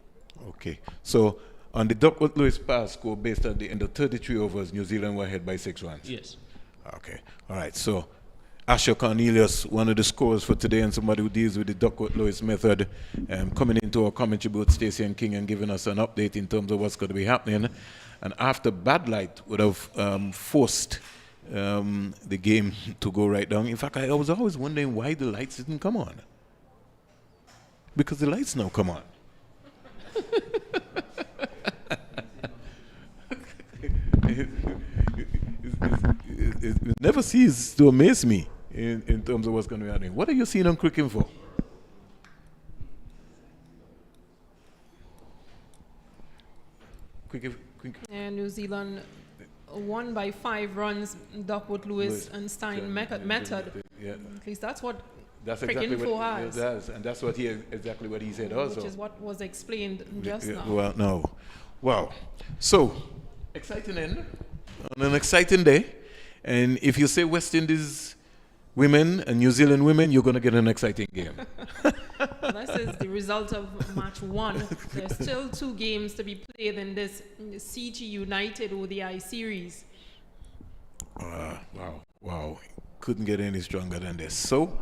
okay. So on the Duckworth Lewis pass score, based on the end of 33 overs, New Zealand were ahead by 6 runs. Yes. Okay. All right. So Asher Cornelius, one of the scorers for today, and somebody who deals with the Duckworth Lewis method, coming into our commentary booth, Stacey and King, and giving us an update in terms of what's going to be happening. And after bad light would have forced the game to go right down. In fact, I was always wondering why the lights didn't come on. Because the lights now come on. It never ceases to amaze me in terms of what's going to be happening. What are you seeing on Cricket Info? And New Zealand won by 5 runs, Duckworth Lewis and Stein method. Yeah. At least that's what That's Cricket exactly Info what has. it does, and that's what exactly what he said also. Which is what was explained just now. Well, no. Wow. So, exciting end on an exciting day. And if you say West Indies women and New Zealand women, you're going to get an exciting game. This is the result of match 1. There's still 2 games to be played in this CG United ODI series. Wow. Couldn't get any stronger than this. So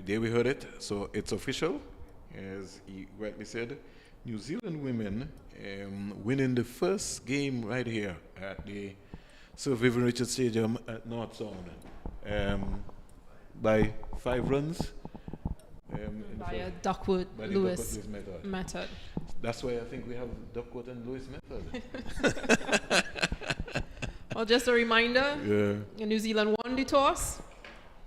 there we heard it. So it's official, as he rightly said. New Zealand women winning the first game right here at the Sir Vivian Richards Stadium at North Sound by 5 runs. By a Duckworth Lewis method. That's why I think we have Duckworth and Lewis method. Well, just a reminder, New Zealand won the toss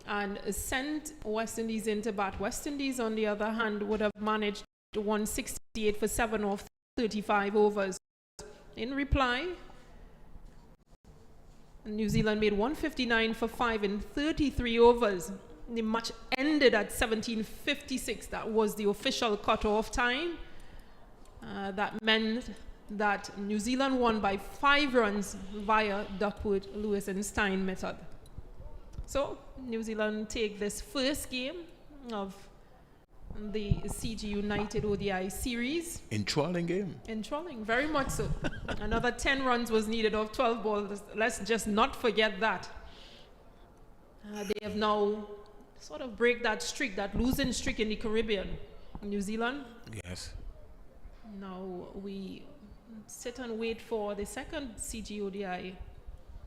and sent West Indies into bat. West Indies, on the other hand, would have managed to 168 for 7 off 35 overs. In reply, New Zealand made 159 for 5 in 33 overs. The match ended at 17:56. That was the official cut-off time. That meant that New Zealand won by 5 runs via Duckworth, Lewis and Stein method. So New Zealand take this first game of the CG United ODI series. Enthralling game. Enthralling, very much so. Another 10 runs was needed of 12 balls. Let's just not forget that. They have now sort of break that streak, that losing streak in the Caribbean. New Zealand. Yes. Now we sit and wait for the second CG ODI,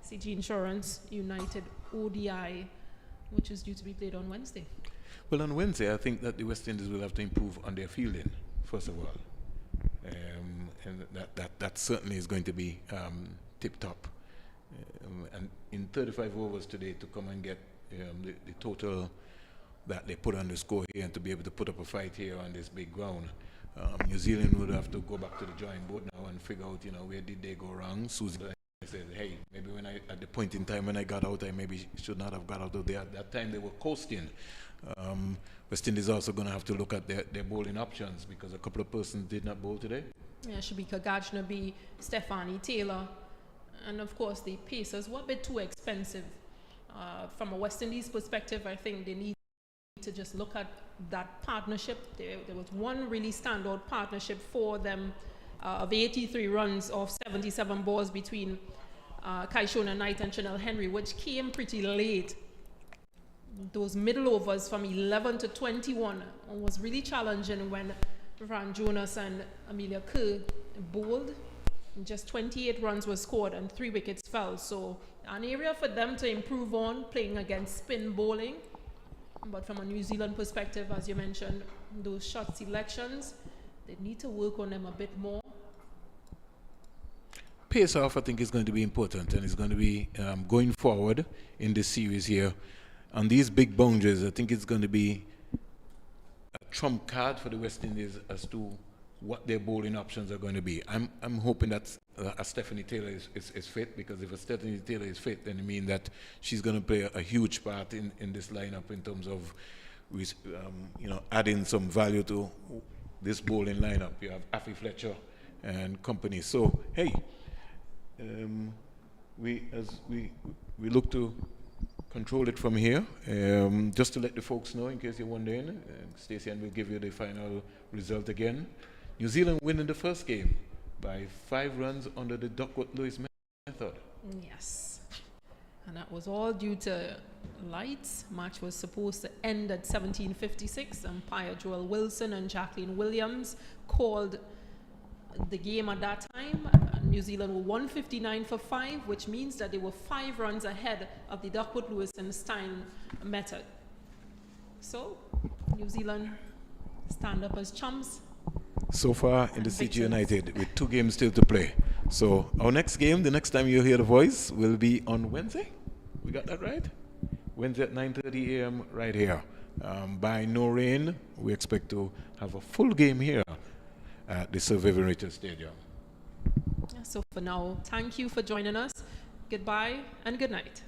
CG Insurance United ODI, which is due to be played on Wednesday. Well, on Wednesday, I think that the West Indies will have to improve on their fielding, first of all. And that certainly is going to be tip-top. And in 35 overs today, to come and get the total that they put on the score here and to be able to put up a fight here on this big ground, New Zealand would have to go back to the drawing board now and figure out, where did they go wrong. Susie said, hey, maybe at the point in time when I got out, I maybe should not have got out of there. At that time, they were coasting. West Indies also going to have to look at their bowling options because a couple of persons did not bowl today. Yeah, Shabika Gajnabi, Stephanie Taylor, and of course the Pacers were a bit too expensive. From a West Indies perspective, I think they need to just look at that partnership. There was one really standout partnership for them of 83 runs off 77 balls between Kaishona Knight and Chanel Henry, which came pretty late. Those middle overs from 11 to 21 was really challenging when Ran Jonas and Amelia Kerr bowled. Just 28 runs were scored and 3 wickets fell. So an area for them to improve on, playing against spin bowling. But from a New Zealand perspective, as you mentioned, those shot selections, they need to work on them a bit more. Pace off, I think, is going to be important, and it's going to be going forward in this series here. On these big boundaries, I think it's going to be a trump card for the West Indies as to what their bowling options are going to be. I'm hoping that Stephanie Taylor is fit, because if Stephanie Taylor is fit, then it means that she's going to play a huge part in this lineup in terms of adding some value to this bowling lineup. You have Affy Fletcher and company. So hey, we look to control it from here. Just to let the folks know, in case you're wondering, Stacey will give you the final result again. New Zealand winning the first game by 5 runs under the Duckworth-Lewis method. Yes. And that was all due to lights. Match was supposed to end at 17:56. Umpire Joel Wilson and Jacqueline Williams called the game at that time. New Zealand were 159 for 5, which means that they were 5 runs ahead of the Duckworth-Lewis and Stein method. So, New Zealand stand up as chumps. So far in the CG United, with 2 games still to play. So our next game, the next time you hear the voice, will be on Wednesday. We got that right? Wednesday at 9:30 a.m. right here. By no rain, we expect to have a full game here at the Sir Vivian Richards Stadium. So for now, thank you for joining us. Goodbye and good night.